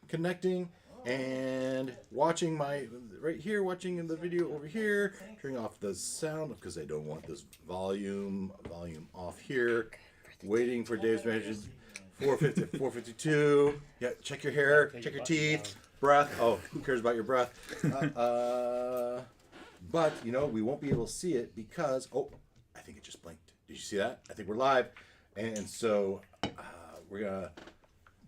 connecting and watching right here, watching the video over here, turning off the sound because I don't want this volume off here, waiting for Dave's messages. 450, 452. Yeah, check your hair, check your teeth, breath. Oh, who cares about your breath? But, we won't be able to see it because, I think it just blinked. Did you see that? I think we're live. And so we're going to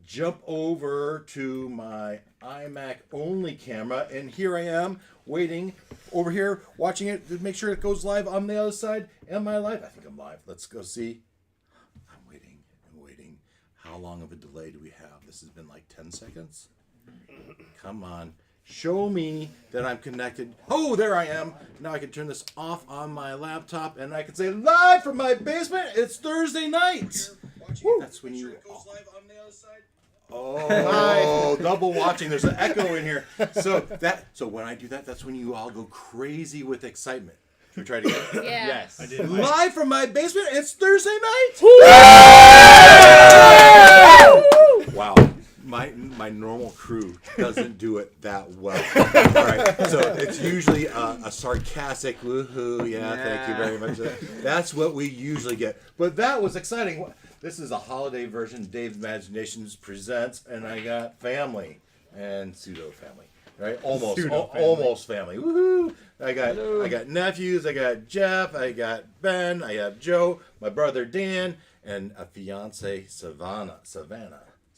jump over to my iMac only camera. And here I am waiting over here, watching it to make sure it goes live on the other side. Am I live? I think I'm live. Let's go see. I'm waiting and waiting. How long of a delay do we have? This has been like 10 seconds. Come on. Show me that I'm connected. Oh, there I am. Now I can turn this off on my laptop and I can say live from my basement. It's Thursday night. That's when you... Oh, double watching. There's an echo in here. So when I do that, that's when you all go crazy with excitement. We try to get it. Yeah. Yes. I did. Live from my basement. It's Thursday night. Wow. My normal crew doesn't do it that well. All right, so it's usually a sarcastic woohoo. Yeah, thank you very much. That's what we usually get. But that was exciting. This is a holiday version. Dave's Imaginations presents, and I got family and pseudo family. Right, almost family. Woohoo! I got nephews. I got Jeff. I got Ben. I have Joe. My brother Dan, and a fiance Savannah.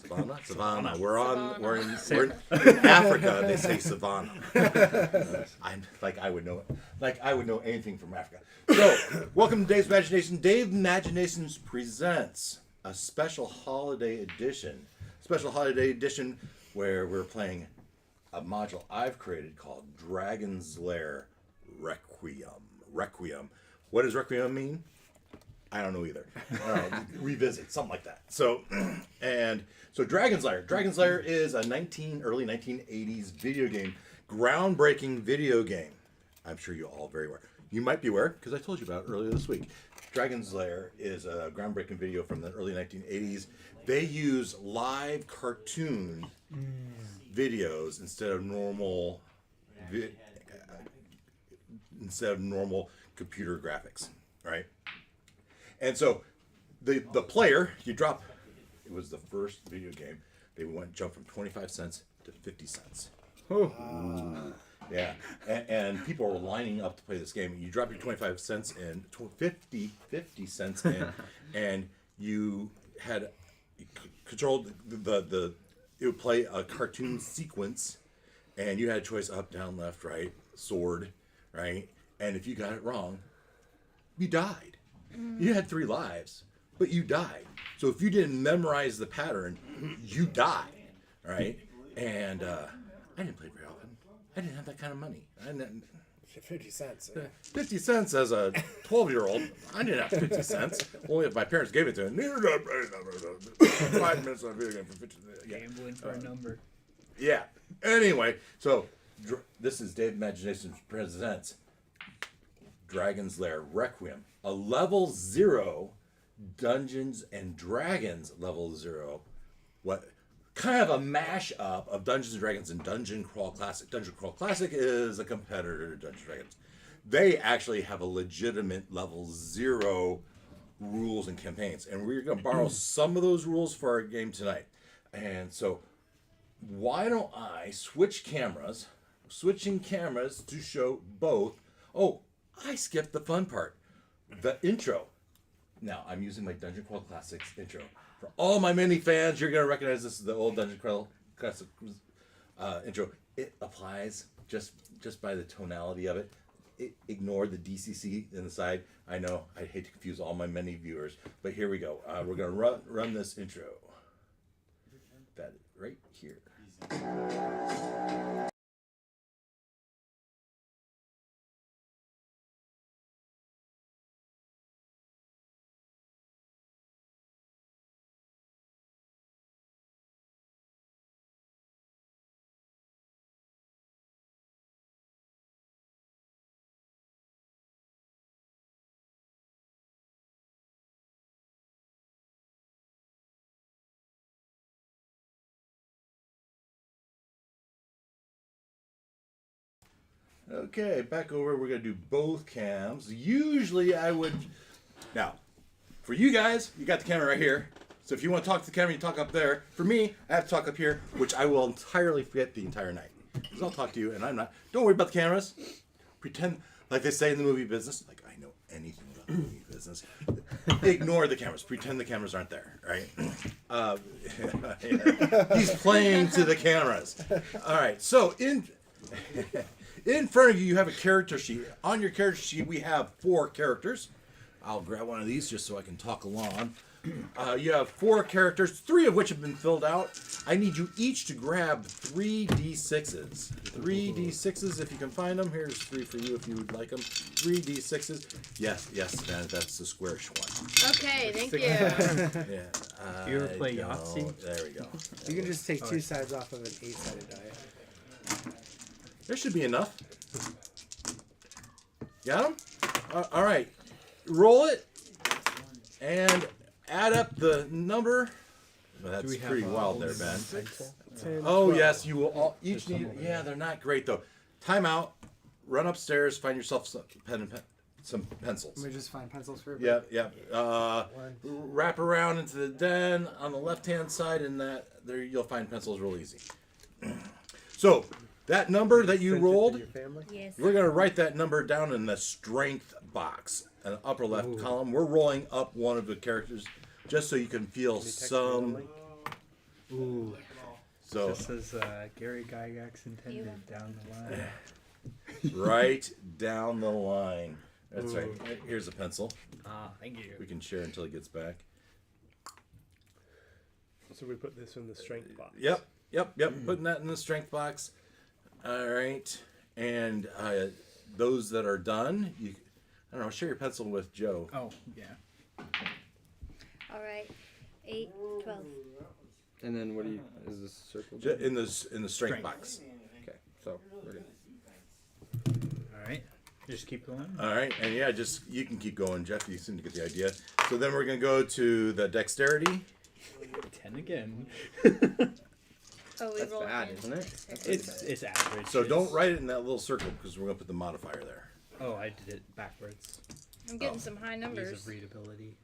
We're in Africa. They say Savannah. I would know it. Like I would know anything from Africa. So, welcome to Dave's Imagination. Dave's Imaginations presents a special holiday edition. Where we're playing a module I've created called Dragon's Lair Requiem. What does Requiem mean? I don't know either. Revisit, something like that. So Dragon's Lair is a early 1980s video game, groundbreaking video game. I'm sure you all very aware. You might be aware because I told you about it earlier this week. Dragon's Lair is a groundbreaking video from the early 1980s. They use live cartoon videos instead of normal computer graphics, right? And so the player, it was the first video game. They jumped from 25 cents to 50 cents. Oh. Yeah. And people were lining up to play this game. You drop your 25 cents in, 50 cents in, and you controlled it would play a cartoon sequence, and you had a choice up, down, left, right, sword, right? And if you got it wrong, you died. You had 3 lives, but you died. So if you didn't memorize the pattern, you died, right? And I didn't play very often. I didn't have that kind of money. 50 cents. 50 cents as a 12-year-old. I didn't have 50 cents. Only if my parents gave it to me. 5 minutes on a video game for 50 cents. Yeah. Gambling for a number. Yeah. Anyway, so this is Dave Imagination presents Dragon's Lair Requiem, a level 0 Dungeons and Dragons level 0. What kind of a mash-up of Dungeons and Dragons and Dungeon Crawl Classic. Dungeon Crawl Classic is a competitor to Dungeons and Dragons. They actually have a legitimate level 0 rules and campaigns, and we're going to borrow some of those rules for our game tonight. And so why don't I switching cameras to show both. Oh, I skipped the fun part, the intro. Now, I'm using my Dungeon Crawl Classics intro. For all my mini fans, you're going to recognize this is the old Dungeon Crawl Classics intro. It applies just by the tonality of it. Ignore the DCC in the side. I know, I hate to confuse all my many viewers, but here we go. We're going to run this intro. That right here. Okay, back over. We're going to do both cams. Usually I would... Now, for you guys, you got the camera right here. So if you want to talk to the camera, you talk up there. For me, I have to talk up here, which I will entirely forget the entire night. Because I'll talk to you, and I'm not. Don't worry about the cameras. Pretend, like they say in the movie business, like I know anything about the movie business. Ignore the cameras. Pretend the cameras aren't there, right? He's playing to the cameras. All right, so in front of you, you have a character sheet. On your character sheet, we have 4 characters. I'll grab one of these just so I can talk along. You have 4 characters, 3 of which have been filled out. I need you each to grab 3 D6s. 3 D6s if you can find them. Here's 3 for you if you would like them. 3 D6s. Yes, man, that's the squarish one. Okay, thank you. Yeah. You ever play Yahtzee? There we go. You can just take 2 sides off of an 8-sided die. There should be enough. Got them? All right. Roll it and add up the number. Well, that's pretty wild there, Ben. 10, Oh 12. yes, you will all each need. Yeah, they're not great though. Time out. Run upstairs. Find yourself some some pencils. Let me just find pencils for you. Yep. Wrap around into the den on the left-hand side, and that there you'll find pencils real easy. So that number that you Sent it to rolled, your family? Yes. we're gonna write that number down in the strength box, in the upper left column. We're rolling up one of the characters just so you can feel some. Ooh. So This is Gary Gygax intended down the line. right down the line. That's right. Here's a pencil. Ah, thank you. We can share until he gets back. So we put this in the strength box. Yep. Putting that in the strength box. All right. And those that are done, I don't know, share your pencil with Joe. Oh, yeah. All right. 8, 12. And then what do you? Is this circle? In the strength box. Okay, so we're good. All right. Just keep going. All right. And yeah, just you can keep going, Jeff. You seem to get the idea. So then we're going to go to the dexterity. 10 again. Oh, we That's rolled bad, in. isn't it? It's average. So don't write it in that little circle because we're going to put the modifier there. Oh, I did it backwards. I'm getting some high Ease numbers. of readability.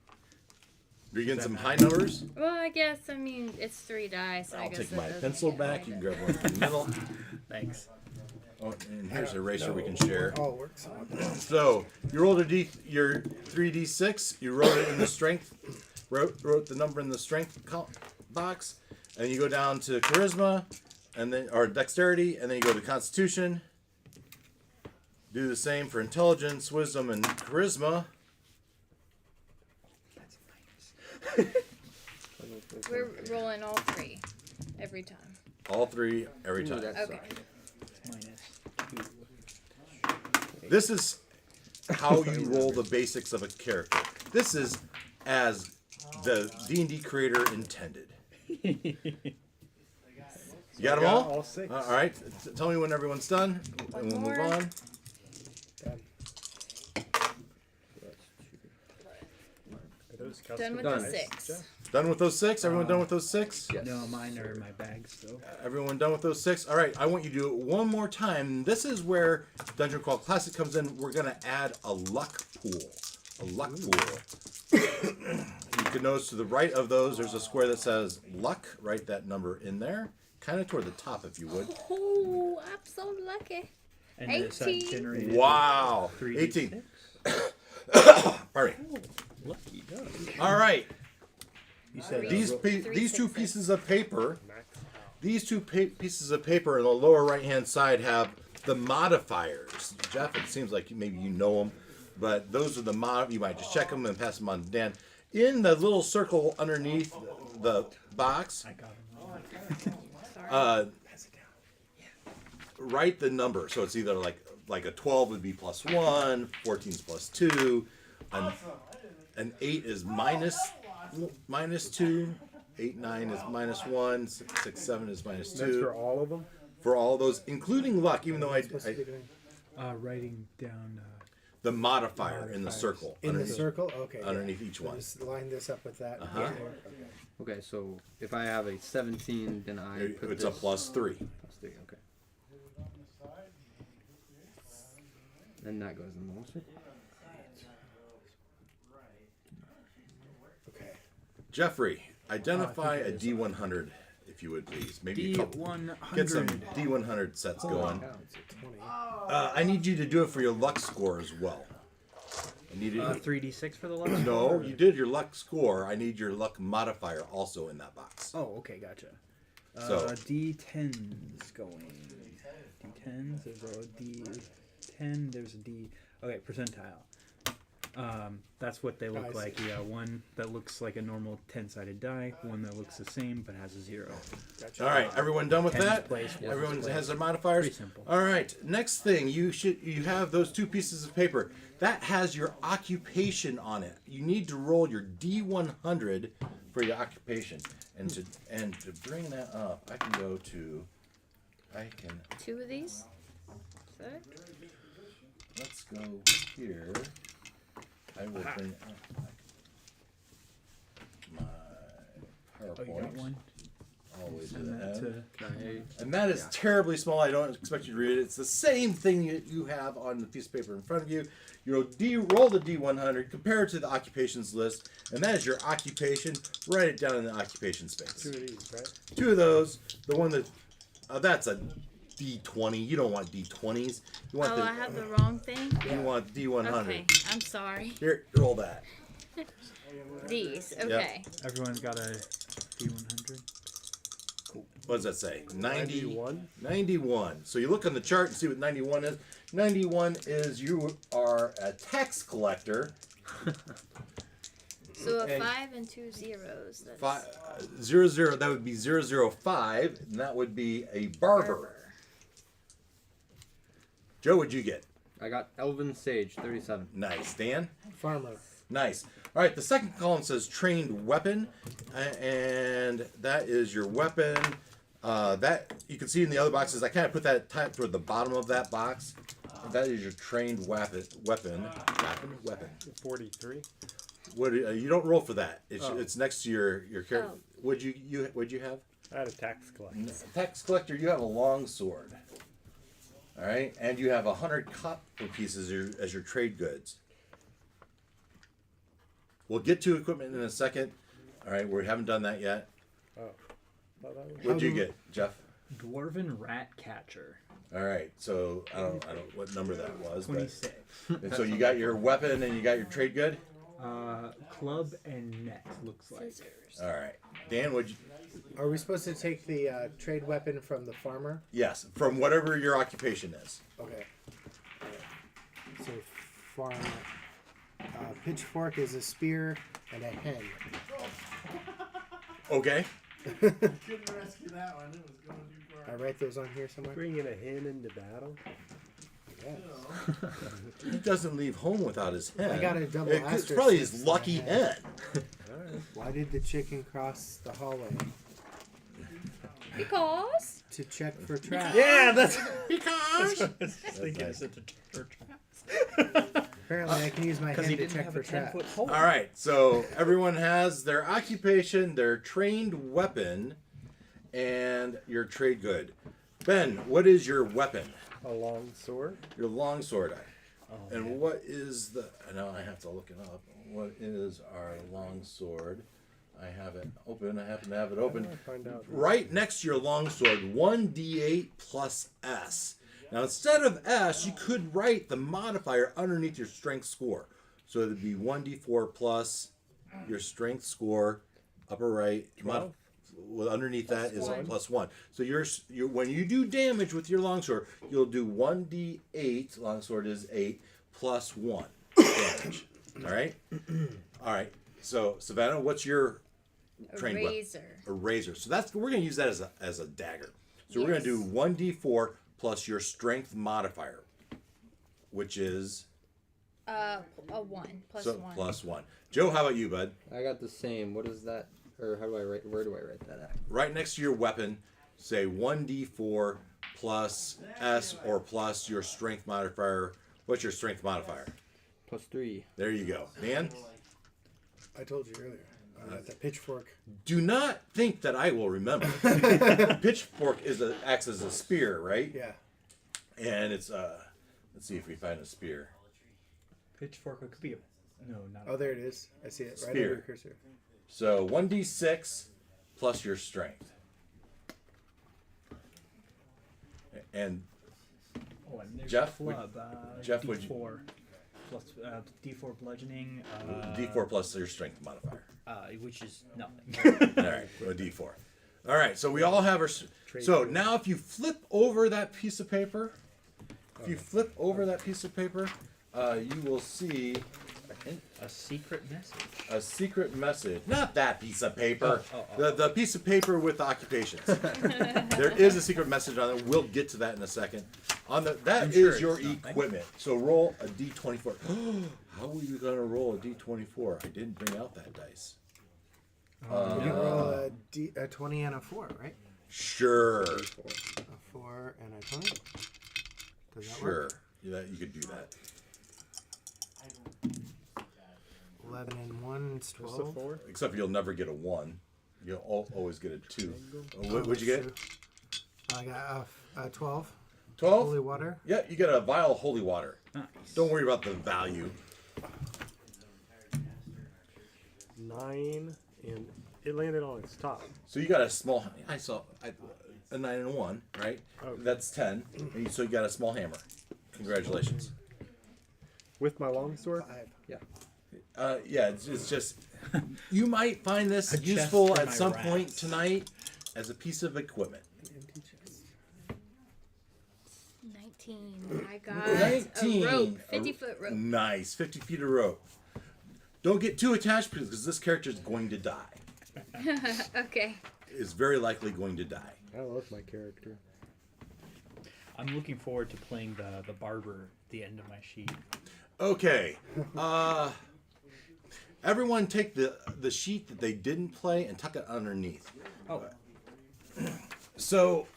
Are you getting some high numbers? Well, I guess, I mean, it's 3 dice. So I I'll guess take that my doesn't pencil count. back. You can grab one from the middle. Thanks. Oh, and here's an eraser we can share. Oh, it works out. So you rolled your 3d6. You wrote it in the strength. Wrote the number in the strength box, and you go down to charisma, and then or dexterity, and then you go to constitution. Do the same for intelligence, wisdom, and charisma. We're rolling all 3 every time. All 3 every time. That Okay. sucks. -2. This is how you roll the basics of a character. This is as the D&D creator intended. You got them all? All 6. All right. Tell me when everyone's done, and we'll move more. on. Done. Done with Done. the 6. Done with those 6? Everyone done with those 6? Yes. No, mine are in my bag still. Everyone done with those 6? All right. I want you to do it one more time. This is where Dungeon Crawl Classic comes in. We're going to add a luck pool. A luck pool. You can notice to the right of those, there's a square that says luck. Write that number in there. Kind of toward the top, if you would. Oh, I'm so lucky. And it's 18. generated Wow. 3d6. 18. Pardon me. Lucky dog. All right. You said These Three these two sixes. pieces of paper, pieces of paper in the lower right hand side have the modifiers. Jeff, it seems like maybe you know them, but those are the you might just check them and pass them on to Dan. In the little circle underneath the box, I got him wrong. uh, write the number. So it's either like a 12 would be +1, 14 is +2, an 8 is -2, 8, 9 is -1, 6, 7 is That's for -2. all of them? For all those, including luck, even though Supposed to be doing Writing down. the modifier in the circle in the underneath, circle? Okay. yeah. underneath each So one. just line this up with that. Uh-huh. Okay. Okay, so if I have a 17, then I put It's this a +3. +3. Okay. And that goes in the monster. Okay. Jeffrey, identify a D100, if you would please. Maybe a couple, D100. get some D100 sets going. It's a 20. I need you to do it for your luck score as well. I need it. 3d6 for the luck. No, you did your luck score. I need your luck modifier also in that box. Oh, okay, gotcha. So- D10s going. D10s. There's a D10. There's a D. Okay, percentile. That's what they look I see. like. Yeah, one that looks like a normal 10-sided die. One that looks the same but has a 0. Gotcha. All right, everyone done with Tens that? place, ones Everyone place. has their modifiers. Pretty simple. All right, next thing you have those 2 pieces of paper that has your occupation on it. You need to roll your D100 for your occupation, and to bring that up, I can 2 of these. Sir? let's go here. I will bring up my PowerPoint. Oh, you got one? All the way to Send the that end. to. And that is terribly small. I don't expect you to read it. It's the same thing you have on the piece of paper in front of you. You roll the D100, compare it to the occupations list, and that is your occupation. Write it down in the occupation space. 2 of these, right? 2 of those. The one that's a D20. You don't want D20s. You want I have the wrong thing? you want D100. Okay, I'm sorry. Here, roll that. These, okay. Everyone's got a D100. What does that say? 91? 91. So you look on the chart and see what 91 is. 91 is you are a tax collector. So a And 5 and 2 zeros. That's 00, that would be 005, and that would be a barber. Joe, what'd you get? I got Elven Sage, 37. Nice. Dan? Farmer. Nice. All right, the second column says trained weapon, and that is your weapon. That you can see in the other boxes. I kind of put that type toward the bottom of that box. That is your trained weapon. 43. What you don't roll for that. It's, Oh. it's next to your character. Oh. What'd you have? I had a tax collector. Tax collector, you have a long sword. All right, and you have 100 copper pieces as your trade goods. We'll get to equipment in a second. All right, we haven't done that yet. Oh. Thought that was- What'd you get, Jeff? Dwarven Rat Catcher. All right, so I don't what number that was, but 26. and so you got your weapon and you got your trade good. Club and net looks like. scissors. All right, Dan, would you? Are we supposed to take the trade weapon from the farmer? Yes, from whatever your occupation is. Okay. So farm. Pitchfork is a spear and a hen. Okay. Couldn't rescue that one. It was going too far. I write those on here somewhere. Bringing a hen into battle. Yeah. He doesn't leave home without his hen. I got a double It's asterisk probably his next to lucky my hen. hen. Why did the chicken cross the hallway? Because To check for traps. Yeah, that's Because thinking nice. it's a Apparently, I can use my Because hen he to didn't check have for a traps. 10-foot hole. All right, so everyone has their occupation, their trained weapon, and your trade good. Ben, what is your weapon? a long sword. Your longsword. Oh, And what is the? Now I have to look it up. What is our longsword? I have it open. I happen to have it open. Find out. Right next to your longsword, 1d8 plus S. Now instead of S, you could write the modifier underneath your strength score. So it'd be 1d4 plus your strength score, upper right. Well, underneath that is a one. plus 1. So you're when you do damage with your longsword, you'll do 1d8. Longsword is 8 plus 1 damage. All right. All right. So Savannah, what's your a trained weapon? razor. A razor. So we're going to use that as a dagger. So we're going Yes. to do 1d4 plus your strength modifier, which is A 1 plus so 1. plus 1. Joe, how about you, bud? I got the same. What is that? Or how do I write? Where do I write that at? Right next to your weapon, say 1d4 plus S or plus your strength modifier. What's your strength modifier? +3. There you go. Dan, I told you earlier. The pitchfork. do not think that I will remember. Pitchfork acts as a spear, right? Yeah. And it's Let's see if we find a spear. Pitchfork could be a no, not. Oh, there it is. I see it right Spear. over your cursor. So 1d6 plus your strength. And Oh, and there's Jeff, a club. Jeff, would D4 plus D4 bludgeoning. d4 plus your strength modifier. Which is nothing. All right, a d4. All right, so we all have our. So now, if you flip over that piece of paper, you will see A secret message. a secret message. Not that piece of paper. Oh. The piece of paper with the occupations. There is a secret message on it. We'll get to that in a second. That I'm is sure your it's nothing. equipment. So roll a d24. How are you going to roll a d24? I didn't bring out that dice. You roll a 20 and a 4, right? Sure. A 4 and a 20. Does that Sure. work? Yeah, you could do that. 11 and 1 is 12. Except you'll never get a 1. You'll always get a 2. What'd you that's get? true. I got 12. 12? Holy water. Yeah, you get a vial of holy water. Nice. Don't worry about the value. 9, and it landed on its top. So you got a small. I saw a 9 and a 1, right? Okay. That's 10. So you got a small hammer. Congratulations. With my longsword? 5. Yeah, it's just you might find this A chest useful for at my some rats. point tonight as a piece of equipment. 19. I got 19. a rope. 50-foot rope. Nice, 50 feet of rope. Don't get too attached because this character is going to die. Okay. Is very likely going to die. I love my character. I'm looking forward to playing the barber at the end of my sheet. Okay. Everyone take the sheet that they didn't play and tuck it underneath. Oh, So.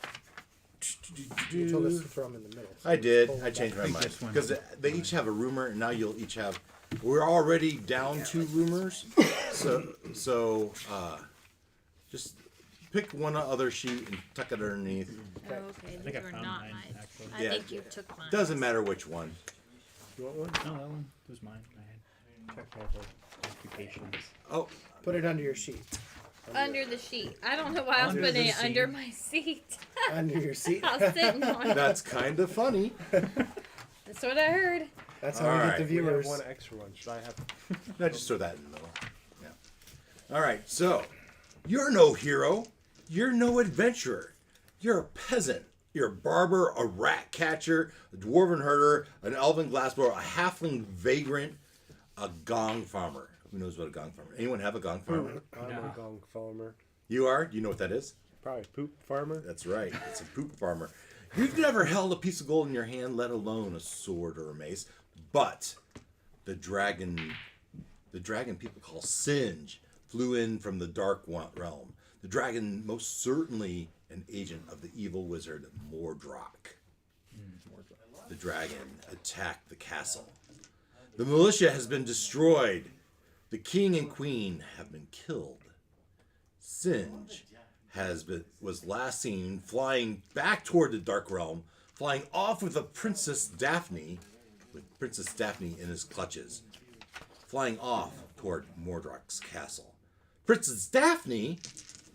You told us to throw them in the middle. so I did. pull I it changed my think mind this one because they each have a rumor, and now you'll each have. We're already down 2 rumors, so just pick one other sheet and tuck it underneath. Oh, okay, think I these were found not mine, mine. actually. I Yeah. think you took mine. Doesn't matter which one. You want one? no, that one was mine. I had checked all the occupations. Oh, Put it under your sheet. Under the sheet. I don't know why I was Under putting the it under seat. my seat. Under your seat. I was sitting on it. that's kind of funny. That's what I heard. That's how we Alright. get the We have viewers. one extra one. Should I have? No, just throw that in the middle. Yeah. All right. So, you're no hero. You're no adventurer. You're a peasant. You're a barber, a rat catcher, a dwarven herder, an elven glassblower, a halfling vagrant, a gong farmer. Who knows what a gong farmer? Anyone have a gong farmer? I'm No. a gong farmer. You are? You know what that is? Probably poop farmer. That's right. It's a poop farmer. You've never held a piece of gold in your hand, let alone a sword or a mace. But the dragon people call Singe flew in from the dark realm. The dragon, most certainly an agent of the evil wizard Mordrock. The dragon attacked the castle. The militia has been destroyed. The king and queen have been killed. Singe was last seen flying back toward the Dark Realm, flying off with Princess Daphne in his clutches, flying off toward Mordrock's castle. Princess Daphne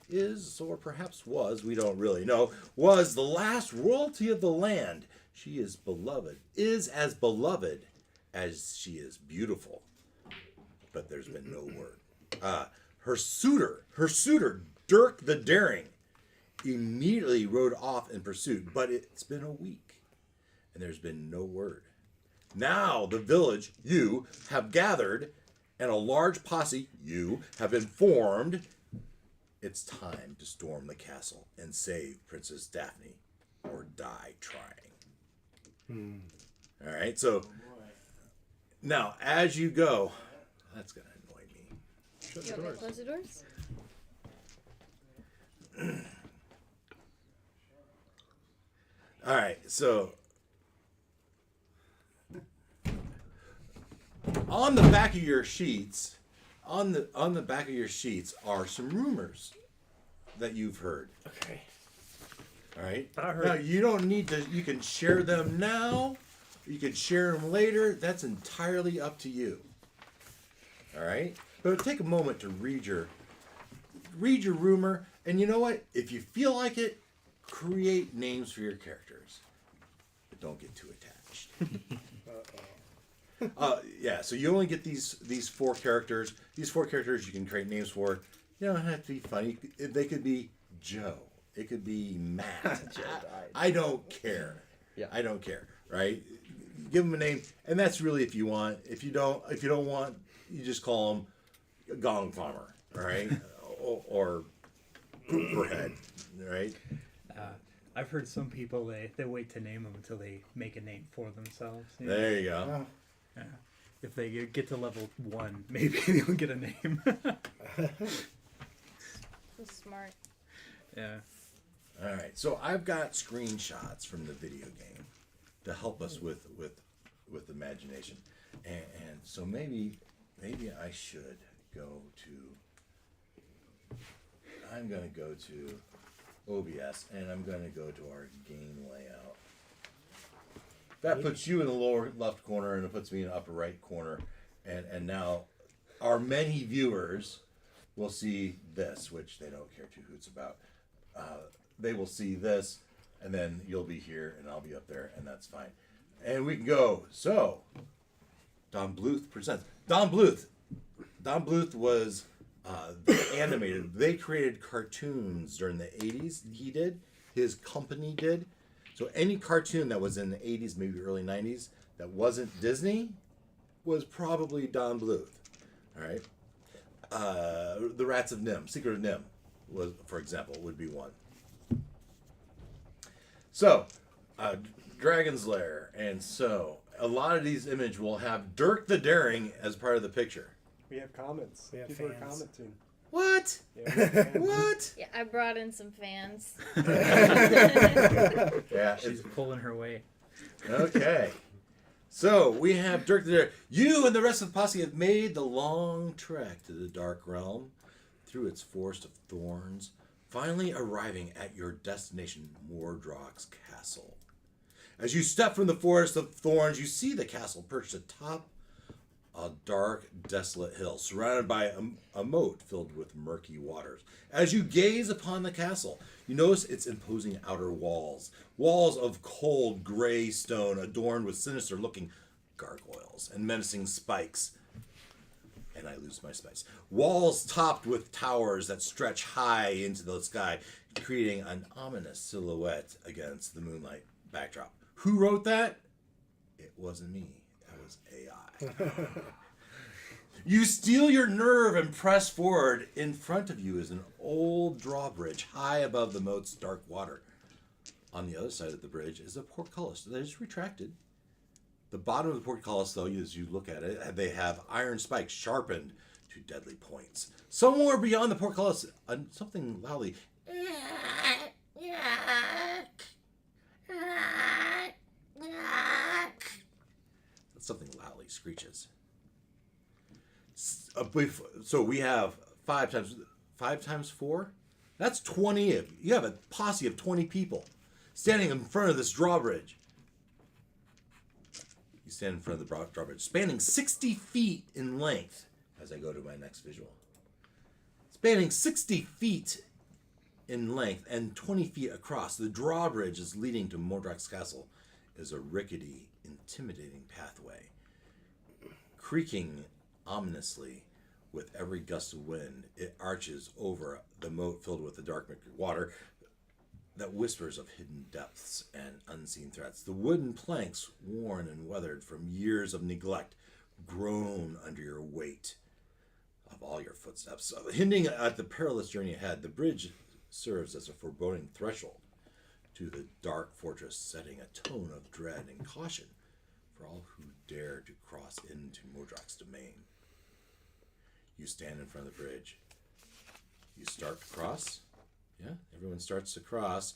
is, or perhaps was, we don't really know, was the last royalty of the land. She is as beloved as she is beautiful. But there's been no word. Her suitor, Dirk the Daring, immediately rode off in pursuit, but it's been a week, and there's been no word. Now the village, you, have gathered, and a large posse, you, have been formed. It's time to storm the castle and save Princess Daphne, or die trying. All right, so now as you go, that's gonna annoy me. Shut You the want me to doors. close the doors? All right, so on the back of your sheets, on the back of your sheets are some rumors that you've heard. Okay. All right. I heard- Now you don't need to. You can share them now, You could share them later. That's entirely up to you. All right? But take a moment to read your rumor. And you know what? If you feel like it, create names for your characters. But don't get too attached. Yeah, so you only get these 4 characters. These 4 characters you can create names for. You don't have to be funny. They could be Joe. It could be Matt. I don't care. Yeah. I don't care. Right? Give them a name, and that's really if you want. If you don't want, you just call them Gong Farmer. All right, or Cooperhead. Right? I've heard some people they wait to name them until they make a name for themselves. There you go. Yeah. If they get to level 1, maybe they'll get a name. So smart. Yeah. All right, so I've got screenshots from the video game to help us with imagination, and so maybe I should go to. I'm going to go to OBS, and I'm going to go to our game layout. That puts you in the lower left corner, and it puts me in the upper right corner, and now our many viewers will see this, which they don't care two hoots about. They will see this, and then you'll be here, and I'll be up there, and that's fine. And we can go. So, Don Bluth presents. Don Bluth was animated. They created cartoons during the 80s. He did. His company did. So any cartoon that was in the 80s, maybe early 90s, that wasn't Disney, was probably Don Bluth. All right. The Rats of Nim, Secret of Nim, was, for example, would be one. So, Dragon's Lair, and so a lot of these images will have Dirk the Daring as part of the picture. We have comments. We have People are fans. commenting. What? Yeah, we have fans. What? Yeah, I brought in some fans. Yeah. She's pulling her weight. Okay. So we have Dirk the Daring. You and the rest of the posse have made the long trek to the Dark Realm through its forest of thorns, finally arriving at your destination, Mordrock's castle. As you step from the forest of thorns, you see the castle perched atop a dark, desolate hill, surrounded by a moat filled with murky waters. As you gaze upon the castle, you notice its imposing outer walls. Walls of cold, gray stone adorned with sinister-looking gargoyles and menacing spikes. And I lose my spice. Walls topped with towers that stretch high into the sky, creating an ominous silhouette against the moonlight backdrop. Who wrote that? It wasn't me. That was AI. You steel your nerve and press forward. In front of you is an old drawbridge high above the moat's dark water. On the other side of the bridge is a portcullis that is retracted. The bottom of the portcullis, though, as you look at it, they have iron spikes sharpened to deadly points. Somewhere beyond the portcullis, something loudly. Something loudly screeches. So we have 5 times 4. That's 20. You have a posse of 20 people standing in front of this drawbridge. You stand in front of the drawbridge, spanning 60 feet in length. As I go to my next visual, spanning 60 feet in length and 20 feet across, the drawbridge is leading to Mordrock's castle is a rickety, intimidating pathway, creaking ominously with every gust of wind. It arches over the moat filled with the dark water that whispers of hidden depths and unseen threats. The wooden planks, worn and weathered from years of neglect, groan under your weight of all your footsteps. Hinting at the perilous journey ahead, the bridge serves as a foreboding threshold to the dark fortress, setting a tone of dread and caution for all who dare to cross into Mordrock's domain. You stand in front of the bridge. You start to cross. Yeah, everyone starts to cross.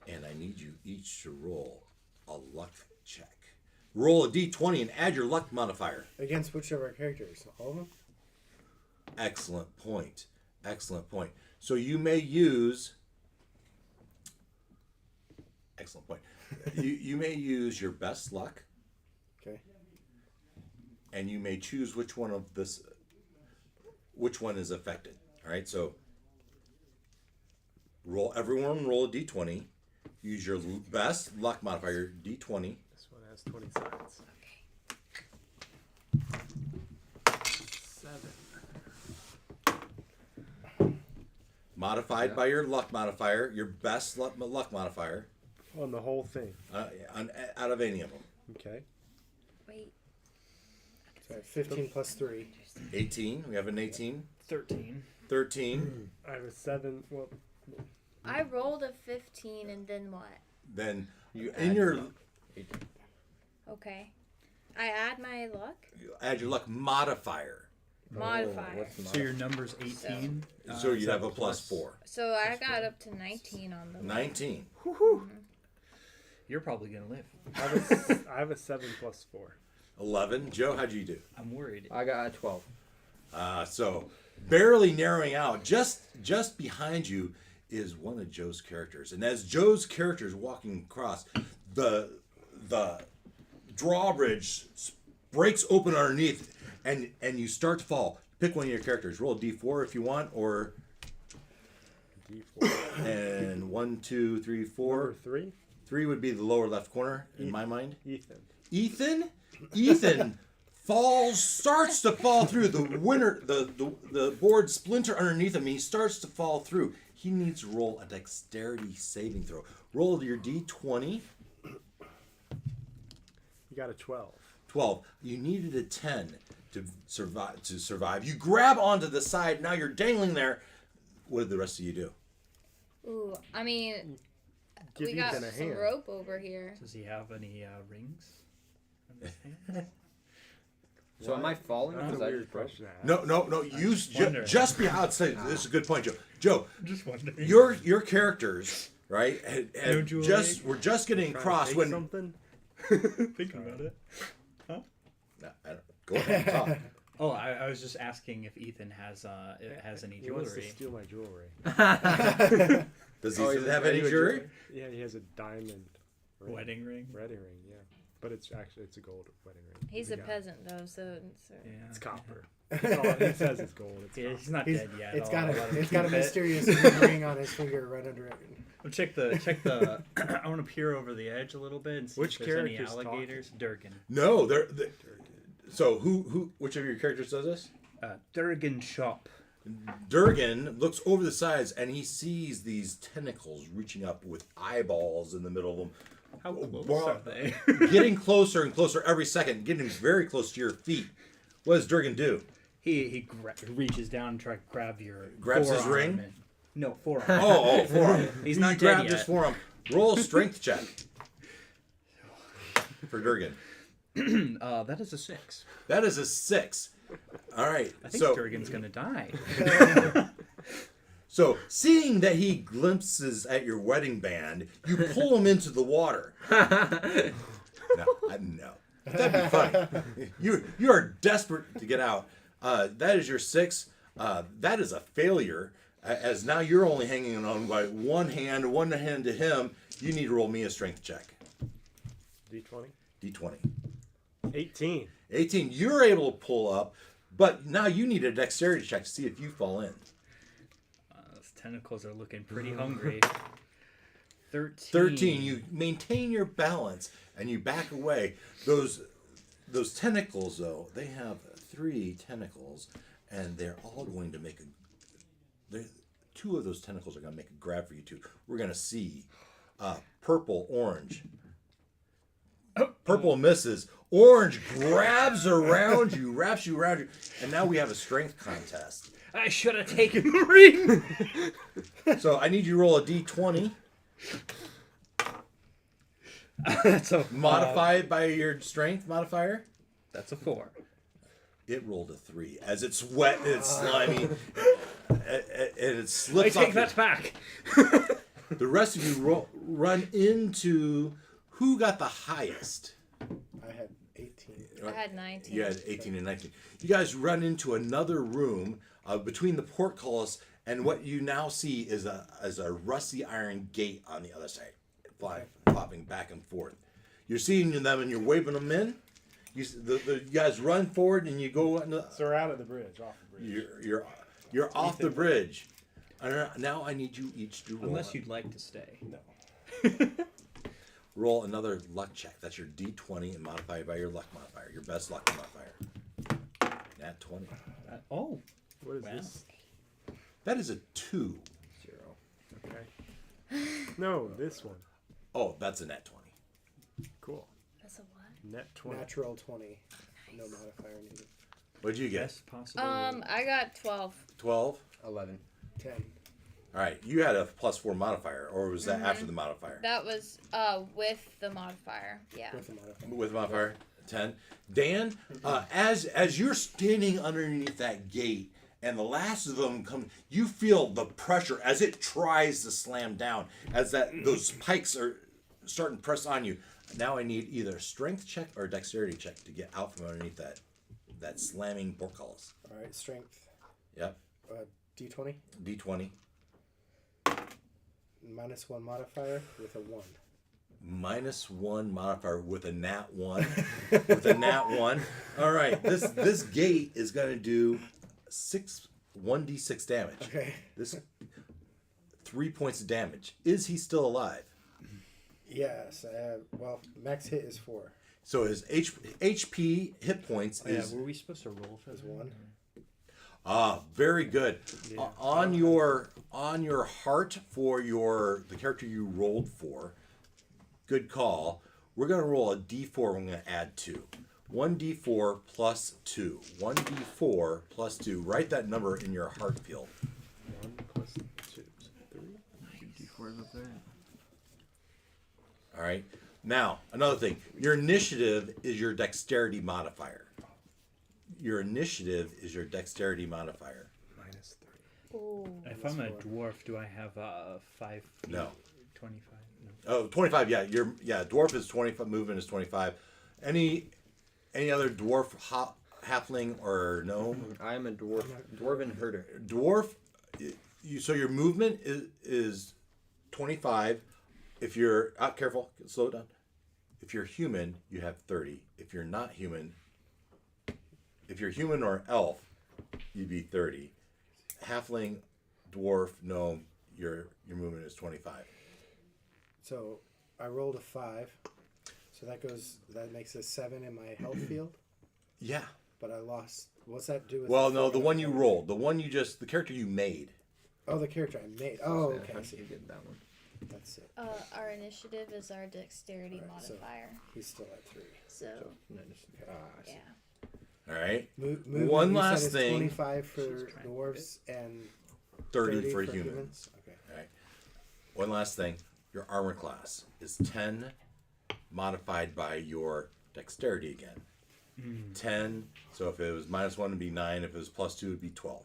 And I need you each to roll a luck check. Roll a d20 and add your luck modifier. Against which of our characters? All of them? Excellent point. Excellent point. So you may use... excellent point. You may use your best luck, Okay. and you may choose which one is affected. All right, so everyone roll a d20. Use your best luck modifier, d20. This one has 20 sides. Okay. 7. Modified by your luck modifier, your best luck modifier, On the whole thing. out of any of them. Okay. Wait. So 15 plus 3. 18. We have an 18. 13. 13. I have a 7. Well, I rolled a 15 and then what? Then you Add your luck. Okay. I add my luck? add your luck modifier. Modifier. What's So your number's 18. So is you that have a plus 4. So I got up to 19 on the 19. You're probably gonna live. I have a 7 plus 4. 11. Joe, how'd you do? I'm worried. I got a 12. So barely narrowing out. Just behind you is one of Joe's characters. And as Joe's character is walking across, the drawbridge breaks open underneath and you start to fall. Pick one of your characters. Roll a d4 if you want, or D4. and 1, 2, 3, 4. Number 3. 3 would be the lower left corner in my mind. Ethan. Ethan starts to fall through the board splinter underneath him. He starts to fall through. He needs to roll a dexterity saving throw. Roll your d20. You got a 12. 12. You needed a 10 to survive. You grab onto the side. Now you're dangling there. What did the rest of you do? Ooh, I mean, Give we got Ethan a some hand. rope over here. Does he have any rings? on his hand? So am I falling? That's a Because I weird just broke. question to ask. No. Use wondering. just behind. This is a good point, Joe. Joe, I'm just wondering. your characters, right? No jewelry? We're just getting Trying to across take when. something? Thinking about it. No, I don't, go ahead and talk. Oh, I was just asking if Ethan has any He wants to jewelry. steal my jewelry. Does he Oh, still he's have a any good jewelry? Yeah, he has a diamond ring. Wedding ring. Wedding ring, yeah. But it's a gold wedding ring. He's The a guy. peasant though, so Yeah. It's copper. He says it's gold. It's Yeah, copper. he's not He's- dead yet. It's I'll got let him it's got a keep it. mysterious ring on his finger right under it. Well, check the. I want to peer over the edge a little bit and see Which if there's any character's talking? alligators. Durgan. No, so which of your characters does this? Durgan shop. Durgan looks over the sides and he sees these tentacles reaching up with eyeballs in the middle of them. How close Well, are they? Getting closer and closer every second, getting very close to your feet. What does Durgan do? He reaches down and tries to grab your. Grabs his forearm ring? and- No, forearm. Oh, forearm. He's He not grabbed dead his yet. forearm. Roll a strength check for Durgan. That is a 6. That is a 6. All right. I think So Durgan's gonna die. So, seeing that he glimpses at your wedding band, you pull him into the water. No. That'd be funny. You are desperate to get out. That is your 6. That is a failure, as now you're only hanging on by one hand to him. You need to roll me a strength check. D20. D20. 18. 18. You're able to pull up, but now you need a dexterity check to see if you fall in. Those tentacles are looking pretty hungry. 13. 13. You maintain your balance and you back away. Those tentacles, though, they have 3 tentacles, and they're all going to make 2 of those tentacles are going to make a grab for you too. We're going to see purple, orange. Purple misses. Orange grabs around you, wraps you around you, and now we have a strength contest. I should have taken the ring. So I need you to roll a d20. That's a Modified by your strength modifier. That's a 4. It rolled a 3 as it's wet and it's slimy and it I slips take off. that back. The rest of you run into who got the highest. I had 18. I had 19. You had 18 and 19. You guys run into another room between the portcullis, and what you now see is a rusty iron gate on the other side. flopping back and forth. You're seeing them and you're waving them in. The guys run forward and you go. So we're out of the bridge, off the bridge. You're off the bridge. Now I need you each to roll. Unless you'd like to stay. No. Roll another luck check. That's your D20 and modified by your luck modifier, your best luck modifier. Nat 20. Oh, What is wow. this? That is a 2. 0. Okay. No, this one. Oh, that's a nat 20. Cool. That's a what? Net 20. Natural 20. No modifier needed. What'd you get? best possible. I got 12. 12. 11. 10. All right, you had a +4 modifier, or was that after the modifier? That was with the modifier. Yeah. With the modifier. With modifier, 10. Dan, as you're standing underneath that gate, and the last of them come, you feel the pressure as it tries to slam down, as those pikes are starting to press on you. Now I need either a strength check or a dexterity check to get out from underneath that slamming portcullis. All right, strength. Yep, D20. D20. -1 modifier with a 1. -1 modifier with a nat 1. With a nat 1. All right, this gate is going to do 1d6 damage. Okay. This 3 points of damage. Is he still alive? Yes. Well, max hit is 4. So his HP hit points Oh, yeah, is were we supposed to roll for Is that? 1. very good. Yeah. On your heart for the character you rolled for. Good call. We're gonna roll a d4. I'm gonna add 2. 1d4 plus 2. 1d4 plus 2. Write that number in your heart field. 1 plus 2. 3. D4 up there. All right. Now, another thing. Your initiative is your dexterity modifier. Your initiative is your dexterity modifier. -3. Ooh. If I'm a dwarf, do I have 5 feet? No. 25? No. Oh, 25. Yeah, dwarf is 25. Movement is 25. Any other dwarf, halfling, or gnome? I'm a dwarven herder. Dwarf. So your movement is 25. If you're careful, slow it down. If you're human, you have 30. If you're not human, if you're human or elf, you'd be 30. Halfling, dwarf, gnome, your movement is 25. So I rolled a 5. So that makes a 7 in my health field. Yeah. But I lost. What's that do with? Well, no, the one you rolled, the character you made. Oh, the character I made. Oh, Yeah, okay. I I see. should get that one. That's it. Our initiative is our dexterity Alright, so- modifier. He's still at 3. So, No, just, I see. yeah. All right. Movement, One you said last is thing. 25 for She's trying to dwarves and 30 for humans. Okay. All right. One last thing. Your armor class is 10 modified by your dexterity again. 10. So if it was -1, it'd be 9. If it was +2, it'd be 12.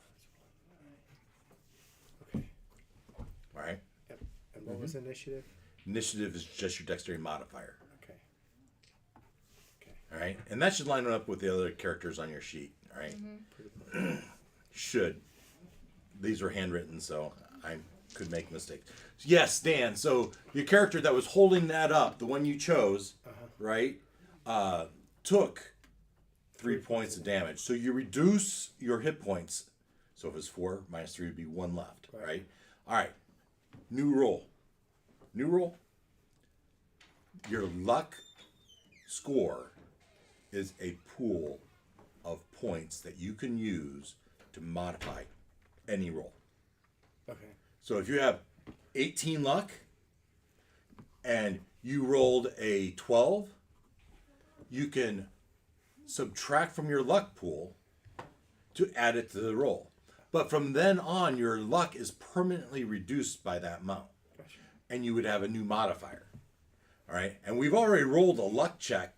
Okay. All right. Yep. And what was initiative? Initiative is just your dexterity modifier. Okay. All right. And that should line up with the other characters on your sheet. All right. Should. These were handwritten, so I could make mistakes. Yes, Dan. So your character that was holding that up, the one you chose, right, took 3 points of damage. So you reduce your hit points. So if it's 4 minus 3 would be 1 left, right? All right. New roll. New roll. Your luck score is a pool of points that you can use to modify any roll. Okay. So if you have 18 luck and you rolled a 12, you can subtract from your luck pool to add it to the roll. But from then on, your luck is permanently reduced by that amount. Gotcha. And you would have a new modifier. All right. And we've already rolled a luck check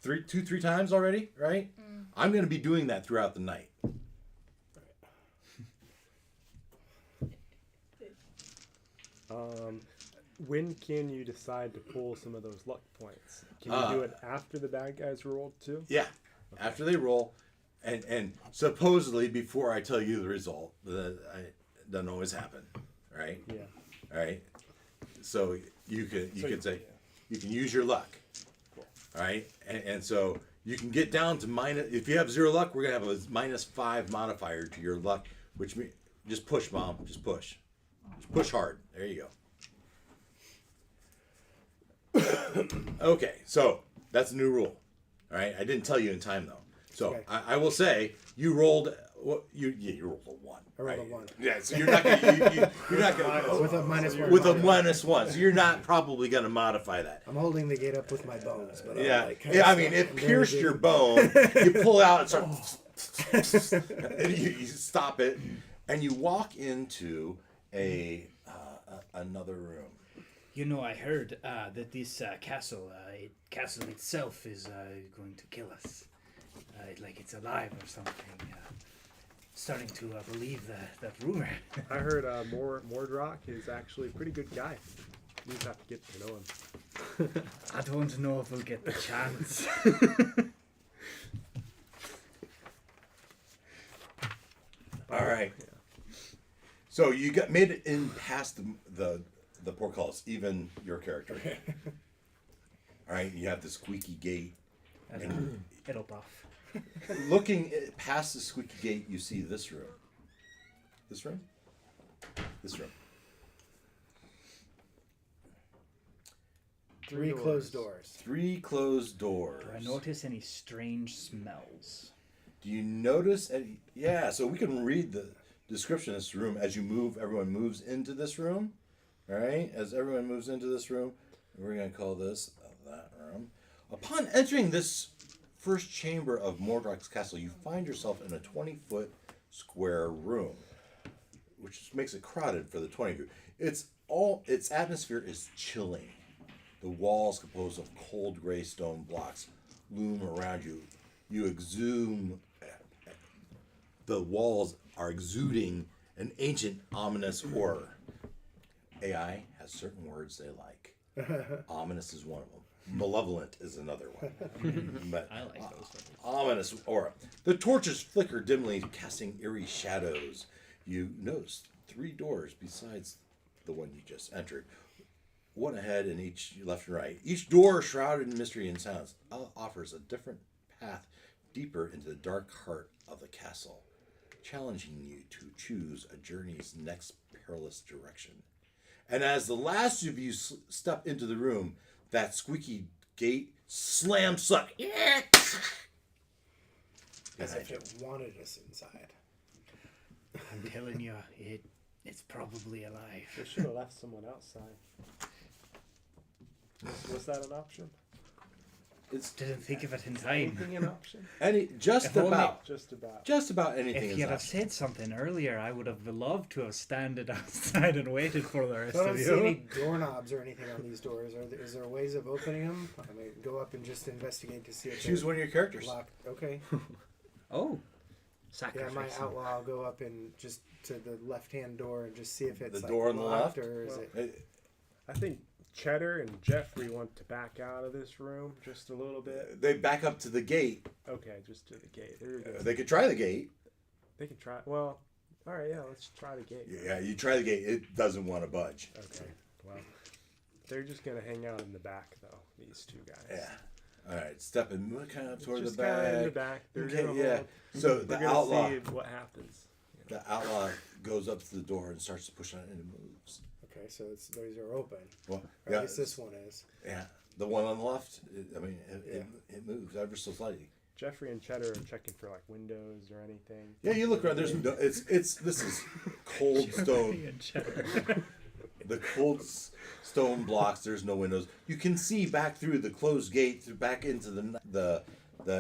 three times already, right? I'm going to be doing that throughout the night. When can you decide to pull some of those luck points? Can you do it after the bad guys rolled too? Yeah. After they roll, and supposedly before I tell you the result, that doesn't always happen, right? Yeah. All right. So you can say yeah. you can use your luck. Cool. All right, and so you can get down to minus. If you have 0 luck, we're gonna have a -5 modifier to your luck, which means just push, Mom. Just push. Just push hard. There you go. Okay, so that's a new rule. All right, I didn't tell you in time though. So Okay. I will say you rolled. Well, you rolled a 1. I rolled a right? 1. Yeah, so you're not gonna you're not gonna With a -1. with a -1. So you're not probably gonna modify that. I'm holding the gate up with my bones, but Yeah, like, I mean, it pierced your bone. You pull out and start, and you stop it, and you walk into another room. You know, I heard that this castle itself is going to kill us. Like it's alive or something. Starting to believe that rumor. I heard Mordrock is actually a pretty good guy. You just have to get to know him. I don't know if we'll get the chance. All right. So you made it in past the portcullis, even your character. All right, you have the squeaky gate. And It'll buff. looking past the squeaky gate, you see this room. This room? This room. 3 closed doors. 3 closed doors. Do I notice any strange smells? Do you notice any? Yeah, so we can read the description of this room as you move. Everyone moves into this room. All right, as everyone moves into this room, we're going to call this that room. Upon entering this first chamber of Mordrock's castle, you find yourself in a 20-foot square room, which makes it crowded for the 20 of you. Its atmosphere is chilling. The walls, composed of cold gray stone blocks, loom around you. The walls are exuding an ancient, ominous horror. AI has certain words they like. Ominous is one of them. Malevolent is another one. But I like those ones. ominous aura. The torches flicker dimly, casting eerie shadows. You notice 3 doors besides the one you just entered. One ahead and each left and right. Each door shrouded in mystery and silence offers a different path deeper into the dark heart of the castle, challenging you to choose a journey's next perilous direction. And as the last of you step into the room, that squeaky gate slams shut. As if it wanted us inside. I'm telling you, it's probably They alive. should have left someone outside. Was that an option? It's Didn't think of it in time. Anything an option? just If only- about Just about. anything If is you'd have optional. said something earlier, I would have loved to have standed outside and waited for the rest So I don't of see any you. doorknobs or anything on these doors. Is there ways of opening them? I mean, go up and just investigate to see if Choose they're one of your characters. locked. Okay. Oh, Yeah, sacrifice. my outlaw will go up and just to the left-hand door and just see if it's The like, door on the locked left? or is Well, it? I think Cheddar and Jeffrey want to back out of this room just a little bit. They back up to the gate. Okay, just to the gate. There we go. They could try the gate. They can try. Well, all right. Yeah, let's try the gate. Yeah, you try the gate. It doesn't want to budge. Okay. Well, they're just gonna hang out in the back though. These 2 guys. Yeah. All right, step in kind of toward Just the kinda in the back. back. They're Okay, gonna yeah. hold. So We're the gonna outlaw, see what happens. the outlaw goes up to the door and starts to push on it, and it moves. Okay, so these are open. Well, Or yeah, at least this one is. yeah. The one on the left, Yeah. it moves ever so slightly. Jeffrey and Cheddar are checking for like windows or anything. Yeah, you look around. There's no. This is cold stone. The cold stone blocks. There's no windows. You can see back through the closed gate, back into the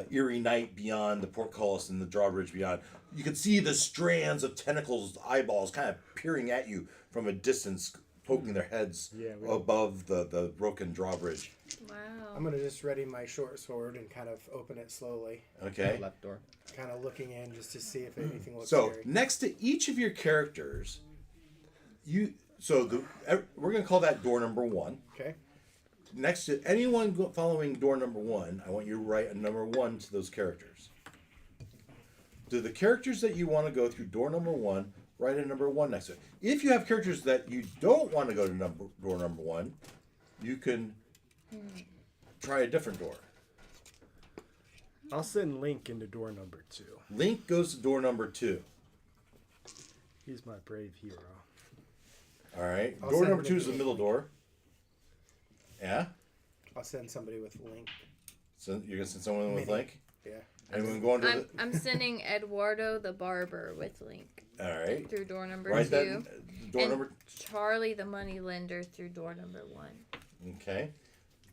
eerie night beyond the portcullis and the drawbridge beyond. You can see the strands of tentacles, eyeballs, kind of peering at you from a distance, poking their heads above the broken drawbridge. Wow. I'm gonna just ready my short sword and kind of open it slowly, Okay. Left door. kind of looking in just to see if anything looks So scary. next to each of your characters, we're gonna call that door number 1. Okay. Next to anyone following door number 1, I want you to write a number 1 to those characters. Do the characters that you want to go through door number 1 write a number 1 next to it. If you have characters that you don't want to go to door number 1, you can try a different door. I'll send Link into door number 2. Link goes to door number 2. He's my brave hero. All right. I'll Door send number 2 Link is the with middle Link. door. Yeah. I'll send somebody with Link. So you're gonna send someone with Mini. Link. Yeah. Anyone going to I'm sending Eduardo the barber with Link the? All right. through door number Right 2. then. Door and number. Charlie the money lender through door number 1. Okay.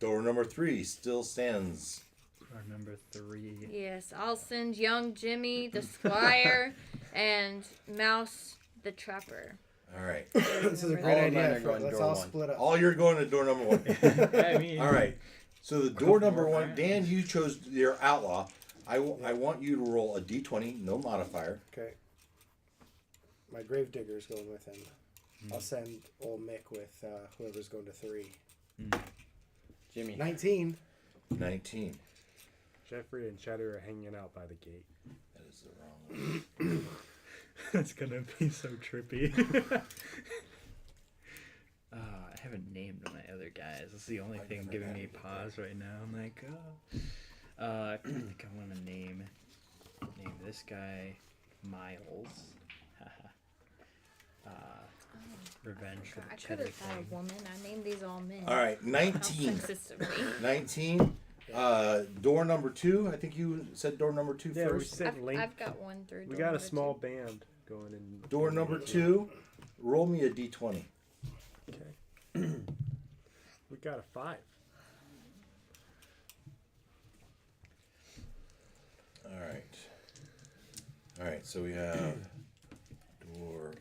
Door number 3 still stands. Or number 3. Yes, I'll send young Jimmy the squire and Mouse the trapper. All right. This is a All great of mine idea. are going Let's door all 1. split up. All you're going to door number 1. I mean, All right. So the door number more 1, fans. Dan, you chose your outlaw. I want you to roll a d20, no modifier. Okay. My gravedigger's going with him. I'll send old Mick with whoever's going to 3. Jimmy. 19. 19. Jeffrey and Cheddar are hanging out by the gate. That is the wrong one. That's gonna be so trippy. I haven't named my other guys. That's the only thing never giving had me it before. pause right now. I'm like, I think I want to name this guy Miles. Revenge for the I could cheddar have thought thing. a woman. I named these all men. All right. How 19. sexist of me. 19. Door number 2. I think you said door number 2 Yeah, we first. sent Link. I've got one through. We door got a number small 2. band going in. Door number 2. Roll me a d20. Okay. We got a 5. All right. All right. So we have door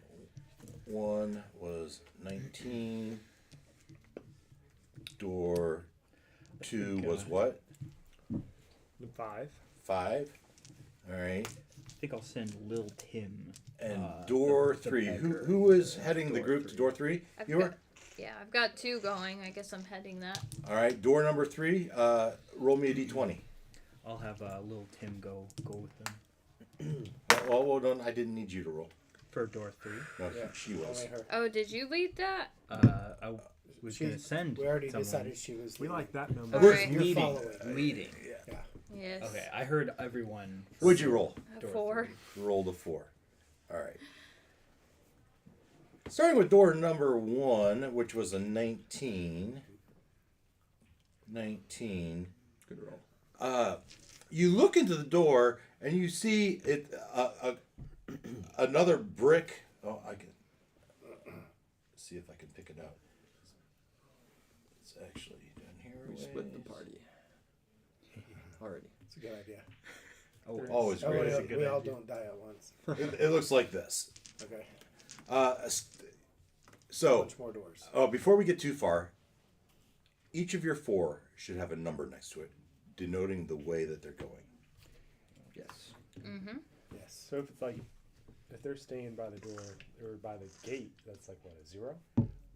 1 was 19. Door 2 was what? 5. 5. All right. I think I'll send Lil Tim. And the- door the 3. beggar. Who is heading the Door group to 3. door 3? I've You are? got, yeah, I've got 2 going. I guess I'm heading that. All right. Door number 3. Roll me a d20. I'll have Lil Tim go with them Well, hold on. I didn't need you to roll. for door 3. No, Yeah, she was. only her. Oh, did you lead that? I was She- gonna send. We already someone. decided she was. We like that number. Alright. You're leading. following. Leading. Yes. Okay, I heard everyone. What'd you roll? A 4. Rolled a 4. All right. Starting with door number 1, which was a 19. 19. Good roll. You look into the door and you see it. Another brick. Oh, I can see if I can pick it out. It's actually down here. We split the party. Already. It's a good idea. Always Oh, great. we all don't die at once. It looks like this. Okay. So, Bunch more doors. before we get too far, each of your 4 should have a number next to it, denoting the way that they're going. Yes. Yes. So if it's like, if they're staying by the door or by the gate, that's like what, a 0?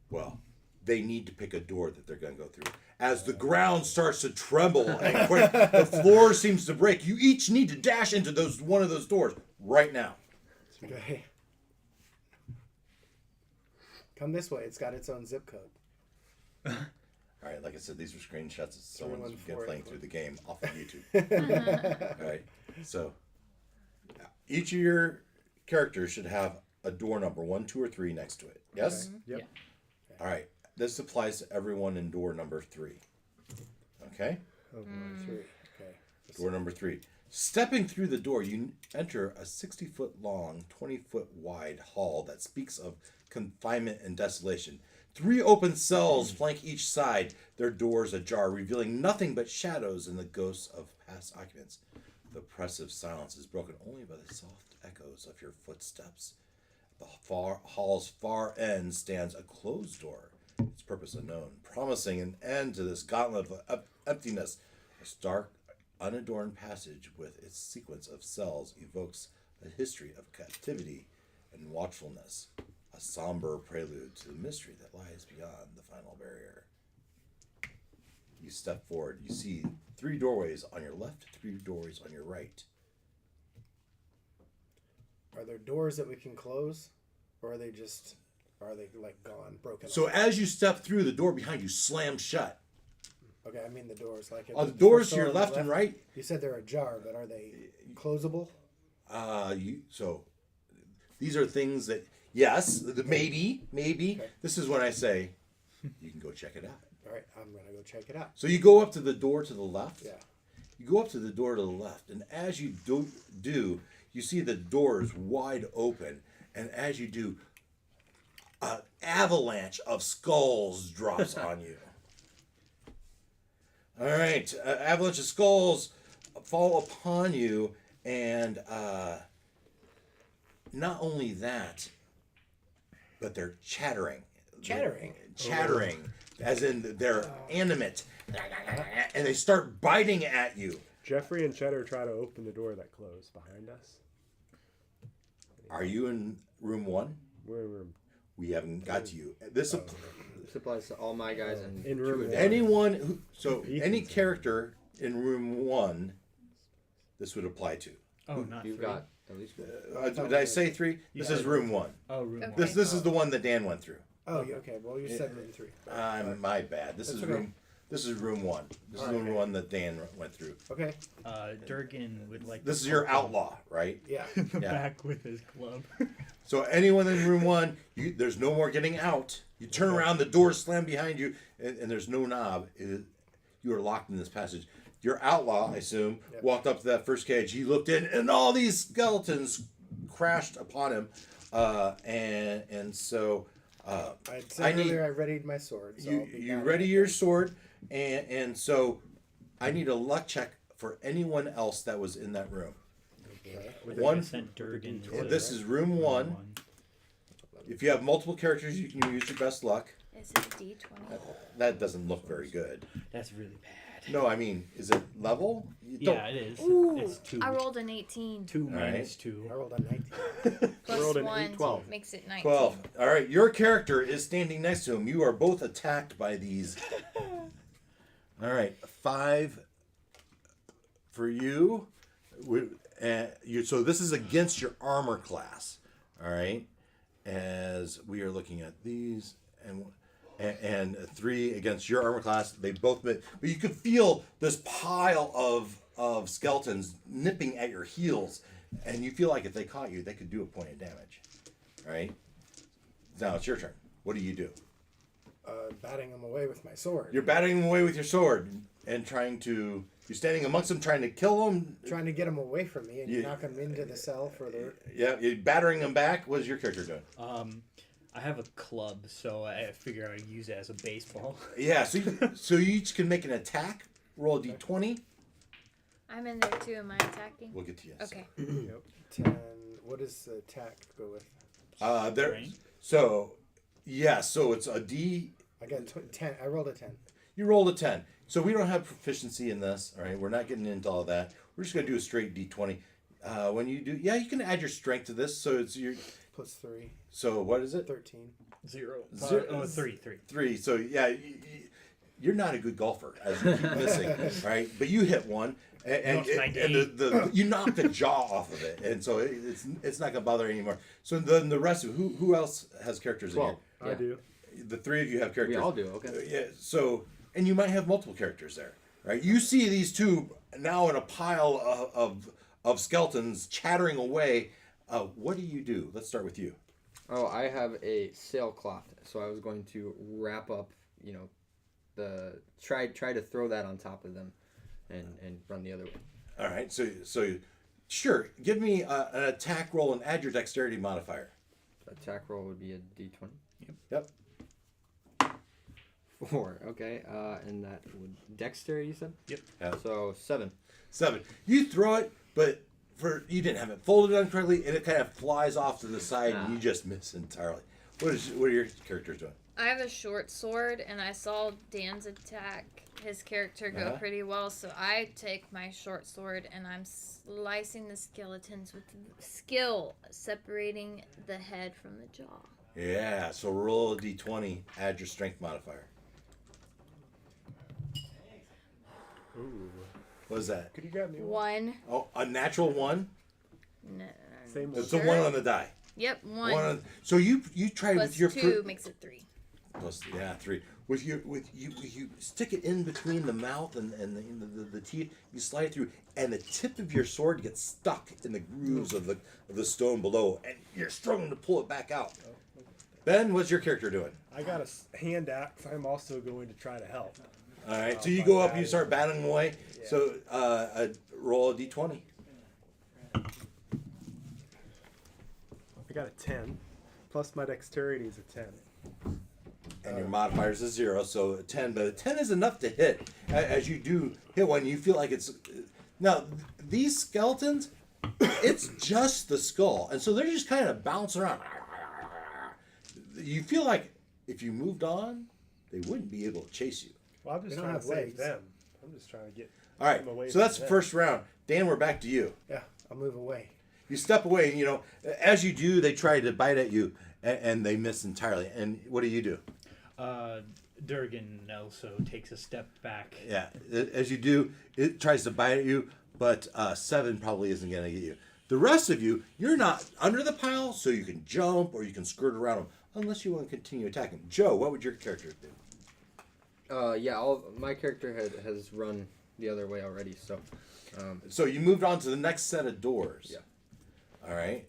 Well, they need to pick a door that they're going to go through. As the ground starts to tremble and the floor seems to break, you each need to dash into one of those doors right now. Okay. Come this way. It's got its own zip code. All right, like I said, these are screenshots of someone who's 314. playing through the game off of YouTube. All right, so each of your characters should have a door number 1, 2, or 3 next to it. Yes. Yep. All right. This applies to everyone in door number 3. Okay. Oh, boy. 3. Okay. Door number 3. Stepping through the door, you enter a 60-foot long, 20-foot wide hall that speaks of confinement and desolation. 3 open cells flank each side, their doors ajar, revealing nothing but shadows and the ghosts of past occupants. The oppressive silence is broken only by the soft echoes of your footsteps. At the hall's far end stands a closed door, its purpose unknown, promising an end to this gauntlet of emptiness. A stark, unadorned passage with its sequence of cells evokes a history of captivity and watchfulness, a somber prelude to the mystery that lies beyond the final barrier. You step forward. You see 3 doorways on your left, 3 doorways on your right. Are there doors that we can close? or are they like gone, broken? So off? as you step through, the door behind you slams shut. Okay, I mean the doors. Like The doors first to your door on the left and right. You said they're ajar, but are they closable? So these are things that maybe. Okay. This is when I say you can go check it out. All right, I'm gonna go check it out. So you go up to the door to the left. Yeah. You go up to the door to the left, and as you do, you see the doors wide open, and as you do, an avalanche of skulls drops on you. All right, avalanche of skulls fall upon you, and not only that, but they're chattering. Chattering, as in they're animate, and they start biting at you. Jeffrey and Cheddar try to open the door that closed behind us. Are you in room 1? We're in room. We haven't got to you. This This applies to all my guys and In two room of one. them. anyone who any Ethan's in. character in room 1, this would apply to. Oh, not You've three. got at least one. Did I say 3? This is room 1. Oh, room Okay. one. This is the one that Dan went through. Oh, yeah, okay. Well, you said room 3. My bad. This is That's okay. room. This is room 1. This is Alright, room okay. 1 that Dan went through. Okay. Durgan would like. This to is your poke him outlaw, right? Yeah. in the Yeah. back with his club. So anyone in room 1, there's no more getting out. You turn around, the doors slam behind you, and there's no knob. You are locked in this passage. Your outlaw, I assume, Yep. walked up to that first cage. He looked in, and all these skeletons crashed upon him. And so I I said need- earlier I readied my sword. So I'll be you down ready right your there. sword, and so I need a luck check for anyone else that was in that room. With One- a- Sent Durgan. D20, to This is room 1. If you have multiple characters, you can use your best luck. Is it D20? That doesn't look very good. That's really bad. No, I mean, is it level? You Yeah, it is. Ooh, It's 2. I rolled an 18. 2 Alright. minus 2. I rolled a 19. Plus rolled an 1 12. makes it 19. 12. All right, your character is standing next to him. You are both attacked by these. All right, 5 for you. So this is against your armor class. All right, as we are looking at these, and 3 against your armor class. They both, but you could feel this pile of skeletons nipping at your heels, and you feel like if they caught you, they could do a point of damage. All right. Now it's your turn. What do you do? Batting them away with my sword. You're batting them away with your sword and you're standing amongst them, trying to kill them. trying to get them away from me, and you Yeah. knock them into the cell further. Yeah, you're battering them back. What is your character doing? I have a club, so I figure I'd use it as a baseball. Yeah, so you each can make an attack. Roll a d20. I'm in there too. Am I attacking? We'll get to you. in a Okay. 10. What does the attack go with? There. Right? So, yeah. So it's a D. I got 10. I rolled a 10. You rolled a 10. So we don't have proficiency in this. All right. We're not getting into all that. We're just gonna do a straight D20. When you do, you can add your strength to this. So it's your. Plus 3. So what is it? 13. 0. Zero. Oh, 3. 3. So yeah, you're not a good golfer as you keep missing, right? But you hit one, and Knocked my the you knocked the jaw off of it, and so it's not gonna bother anymore. So then the rest of who else has characters 12. in I do. here? The 3 of you have characters. We all do, okay. Yeah. So and you might have multiple characters there, right? You see these two now in a pile of skeletons chattering away. What do you do? Let's start with you. Oh, I have a sailcloth, so I was going to wrap up, try to throw that on top of them, and run the other way. All right, so sure. Give me an attack roll and add your dexterity modifier. Attack roll would be a d20. Yep. 4, okay, and that would dexterity, you said? Yep. Yeah. So 7. 7. You throw it, but you didn't have it folded on correctly, and it kind of flies off to the side, and you just miss entirely. What are your characters doing? I have a short sword, and I saw Dan's attack his character go Uh-huh. pretty well, so I take my short sword and I'm slicing the skeletons with skill, separating the head from the jaw. Yeah. So roll a d20. Add your strength modifier. Ooh. What is that? Could you grab me one? 1. Oh, a natural 1. No, Same one. It's a 1 on the die. Yep, one. So you tried Plus with your two makes it 3. plus 3. With you stick it in between the mouth and the teeth. You slide it through, and the tip of your sword gets stuck in the grooves of the stone below, and you're struggling to pull it back out. Ben, what's your character doing? I got a hand axe. I'm also going to try to help. All right, so you go up, you start batting away. Yeah. So roll a d20. I got a 10, plus my dexterity is a 10. And your modifier is a 0, so a 10. But a 10 is enough to hit. As you do hit one, you feel like it's... Now, these skeletons, it's just the skull. And so they're just kind of bouncing around. You feel like if you moved on, they wouldn't be able to chase you. Well, I'm just They trying don't to have save legs. them. I'm just trying to get All right, them away so that's the from first round. Dan, we're back to you. Yeah, I'll move away. You step away, and, as you do, they try to bite at you, and they miss entirely. And what do? Durgan also takes a step back. Yeah, as you do, it tries to bite at you, but 7 probably isn't going to get you. The rest of you, you're not under the pile, so you can jump or you can skirt around them, unless you want to continue attacking. Joe, what would your character do? My character has run the other way already, so. So you moved on to the next set of doors. Yeah. All right.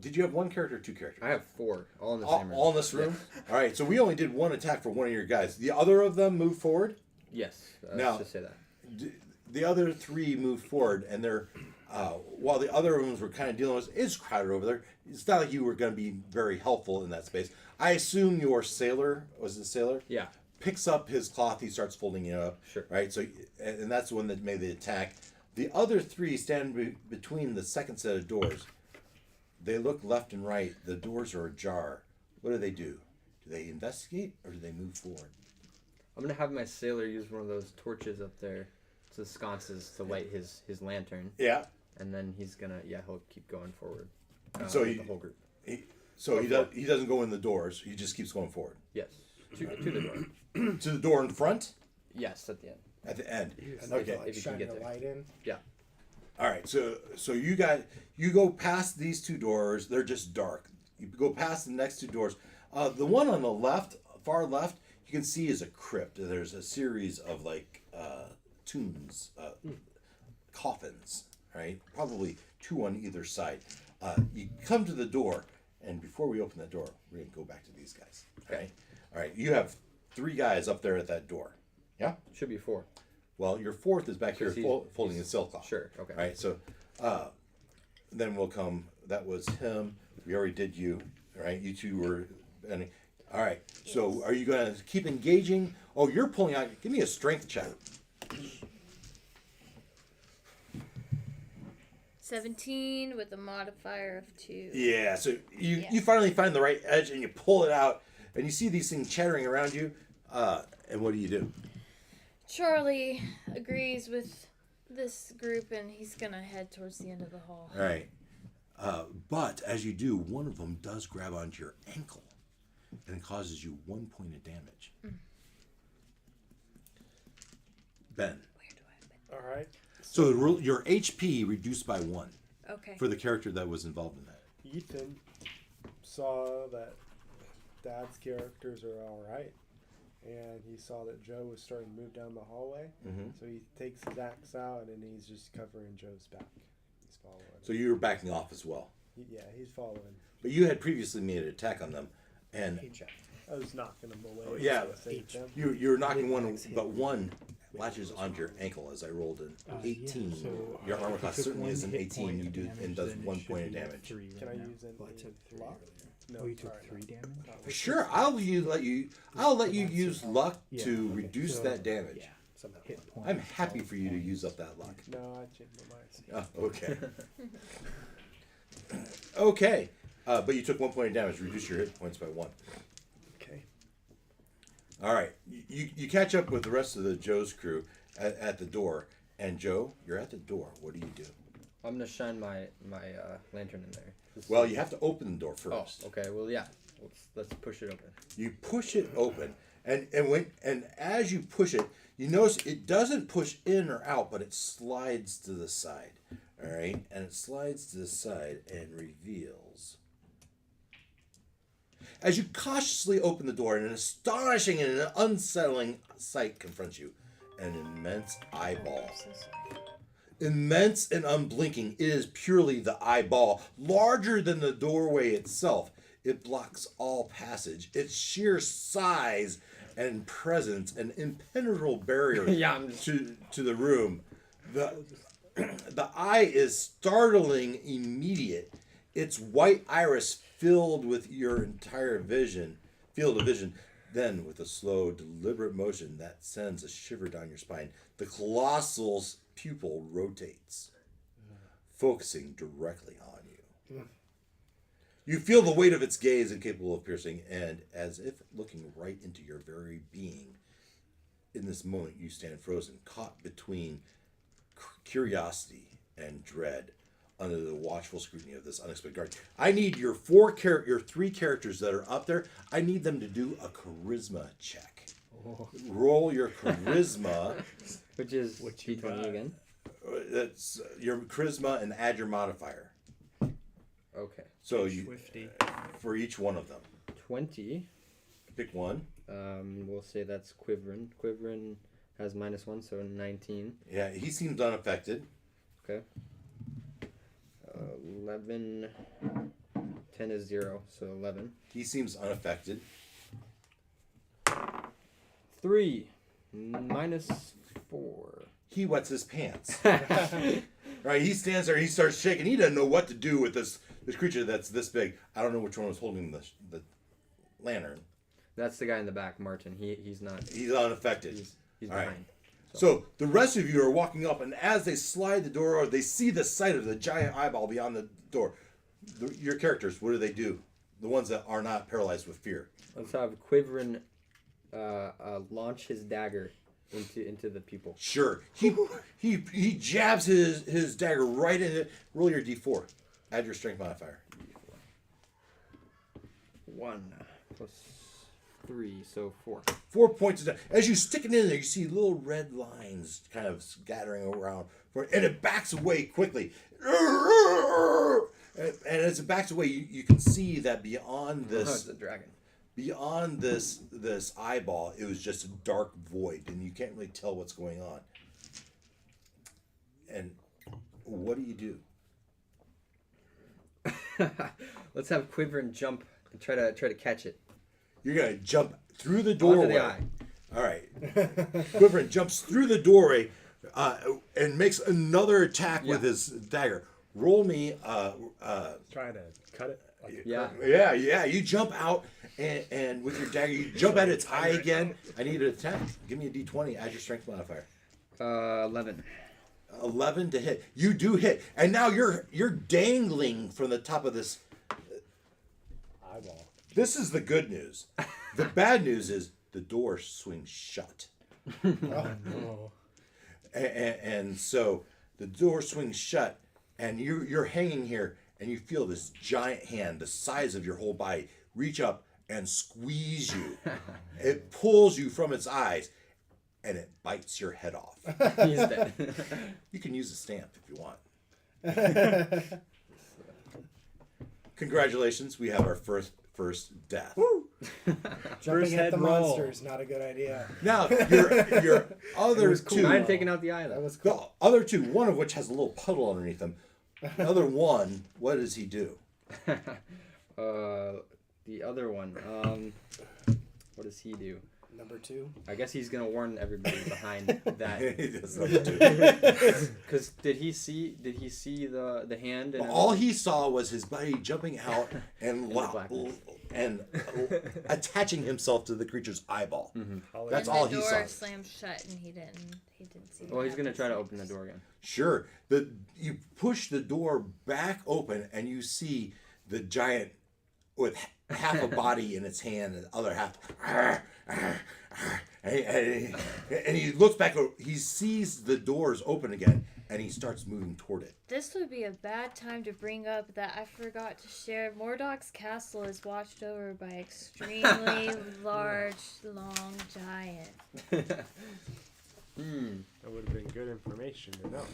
Did you have one character or 2 characters? I have 4, all in the same room. All in this room? Yeah. All right, so we only did one attack for one of your guys. The other of them moved forward? Yes, Now- let's just say that. The other 3 moved forward, and they're while the other ones were kind of dealing with it's crowded over there. It's not like you were going to be very helpful in that space. I assume your sailor was it a sailor? Yeah, Picks up his cloth, he starts folding it up. Sure. Right. So and that's the one that made the attack. The other 3 stand between the second set of doors. They look left and right. The doors are ajar. What do? Do they investigate or do they move forward? I'm going to have my sailor use one of those torches up there to the sconces to light his lantern. Yeah. And then he's going to, he'll keep going forward. So with he- the whole group. He doesn't go in the doors. He just keeps going forward. Yes, to the door. To the door in front? Yes, at the end. At the end. And Okay. like If you can shining get the there. light in. Yeah. All right. So you go past these 2 doors. They're just dark. You go past the next 2 doors. The one on the left, far left, you can see is a crypt. There's a series of tombs, coffins. Right. Probably 2 on either side. You come to the door, and before we open the door, we're gonna go back to these guys. Okay. All right. You have 3 guys up there at that door. Yeah. Should be 4. Well, your 4th is back here Because folding his silk cloth. Sure, okay. All right, so then we'll come. That was him. We already did you. All right, you 2 were. All right, so are you going to keep engaging? Oh, you're pulling out. Give me a strength check. 17 with a modifier of 2. Yeah, so you Yeah. finally find the right edge and you pull it out, and you see these things chattering around you. And what do? Charlie agrees with this group and he's gonna head towards the end of the hall. All right. But as you do, one of them does grab onto your ankle and it causes you 1 point of damage. Ben. Where do All right. So your HP reduced by 1 I Okay. for the character that was involved in that. Ethan saw that Dad's characters are all right, and he saw that Joe was starting to move down the hallway. Mm-hmm. So he takes his axe out, and he's just covering Joe's back. He's following. So you were backing off as well. He's following. But you had previously made an attack on them. And I was knocking him away. Oh, yeah, so I saved them. you're knocking one, but one latches onto your ankle as I rolled an 18. Yeah, so, Your armor if class you took certainly one is an hit 18. point You of do damage, and does then it 1 should point of be at damage. 3 Can I right now. use an Well, I took 3 lock? earlier. No, Oh, you took sorry, 3 no. damage? Sure, I'll let you use luck Yeah, to okay, reduce so- that damage. Yeah. Somehow. Hit point. I'm happy for you to use up that luck. No, I changed my mind. Oh, okay. Okay. But you took 1 point of damage. Reduce your hit points by 1. Okay. All right. You catch up with the rest of the Joe's crew at the door. And Joe, you're at the door. What do? I'm gonna shine my lantern in there. Well, you have to open the door Oh, first. okay. Well, yeah. Let's push it open. You push it open, and as you push it, you notice it doesn't push in or out, but it slides to the side. All right, and it slides to the side and reveals. As you cautiously open the door, an astonishing and an unsettling sight confronts you. An immense eyeball. Immense and unblinking, it is purely the eyeball, larger than the doorway itself. It blocks all passage. Its sheer size and presence, an impenetrable barrier to the room. The eye is startling immediate. Its white iris filled with your entire field of vision. Then, with a slow, deliberate motion that sends a shiver down your spine, the colossal pupil rotates, focusing directly on you. You feel the weight of its gaze, incapable of piercing, and as if looking right into your very being. In this moment, you stand frozen, caught between curiosity and dread, under the watchful scrutiny of this unexpected guard. I need your three characters that are up there. I need them to do a charisma check. Oh. Roll your charisma. Which is What you D20 got? again. That's your charisma and add your modifier. Okay. So you Swifty. for each one of them. 20. Pick one. We'll say that's Quiverin. Quiverin has -1, so 19. Yeah, he seems unaffected. Okay. 11. 10 is 0, so 11. He seems unaffected. 3. -4. He wets his pants. Right, he stands there. He starts shaking. He doesn't know what to do with this creature that's this big. I don't know which one was holding the lantern. That's the guy in the back, Martin. He's not. He's unaffected. He's All right. behind. So the rest of you are walking up, and as they slide the door over, they see the sight of the giant eyeball beyond the door. Your characters, what do? The ones that are not paralyzed with fear. Let's have Quiverin launch his dagger into the pupil. Sure. He jabs his dagger right in it. Roll your d4. Add your strength modifier. 1 plus 3, so 4. 4 points of damage. As you stick it in there, you see little red lines kind of scattering around, and it backs away quickly. And as it backs away, you can see that beyond Oh, this, it's a dragon. beyond this eyeball, it was just a dark void, and you can't really tell what's going on. And what do? Let's have Quiverin jump and try to catch it. You're gonna jump through the doorway. Onto the eye. All right. Quiverin jumps through the doorway and makes another attack with his dagger. Roll me. Trying to cut it. Like Yeah. Yeah. You jump out and with your dagger, you jump at its eye again. I need an attack. Give me a d20. Add your strength modifier. 11. 11 to hit. You do hit, and now you're dangling from the top of this. eyeball. This is the good news. The bad news is the door swings shut. Oh. And so the door swings shut, and you're hanging here, and you feel this giant hand, the size of your whole body, reach up and squeeze you. It pulls you from its eyes, and it bites your head off. He's dead. You can use a stamp if you want. Congratulations, we have our first death. Jumping at head the roll. monsters, not a good idea. Now your other two. Mine taking out the eye, That though. was The cool. other two, one of which has a little puddle underneath them. The other one, what does he do? The other one. What does he do? Number 2. I guess he's gonna warn everybody behind that. He does number two. Because did he see the hand? And All he saw was his buddy jumping out and the blackness. attaching himself to the creature's eyeball. Holly- That's And all the he door saw. slammed shut, and he didn't see. Well, what he's gonna happened. try to open the door again. Sure. You push the door back open and you see the giant with half a body in its hand and the other half. And he looks back, he sees the doors open again, and he starts moving toward it. This would be a bad time to bring up that I forgot to share. Mordok's castle is watched over by extremely large, long giant. That would have been good information to know.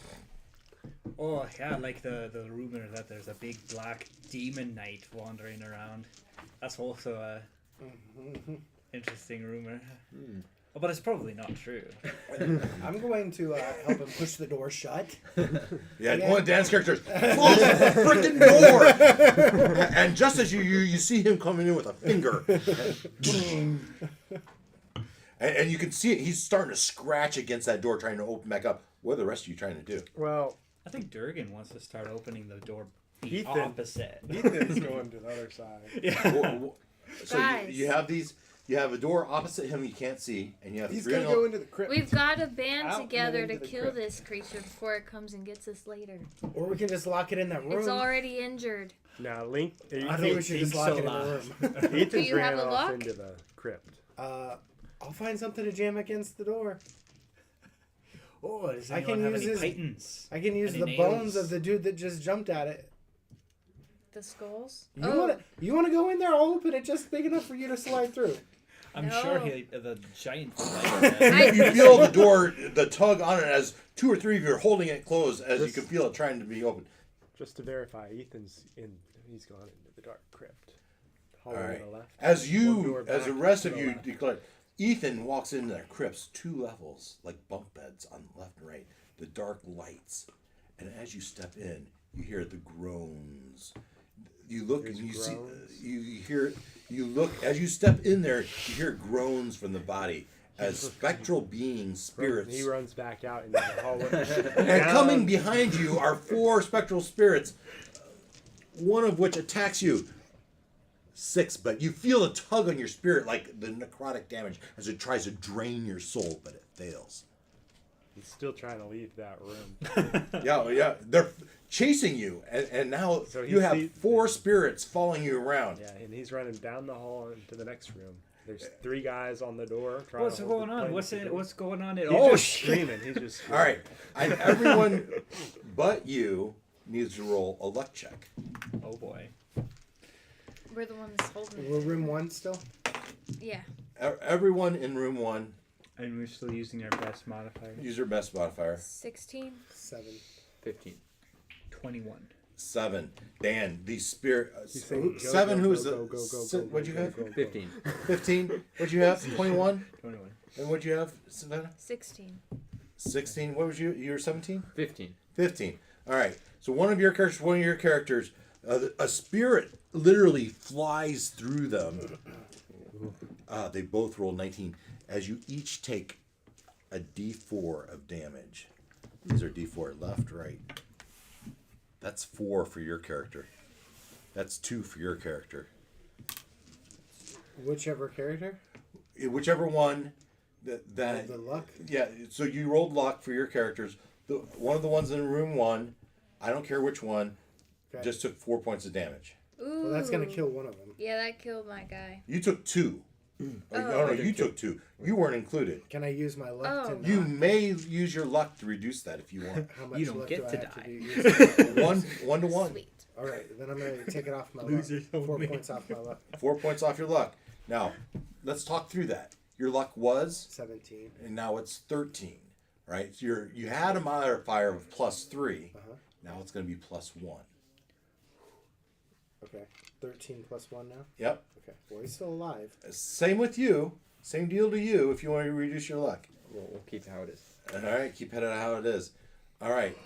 Oh, yeah, like the rumor that there's a big black demon knight wandering around. That's also a interesting rumor. Oh, but it's probably not true. I'm going to help him push the door shut. Yeah, one of Dan's characters close the freaking door, and just as you see him coming in with a finger, and you can see it. He's starting to scratch against that door, trying to open back up. What are the rest of you trying to do? Well, I think Durgan wants to start opening the door the Ethan. opposite. Ethan's going to the other side. Yeah. So Guys. you have these. You have a door opposite him you can't see, and you have He's three. gonna go into the crypt. We've got to band Out and together then to into the kill crypt. this creature before it comes and gets us later. Or we can just lock it in that room. It's already injured. Now, Link. I think we should just lock it in the room. Ethan's Do you have ran a off lock? into the crypt. I'll find something to jam against the door. Oh, does I anyone can have use any his- pythons? I can use Any the bones nails? of the dude that just jumped at it. The skulls? You wanna go in there? I'll open it just big enough for you to slide through. I'm No. sure the giant would like that. You feel the door, the tug on it as two or three of you are holding it closed, as you This- can feel it trying to be open. Just to verify, Ethan's in. He's gone into the dark crypt. All Hallway right. to the left. As One door as the back rest to of the you left. declare, Ethan walks into their crypts, 2 levels, like bunk beds on left and right, the dark lights. And as you step in, you hear the groans. You look There's and you groans? see, you look, as you step in there, you hear groans from the body as spectral beings, spirits. He runs back out into the hallway. And coming behind you are 4 spectral spirits, one of which attacks you. 6, but you feel a tug on your spirit like the necrotic damage as it tries to drain your soul, but it fails. He's still trying to leave that room. Yeah, they're chasing you, and now So he you have sees- 4 spirits following you around. Yeah, and he's running down the hall into the next room. There's 3 guys on the door trying What's to hold going the on? plane What's to the it? door. What's going on? At He's oh just shit! screaming. He's just All right, and everyone but you needs to roll a luck check. Oh boy. We're the ones holding We're it. room 1 still? Yeah. Everyone in room 1, And we're still using our best modifier. use your best modifier. 16. 7. 15. 21. 7. Dan, these spirit. He's saying, go, 7. go, Who go, is the? go, go, go, go, What'd you go, have? go, go. 15. 15. What'd you have? 21. 21. And what'd you have, Savannah? 16. 16. What was you? You were 17. 15. 15. All right. So one of your characters, a spirit literally flies through them. They both roll 19. As you each take a D4 of damage. These are D4 left, right. That's 4 for your character. That's 2 for your character. Whichever character? Whichever one that The luck? yeah. So you rolled luck for your characters. One of the ones in room 1, I don't care which one, Okay. just took 4 points of damage. Ooh. Well, that's going to kill one of them. Yeah, that killed my guy. You took 2. No, you took 2. You weren't included. Can I use my luck Oh. to You not- may use your luck to reduce that if you want. How much You don't luck get do I to have die. do? 1 to 1. Sweet. All right, then I'm going to take it off my Losers luck. 4 only. points off my luck. 4 points off your luck. Now, let's talk through that. Your luck was, 17. and now it's 13. Right? So you had a modifier of +3. Uh-huh. Now it's going to be +1. Okay. 13 plus 1 now? Yep. Okay. Well, he's still alive. Same with you. Same deal to you if you want to reduce your luck. We'll keep it how it is. All right, keep it how it is. All right,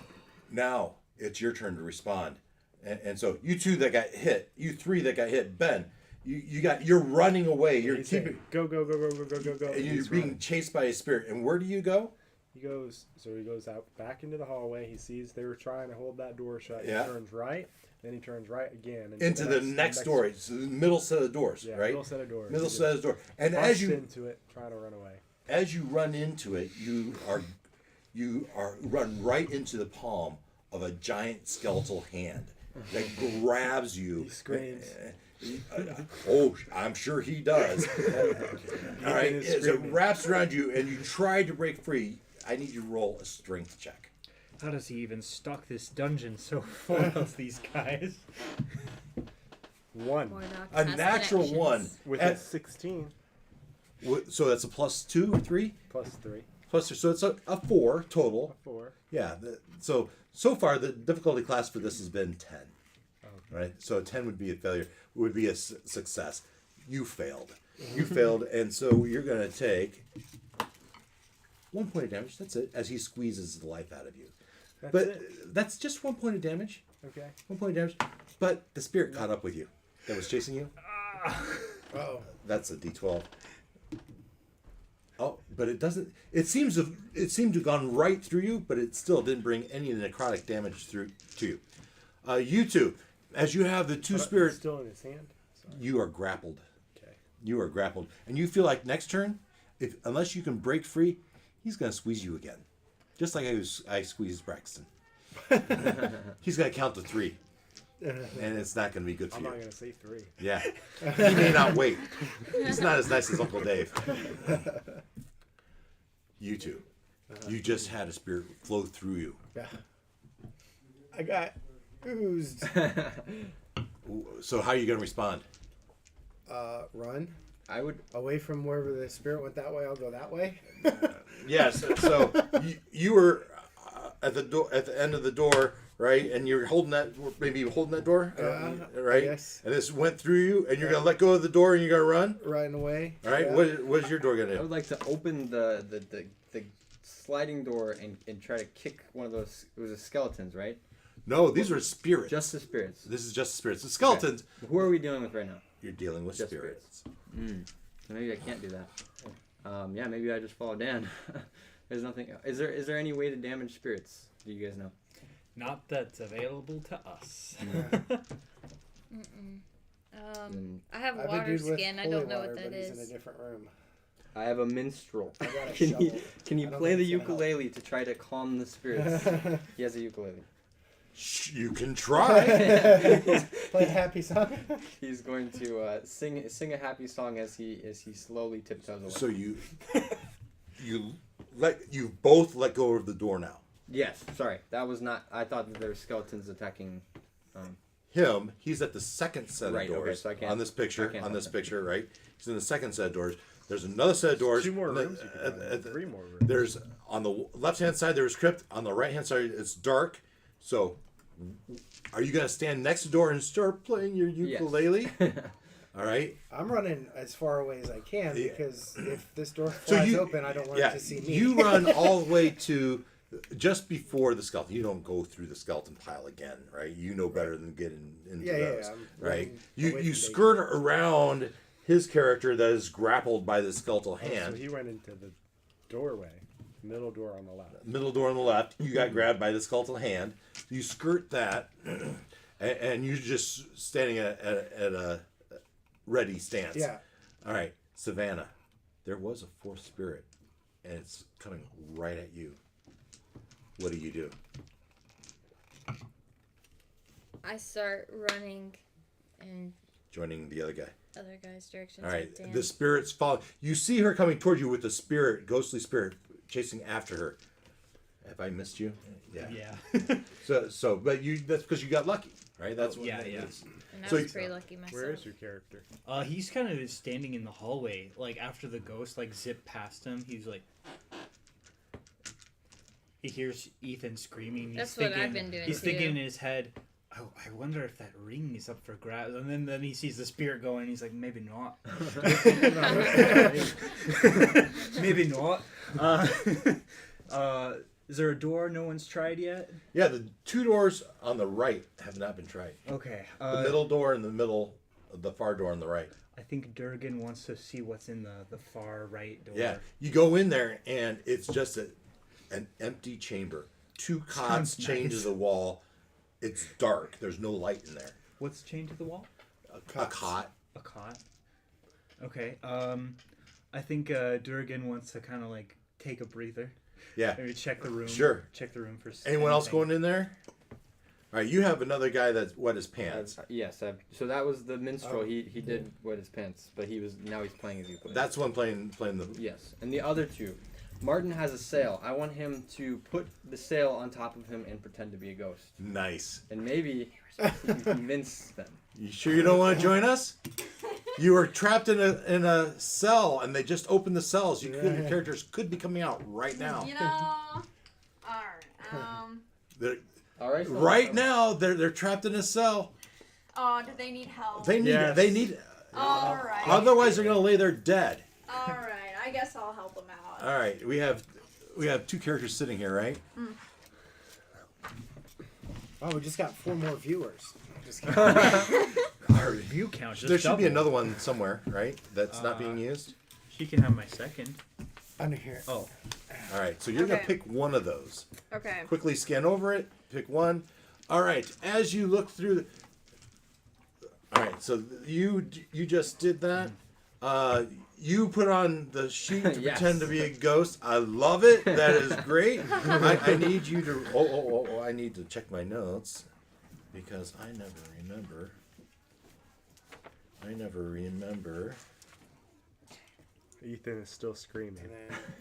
now it's your turn to respond. And so you 2 that got hit, you 3 that got hit, Ben, you're running away. You're He's keeping, saying, go, go, go, go, go, go, go, go. and you're He's being running. chased by a spirit. And where do you go? He goes out back into the hallway. He sees they were trying to hold that door shut. Yeah. He turns right, then he turns right again. Into the next door. It's the middle set of doors, Yeah, right? middle set of doors. Middle He set just of doors. And busts as you into it, trying to run away. as you run into it, you are run right into the palm of a giant skeletal hand that grabs you. He screams. Oh, I'm sure he does. All right, is as it screaming. wraps around you and you try to break free, I need you to roll a strength check. How does he even stock this dungeon so full of these guys? 1 More doc A has natural connections. 1. with At- a 16 So that's a +2 or 3? plus 3. plus so it's a 4 total. 4. Yeah. So far the difficulty class for this has been 10. Right. So a 10 would be a failure. Would be a success. You failed. You failed, and so you're gonna take 1 point of damage. That's it. As he squeezes the life out of you. That's just 1 point of damage. Okay. 1 point of damage. But the spirit caught up with you. That was chasing you. Oh. That's a D12. Oh, but it doesn't. It seemed to have gone right through you, but it still didn't bring any necrotic damage through to you. You two, as you have the two spirits, Still in his hand. Sorry. you are grappled. Okay. You are grappled, and you feel like next turn, unless you can break free, he's gonna squeeze you again, just like I squeezed Braxton. He's gonna count to 3. And it's not going to be good for I'm you. not going to say 3. Yeah. He may not wait. He's not as nice as Uncle Dave. You two. You just had a spirit flow through you. Yeah. I got oozed. So how are you going to respond? Run I would. away from wherever the spirit went that way. I'll go that way. Yes. So you were at the door, at the end of the door, right? And you're holding that, maybe holding that door, right? Yes. And this went through you, and you're going to let go of the door, and you're going to run. Running away. All right. Yeah. What is your door going to I do? would like to open the sliding door and try to kick one of those. It was the skeletons, right? No, these are spirits. Just the spirits. This is just spirits. The skeletons. Okay. Who are we dealing with right now? You're dealing with Just spirits. So maybe I can't do that. Yeah, maybe I just follow Dan. There's nothing. Is there any way to damage spirits? Do you guys know? Not that's available to us. I have I have a water dude with skin. I holy don't know water, what that but he's in a is. different room. I have a minstrel. I got a Can you shovel. can you I don't play think the it's gonna help. ukulele to try to calm the spirits? He has a ukulele. You can try. Play a happy song. He's going to sing a happy song as he slowly tiptoes away. So you both let go of the door now. Yes, sorry, that was not. I thought that there were skeletons attacking. He's at the second set Right, of okay, doors so I can't- on this picture. I can't On this help that. picture, right? He's in the second set of doors. There's another set of doors. 2 more and then rooms you can find. 3 more rooms. There's on the left hand side there's crypt. On the right hand side it's dark. So, are you gonna stand next to the door and start playing your Yes. ukulele? All right. I'm running as far away as I can Yeah. because if this door So flies you open, I don't want it to see me. You run all the way to just before the skeleton. You don't go through the skeleton pile again, right? You know better than getting into Yeah, those, I'm right? running You away you from skirt around his character that is grappled by the skeletal So hand. he went into the doorway. Middle door on the left. Middle door on the left. You got grabbed by the skeletal hand. You skirt that, and you're just standing at a ready stance. Yeah. All right, Savannah. There was a fourth spirit, and it's coming right at you. What do you do? I start running in Joining the other guy. other guy's direction. All right, Dan. the spirits follow. You see her coming towards you with the spirit, ghostly spirit, chasing after her. Have I missed you? Yeah. Yeah. But that's because you got lucky, right? That's what Yeah, it yeah. is. And I So was pretty lucky myself. Where is your character? He's kind of standing in the hallway, like after the ghost like zipped past him. He's like, he hears Ethan screaming. He's That's what I've been doing, He's too. thinking in his head, "Oh, I wonder if that ring is up for grabs." And then he sees the spirit going. And he's like, maybe not. Maybe not. Is there a door no one's tried yet? Yeah, the 2 doors on the right have not been tried. Okay. The middle door and the far door on the right. I think Durgan wants to see what's in the far right door. Yeah, you go in there and it's just an empty chamber. 2 cots Sounds chained to nice. the wall. It's dark. There's no light in there. What's chained to the wall? A cot. A cot. Okay. I think Durgan wants to kind of like take a breather. Yeah. Maybe check the room. Sure. Check the room for. Anyone else anything. going in there? All right, you have another guy that's wet his pants. Yes, so that was the minstrel. Oh. He did wet his pants, but now he's playing his ukulele. That's one playing the. Yes, and the other 2. Martin has a sail. I want him to put the sail on top of him and pretend to be a ghost, Nice. and maybe convince them. You sure you don't want to join us? You were trapped in a cell, and they just opened the cells. Your characters could be coming out right now. You know. Alright. They're, All right. right now, they're trapped in a cell. Oh, do they need help? They need Yes. they need. Alright. Otherwise, they're gonna lay there dead. Alright. I guess I'll help them out. All right, we have two characters sitting here, right? Oh, we just got 4 more viewers. Just kidding. Our view count just There should be doubled. another one somewhere, right? That's not being used. She can have my second. Under here. Oh. All right, so you're gonna Okay. pick one of those. Okay. Quickly scan over it. Pick one. All right. As you look through. All right. So you just did that. You put on the sheet to Yes. pretend to be a ghost. I love it. That is great. I need you to. Oh! I need to check my notes because I never remember. Ethan is still screaming.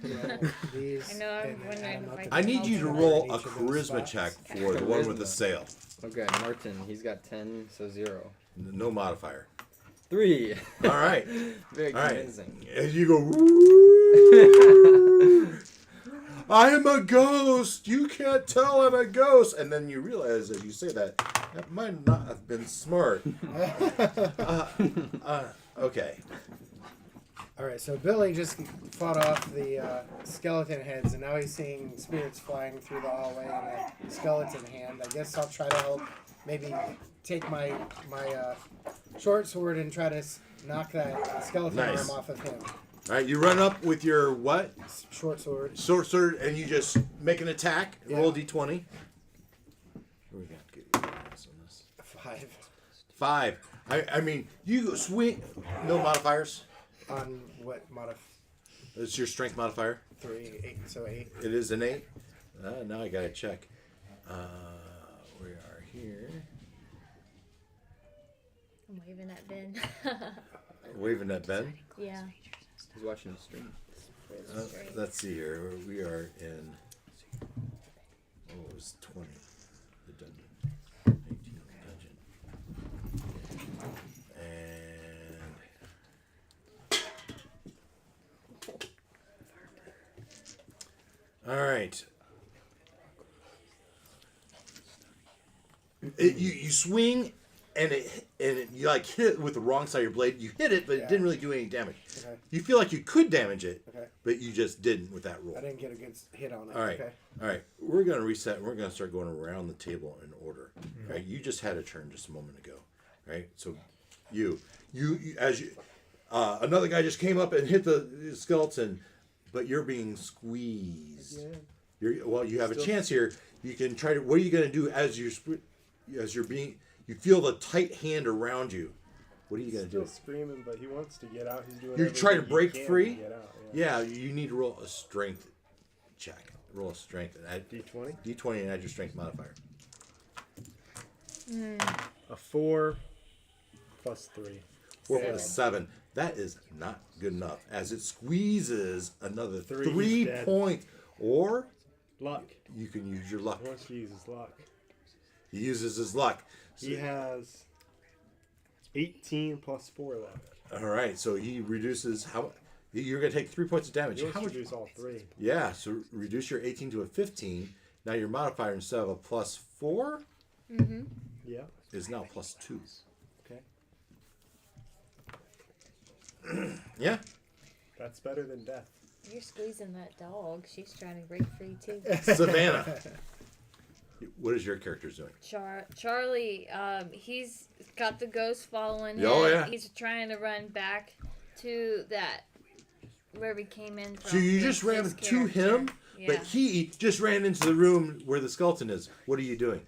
And then roll these. I know, I'm and then wondering add them if up I and I can need you to then roll each a of those charisma spots. check for the one with the Charisma. sail. Okay, Martin, he's got 10, so 0. No modifier. 3. All right. Very All right. convincing. As you go, "Woo! I am a ghost. You can't tell I'm a ghost." And then you realize as you say that might not have been smart. Okay. All right, so Billy just fought off the skeleton heads, and now he's seeing spirits flying through the hallway and a skeleton hand. I guess I'll try to help. Maybe take my short sword and try to knock that skeleton Nice. arm off of him. All right. You run up with your what? Short sword. Sword, and you just make an attack. Yeah. Roll d20. What do we got? Good rolls on this. 5 5. I mean, you swing. No modifiers. on what It's your strength modifier. 3, 8, so 8. It is an 8. Now I gotta check. We are here. I'm waving at Ben. Waving at Ben. Yeah. He's watching the stream. Let's see here. We are in. Oh, it was 20. The dungeon. 18 dungeon. And. All right. You swing, and you like hit it with the wrong side of your blade. You hit it, but it didn't really do any damage. Okay. You feel like you could damage it, Okay. but you just didn't with that roll. I didn't get a good hit on it. All right, Okay. all right. We're gonna reset. We're gonna start going around the table in order. Right? You just had a turn just a moment ago, right? So, you another guy just came up and hit the skeleton, but you're being squeezed. Yeah. You have a chance here. You can try to. What are you gonna do as you're being? You feel the tight hand around you. What are you gonna Still do? screaming, but he wants to get out. He's doing. You're trying to everything break he can free? To get out, Yeah, you need to roll a strength check. Roll a strength and add D20. D20 and add your strength modifier. A 4 plus 3. 4 plus 7. That is not good enough. As it squeezes another Three, 3 he's dead. points, or Luck. you can use your luck. He wants to use his luck. He uses his luck. He has 18 plus 4 luck. All right, so he reduces how. You're gonna take 3 points of damage. He wants How to much? reduce all 3. Yeah, so reduce your 18 to a 15. Now your modifier instead of a plus 4 Yeah. is now plus 2. Okay. Yeah. That's better than death. You're squeezing that dog. She's trying to break free too. Savannah. What is your character doing? Charlie, he's got the ghost following him. Oh, yeah. He's trying to run back to that where we came in from. So you with just ran his to character. him, Yeah. but he just ran into the room where the skeleton is. What are you doing?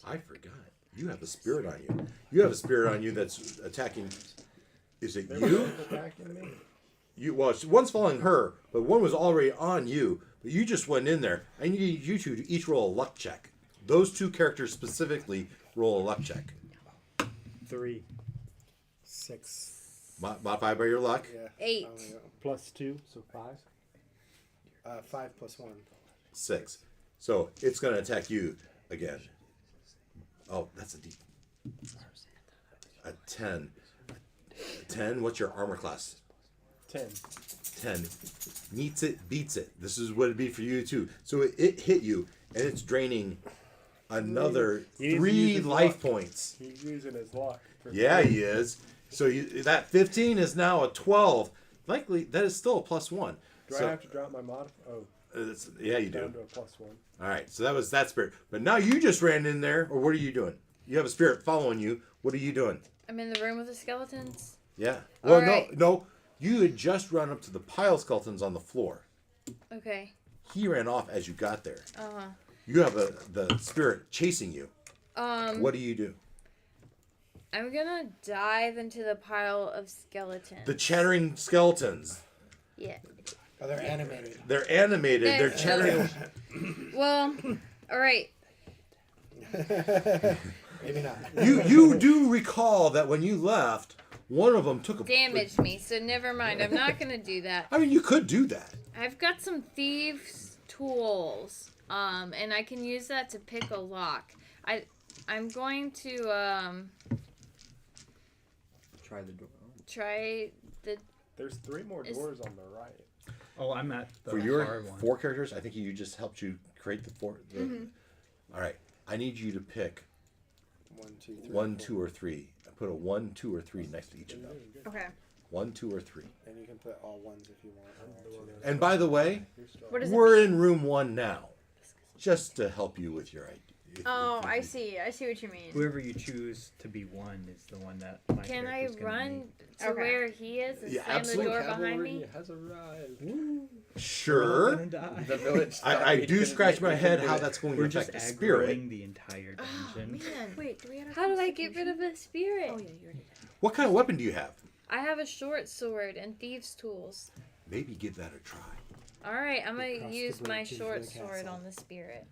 I forgot. You have a spirit on you. You have a spirit on you that's attacking. Is it There you? was attacking me. One's following her, but one was already on you. But you just went in there. I need you two to each roll a luck check. Those two characters specifically roll a luck check. 3 6. Modified by your luck. Yeah. 8. I don't know. plus 2, so 5. 5 plus 1. 6. So it's going to attack you again. Oh, that's a 10. 10. What's your armor class? 10. 10. Meets it, beats it. This is what it'd be for you too. So it hit you, and it's draining another He needs to 3 use his life luck. points. He's using his luck. for Yeah, three. he is. So that 15 is now a 12. Likely, that is still a +1. Do So, I have to drop my mod? Oh, yeah, you down do. to a +1. All right, so that was that spirit. But now you just ran in there, or what are you doing? You have a spirit following you. What are you doing? I'm in the room with the skeletons. Yeah. All Well, right. no. You had just run up to the pile of skeletons on the floor. Okay. He ran off as you got there. Uh-huh. You have the spirit chasing you. What do you do? I'm gonna dive into the pile of skeletons. The chattering skeletons. Yeah. Oh, they're animated. They're animated. They're They're- chattering. Well, all right. Maybe not. You do recall that when you left, one of them took a Damaged me, so never mind. I'm not gonna do that. I mean, you could do that. I've got some thieves' tools, and I can use that to pick a lock. I'm going to Try the door. try the. There's 3 more Is- doors on the right. Oh, I'm at the For your far one. 4 characters, I think you just helped you create the 4. Mm-hmm. All right, I need you to pick 1, 2, 3. 1, 2, or 3. Put a 1, 2, or 3 next to each of them. Okay. 1, 2, or 3. And you can put all ones if you want. or all twos. And by the way, What is it? we're in room 1 now, just to help you with your idea. Oh, I see. I see what you mean. Whoever you choose to be one is the one that my Can I character's gonna run be. to Okay. where he is and Yeah, slam absolutely. the door behind me? has arrived. Sure. The village. I do scratch my head how that's going to We're just affect the spirit. aggroing the entire dungeon. Man, Wait, do we have how do I get rid of the spirit? Oh yeah, you already did. What kind of weapon do you have? I have a short sword and thieves' tools. Maybe give that a try. All right, I'm gonna Across the use my bridge into short the sword castle. on the spirit.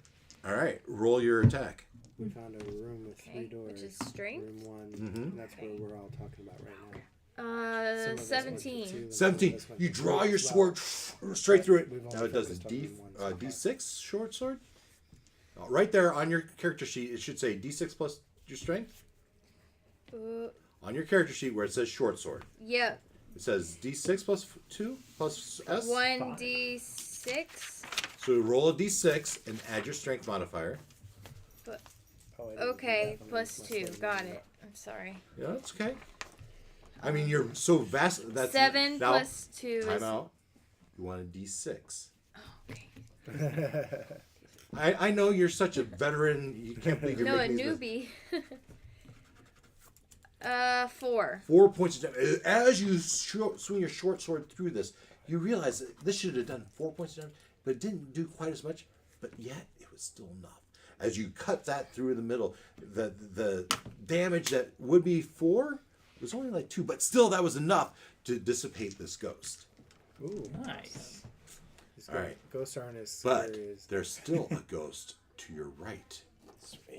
All right, roll your attack. We found a room with Okay, 3 doors. which is strength. Room 1. Mhm. And that's where we're all talking about right now. Some of us went to 17. 2, and some of 17. us went You to draw 3 your as well. sword straight through it. We've only Now it does a focused on D, room 1 so far. D6 short sword. Right there on your character sheet, it should say D6 plus your strength. On your character sheet where it says short sword, Yep. it says D6 plus 2 plus S. 1d6. So roll a D6 and add your strength modifier. Oh, I didn't do Okay, that. plus Must 2. have Got been- it. I'm sorry. Yeah, that's okay. I mean, you're so vast. That's 7 now, plus 2 Time is. out. You want a D6. Okay. I know you're such a veteran. You can't believe you're No, a making these newbie. 4. 4 points of damage. As you swing your short sword through this, you realize that this should have done 4 points of damage, but it didn't do quite as much. But yet, it was still enough. As you cut that through the middle, the damage that would be 4 was only like 2, but still that was enough to dissipate this ghost. Ooh. Nice. These All right. Ghosts aren't as But scary as. there's still a ghost to your right.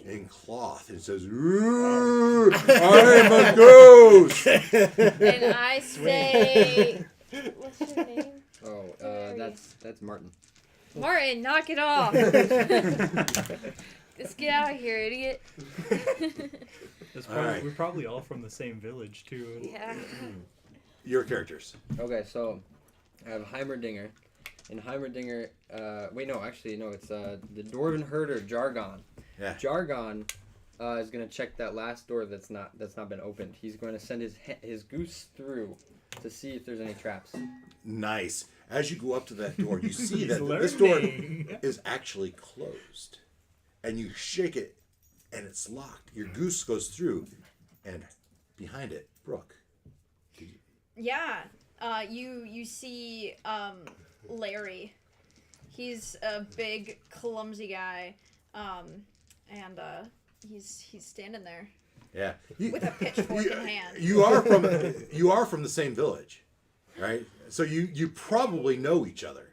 In cloth. It says, "Ooh, I'm a ghost." And I say. What's your name? Oh, Where are that's Martin. Martin, knock it off. Let's get out of here, idiot. That's All probably, right. We're probably all from the same village too. Yeah. Your characters. Okay, so I have Heimerdinger. And Heimerdinger, wait, no, actually, no, it's the Dwarven Herder, Jargon. Yeah. Jargon is going to check that last door that's not been opened. He's going to send his goose through to see if there's any traps. Nice. As you go up to that door, you see He's that this door learning. is actually closed. And you shake it, and it's locked. Your goose goes through, and behind it, Brooke. Yeah. You see Larry. He's a big, clumsy guy. And he's standing there Yeah. with a pitchfork in hand. You are from the same village, right? So you probably know each other.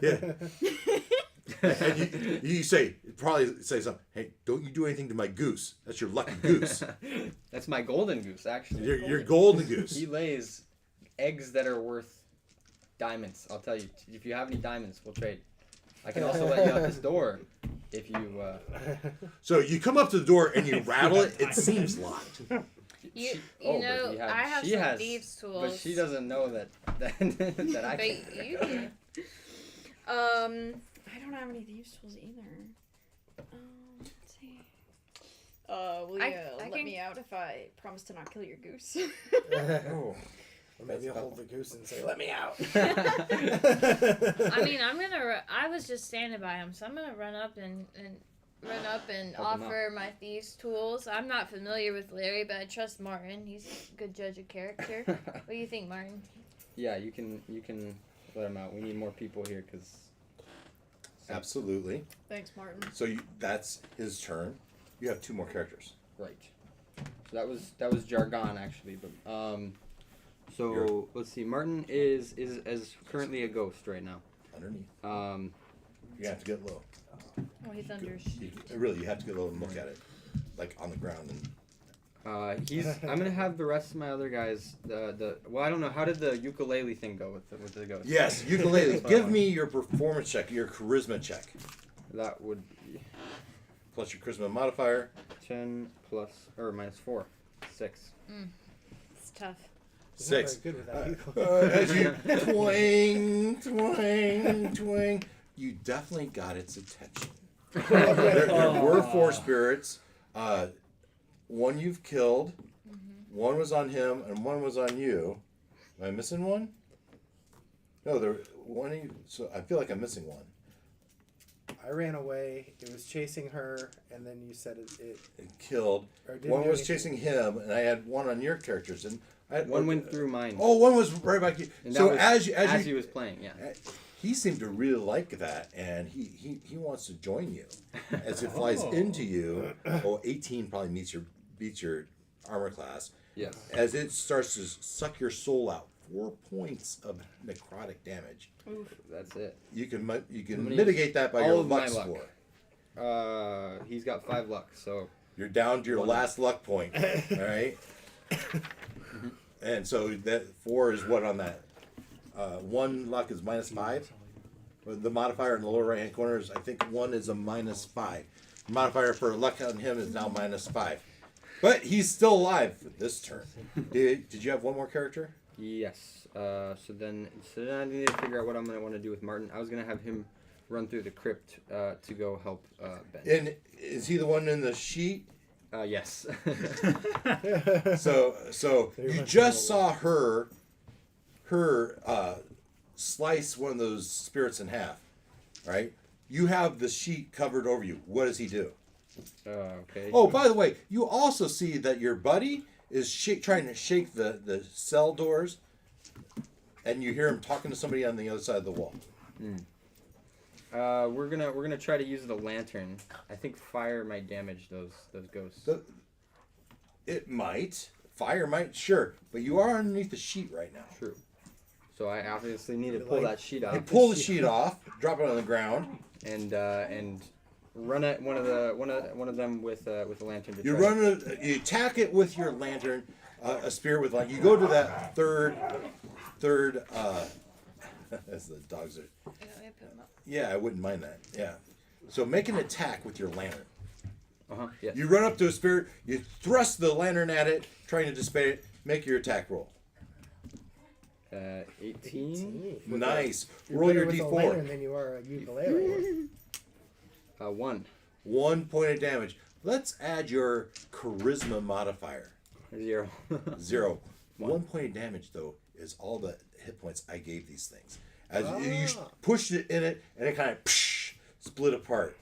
Yeah. And you probably say something. Hey, don't you do anything to my goose? That's your lucky goose. That's my golden goose, actually. Your golden goose. He lays eggs that are worth diamonds. I'll tell you. If you have any diamonds, we'll trade. I can also let you out this door if you. So you come up to the door and you rattle it. It seems locked. You but know, you have- I have she some has- thieves' tools. But she doesn't know that that I But can. you do. I don't have any thieves tools either. Let's see. Will you I let can- me out if I promise to not kill your goose? Oh. Or maybe you'll hold the goose and say, "Let me out." I mean, I was just standing by him, so I'm gonna run up and Help him offer my thieves' tools. I'm not familiar with Larry, but I trust Martin. He's a good judge of character. What do you think, Martin? Yeah, you can let him out. We need more people here because. Absolutely. Thanks, Martin. So that's his turn. You have 2 more characters. Right. So that was Jargon actually, but So let's see. Martin is currently a ghost right now. Underneath. You have to get low. Oh, he's under. You have to get low and look at it, like on the ground. And I'm gonna have the rest of my other guys. Well, I don't know. How did the ukulele thing go with the ghost? yes, ukulele. Give me your performance check, your charisma check, That would be plus your charisma modifier. 10 plus or minus 4, 6. It's tough. He's not 6. very good with that. As you twang, twang, twang, you definitely got its attention. There were 4 spirits. One you've killed. One was on him, and one was on you. Am I missing one? No, there one. So I feel like I'm missing one. I ran away. It was chasing her, and then you said it It killed. or didn't One do was anything. chasing him, and I had one on your characters, and One went through mine. Oh, one was right back you. And So that was as he you, was playing, yeah. he seemed to really like that, and he wants to join you. As it flies into you, 18 probably beats your armor class. Yes. As it starts to suck your soul out, 4 points of necrotic damage. That's it. You can I'm gonna mitigate that by all your of my luck luck. score. He's got 5 luck, so You're down to your last luck point. All right. And so that 4 is what on that? 1 luck is minus 5. The modifier in the lower right hand corner is, I think 1 is a minus 5. The modifier for luck on him is now minus 5. But he's still alive this turn. Did you have one more character? yes. So then I need to figure out what I'm gonna want to do with Martin. I was gonna have him run through the crypt to go help Ben. And is he the one in the sheet? Yes. So you just saw her slice one of those spirits in half, right? You have the sheet covered over you. What does he do? Okay. Oh, by the way, you also see that your buddy is trying to shake the cell doors, and you hear him talking to somebody on the other side of the wall. We're gonna try to use the lantern. I think fire might damage those ghosts. It might. Fire might, sure. But you are underneath the sheet right now. True. So I obviously need to pull that sheet You off pull the sheet off, drop it on the ground. and run at one of them with a lantern. You attack it with your lantern, a spirit with like you go to that third as the dogs are. Yeah, I wouldn't mind that. Yeah. So make an attack with your lantern. Yes. You run up to a spirit, you thrust the lantern at it, trying to dissipate it, make your attack roll. 18. Nice. You're Roll better your with a lantern D4. than you are a ukulele. 1. 1 point of damage. Let's add your charisma modifier. 0. 0. 1 point of damage, though, is all the hit points I gave these things. As you pushed it in it, and it kind of split apart.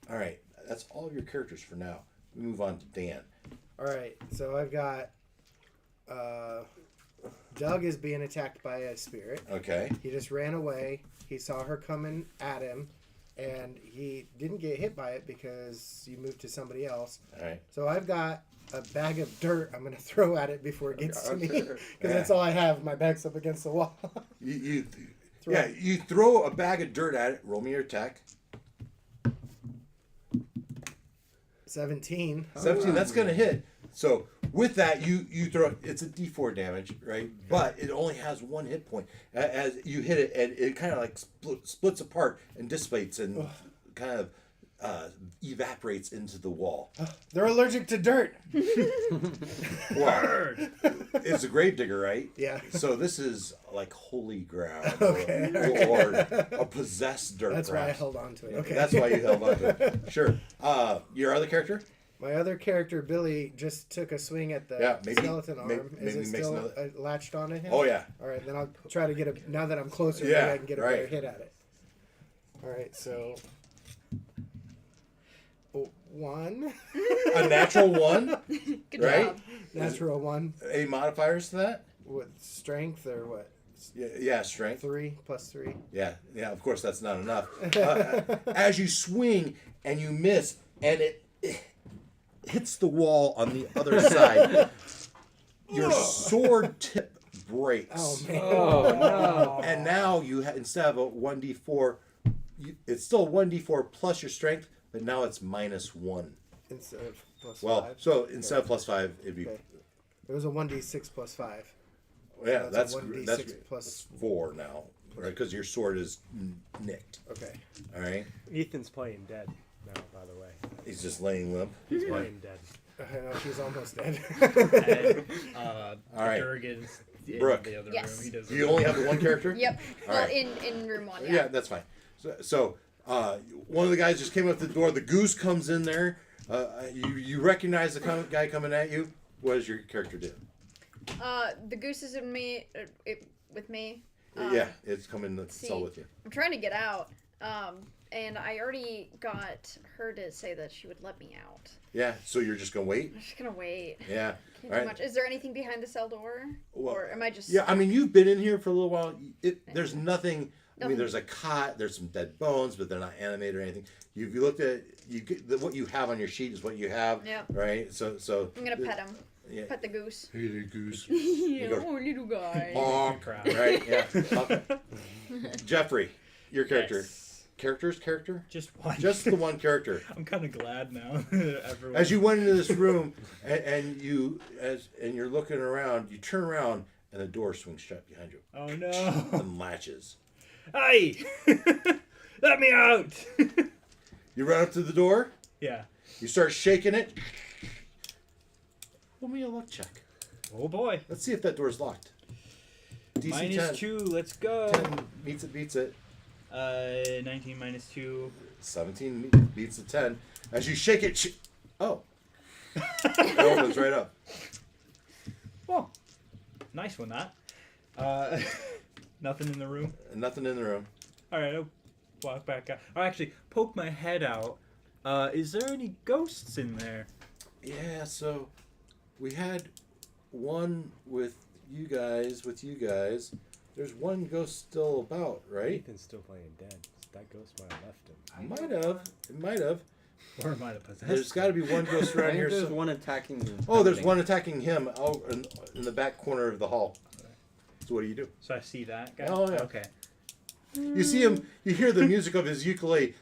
All right, that's all of your characters for now. We move on to Dan. All right, so I've got Doug is being attacked by a spirit. Okay. He just ran away. He saw her coming at him, and he didn't get hit by it because you moved to somebody else. All right. So I've got a bag of dirt I'm going to throw at it before it gets to me. Because Yeah. that's all I have. My back's up against the wall. You throw a bag of dirt at it. Roll me your attack. 17. 17. That's going to hit. So with that, you throw. It's a D4 damage, right? But it only has 1 hit point. As you hit it, and it kind of like splits apart and dissipates and kind of evaporates into the wall. They're allergic to dirt. Wow. It's a grave digger, right? Yeah. So this is like holy ground, Okay. or a possessed dirt. That's why I perhaps. held on to it. Okay. That's why you held on to it. Sure. Your other character? My other character, Billy, just took a swing at the skeleton arm. Is it makes still latched onto him? Oh yeah. All right, then I'll try to get a. Now that I'm closer, Yeah, maybe I can get a right. better hit at it. All right, so 1, A natural 1. Good Right? job. natural 1 Any modifiers to that? with strength or what? Yeah, strength. 3 plus 3. Yeah. Of course, that's not enough. As you swing and you miss, and it hits the wall on the other side, your sword tip breaks. Oh man! Oh no! And now instead of a 1d4, it's still 1d4 plus your strength, but now it's -1. Instead of plus Well, 5. so instead of +5, it'd be Okay. It was a 1d6 plus 5. yeah. That's That's a 1d6 that's plus- 4 now, right? Because your sword is nicked. Okay. All right. Ethan's playing dead now, by the way. He's just laying limp. He's playing dead. I know she's almost dead. All right. Durgan's in Brooke. the other Yes. room. He doesn't. You only have the one character. Yep. All Well, right. in room 1. Yeah, that's fine. So one of the guys just came up to the door. The goose comes in there. You recognize the guy coming at you. What does your character do? The goose is in me, with me. Yeah, it's coming. It's all with you. I'm trying to get out. And I already got her to say that she would let me out. Yeah. So you're just gonna wait. I'm just gonna wait. Yeah. Can't All do right. much. Is there anything behind the cell door? Well, or am I just... Yeah, I mean, you've been in here for a little while. There's nothing. I mean, Nothing. there's a cot. There's some dead bones, but they're not animated or anything. You looked at what you have on your sheet is what you have. Yeah. Right. So. I'm gonna pet him. Yeah. Pet the goose. Hey, the goose. Yeah, go- oh, little guy. Honk. Crap. Right. Yeah. Okay. Jeffrey, your character. Yes. Character? Just one. Just the one character. I'm kind of glad now. Everyone. As you went into this room and you're looking around, you turn around and the door swings shut behind you Oh no! and latches. Hey! Let me out! You run up to the door. Yeah. You start shaking it. Roll me a luck check. Oh boy. Let's see if that door's locked. DC Minus 2. Let's go. 10 beats it. 19 minus 2. 17 beats the 10. As you shake it, oh. It opens right up. Oh, nice one, that. Nothing in the room. Nothing in the room. All right, I'll walk back out. I'll actually poke my head out. Is there any ghosts in there? Yeah, so we had one with you guys. There's one ghost still about, right? Ethan's still playing dead. That ghost might have left him. It might have. Or am I the possessed? There's got to be one ghost I around think here. there's So- one attacking you. oh, there's one attacking him in the back corner of the hall. So what do you do? So I see that guy? Oh, yeah. Okay. You see him. You hear the music of his ukulele.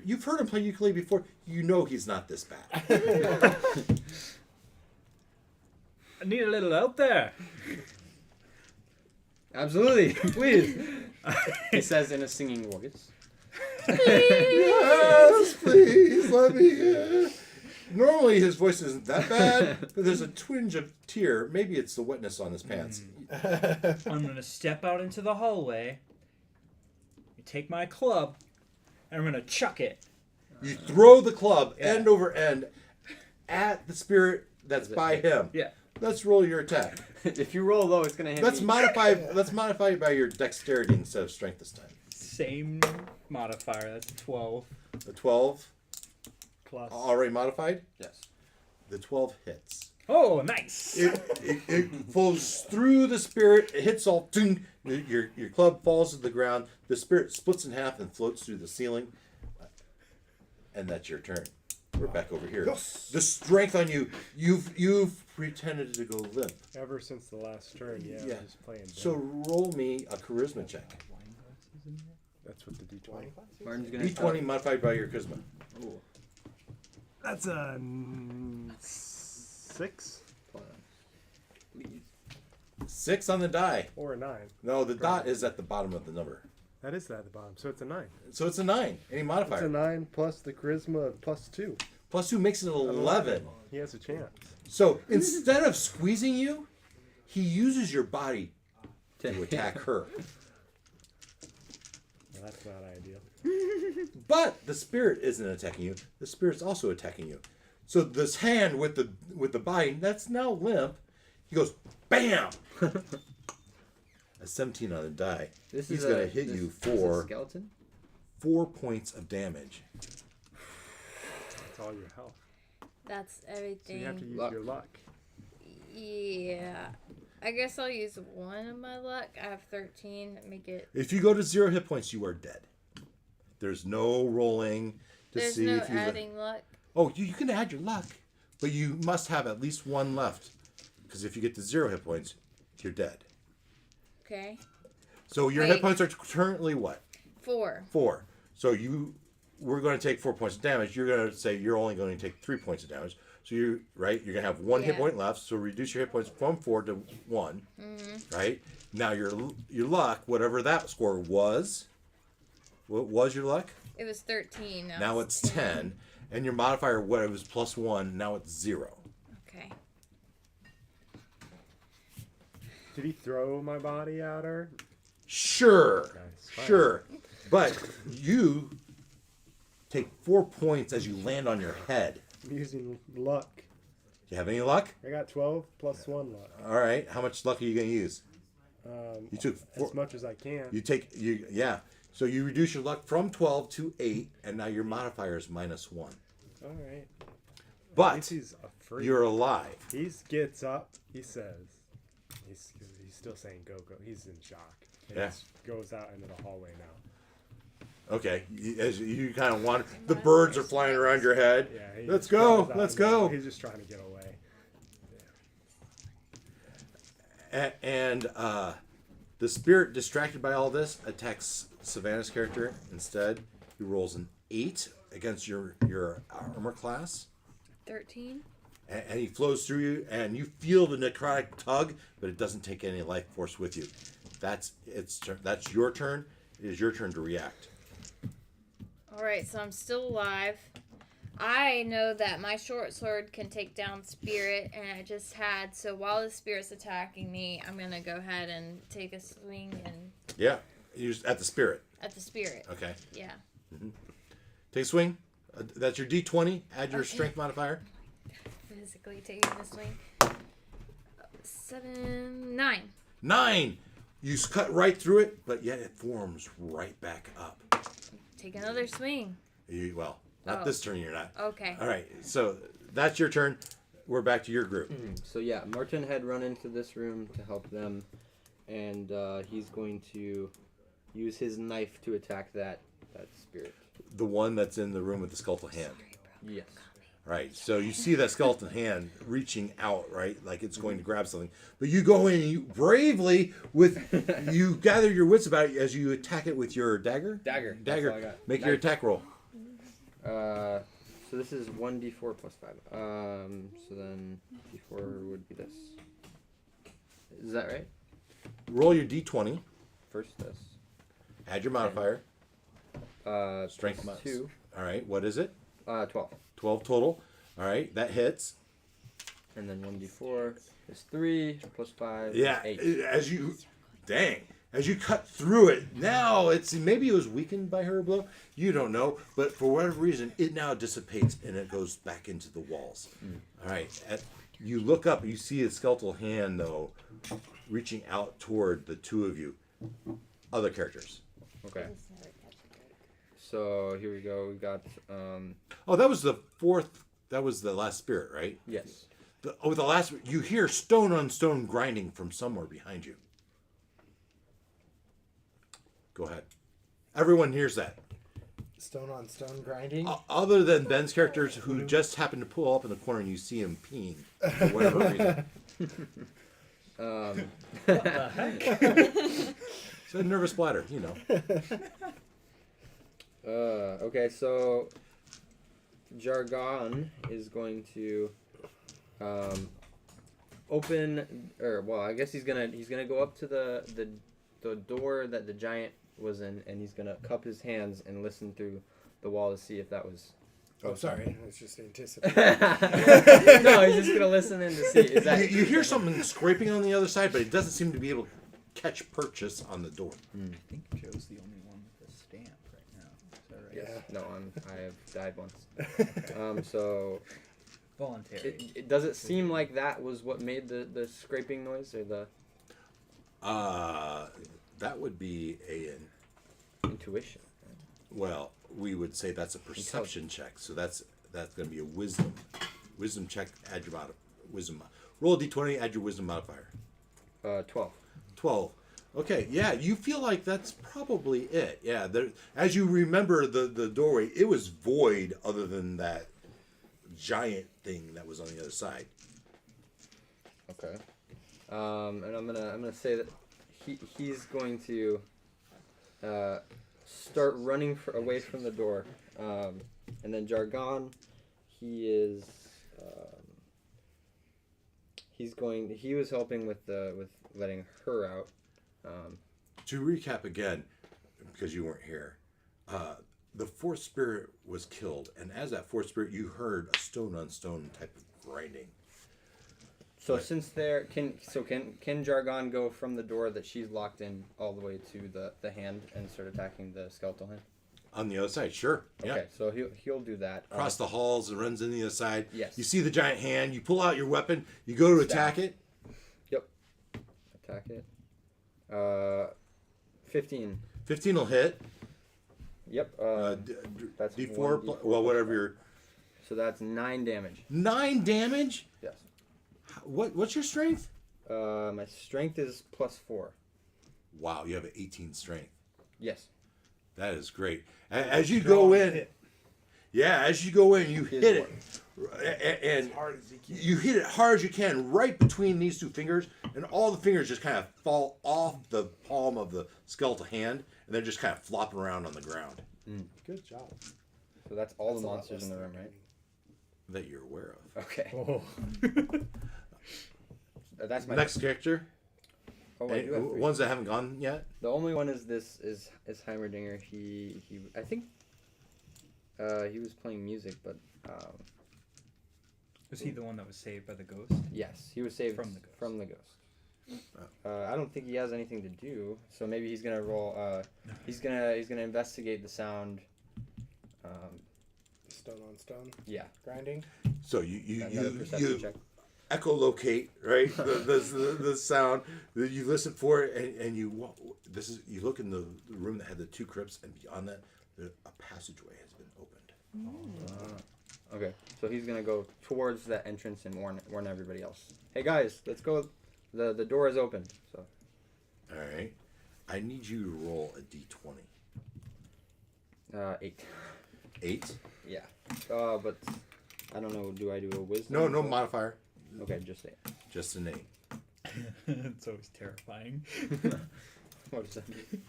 You've heard him play ukulele before. You know he's not this bad. I need a little help there. Absolutely, please. He says in a singing voice. Yes, please let me. Normally his voice isn't that bad, but there's a twinge of tear. Maybe it's the wetness on his pants. I'm gonna step out into the hallway. You take my club, and I'm gonna chuck it. You throw the club Yeah. end over end at the spirit that's by him. Yeah. Let's roll your attack. If you roll low, it's gonna hit Let's me. modify. Let's modify it by your dexterity instead of strength this time. Same modifier. That's 12. The 12 Plus. already modified. Yes. The 12 hits. Oh, nice. It flows through the spirit. It hits all. Ting, your club falls to the ground. The spirit splits in half and floats through the ceiling. And that's your turn. We're back over here. Yes. The strength on you. You've pretended to go limp. Ever since the last turn, yeah. Yeah. I'm just playing dead. So roll me a charisma check. That's what the D20. Martin's gonna D20 modified by your charisma. Ooh. That's a 6 Please. 6 on the die. or a 9. No, the dot is at the bottom of the number. That is at the bottom. So it's a 9. So it's a 9. Any It's modifier. a 9 plus the charisma plus 2. Plus 2 makes it 11. He has a chance. So instead of squeezing you, he uses your body to attack her. Well, that's not ideal. But the spirit isn't attacking you. The spirit's also attacking you. So this hand with the body that's now limp, he goes bam. A 17 on the die. He's gonna hit you for skeleton. 4 points of damage. That's all your health. That's So everything. you have to use Luck. your luck. Yeah. I guess I'll use 1 of my luck. I have 13. Make it. If you go to 0 hit points, you are dead. There's no rolling to There's see no if you. adding luck. Oh, you can add your luck, but you must have at least 1 left. Because if you get to 0 hit points, you're dead. Okay. So your hit points are currently what? 4. 4. So we're going to take 4 points of damage. You're going to say you're only going to take 3 points of damage. So you're going to have 1 hit Yeah. point left. So reduce your hit points from 4 to 1. Mm-hmm. Right? Now your luck, whatever that score was, what was your luck? It was 13. Now it's 10. And your modifier, what it was plus 1, now it's 0. Okay. Did he throw my body at her? Sure. Nice. Fine. Sure. But you take 4 points as you land on your head. I'm using luck. Do you have any luck? I got 12 plus 1 luck. All right. How much luck are you going to use? You took As much as I can. yeah. So you reduce your luck from 12 to 8, and now your modifier is minus 1. All right. At But least he's afraid. you're alive. He gets up. He says, he's still saying go, go. He's in shock. He Yeah. just goes out into the hallway now. Okay. As you kind of want, the birds are flying around your head. Yeah. He Let's just go. goes out Let's into the- go. He's just trying to get away. And the spirit, distracted by all this, attacks Savannah's character instead. He rolls an 8 against your armor class. 13. And he flows through you, and you feel the necrotic tug, but it doesn't take any life force with you. That's your turn. It is your turn to react. Alright, so I'm still alive. I know that my short sword can take down spirit, and I just had. So while the spirit's attacking me, I'm going to go ahead and take a swing and Yeah, you just at the spirit. at the spirit. Okay, Yeah. take a swing. That's your D20. Add your Okay. strength modifier. Physically taking the swing. 9. 9. You cut right through it, but yet it forms right back up. Take another swing. Not Oh. this turn. You're not. Okay. All right, so that's your turn. We're back to your group. So yeah, Martin had run into this room to help them, and he's going to use his knife to attack that spirit. The one that's in the room with the skeletal hand. Yes. Right. So you see that skeleton hand reaching out, right? Like it's going to grab something. But you go in and you bravely you gather your wits about it as you attack it with your dagger. Dagger. That's Dagger. all I got. Make your attack roll. So this is 1d4 plus 5. So then d4 would be this. Is that right? Roll your D20. First this. Add your modifier. Strength plus plus 2. All right. What is it? 12. 12 total. All right. That hits. And then 1d4 is 3 plus 5 Yeah. is 8. As you cut through it, now maybe it was weakened by her blow. You don't know, but for whatever reason, it now dissipates and it goes back into the walls. All right. You look up, you see a skeletal hand though, reaching out toward the two of you. Other characters. Okay. So here we go. We got Oh, that was the fourth. That was the last spirit, right? yes. The last. You hear stone on stone grinding from somewhere behind you. Go ahead. Everyone hears that. Stone on stone grinding. Other than Ben's characters who just happen to pull up in the corner and you see him peeing for whatever reason. What the heck? It's a nervous bladder, you know. Okay, so Jargon is going to open, or well, I guess he's gonna go up to the door that the giant was in, and he's gonna cup his hands and listen through the wall to see if that was. Oh, sorry. I was just anticipating. No, he's just gonna listen in to see. Is that You hear something scraping on the other side, but it doesn't seem to be able to catch purchase on the door. I think Joe's the only one with a stamp right now. Is that right? Yeah. No, I have died once. So Voluntary. does it seem like that was what made the scraping noise or the That would be intuition? well, we would say that's a perception check. So that's going to be a wisdom check. Add your wisdom. Roll a d20. Add your wisdom modifier. 12. 12. Okay, yeah, you feel like that's probably it. Yeah, as you remember the doorway, it was void other than that giant thing that was on the other side. Okay. And I'm gonna say that he's going to start running away from the door, and then Jargon, he was helping with letting her out. To recap again, because you weren't here, the fourth spirit was killed, and as that fourth spirit, you heard a stone on stone type of grinding. So Right. since can Jargon go from the door that she's locked in all the way to the hand and start attacking the skeletal hand? On the other side, sure. Yeah. Okay, so he'll do that. Across the halls and runs in the other side. Yes. You see the giant hand. You pull out your weapon. You go to attack it. Yep. Attack it. 15. 15 will hit. Yep. That's D4. 1d4 Well, whatever your. So that's 9 damage. 9 damage. Yes. What's your strength? My strength is +4. Wow, you have an 18 strength. Yes. That is great. As you go in, yeah, as you go in, you hit it, and hard as he can. you hit it hard as you can, right between these two fingers, and all the fingers just kind of fall off the palm of the skeletal hand, and they're just kind of flopping around on the ground. Good job. So that's all That's the a lot monsters in less the room, than right? That you're aware of. Okay. Oh. That's my Next character, Oh, I do have 3. ones that haven't gone yet. The only one is Heimerdinger. He I think he was playing music, but Was he the one that was saved by the ghost? yes, he was saved From the ghost. I don't think he has anything to do, so maybe he's gonna roll. He's gonna investigate the sound. Stone on stone Yeah, grinding. So you another perception check. echolocate, right? the sound that you listen for it, and you look in the room that had the 2 crypts, and beyond that, a passageway has been opened. Okay, so he's gonna go towards that entrance and warn everybody else. Hey guys, let's go. The door is open. So All right, I need you to roll a d20. 8. 8. Yeah. But I don't know. Do I do a wisdom? No modifier. Okay, just 8. Just an 8. It's always terrifying. What does that mean?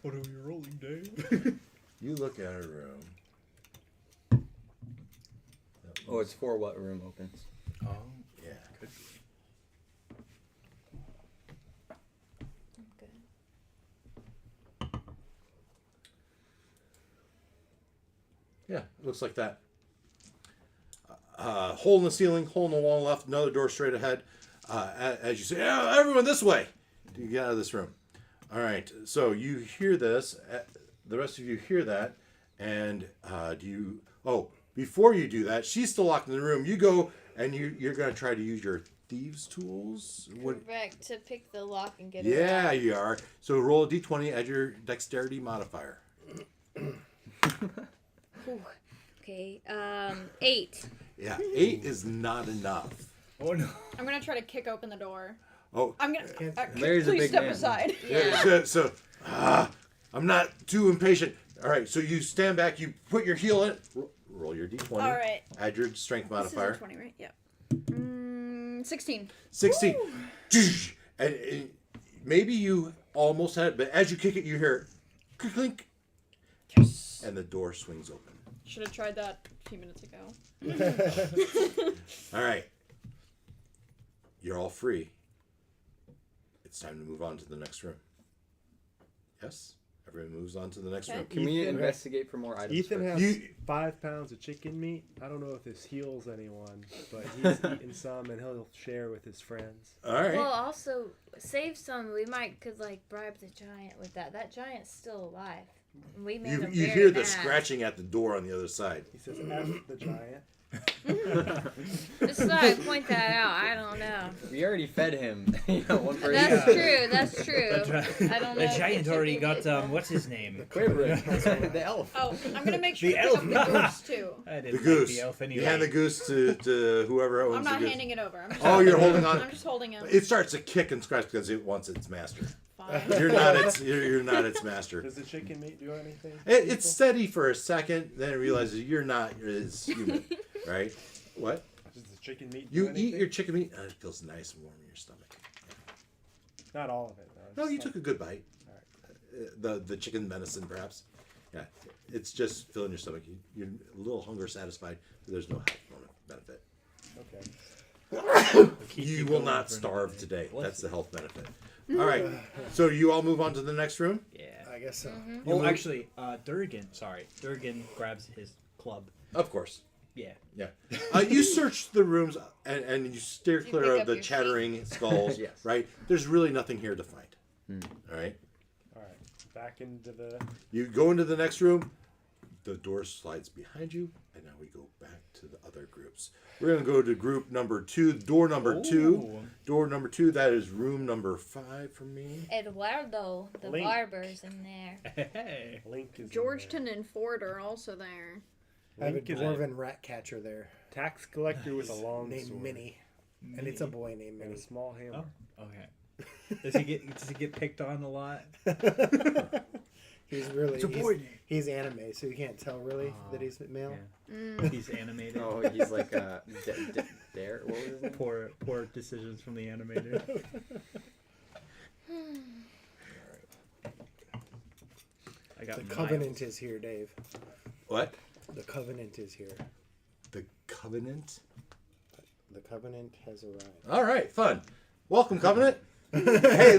What are we rolling, Dave? You look at a room. Oh, it's for what room opens. Oh, Yeah. could be. Yeah, it looks like that. Hole in the ceiling, hole in the wall left, another door straight ahead. As you say, "Yeah, everyone this way!" You get out of this room. All right, so you hear this. The rest of you hear that. And before you do that, she's still locked in the room. You go and you're going to try to use your thieves' tools. Correct, to pick the lock and get it Yeah, out. you are. So roll a d20, add your dexterity modifier. Ooh. Okay, 8. Yeah, 8 is not enough. Oh no. I'm gonna try to kick open the door. Oh, I'm gonna. Mary's a please big step man. aside. Yeah. So I'm not too impatient. All right, so you stand back, you put your heel in, roll your d20. All right. Add your strength This is a modifier. 20, right? Yeah. 16. 16. And maybe you almost had it, but as you kick it, you hear clink, Yes. and the door swings open. Should have tried that a few minutes ago. All right. You're all free. It's time to move on to the next room. Yes? Everyone moves on to the next Okay. room. Can we Ethan- investigate for more items? Ethan first? has You- 5 pounds of chicken meat. I don't know if this heals anyone, but he's eaten some and he'll share with his friends. All right. Well, also save some. We could bribe the giant with that. That giant's still alive. We made him You very hear the mad. scratching at the door on the other side. He says, F the giant. Just thought I'd point that out. I don't know. We already fed him. One person. That's true. That's true. I don't know. The if giant the already chicken got did, what's his name? the elf. Oh, I'm gonna make sure The to pick up the elf. goose too. I The didn't like goose. the elf anyway. You hand the goose to whoever owns I'm the not goose. handing it over. I'm just Oh, you're holding on. I'm just holding him. It starts to kick and scratch because it wants its master. Fine. You're not its master. Does the chicken meat do anything? It's steady for a second, then it realizes you're not as human, right? What? Does the chicken meat do You anything? eat your chicken meat, and it feels nice and warm in your stomach. Not all of it, though. No, you Just took a good bite. Alright. The chicken venison, perhaps. Yeah, it's just filling your stomach. You're a little hunger satisfied, but there's no health benefit. Okay. You will not starve today. That's the health benefit. All right, so you all move on to the next room. Yeah. I guess so. You Oh, move- actually, Durgan. Sorry, Durgan grabs his club. Of course. Yeah. Yeah. You search the rooms and you steer You clear pick of up the your chattering skulls, Yes. right? There's really nothing here to find. All right. All right. Back into the. You go into the next room. The door slides behind you, and now we go back to the other groups. We're going to go to group number 2, door number 2. Ooh. Door number 2, that is room number 5 for me. Eduardo, the Link. barber's in there. Hey. Link is in Georgetown and Ford are also there. I have a Link is dwarven rat catcher there there. Tax collector with a long named sword Minnie, and it's a boy named and Minnie. a small hammer. Oh, okay. Does he get picked on a lot? He's really It's a boy name. he's anime, so you can't tell really that he's male. Yeah. He's animated. Oh, he's like Dare. What was his name? Poor decisions from the animator. I got The Miles. Covenant is here, Dave. What? The Covenant is here. The Covenant? The Covenant has arrived. All right, fun. Welcome, Covenant. Hey,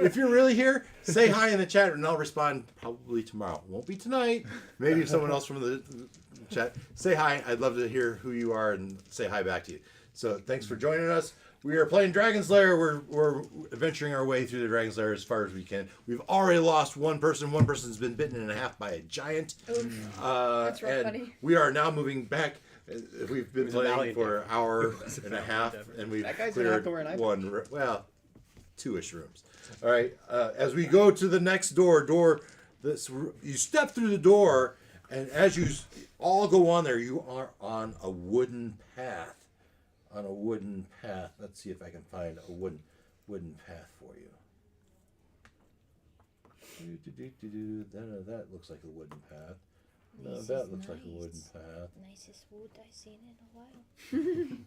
if you're really here, say hi in the chat, and I'll respond probably tomorrow. It won't be tonight. Maybe someone else from the chat. Say hi. I'd love to hear who you are and say hi back to you. So thanks for joining us. We are playing Dragon's Lair. We're adventuring our way through the Dragon's Lair as far as we can. We've already lost one person. One person's been bitten in half by a giant. That's real and funny. we are now moving back. We've been was a playing valiant for an hour and a half, endeavor. and we've That guy's gonna have cleared to wear an eye one. Well, 2-ish rooms. All right. As we go to the next door, you step through the door, and as you all go on there, you are on a wooden path. On a wooden path. Let's see if I can find a wooden path for you. That looks like a wooden path. No, This that is looks like a nice. wooden path. Nicest wood I've seen in a while.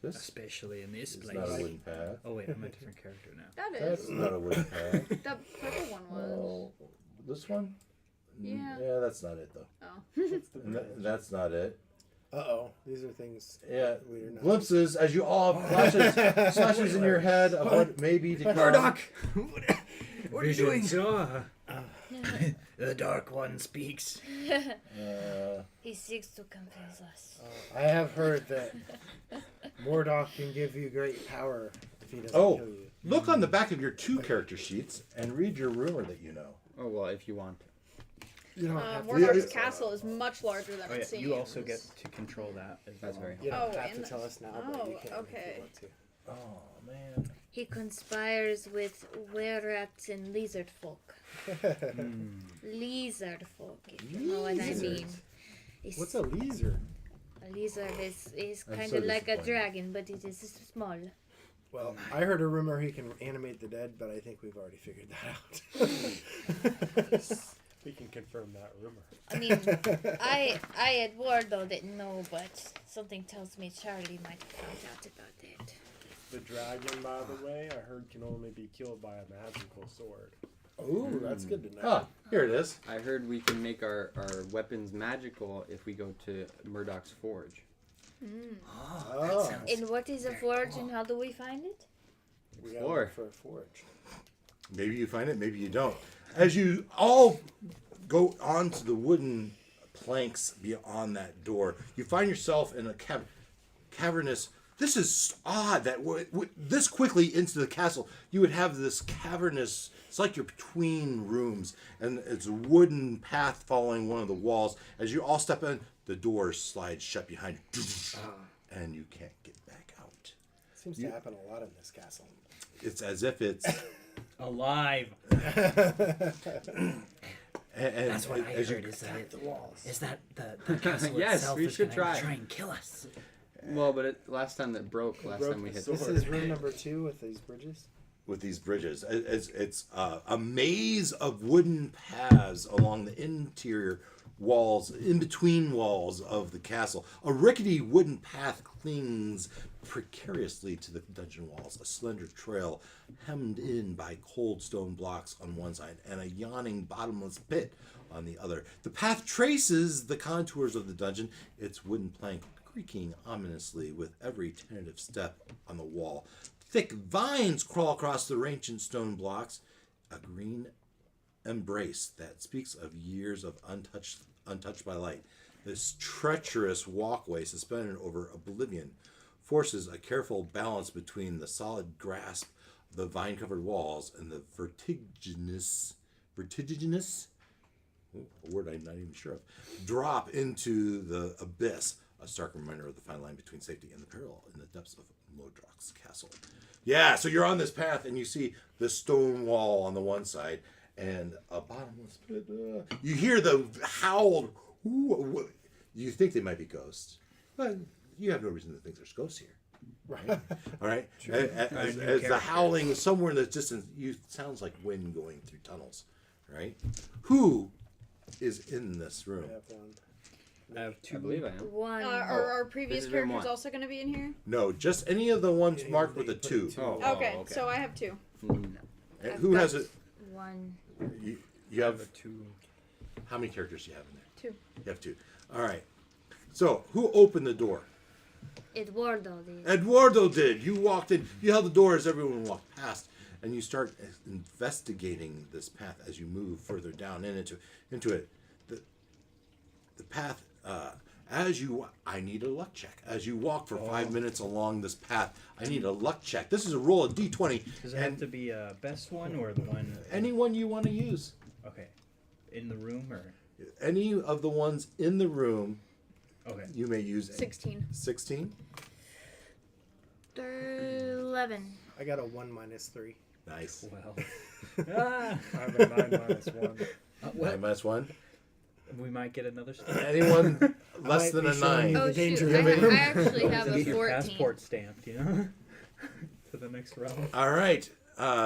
This Especially in this is place. not a wooden path. Oh wait, I'm a different character now. That That's is. not a wooden path. The purple one was. Oh, this one? Yeah. Yeah, that's not it though. Oh. And that's not it. Uh-oh. These are things Yeah, we do not. glimpses as you all have flashes in your head of what may be to come. Murdoch! What are you doing? The Dark One speaks. He seeks to confuse us. I have heard that Mordok can give you great power if he doesn't Oh. kill you. Look on the back of your 2 character sheets and read your rumor that you know. Oh well, if you want. You don't have to. Mordor's Yeah. castle is much larger than Oh, it yeah, seems. you also get to control that as That's well. very. You don't Oh, have to and tell us now, but you oh, can okay. if you want to. Oh man. He conspires with were-rats and lizard folk. Lizard folk, if you know what I mean. Lizards. It's- What's a leaser? a lizard is I'm kind so of like a disappointed. dragon, but it is small. Well, I heard a rumor he can animate the dead, but I think we've already figured that out. We can confirm that rumor. I mean, I Eduardo didn't know, but something tells me Charlie might have found out about it. The dragon, by the way, I heard can only be killed by a magical sword. Ooh, that's good to know. Ah, here it is. I heard we can make our weapons magical if we go to Murdoch's forge. Oh, And what is a forge and how do we find it? we gotta Floor. look for a forge. Maybe you find it, maybe you don't. As you all go onto the wooden planks beyond that door, you find yourself in a cavernous. This is odd that this quickly into the castle, you would have this cavernous. It's like you're between rooms, and it's a wooden path following one of the walls. As you all step in, the door slides shut behind you, and you can't get back out. Seems to happen a lot in this castle. It's as if it's Alive. and That's what I as heard. you, Is that the castle Yes, itself we is should gonna try. and kill us? Well, but last time that broke. Last broke time we the hit. sword. This is room number 2 with these bridges. with these bridges. It's a maze of wooden paths along the interior walls, in between walls of the castle. A rickety wooden path clings precariously to the dungeon walls, a slender trail hemmed in by cold stone blocks on one side and a yawning bottomless pit on the other. The path traces the contours of the dungeon, its wooden plank creaking ominously with every tentative step on the wall. Thick vines crawl across the ancient stone blocks, a green embrace that speaks of years of untouched by light. This treacherous walkway suspended over oblivion forces a careful balance between the solid grasp of the vine-covered walls and the vertiginous, a word I'm not even sure of, drop into the abyss, a stark reminder of the fine line between safety and the peril in the depths of Modrok's castle. Yeah, so you're on this path and you see the stone wall on the one side and a bottomless pit. You hear the howl. Ooh, you think they might be ghosts, but you have no reason to think there's ghosts here. Right. All right. As the howling somewhere in the distance, sounds like wind going through tunnels. Right. Who is in this room? I have one. I have two. I believe I am. One. Are our previous This is room characters one. also going to be in here? No, just any of the ones Yeah, marked you with a put a 2. two. Oh, Okay, okay. so I have 2. Mm. And I've who got has it? One. You have two. how many characters do you have in there? 2. You have 2. All right. So who opened the door? Eduardo did. Eduardo did. You walked in. You held the door as everyone walked past, and you start investigating this path as you move further down into it. The path. I need a luck check. As you walk for 5 minutes along this path, I need a luck check. This is a roll of D20. Does it have to be a best one or the one? Anyone you want to use. Okay. In the room or? Any of the ones in the room, Okay. you may use. 16. 16. 11. I got a 1 minus 3. Nice. Well. I have a 9 minus 1. 9 minus 1. We might get another stamp. Anyone less might than be a showing 9. you Oh the danger shoot! of it. I actually have a Get your 14. passport stamped, you know, for the next round. All right.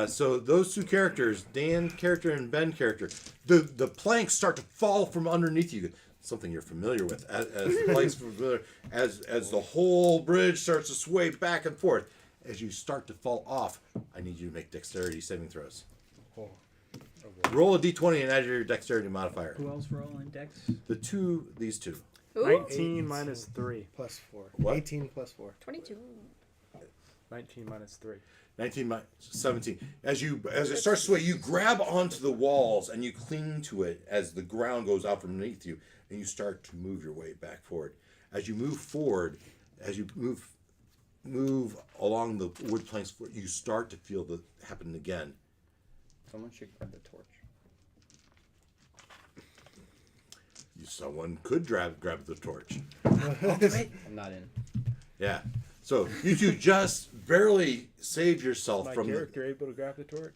So those two characters, Dan character and Ben character, the planks start to fall from underneath you. Something you're familiar with, as planks familiar, as the whole bridge starts to sway back and forth. As you start to fall off, I need you to make dexterity saving throws. Oh. Roll a d20 and add your dexterity modifier. Who else rolling dex? These two. Ooh, 19 minus 3. Plus 4. What? 18 plus 4. 22. 19 minus 3. 19 minus 17. As it starts to sway, you grab onto the walls and you cling to it as the ground goes out from underneath you, and you start to move your way back forward. As you move forward, as you move along the wood planks, you start to feel the happen again. Someone should grab the torch. Someone could grab the torch. I'm not in. Yeah. So you two just barely save yourself My from the. character able to grab the torch?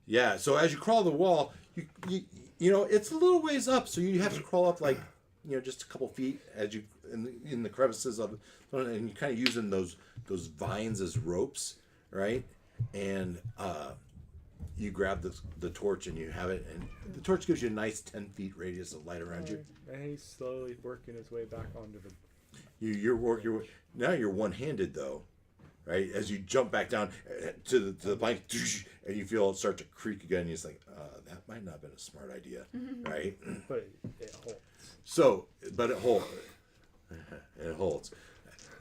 Yeah. So as you crawl the wall, you know it's a little ways up, so you have to crawl up like just a couple feet as you in the crevices of it, and you're kind of using those vines as ropes, right? And you grab the torch and you have it, and the torch gives you a nice 10 feet radius of light around you. And he's slowly working his way back onto the... Now you're one-handed though, right? As you jump back down to the plank, and you feel it start to creak again. You're just like, that might not have been a smart idea, right? But it holds. So, but it holds. It holds.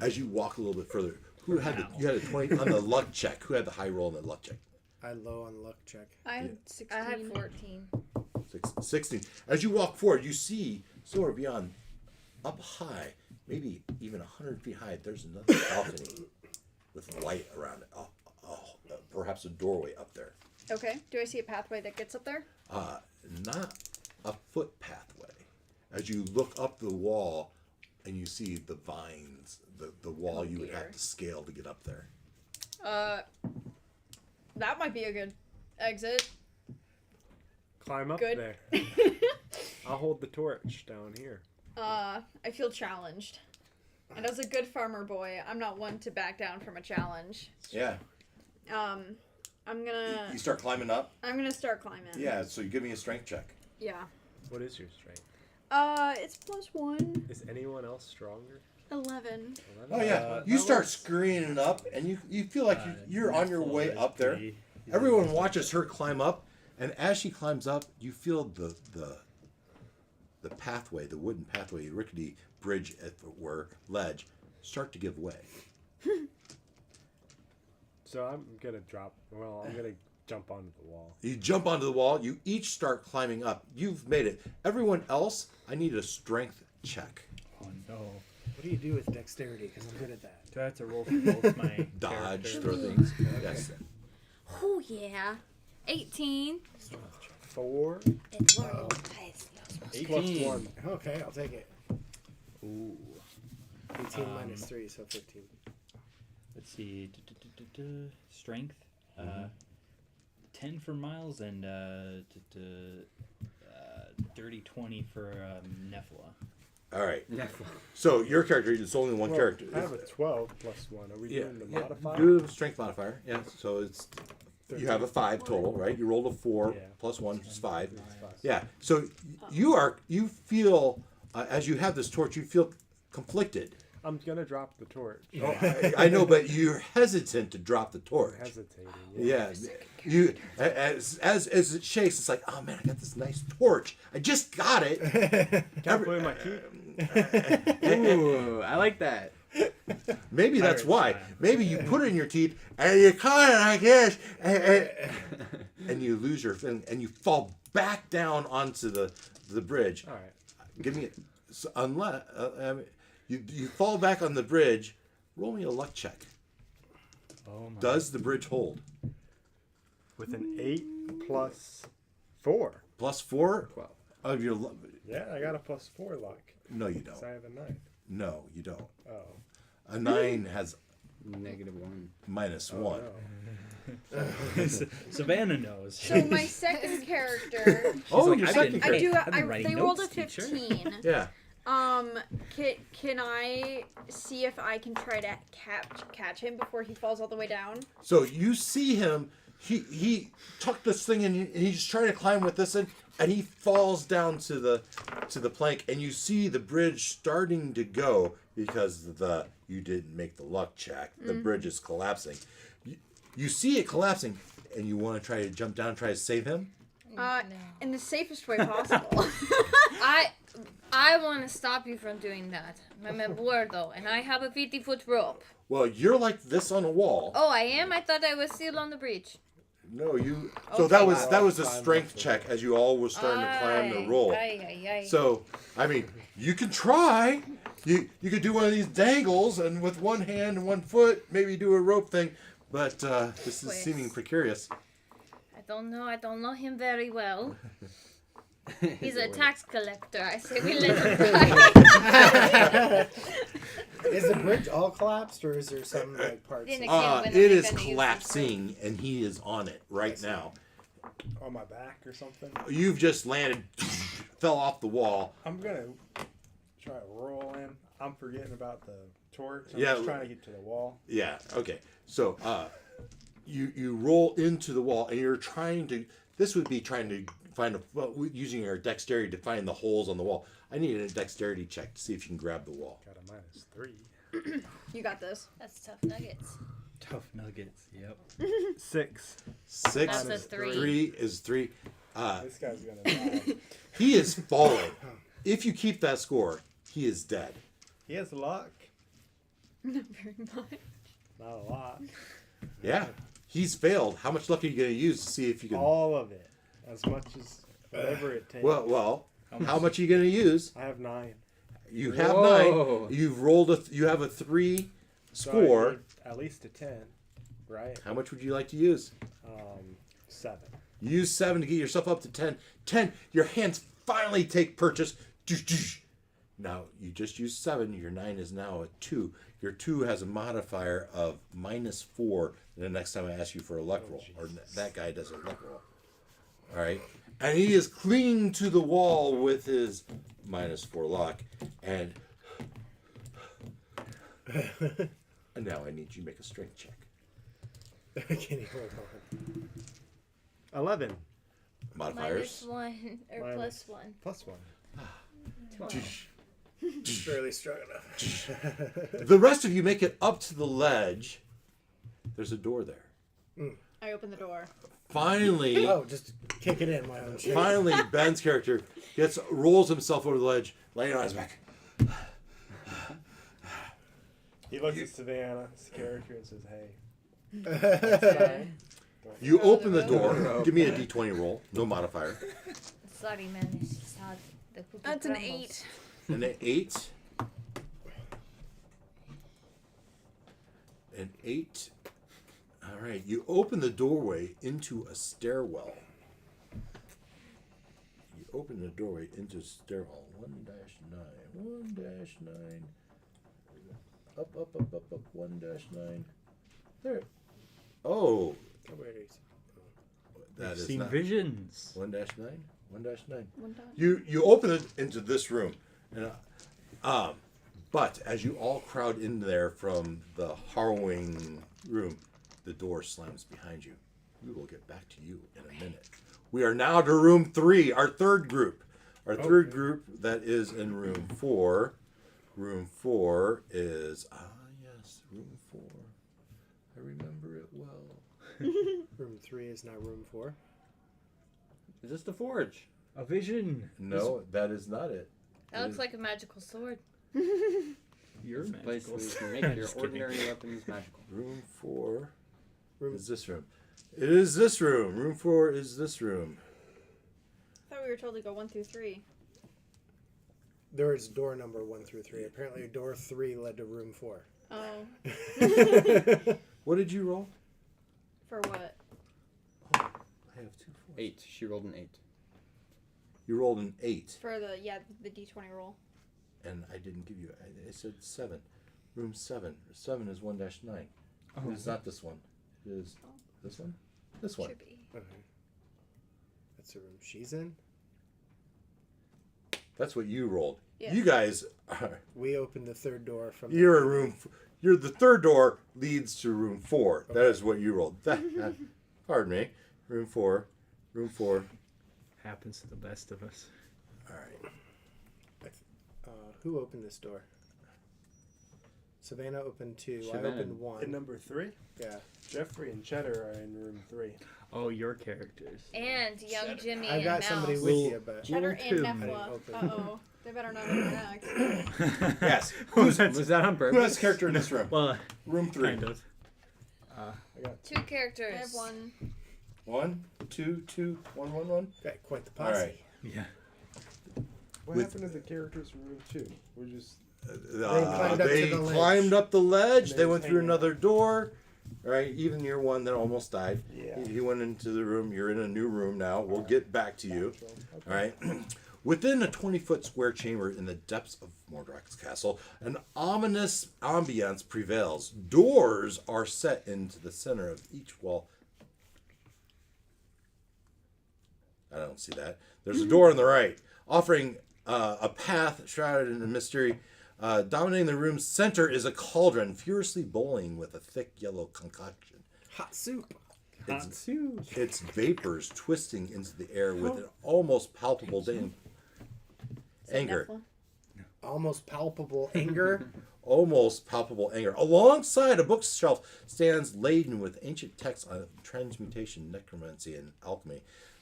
As you walk a little bit further, you had a 20 on the luck check. Who had the high roll on the luck check? I low on luck check. I had Yeah. 16. I had 14. 16. As you walk forward, you see somewhere beyond, up high, maybe even 100 feet high, there's another balcony with light around it. Perhaps a doorway up there. Okay. Do I see a pathway that gets up there? Not a foot pathway. As you look up the wall and you see the vines, the wall Oh, you would dear. have to scale to get up there. That might be a good exit. Climb up Good. there. I'll hold the torch down here. I feel challenged. And as a good farmer boy, I'm not one to back down from a challenge. Yeah. I'm gonna You start climbing up? I'm gonna start climbing. Yeah, so you give me a strength check. Yeah. What is your strength? It's +1. Is anyone else stronger? 11. 11? Oh yeah, you start screening up, and you feel like you're on your way up there. Everyone watches her climb up, and as she climbs up, you feel the pathway, the wooden pathway, rickety bridge, if it were, ledge, start to give way. So I'm gonna I'm gonna jump onto the wall. You jump onto the wall. You each start climbing up. You've made it. Everyone else, I need a strength check. Oh no. What do you do with dexterity? Because I'm good at that. Do I have to roll for both my Dodge, characters? throw things. Yes. Oh, yeah. 18. 4 Eduardo Paes los 18. +1. Okay, I'll take it. Ooh. 18 minus 3, so 15. Let's see. Strength. 10 for Miles and dirty 20 for Nephilah. All right. So your character is only one Well, character. I have a 12 plus 1. Are we doing the modifier? Do the strength modifier. Yeah. So it's you have a 5 total, right? You rolled a 4 Yeah. plus 1 is 5. It's 5. Yeah. So you feel as you have this torch, you feel conflicted. I'm gonna drop the torch. I know, but you're hesitant to drop the torch. Hesitating. Yeah, you as it shakes, it's like, oh man, I got this nice torch. I just got it. Can I put in my key? Ooh, I like that. Maybe that's Pirate why. style. Maybe you put it in your teeth and you cut it like this, and you lose your thing, and you fall back down onto the bridge. All right. Give me unless you fall back on the bridge. Roll me a luck check. Oh my. Does the bridge hold? With an 8 plus 4. Plus 4 12. of your. Yeah, I got a plus 4 luck. No, you don't. So I have a 9. No, you don't. Oh. A 9 has -1. minus Oh, 1. no. Savannah knows. So my second character, Oh, like, your I've second been- I character. do. I've been writing They rolled a notes, teacher. 15. Yeah. Can I see if I can try to catch him before he falls all the way down? So you see him. He tucked this thing in, and he's trying to climb with this, and he falls down to the plank, and you see the bridge starting to go because you didn't make the luck check. The bridge is collapsing. You see it collapsing, and you want to try to jump down, and try to save him. In the safest way possible. I want to stop you from doing that. I'm a Eduardo, and I have a 50-foot rope. Well, you're like this on a wall. Oh, I am? I thought I was still on the bridge. No, you. So Okay. that was a strength check as you all were starting to climb the roll. Aye. So, I mean, you can try. You could do one of these dangles, and with one hand and one foot, maybe do a rope thing. But this is Pues. seeming precarious. I don't know him very well. He's a tax collector. I say we let him die. Is the bridge all collapsed, or is there some like parts? Didn't that- When It they is gonna use this collapsing, and he is on it right now. On my back or something? You've just landed, fell off the wall. I'm gonna try to roll in. I'm forgetting about the torch. I'm Yeah. just trying to get to the wall. Yeah. Okay. So, you roll into the wall, and you're trying to. This would be trying to find using your dexterity to find the holes on the wall. I need a dexterity check to see if you can grab the wall. Got a -3. You got this. That's tough nuggets. Tough nuggets. Yep. 6. 6 That's a 3. 3 is 3. This guy's gonna die. He is falling. If you keep that score, he is dead. He has luck. Not very much. Not a lot. Yeah. He's failed. How much luck are you going to use to see if you can? All of it, as much as whatever it takes. Well, how much are you going to use? I have 9. You have Whoa. 9. You've rolled you have a 3 So I score. need at least a 10, right? How much would you like to use? 7. Use 7 to get yourself up to 10. 10. Your hands finally take purchase. Now you just used 7. Your 9 is now a 2. Your 2 has a modifier of -4. The next time I ask you for a luck roll, or that guy does a luck roll. All right, and he is clinging to the wall with his -4 luck, and now I need you to make a strength check. Can you hold on? 11 Modifiers. -1 or Minus. +1. plus 1. Just barely strong enough. The rest of you make it up to the ledge. There's a door there. I open the door. Finally, Oh, just kick it in my own shit. finally, Ben's character rolls himself over the ledge, laying on his back. He looks at Savannah's character and says, "Hey." You Throw open the the door. Give me a d20 roll. No modifier. Sorry, man. It's just how the cookie That's an crumbles. 8. An 8. An 8. All right. You open the doorway into a stairwell. You open the doorway into a stairwell. 1-9. 1-9. Up, 1-9. There. Oh, that I've is seen not visions. 1-9. 1-9. You open it into this room, and but as you all crowd in there from the harrowing room, the door slams behind you. We will get back to you in a minute. We are now to room 3, our third group. Our third group that is in room 4. Room 4 is yes, room 4. I remember it well. Room 3 is now room 4. Is this the forge? A vision. No, that is not it. That looks like a magical sword. You're It's a place magical. where you can make your Just kidding. ordinary weapons magical. Room 4 Room- is this room. It is this room. Room 4 is this room. I thought we were told to go 1 through 3. There is door number 1 through 3. Apparently, door 3 led to room 4. Oh. What did you roll? For what? I have 2 4s. 8. She rolled an 8. You rolled an 8, For the D20 roll. and I didn't give you. I said 7. Room 7. 7 is 1-9. Oh. It is not this one. It is this one. This one. Should be. Okay. That's the room she's in. That's what you rolled. Yeah. You guys are. We opened the third door from. You're a room. You're the third door leads to room 4. That is what you rolled. Pardon me. Room 4. Room 4. Happens to the best of us. All right. Who opened this door? Savannah opened 2. I Savannah. opened 1. In number 3, Yeah. Jeffrey and Cheddar are in room 3. Oh, your characters. And young Jimmy I and got Mouse. somebody with Well, you, but Cheddar Rule and two. Nefla. open. Uh-oh. They better not open next. Yes. Was that on Who purpose? has character in this room? Well, Room 3. kind of. 2 characters. I have 1. 1, 2, 2, 1, 1, 1. got quite the All posse. right. Yeah. What With- happened to the characters from room 2? We're just. climbed up They to the ledge. climbed up the ledge. And They they went was through hanging another door. Right, even your one that almost died. Yeah. He went into the room. You're in a new room now. We'll get back to you. Okay. All right. Within a 20-foot square chamber in the depths of Mordrek's castle, an ominous ambiance prevails. Doors are set into the center of each wall. I don't see that. There's a door on the right, offering a path shrouded in mystery. Dominating the room's center is a cauldron, furiously boiling with a thick yellow concoction. Hot soup. Its vapors twisting into the air with an almost palpable anger. Nefla. Almost palpable anger. Almost palpable anger. Alongside a bookshelf stands laden with ancient texts on transmutation, necromancy, and alchemy.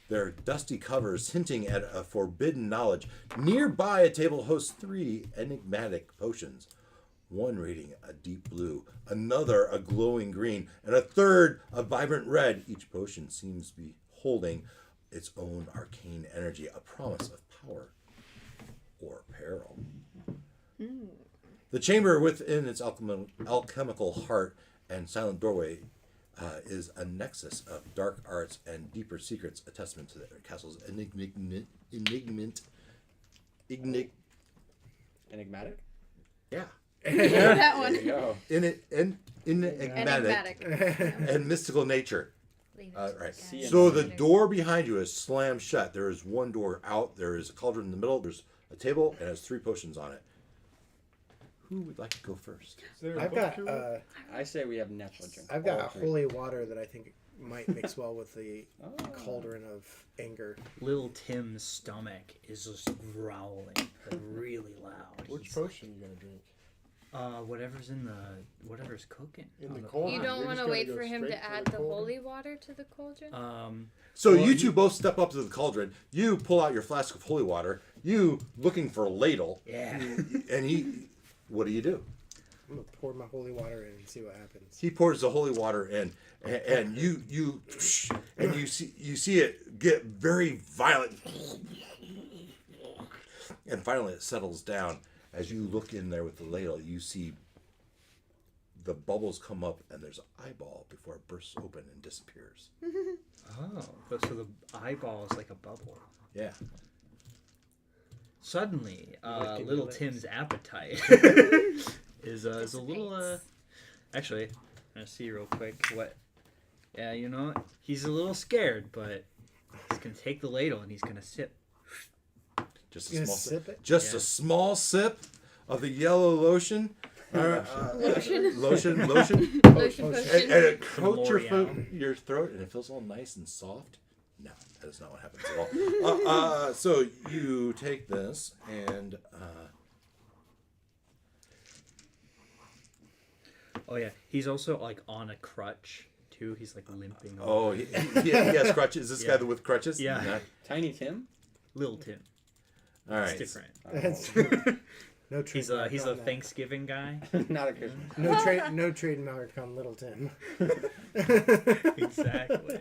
Their dusty covers hinting at a forbidden knowledge. Nearby, a table hosts 3 enigmatic potions. one radiating a deep blue, another a glowing green, and a third a vibrant red. Each potion seems to be holding its own arcane energy, a promise of power or peril. The chamber within its alchemical heart and silent doorway is a nexus of dark arts and deeper secrets, a testament to the castle's enigmatic. Yeah. That one. There you go. Enigmatic and mystical nature. Leave it Right. together. So the door behind you is slammed shut. There is one door out. There is a cauldron in the middle. There's a table and it has 3 potions on it. Who would like to go first? Is there a I've book got to read? I say we have natural drink. I've got all three. holy water that I think might mix well with the cauldron of anger. Little Tim's stomach is just growling really loud. Which He's potion are you gonna drink? whatever's cooking. In the on cauldron. You don't You're want just to gonna wait go for him straight to to add the the cauldron? holy water to the cauldron? So Well, you two both step up to the cauldron. You pull out your flask of holy water. You looking for a ladle. Yeah. And he, what do you do? I'm gonna pour my holy water in and see what happens. He pours the holy water in, and you see it get very violent, and finally it settles down. As you look in there with the ladle, you see the bubbles come up, and there's an eyeball before it bursts open and disappears. Oh, but so the eyeball is like a bubble. Yeah. Suddenly, Licking little your lips. Tim's appetite is a little. Actually, I'm gonna see real quick what. Yeah, you know what? He's a little scared, but he's gonna take the ladle and he's gonna sip. Just You a gonna small sip it? Just Yeah. a small sip of the yellow lotion. Lotion. Lotion. Lotion And potion. it coats L'Oreal. your throat, and it feels all nice and soft. No, that is not what happens at all. So you take this, and Oh yeah, he's also like on a crutch too. He's like limping. he has crutches. Is this Yeah. guy with crutches? Yeah. No. Tiny Tim? Little Tim. All right. It's different. That's no He's trademark a on that. Thanksgiving guy. Not a Christmas. No trademark on Little Tim. Exactly.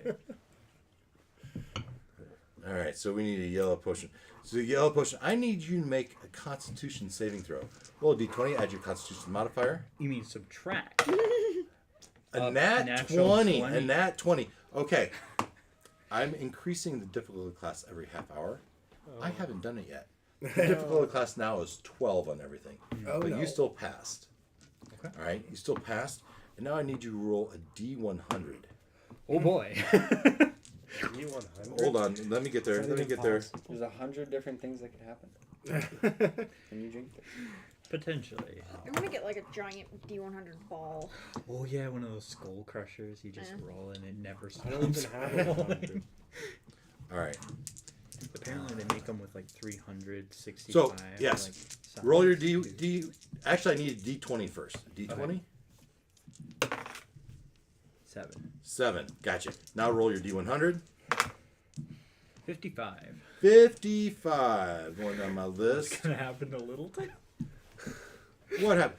All right. So we need a yellow potion. So the yellow potion. I need you to make a Constitution saving throw. Roll a d20. Add your Constitution modifier. You mean subtract? A nat natural 20. 20. A nat 20. Okay. I'm increasing the difficulty class every half hour. I haven't done it yet. The difficulty class now is 12 on everything. Oh, But no. you still passed. Okay. All right. You still passed. And now I need you to roll a d100. Oh boy. Hold on. Let me get there. Let me get there. There's 100 different things that could happen. Can you drink this? Potentially. I'm gonna get like a giant D100 ball. Oh yeah, one of those skull crushers. You just roll and it never stops. I don't even have a 100. All right. Apparently they make them with like 365. So, yes. Like, size. Roll your D. Actually, I need a d20 first. D20? Okay. 7. 7. Gotcha. Now roll your d100. 55. 55. Going down my What's list. gonna happen to Littleton? What happened?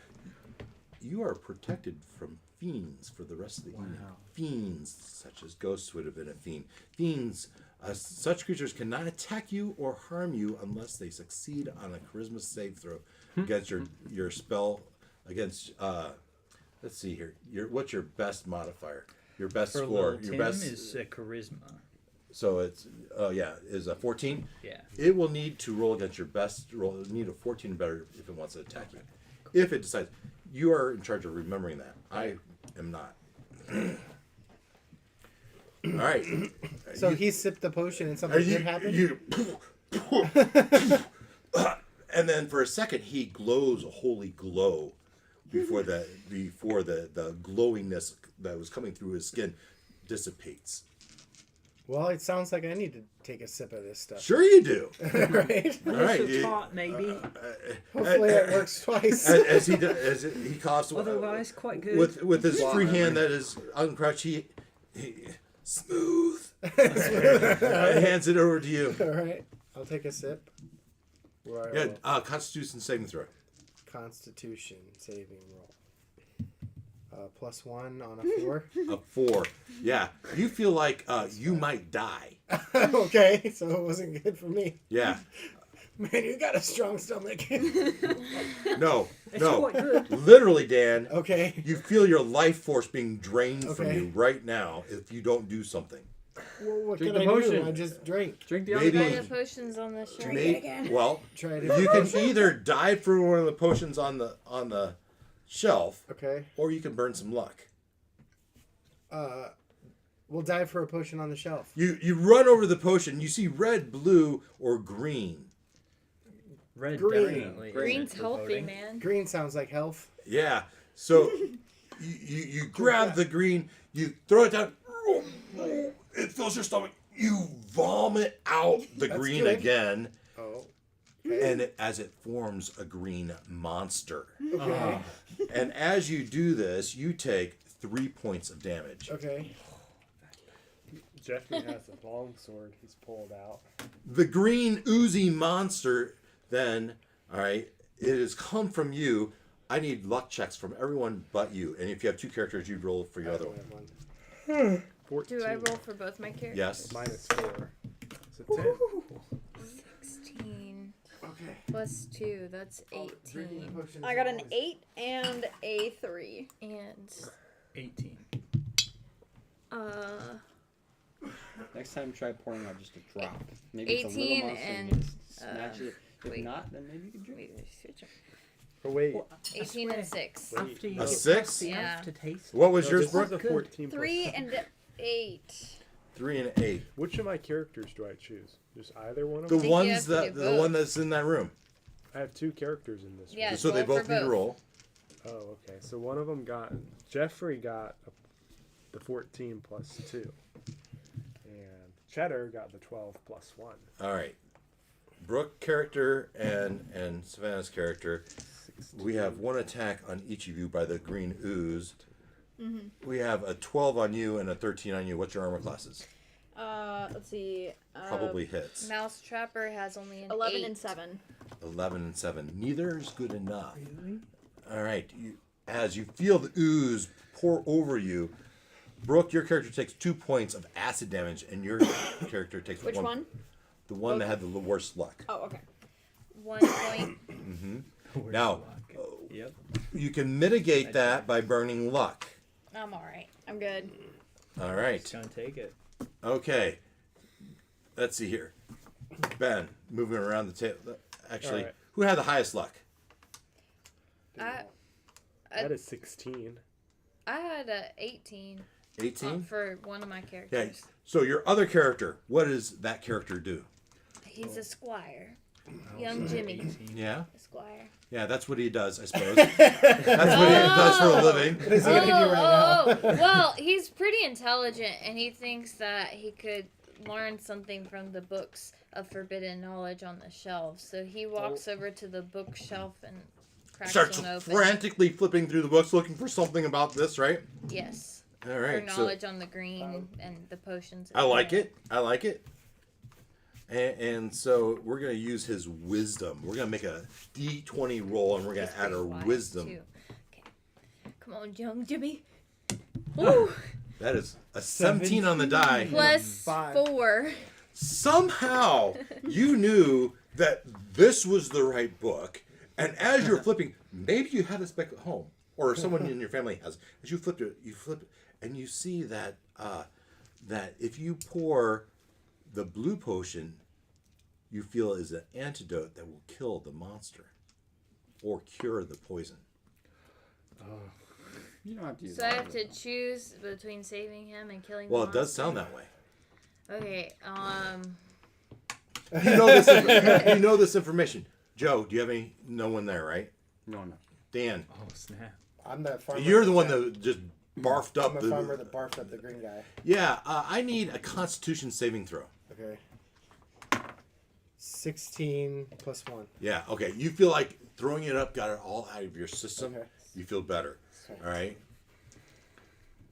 You are protected from fiends for the rest of the evening. Fiends, such as ghosts, would have been a fiend. Fiends, such creatures cannot attack you or harm you unless they succeed on a charisma save throw against your spell. Against, let's see here. What's your best modifier? Your best For score. Little Your Tim best. is charisma. So it's is a 14. Yeah. It will need to roll against your best roll. It will need a 14 better if it wants to attack you. If it decides, you are in charge of remembering that. I am not. All right. So he sipped the potion and something good happened? And then for a second, he glows a holy glow before the glowingness that was coming through his skin dissipates. Well, it sounds like I need to take a sip of this stuff. Sure, you do. Right? All right. So taught, maybe. Hopefully it works twice. As he coughs. Otherwise, quite good. With his free hand that is uncrutched, he smooth. Hands it over to you. All right. I'll take a sip. Yeah, Constitution saving throw. Constitution saving roll. +1 on a 4. A 4. Yeah. You feel like you might die. Okay, so it wasn't good for me. Yeah. Man, you got a strong stomach. No. quite good. Literally, Dan. Okay. You feel your life force being drained from Okay. you right now if you don't do something. Well, what Drink can the I do? potion. I just drank. Drink the Maybe- other Got potion. the potions on the shelf. Well, Try it. you can either die for one of the potions on the shelf, Okay. or you can burn some luck. We'll dive for a potion on the shelf. You run over the potion. You see red, blue, or green. Red, Green. definitely. Green's For healthy, voting. man. Green sounds like health. Yeah. So you grab the green. You throw it down. It fills your stomach. You vomit out the That's green good. again, Oh. and as it forms a green monster. Okay. And as you do this, you take 3 points of damage. Okay. Jeffrey has a long sword he's pulled out. The green oozy monster, then, all right, it has come from you. I need luck checks from everyone but you. And if you have 2 characters, you'd roll for your I other don't one. have one. 14. Do I roll for both my characters? Yes. -4. It's a 10. 16 Okay. plus 2. That's Drinking 18. potions I got an always- 8 and a 3. And 18. Next time, try pouring out just a drop. Maybe it's a 18 little monster and and, you just smash it. If wait. not, then maybe you can drink. wait, wait, switch 'em. Oh, wait. 18 and 6. Wait, After you no. A get 6? past the Yeah. elf to taste. What was No, yours, this Brooke? is a Good. 14 plus 3 and 8. 3 and 8. Which of my characters do I choose? Just either one of The them? think you ones have to that do the both. one that's in that room. I have 2 characters in this Yeah. room. So they roll for both need to both. roll. Oh, okay. So one of them got... Jeffrey got the 14 plus 2. And Cheddar got the 12 plus 1. All right. Brooke character and Savannah's character. We have 1 attack on each of you by the green ooze. We have a 12 on you and a 13 on you. What's your armor classes? Let's see. Probably hits. Mouse Trapper has only an 11 8. and 7. 11 and 7. Neither is good enough. All right. As you feel the ooze pour over you, Brooke, your character takes 2 points of acid damage, and your character takes Which one? The one that had the worst luck. Oh, okay. 1 point. Where's Now, the luck? Yep. you can mitigate that by burning luck. I'm alright. I'm good. All right. Just gonna take it. Okay. Let's see here. Ben, moving around the table. Actually, All right. who had the highest luck? I That is 16. I had a 18 18? for one of my Yeah. characters. So your other character, what does that character do? He's a squire. Young Jimmy. Yeah? Squire. Yeah, that's what he does, I suppose. That's what he does for a living. What is he gonna do right now? Well, he's pretty intelligent, and he thinks that he could learn something from the books of forbidden knowledge on the shelves. So he walks over to the bookshelf and cracks Starts one open. frantically flipping through the books looking for something about this, right? Yes. All For right. So knowledge on the green and the potions. I like it. I like it. And so we're going to use his wisdom. We're going to make a D20 roll, and we're going He's to add our pretty wise, wisdom. too. Okay. Come on, young Jimmy. Woo! That is a 17 on the die. Plus 5. 4. Somehow you knew that this was the right book, and as you're flipping, maybe you had this back at home, or someone in your family has. As you flip it, and you see that that if you pour the blue potion, you feel is an antidote that will kill the monster or cure the poison. You don't have to use So I all have of to it. choose between saving him and killing Well, the it does monster? sound that way. Okay, You know this. You know this information. Joe, do you have no one there, right? No. Dan, Oh snap! I'm that farmer. you're the one that just barfed I'm up a farmer that barfed up the green guy. Yeah, I need a Constitution saving throw. Okay. 16 plus 1. Yeah, okay. You feel like throwing it up got it all out of your system. Okay. You feel better. Okay. All right.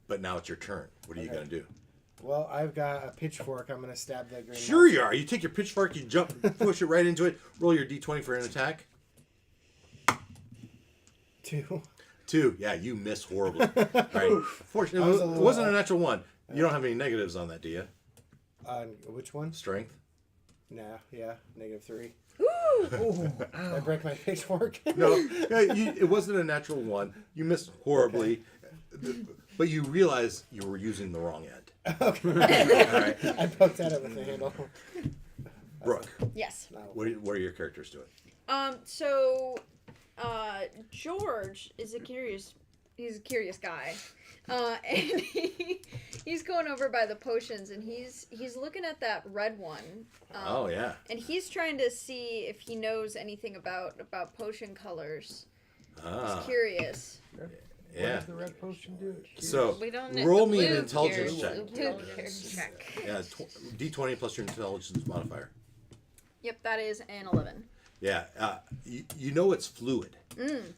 But now it's your turn. What are you Okay. gonna do? Well, I've got a pitchfork. I'm gonna stab that green. Sure you are. You take your pitchfork, you jump, push it right into it. Roll your d20 for an attack. 2. 2. Yeah, you miss horribly. Right. Fortunately, I was a it little wasn't a off. natural 1. You don't have any negatives on that, do you? Which one? Strength. Nah, yeah, -3. Ooh. I break my pitchfork. No, it wasn't a natural 1. You missed horribly, but you realize you were using the wrong end. Okay. All right. I poked at it with the handle. Brooke, Yes. what are your characters doing? So, George is he's a curious guy. And he's going over by the potions, and he's looking at that red one. Oh, yeah. And he's trying to see if he knows anything about potion colors. He's curious. Yeah. What does the red potion do? So, We don't roll the me an blue intelligence character- check. blue character check. Yeah, D20 plus your intelligence modifier. Yep, that is an 11. Yeah, you know it's fluid.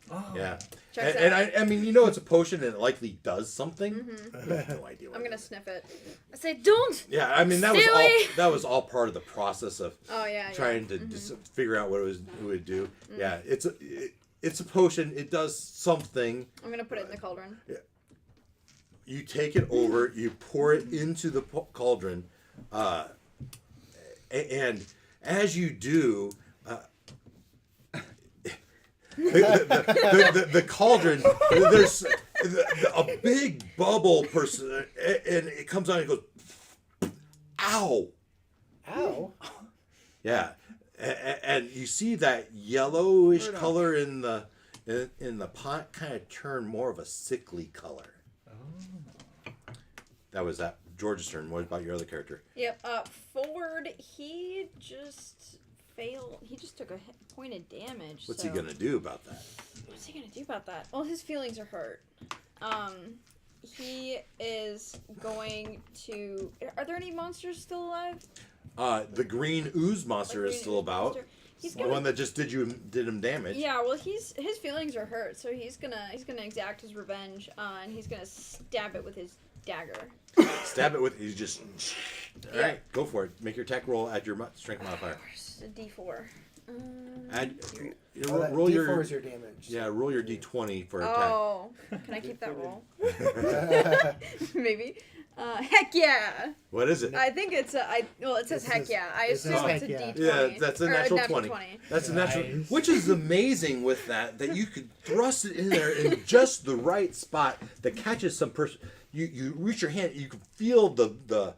Oh. Yeah, Checks and out. I mean, you know it's a potion and it likely does something. You have no idea what I'm it gonna is. sniff it. I say, don't. Yeah, I mean Silly. that was all part of the process of Oh yeah. trying to just figure out what it would do. Yeah, it's a potion. It does something. I'm gonna put it in the cauldron. You take it over. You pour it into the cauldron, and as you do. The cauldron, there's a big bubble person, and it comes on and goes, ow. Ow. Yeah, and you see that yellowish color in the pot kind of turn more of a sickly color. That was that. George's turn. What about your other character? Yep. Ford, he just failed. He just took a point of damage. What's so. he gonna do about that? What's he gonna do about that? Well, his feelings are hurt. He is going to. Are there any monsters still alive? The green ooze monster is green still ooze about. monster. He's The gonna. one that just did him damage. Yeah, well, his feelings are hurt, so he's gonna exact his revenge, and he's gonna stab it with his dagger. Stab it with. He's just. All right, go for it. Make your attack roll. Add your strength modifier. It's a D4. Add. D4 Roll your. is your damage. Yeah, roll your d20 for attack. Oh, can I keep that roll? Maybe. Heck yeah! What is it? I think it's well, it says It heck says- yeah. I it says assume heck it's a yeah. D20. Yeah, that's a Or natural 20. That's a natural, Nice. which is amazing with that you could thrust it in there in just the right spot that catches some person. You reach your hand, you can feel the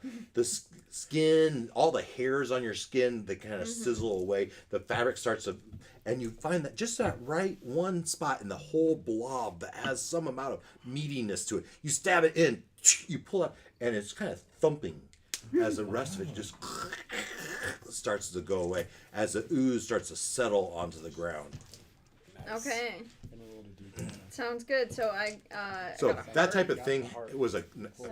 skin, all the hairs on your skin that kind of sizzle away. The fabric starts to, and you find that just that right one spot in the whole blob that has some amount of meatiness to it. You stab it in, you pull out, and it's kind of thumping as the rest of it just starts to go away as the ooze starts to settle onto the ground. Okay. Sounds good. So I So got a that type heart. of thing was a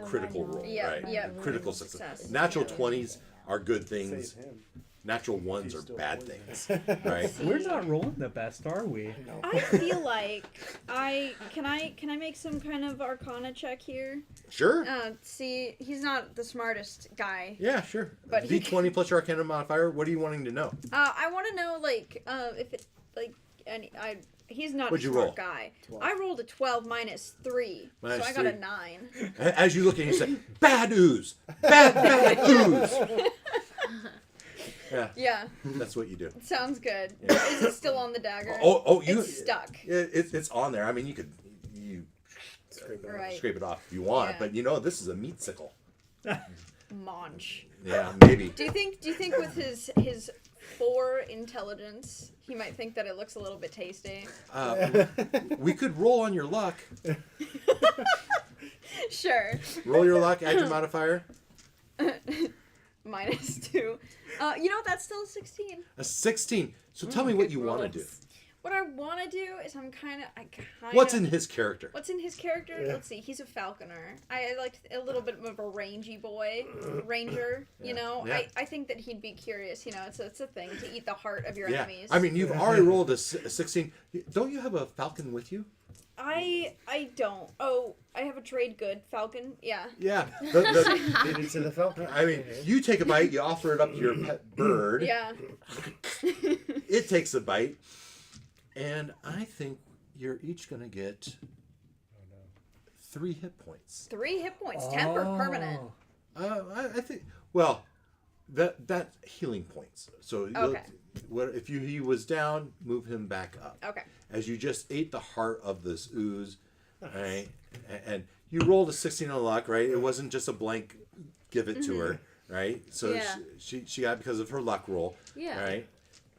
critical roll, Yeah, right? yeah. Critical Success. success. Natural 20s are good things. Save him. Natural 1s He's are still bad poisoned. things, right? We're not rolling the best, are we? I feel like can I make some kind of Arcana check here? Sure. See, he's not the smartest guy. Yeah, sure. But he- D20 plus your Arcana modifier. What are you wanting to know? I want to know if it he's not What'd a you smart roll? guy. I rolled a 12 minus 3, Minus so I got a 3. 9. As you look at it, you say, "Bad ooze, bad ooze." Yeah, Yeah, that's what you do. sounds good. Yeah. Is it still on the dagger? You. It's stuck. It's on there. I mean, you Right. scrape it off if you want, Yeah. but you know this is a meat sickle. Munch. Yeah, maybe. Do you think with his 4 intelligence, he might think that it looks a little bit tasty? We could roll on your luck. Sure. Roll your luck. Add your modifier. Minus 2. You know what? That's still a 16. A 16. So tell me what you want to do. What I want to do is I kind of. What's in his character? What's in his character? Yeah. Let's see. He's a falconer. I like a little bit of a rangy boy, ranger. You know, Yeah. I think that he'd be curious. You know, it's a thing to eat the heart of your Yeah. enemies. I mean, you've already rolled a 16. Don't you have a falcon with you? I don't. Oh, I have a trade good falcon. Yeah. Yeah. Feed it to the falcon. I mean, you take a bite, you offer it up to your pet bird. Yeah. It takes a bite. And I think you're each going to get 3 hit points. 3 hit points, temper permanent. I think. Well, that's healing points. So Okay. if he was down, move him back up. Okay. As you just ate the heart of this ooze, right? And you rolled a 16 on luck, right? It wasn't just a blank. Give it to her, right? So Yeah. she got because of her luck roll, Yeah. right?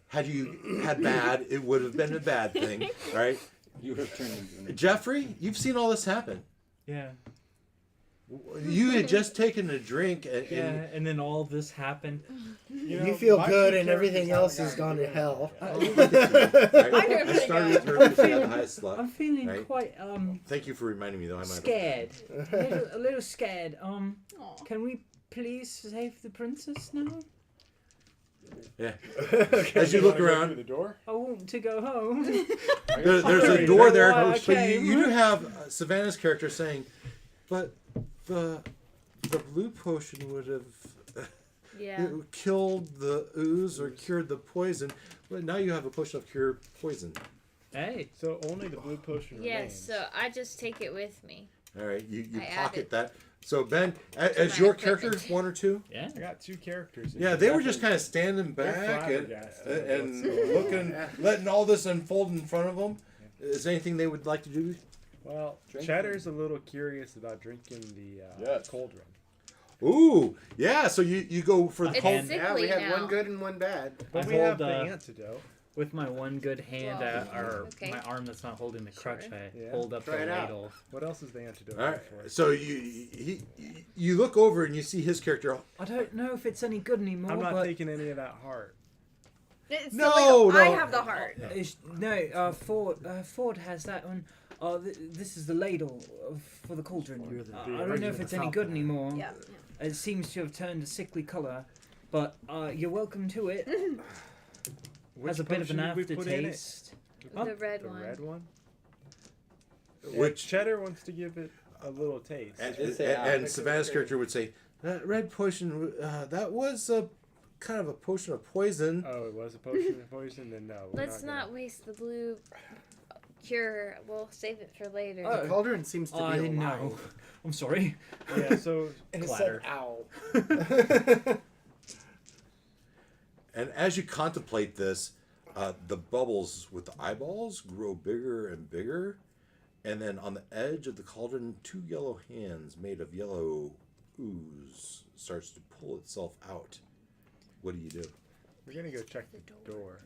Had you had bad, it would have been a bad thing, right? You would have turned into an Jeffrey, you've seen all this happen. Yeah. You had just taken a drink, and And then all this happened. You feel my good, two and everything characters else has haven't gone to gotten hell. right? I'm doing I pretty started good. with her because she had the highest luck. I'm feeling right? quite Thank you for reminding me, though. I might scared. A little scared. Aw. Can we please save the princess now? Yeah. As you look Wanna go around, through the door. I want to go home. there's a Sorry, door that's there, why I but you came. do have Savannah's character saying, "But the blue potion would have Yeah. killed the ooze or cured the poison. But now you have a potion of cure poison. Hey. So only the blue potion Yes, remains. so I just take it with me. All right, you I add pocket it that. So Ben, as my your character, equipment. 1 or 2? Yeah. I got 2 characters. Yeah, they were just kind of standing They're back flabbergasted at and what's going looking, letting all this unfold in front of them. Is there anything they would like to do? Well, Drinking. Cheddar's a little curious about drinking the Yes. cauldron. Ooh, yeah. So you go for the It's cold. sickly Yeah, we had now. one good and one bad. But I we have hold, the antidote. With my one good hand, Well, or okay. my arm that's not holding the crutch, Sure. I Yeah. hold up Try the it out. ladle. What else is the antidote All right. for? So you look over and you see his character. I don't know if it's any good anymore, I'm not but taking any of that heart. It's No, illegal. I no. have the heart. Ford has that one. This is the ladle for the cauldron. You're the I dude don't know if original it's any top good man. anymore. Yeah. It seems to have turned a sickly colour, but you're welcome to it. Which Has a bit of an potion did we put in it? aftertaste. The red The one. red one? Which Cheddar wants to give it a little taste. And Savannah's character would say that red potion. That was a kind of a potion of poison. Oh, it was a potion of poison? Then no. we're Let's not not waste the blue cure. We'll save it for later. The cauldron seems to be I didn't alive. know. I'm sorry. gonna- Yeah, so And it Clatter. said, ow. And as you contemplate this, the bubbles with the eyeballs grow bigger and bigger. And then on the edge of the cauldron, 2 yellow hands made of yellow ooze starts to pull itself out. What do? we're gonna go check the door.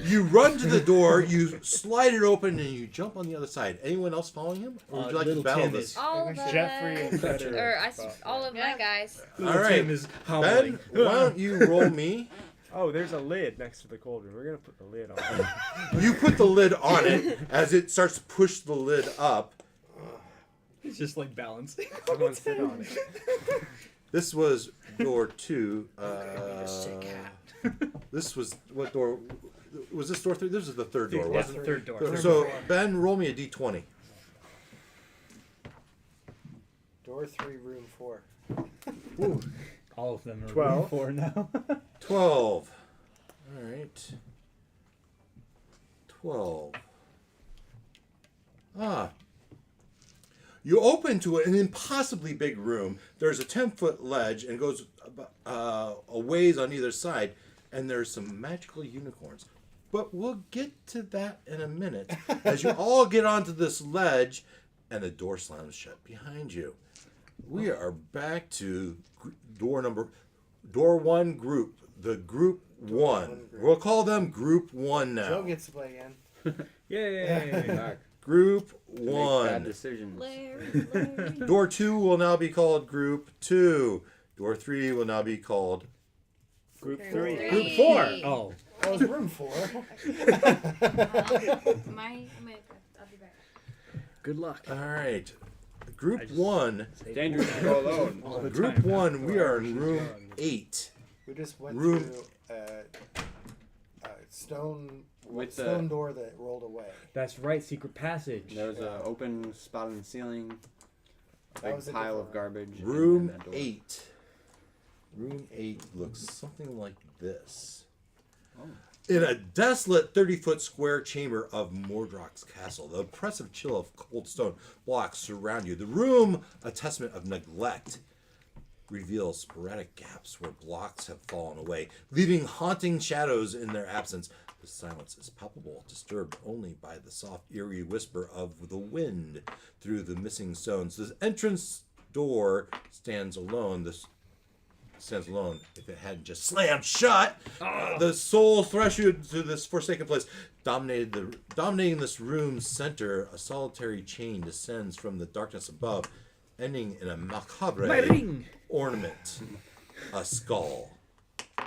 You run to the door, you slide it open, and you jump on the other side. Anyone else following him? Or would you like to little battle Tim this? is- All of Jeffrey and Cheddar. or are I, about all that. of my guys. All right, Tim is Ben, howling. why don't you roll me? Oh, there's a lid next to the cauldron. We're gonna put the lid on. You put the lid on it. As it starts to push the lid up, He's just like balancing. Someone sit on it. this was door 2. This was what door? Was this door 3? This is the third door, Yeah, wasn't it? third door. So Ben, roll me a d20. Door 3, room 4. All of them are 12. 4 now. 12. All right. 12. You open to an impossibly big room. There's a 10-foot ledge and goes a ways on either side, and there's some magical unicorns. But we'll get to that in a minute as you all get onto this ledge, and the door slams shut behind you. We are back to door 1 group. The group 1. We'll call them group 1 Joe now. gets to play again. Yay! Back. Group To make bad 1. decisions. Larry. Door 2 will now be called group 2. Door 3 will now be called. Group Three. 3. Group 4. Oh. That was room 4. I'll be back. Good luck. All right. Group I just- 1. Dangerous to go alone. All the Group time. 1, we are in room 8. We just went Room- through a stone With stone the door that rolled away. That's right, secret passage. there was an open spot in the ceiling, a That big was a pile of different garbage. and Room then that door. 8. Room 8 looks something like this. In a desolate 30-foot square chamber of Mordrock's castle, the oppressive chill of cold stone blocks surround you. The room, a testament of neglect, reveals sporadic gaps where blocks have fallen away, leaving haunting shadows in their absence. The silence is palpable, disturbed only by the soft, eerie whisper of the wind through the missing stones. The entrance door stands alone. If it hadn't just slammed shut. The sole threshold to this forsaken place dominating this room's center. A solitary chain descends from the darkness above, ending in a macabre My ring! ornament, a skull.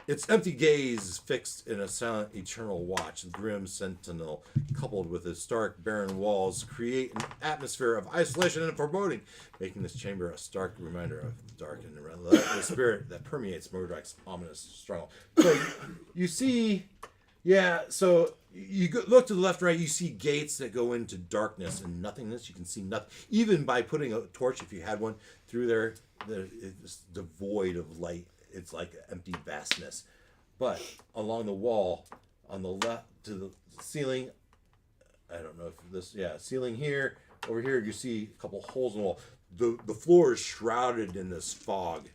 Its empty gaze fixed in a silent, eternal watch. The grim sentinel, coupled with its stark, barren walls, create an atmosphere of isolation and foreboding, making this chamber a stark reminder of the dark and relentless spirit that permeates Mordrek's ominous struggle. So you see, so you look to the left and right, you see gates that go into darkness and nothingness. You can see nothing. Even by putting a torch, if you had one, through there, it's devoid of light. It's like empty vastness. But along the wall, on the left to the ceiling, I don't know if ceiling here, over here, you see a couple holes in the wall. The floor is shrouded in this fog.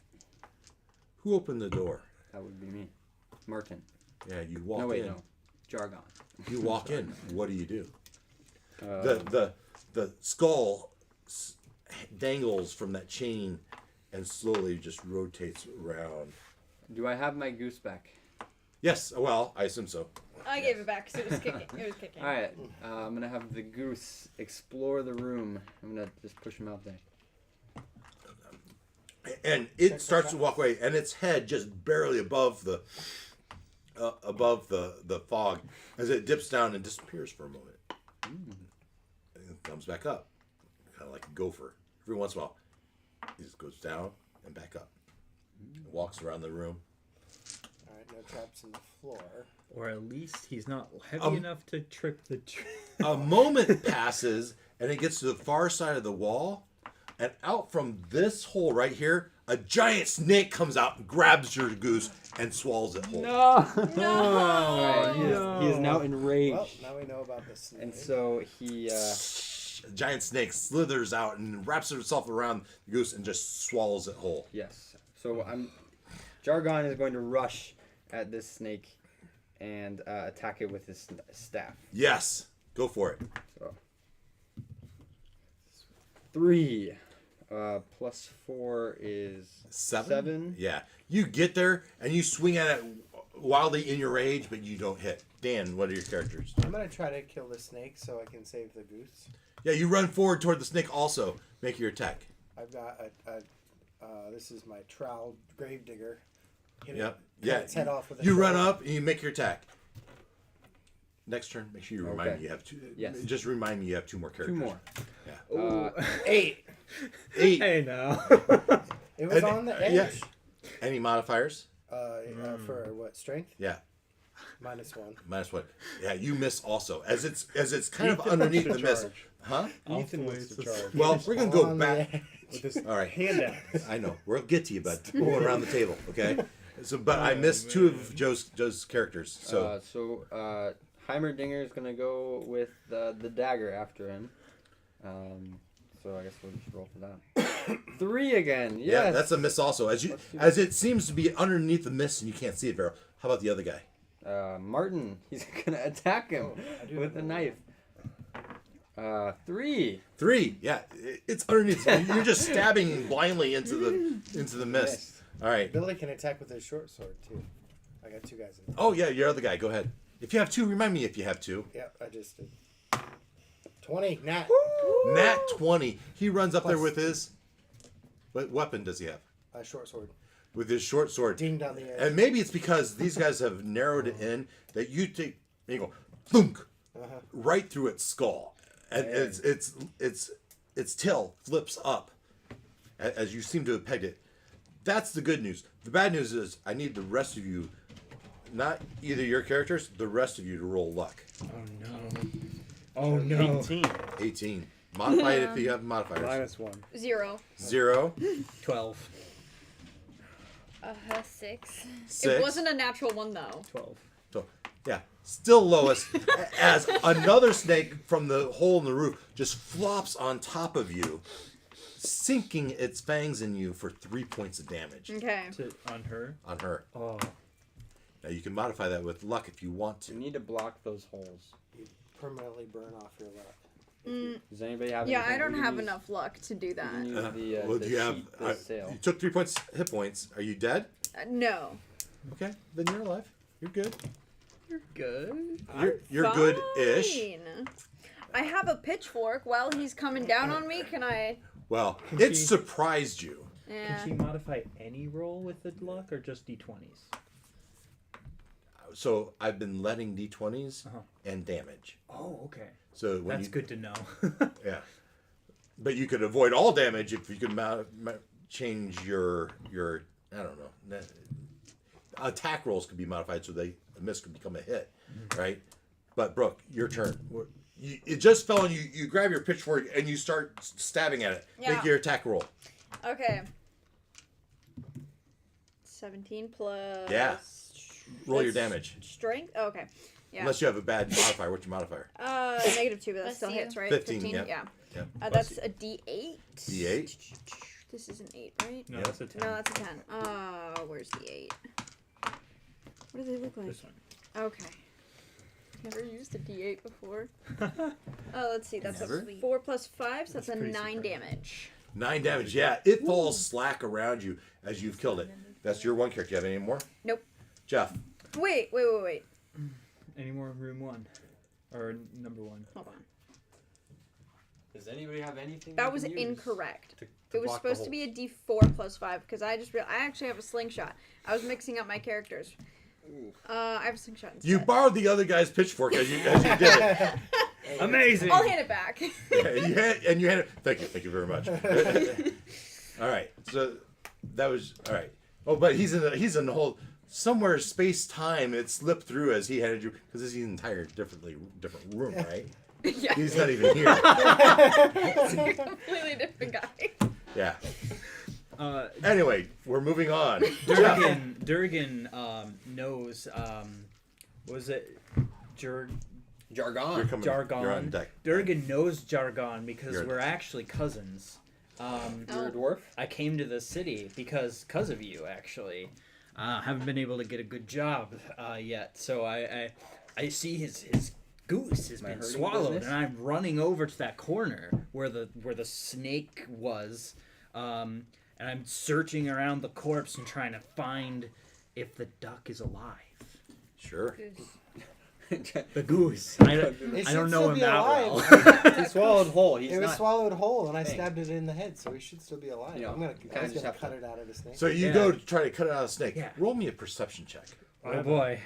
Who opened the door? That would be me. Martin. Yeah, you walk in. No, wait, no. Jargon. You walk in. What do you do? The skull dangles from that chain and slowly just rotates around. Do I have my goose back? Yes. Well, I assume so. I gave it back because it was kicking. All right. I'm gonna have the goose explore the room. I'm gonna just push him out there. And it starts to walk away, and its head just barely above the fog as it dips down and disappears for a moment. And it comes back up, kind of like a gopher. Every once in a while, he just goes down and back up. Walks around the room. All right, no traps in the floor. Or at least he's not heavy enough to trip the tree. A moment passes, and it gets to the far side of the wall, and out from this hole right here, a giant snake comes out and grabs your goose and swallows it whole. All right, he is now enraged. Well, now we know about the snake. And so he... A giant snake slithers out and wraps itself around the goose and just swallows it whole. Yes. So Jargon is going to rush at this snake and attack it with his staff. Yes, go for it. So 3 plus 4 is 7. Yeah, you get there and you swing at it wildly in your rage, but you don't hit. Dan, what are your characters? I'm gonna try to kill the snake so I can save the goose. Yeah, you run forward toward the snake. Also, make your attack. I've got this is my trowel gravedigger. Yep. Its head off with a You run trowel. up and you make your attack. Next turn, make sure you remind me you have 2. Yes. Just remind me you have 2 more 2 characters. more. 8. 8. Hey now. It was on the edge. Yeah. Any modifiers? For what, strength? Yeah. -1. -1. Yeah, you miss also. As it's kind of underneath the mist. Huh? Ethan wants to charge. Well, we're gonna go On the back. edge. With this All right. handout. I know. We'll get to you, bud. We'll go around the table, okay? So, but I missed 2 of Joe's characters. So Heimerdinger is gonna go with the dagger after him. So I guess we'll just roll for that. 3 again. Yes. yeah, that's a miss also. As it seems to be underneath the mist and you can't see it very well. How about the other guy? Martin. He's gonna attack him with a knife. 3. 3. Yeah, it's underneath. You're just stabbing blindly into the mist. Yes. All right. Billy can attack with his short sword too. I got 2 guys in. Oh yeah, your other guy. Go ahead. If you have 2, remind me if you have 2. Yep, I just did. 20, Nat. Nat 20. He runs up there Plus- with his. What weapon does he have? Short sword. With his short sword. Dinged on the edge. And maybe it's because these guys have narrowed it in that you take and you go thunk right through its skull, and its tail flips up as you seem to have pegged it. That's the good news. The bad news is I need the rest of you, not either your characters, the rest of you to roll luck. Oh no. Oh no. 18. 18. Modify it if you have modifiers. -1. 0. 0. 12. 6. 6. It wasn't a natural one though. 12. So Yeah, still lowest. As another snake from the hole in the roof just flops on top of you, sinking its fangs in you for 3 points of damage Okay. On her. on her. Oh. Now you can modify that with luck if you want You to. need to block those holes. Permanently burn off your luck. Does anybody have? Yeah, anything? I don't We can have use- enough luck to do We can that. use the Well, do you have? sheet, the sail. You took 3 points hit points. Are you dead? No. Okay, then you're alive. You're good. Good. You're good-ish. Fine. I have a pitchfork. While he's coming down on me, can I? Well, Can it she- surprised you. Yeah. Can she modify any roll with the luck or just d20s? So I've been letting d20s Uh-huh. and damage. Oh, okay. So when That's you, good to know. Yeah, but you could avoid all damage if you could change your I don't know. Attack rolls could be modified so a miss could become a hit, right? But Brooke, your turn. It just fell on you. You grab your pitchfork and you start stabbing at it. Yeah. Make your attack roll. Okay. 17 plus. Yeah. Roll your That's damage. Strength. Oh, okay. Yeah. Unless you have a bad modifier. What's your modifier? -2, but that Bless still you. hits, right? 15, yeah. Yeah. Yeah. That's a D8. D8. This is an 8, right? No, Yeah. that's a 10. No, that's a 10. Where's the 8? What do they look like? This one. Okay. Never used a D8 before. Oh, let's see. That's Never? a 4 plus 5, so that's a pretty 9 surprising. damage. 9 damage. Yeah, it falls slack around you as you've killed it. That's your one character. Do you have any more? Nope. Jeff. Wait. Any more room 1? Or number 1? Hold on. Does anybody have anything? That they was can use incorrect. to It was block the supposed to holes? be a D4 plus 5 because I just realized I actually have a slingshot. I was mixing up my characters. I have a slingshot instead. You borrowed the other guy's pitchfork as you did it. Amazing! I'll hand it back. Yeah, you had it. Thank you very much. All right, so that was all right. Oh, but he's in the whole somewhere space time. It slipped through as he handed you because this is an entire different room, right? Yeah. He's not even here. It's a completely different guy. Yeah. Anyway, we're moving on. Durgan knows, was it Jargon. You're coming. Jargon? You're on deck. Durgan knows Jargon because You're- we're actually cousins. You're a dwarf. I came to the city because of you, actually. Haven't been able to get a good job yet, so I see his goose has My been herding swallowed, business? and I'm running over to that corner where the snake was, and I'm searching around the corpse and trying to find if the duck is alive. Sure. The goose. I It don't should know still him be that alive. well. He swallowed whole. He's It was not. swallowed whole, and I Thing. stabbed it in the head, so he should still be alive. You know, I you was kinda gonna just have cut to- it out of the snake. So you Yeah. go to try to cut it out of the snake. Yeah. Roll me a perception check. Oh boy!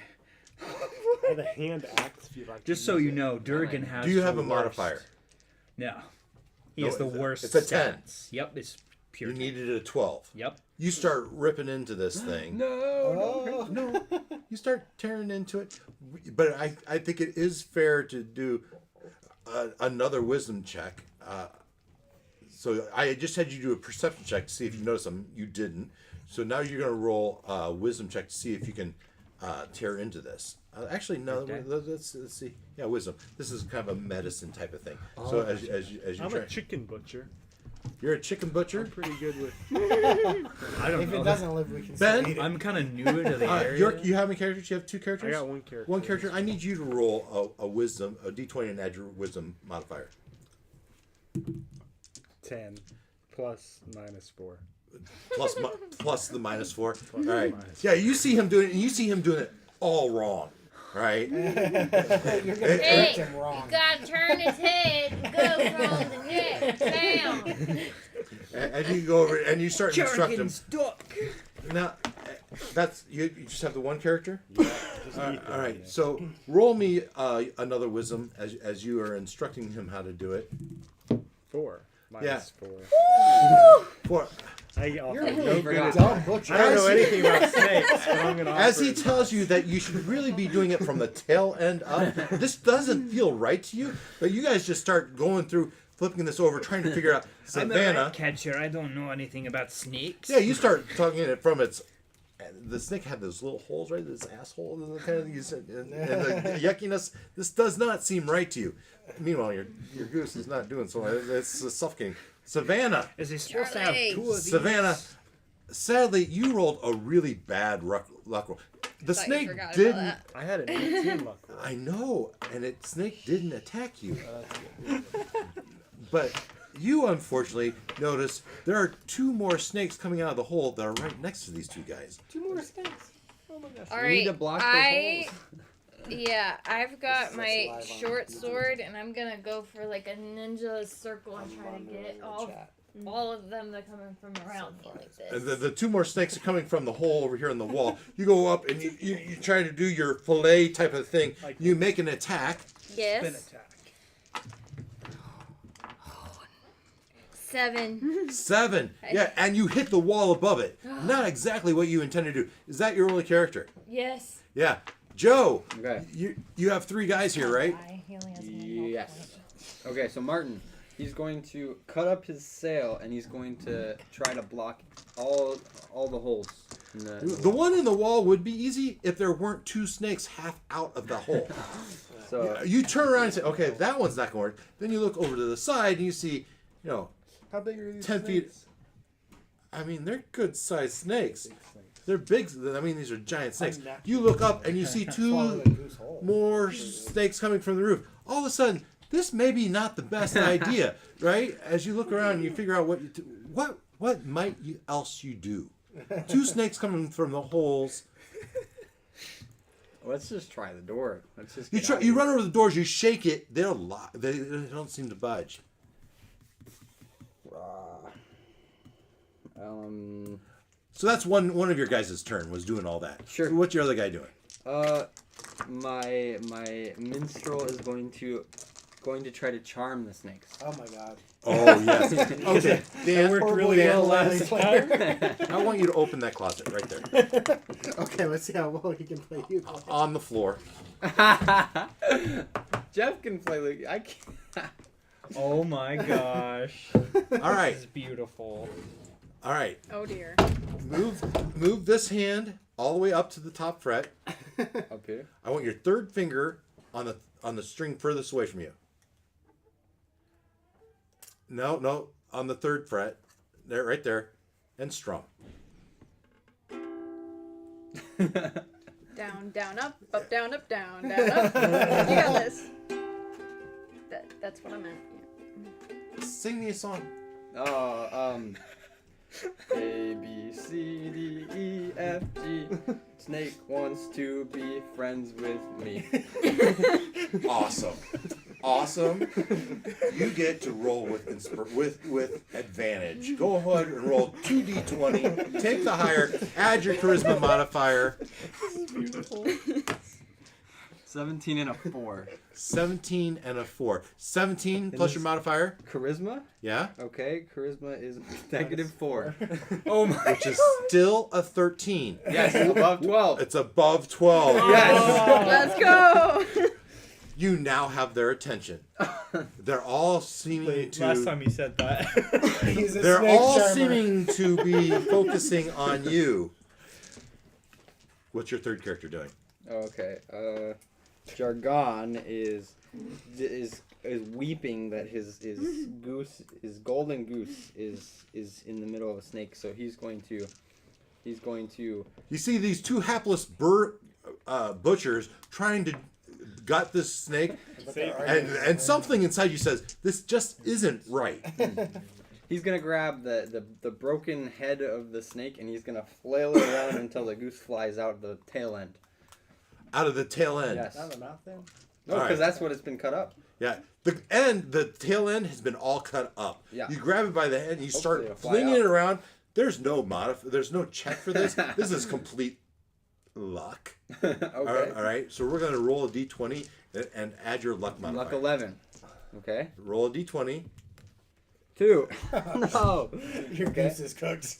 I have a hand axe if you'd like. Just to so use you it. know, Durgan has. Do you have the a modifier? worst- No. He No, has the it's a- worst. it's a 10. stats. Yep, it's pure. You 10. needed a 12. Yep. You start ripping into this thing. Oh, No, you start tearing into it. But I think it is fair to do another wisdom check. So I just had you do a perception check to see if you notice them. You didn't. So now you're going to roll a wisdom check to see if you can tear into this. Actually, no. Okay. Let's see. Yeah, wisdom. This is kind of a medicine type of thing. So as you I'm try, a chicken butcher. you're a chicken butcher. I'm pretty good with. I don't if know. it doesn't live, we can Ben? still eat it. I'm kind of new to the area. You have any characters? You have two I characters. got one character. One character. I need you to roll a wisdom, a d20, and add your wisdom modifier. 10 plus -4. Plus the -4. All the right. minus. Yeah, you see him doing it, and you see him doing it all wrong. Right? You're gonna Hey, correct him wrong. you gotta turn his head and go from the neck down. And you go over and you start to instruct him. Jargon's duck. Now, that's you just have the one character. Just eat All them, right. yeah. So roll me another wisdom as you are instructing him how to do it. 4 Yeah. -4. For I offer You're no really good a advice. dumb butcher. I don't know As- anything about snakes, but I'm gonna. as offer he advice. tells you that you should really be doing it from the tail end up. This doesn't feel right to you, but you guys just start going through, flipping this over, trying to figure out I'm a Savannah. rat catcher. I don't know anything about snakes. Yeah, you start talking it from its And the snake had those little holes right in his asshole, and the kind of and the yuckiness. This does not seem right to you. Meanwhile, your goose is not doing so. It's suffocating. Savannah. Is he supposed to have Charlie. two of these? Savannah. Sadly, you rolled a really bad luck roll. The Thought you snake forgot about didn't. that. I had an 18 luck roll. I know, and it snake didn't attack you. That's good. But you unfortunately notice there are 2 more snakes coming out of the hole that are right next to these 2 guys. 2 more snakes. Oh my gosh. All We right, need to block those I holes. yeah, I've got It's my live on short YouTube. sword, and I'm gonna go for like a ninja circle and try to get all of them that are coming from around me like And this. the 2 more snakes are coming from the hole over here in the wall. You go up and you try to do your fillet type of thing. You make an attack. Spin Yes, attack. 7. 7. Yeah, and you hit the wall above it. Not exactly what you intended to do. Is that your only character? Yes. Yeah. Joe, Okay. you have 3 guys here, right? He only has 1 health Yes. point. Okay, so Martin, he's going to cut up his sail and he's going to try to block all the holes. In The one in the wall would be easy if there weren't 2 snakes half out of the hole. So You turn around and say, okay, that one's not going to work. Then you look over to the side and you see, How big are these 10 feet. snakes? I mean, they're good-sized snakes. Big snakes. They're big. I mean, these are giant snakes. Unnatural. You look up and you see Swallow 2 the goose whole. more snakes coming from the roof. All of a sudden, this may be not the best idea, right? As you look around and you figure out what might else you do. 2 snakes coming from the holes. let's just try the door. Let's just You get try. out of You here. run over the doors. You shake it. They're locked. They don't seem to budge. So that's one of your guys' turn was doing all that. Sure. So what's your other guy doing? My minstrel is going to try to charm the snakes. Oh my god. Oh yes. Okay. Dan, worked Horrible really yellow well last player. I want you to open that closet right there Okay, let's see how well he can play you. on the floor. Jeff can play Luke. I can't. Oh my gosh. All right. This is beautiful. All right. Oh dear. Move this hand all the way up to the top fret. Up here. I want your 3rd finger on the string furthest away from you. No, on the 3rd fret. There, right there. And strum. Down, down, up, down, up, down, down, up. You got this. That's what I meant. Sing me a song. Oh, A, B, C, D, E, F, G. Snake wants to be friends with me. Awesome. You get to roll with advantage. Go ahead and roll 2d20. Take the higher. Add your charisma modifier. 17 and a 4. 17 and a 4. 17 plus your modifier. Charisma? Yeah. Okay, charisma is -4. Oh my. Which is still a 13. Yes, above 12. It's above 12. Yes. Let's go. You now have their attention. They're all seeming Wait, to. last time you said that. He's a They're snake all charmer. seeming to be focusing on you. What's your 3rd character doing? Okay. Jargon is weeping that his goose, his golden goose, is in the middle of a snake. So he's going to. You see these 2 hapless butchers trying to gut this snake, and something inside you says this just isn't right. He's gonna grab the broken head of the snake and he's gonna flail it around until the goose flies out the tail end. Out of the tail end. Yes. Out of the mouth then? No, All because right. that's what it's been cut up. Yeah. The tail end has been all cut up. Yeah. You grab it by the head and you Hopefully start it'll fly flinging out. it around. There's no there's no check for this. This is complete luck. Okay. All right. So we're gonna roll a d20 and add your luck modifier. Luck 11. Okay. Roll a d20. 2. No. Your goose is cooked.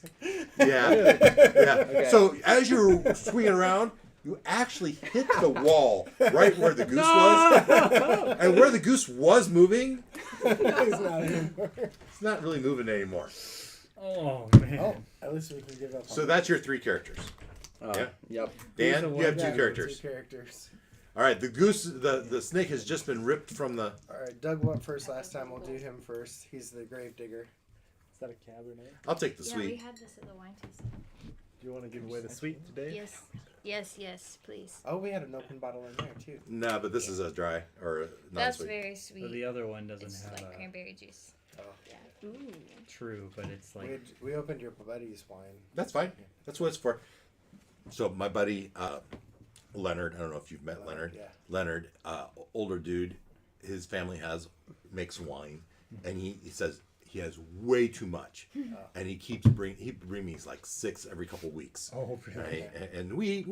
Yeah. Yeah. Okay. So as you're swinging around, you actually hit the wall right where the goose was. And where the goose was moving, He's not anymore. it's not really moving anymore. Oh man. Oh, at least we can give up. So that's your 3 characters. Yeah. Yep. Dan, you have Yeah, two characters. Two characters. All right, the goose, the snake has just been ripped from the. All right, Doug went first last time. We'll do him first. He's the grave digger. Is that a Cabernet? I'll take the Yeah, we sweet. had this at the wine tasting. Do you want to give away the sweet today? Yes. Yes, yes, please. Oh, we had an open bottle in there too. No, but this is a dry or a That's non-sweet. very But sweet. the other one doesn't It's have like a cranberry juice. Ooh. true, but it's like We opened your buddy's wine. That's fine. That's what it's for. So my buddy Leonard, I don't know if you've met Leonard. Yeah. Leonard, older dude, his family makes wine, and he says he has way too much, and he bring me like 6 every couple weeks. oh really? Right? And we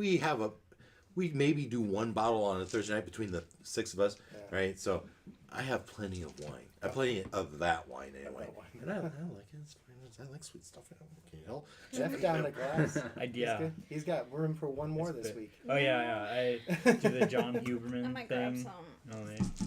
maybe do 1 bottle on a Thursday night between the 6 of us, right? So I have plenty of wine. I have plenty of that wine anyway, and I like it. It's fine. I like sweet stuff. Can you help? Jeff down the glass. Yeah. He's got room for one more this bit- week. Oh yeah. I do the John I Huberman might grab thing. some. Oh,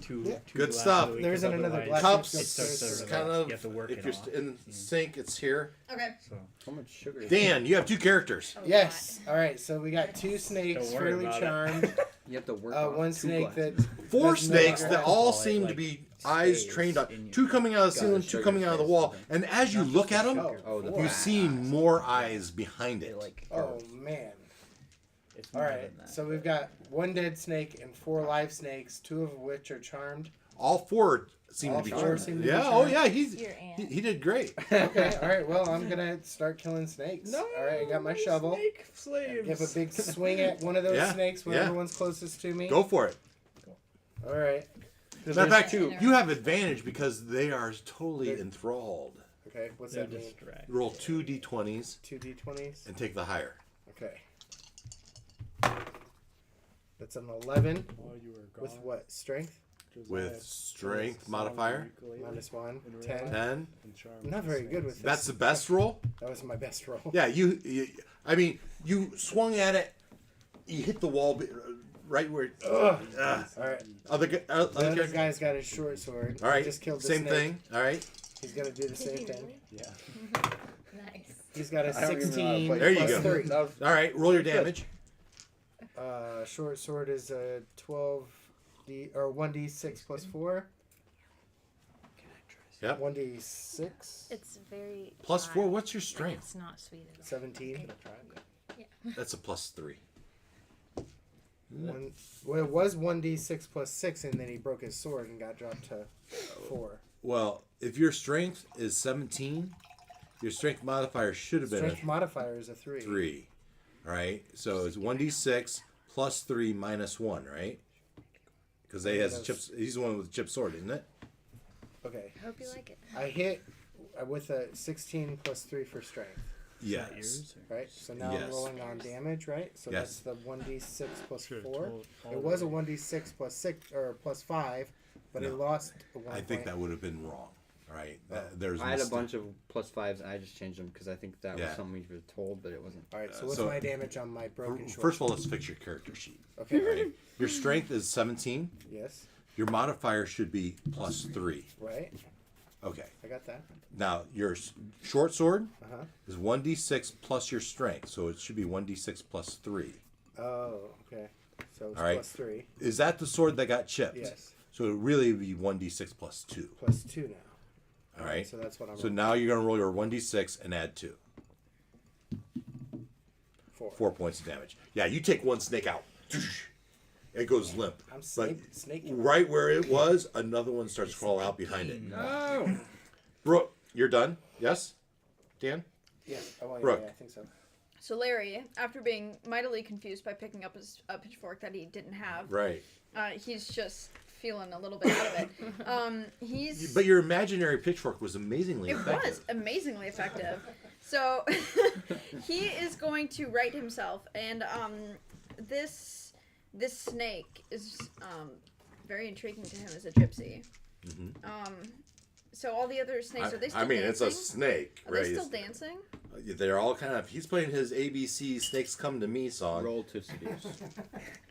two Good glasses stuff. a week, There 'cause isn't another otherwise glass. Cups It starts is to kind you of have to work if it you're off. in sink, it's here. Okay. So How much sugar? Dan, you have 2 characters. A Yes. All right. So we got 2 snakes, Don't worry fairly about it. charmed. You have to work. off One 2 snake glasses. that 4 does no snakes longer that have- all Well, it, seem to like, be eyes stays trained on. in you. 2 coming out of the Got ceiling, the 2 sugar coming out of the stays wall. in And as you look at them, Oh, the four. you see more eyes behind they it. like Oh man. it's All more right. than that. So we've got 1 dead snake and 4 live snakes, 2 of which are charmed. All 4 seem All to be 4 charmed. seem to be Yeah, charmed. oh yeah, Your aunt. he did great. Okay. All right. Well, I'm gonna start killing snakes. No. All right. I got my shovel. Snake slaves. Give a big swing at one of those Yeah, snakes, yeah. whatever one's closest to me. Go for it. All right. Matter of fact, two. you have advantage because they are totally enthralled. Okay. What's They're that mean? distracted. Roll 2 d20s 2 d20s. and take the higher. Okay. That's an 11 While you were gone, with what? Strength? Josiah With strength sounds modifier, like later Minus 1. in real 10. life, 10. and charm Not the very good snakes. with this. That's the best roll. That was my best roll. Yeah, I mean, you swung at it, you hit the wall right where. All right. Other The other character? guy's got his short sword. All right, Just killed the same snake. thing. All right, He's gonna do the Did same you thing. really? Yeah. Nice. He's got a I don't even know how to 16 play. There you plus go. 3. That was- all right. Roll your damage. Short sword is a 12d or 1d6 plus 4. Yep. 1d6. It's very Plus high. 4. What's your Like, strength? it's not sweet at all. 17. That's a plus 3. Well, it was 1d6 plus 6, and then he broke his sword and got dropped to 4. Well, if your strength is 17, your strength modifier should have been Strength modifier is a 3. a 3. All right. So it's 1d6 plus 3 minus 1, right? Because he has chips. He's the one with the chip sword, isn't it? Okay. I hope you like it. I hit with a 16 plus 3 for strength, Yes. Yours, or- right? So now Yes. I'm rolling on damage, right? So Yes. that's the 1d6 plus Should've 4. told all It was a the- 1d6 plus 6 or plus 5, but it No. lost a 1 I think point. that would have been wrong. All right. There's I had a mistake. bunch of +5s. And I just changed them because I think that Yeah. was something we were told, but it wasn't. All right. So what's so- my damage on my broken short? First of all, let's fix your character sheet. Okay. Right? Your strength is 17. Yes. Your modifier should be plus 3. Right. Okay. I got that. Now, your short sword Uh-huh. is 1d6 plus your strength, so it should be 1d6 plus 3. Oh, okay. So it's All right. plus 3. Is that the sword that got chipped? Yes. So it would really be 1d6 plus 2. Plus 2 now. All right. So that's what I'm So rolling. now you're going to roll your 1d6 and add 2. 4. 4 points of damage. Yeah, you take one snake out. It goes limp. I'm But snake. right where it was, another one starts to crawl out behind it. Oh. Brooke, you're done? Yes? Dan? Yeah. Oh, yeah, Brooke. yeah, I think so. So Larry, after being mightily confused by picking up a pitchfork that he didn't have, Right. he's just feeling a little bit out of it. He's But your imaginary pitchfork was amazingly it effective. was amazingly effective. So he is going to right himself, and this snake is very intriguing to him as a gypsy. So all the other snakes, are they still I mean, dancing? it's a snake, Are right? they still dancing? They're all kind of. He's playing his ABC Snakes Come to Me song. Roll to seduce.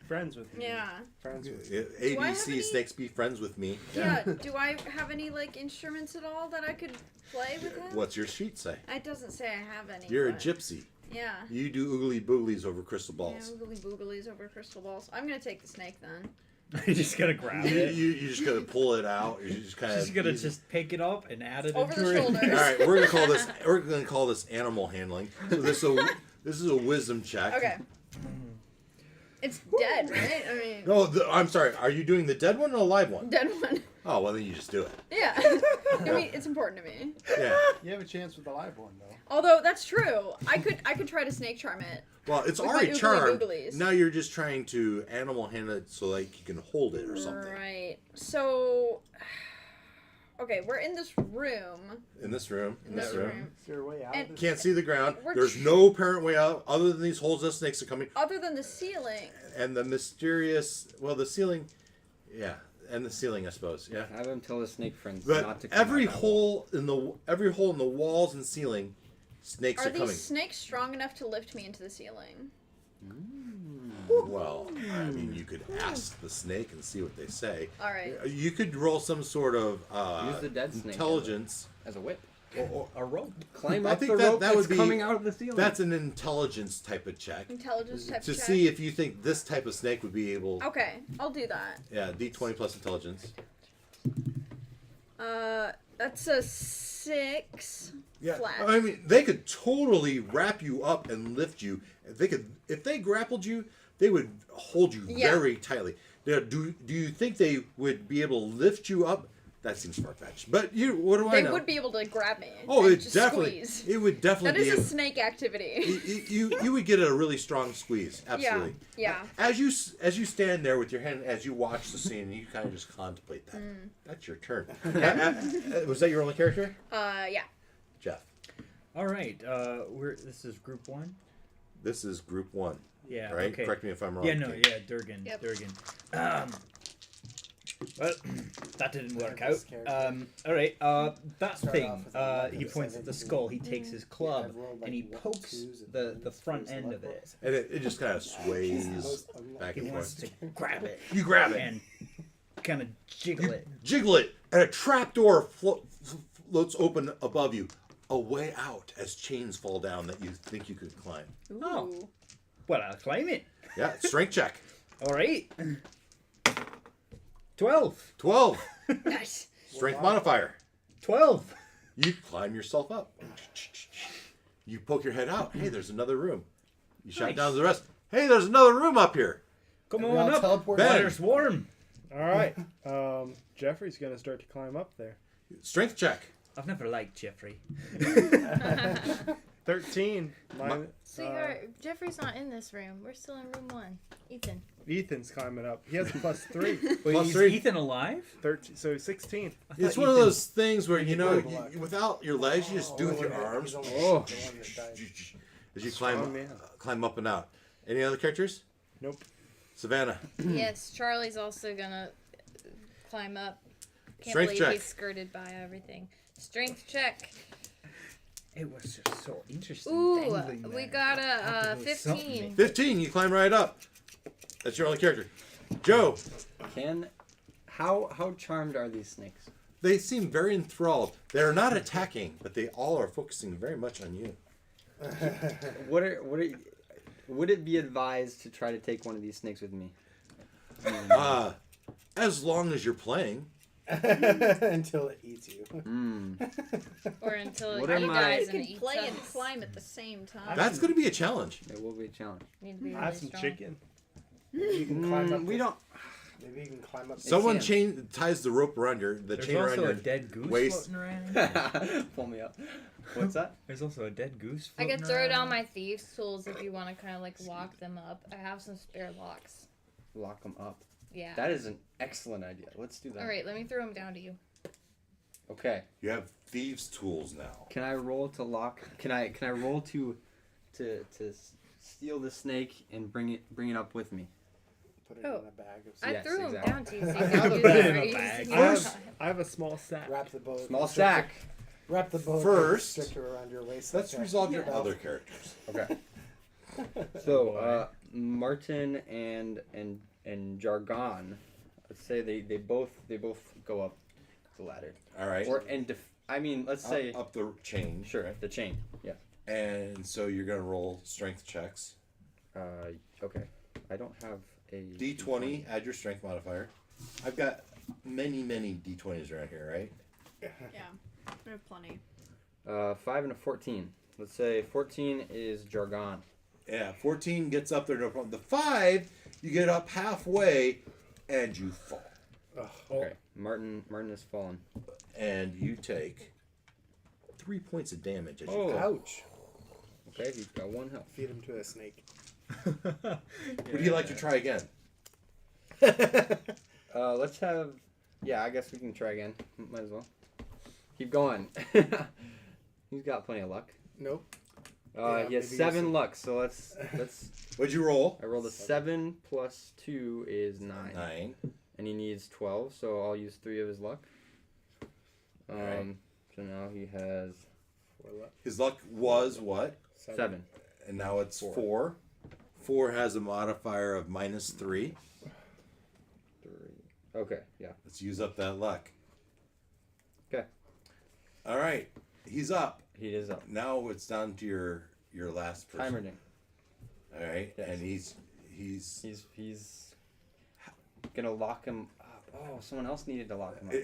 Friends with me. Yeah. Friends with ABC I have any- Snakes Be Friends with Me. Yeah. Do I have any like instruments at all that I could play with him? What's your sheet say? It doesn't say I have any. You're a but- gypsy. Yeah. You do oogly booglies over crystal Yeah, balls. oogly booglies over crystal balls. I'm gonna take the snake then. You just gotta grab You, it. you just gotta pull it out. You just kind of. She's gonna just pick it up and add it Over into the her. shoulders. All right, we're gonna call this animal handling. So this is a wisdom check. Okay. It's dead, right? I mean, No, I'm sorry. Are you doing the dead one or the live one? dead one. Oh well, then you just do it. Yeah. I mean, it's important to me. Yeah. You have a chance with the live one though. Although that's true, I could try to snake charm it. Well, it's With my already oogly charmed. booglies. Now you're just trying to animal hand it so like you can hold it or something. Right. So, okay, we're in this room. In this room. In this room. Is there a way out And- of this? Can't see the ground. We're There's no apparent way out other than these holes that snakes are coming. Other than the ceiling. And the mysterious, well, the ceiling, yeah, and the ceiling, I suppose, yeah. Have him tell his snake friends not But to come every out that hole in the walls and ceiling, snakes Are are these coming. snakes strong enough to lift me into the ceiling? Well, I mean, you could ask the snake and see what they say. All right. You could roll some sort of Use the dead snake intelligence. as a whip. Or, A rope. Climb I up think the that- rope that would that's be- coming out of the ceiling. that's an intelligence type of check Intelligence type to check. see if you think this type of snake would be able. Okay, I'll do that. Yeah, D20 plus intelligence. That's a 6. Yeah, Flat. I mean, they could totally wrap you up and lift you. If they grappled you, they would hold you Yeah. very tightly. Now, do you think they would be able to lift you up? That seems far fetched. But what do I They know? would be able to grab me. Oh, and it just definitely. Squeeze. It would That definitely is be. a snake activity. You would get a really strong squeeze. Absolutely. Yeah. As you stand there with your hand, as you watch the scene, you kind of just contemplate that. Mm. That's your turn. Was that your only character, Yeah. Jeff? All right. This is group 1. This is group 1. Yeah. Right? Okay. Correct me if I'm wrong. Yeah. No. Kate. Yeah. Durgan. Yep. Durgan. Well, that didn't work out. This character. All right. That Start thing. off with a He -7. points at the skull. He takes his club I've rolled, and he like, pokes 2s and the 3s, front 3s end and of it. And it just kind of sways back He and wants forth. to grab it You grab it. and kind of jiggle it. Jiggle it, and a trapdoor floats open above you. A way out as chains fall down that you think you could climb. Ooh. Oh. Well, I'll climb it. Yeah, strength check. All right. 12. 12. Nice. Strength modifier. 12. You climb yourself up. You poke your head out. Hey, there's another room. You shout Nice. down to the rest. Hey, there's another room up here. Come We all on up. teleport Ben. Water's warm. All right. Jeffrey's gonna start to climb up there. Strength check. I've never liked Jeffrey. 13. Sweetheart, Jeffrey's not in this room. We're still in room 1. Ethan. Ethan's climbing up. He has a +3. Wait, Plus is 3. Ethan alive? 13. So 16. I It's thought one of Ethan- those things where, Good luck. without your legs, you just do with your arms. Oh. As you Strong man. climb up and out. Any other characters? Nope. Savannah. Yes, Charlie's also gonna climb up. Can't Strength believe check. he's skirted by everything. Strength check. It was just so interesting. Ooh, dangling we there. got a Have to do something. 15. 15. You climb right up. That's your only character. Joe. How charmed are these snakes? They seem very enthralled. They're not attacking, but they all are focusing very much on you. Would it be advised to try to take one of these snakes with me? As long as you're playing. Until it eats you. Or until What he am I- dies You and can eats play and us. climb at the same time. That's going to be a challenge. It will be a challenge. Need to be I really have some strong. chicken. Maybe you can climb up. We this- don't. Maybe you can climb up. Someone can. ties the rope around the There's chain around also your a dead goose waist. floating around. Pull me up. What's that? There's also a dead goose I floating could throw around. down my thieves' tools if you want to kind of like lock them up. I have some spare locks. Lock them up. Yeah. That is an excellent idea. Let's do that. All right, let me throw them down to you. Okay. You have thieves' tools now. Can I roll to lock? Can I roll to steal the snake and bring it up with me? Put it Oh. in a bag of. I Yes, threw them exactly. down to you. So you I can have use put them it in for a using bag. yours. I have a small sack. Wrap the boat. Small stack. Wrap the boat. First, Stricter around your waist. Let's like that. resolve your Yeah. other characters. Okay. So Martin and Jargon, let's say they both go up the ladder. All right. Or and I mean let's say up the chain. sure the chain. Yeah. And so you're gonna roll strength checks. Okay. I don't have a D20, add your strength modifier. I've got many D20s around here, right? Yeah, we have plenty. 5 and a 14. Let's say 14 is jargon. Yeah, 14 gets up there, no problem. The 5, you get up halfway, and you fall. Okay. Martin has fallen. And you take 3 points of damage as you Oh. fall. Ouch. Okay, he's got 1 health. Feed him to a snake. Would you like to try again? Let's have. Yeah, I guess we can try again. Might as well. Keep going. He's got plenty of luck. Nope. He has 7 luck, so let's. What'd you roll? I rolled a 7 plus 2 is 9. 9. And he needs 12, so I'll use 3 of his luck. Alright. So now he has His luck was what? 7. And now it's 4. 4. 4 has a modifier of -3. 3. Okay, yeah. Let's use up that luck. Okay. All right. He's up. He is up. Now it's down to your last person. Timer ding. All right. Yes. And he's He's gonna lock him up. Oh, someone else needed to lock him up.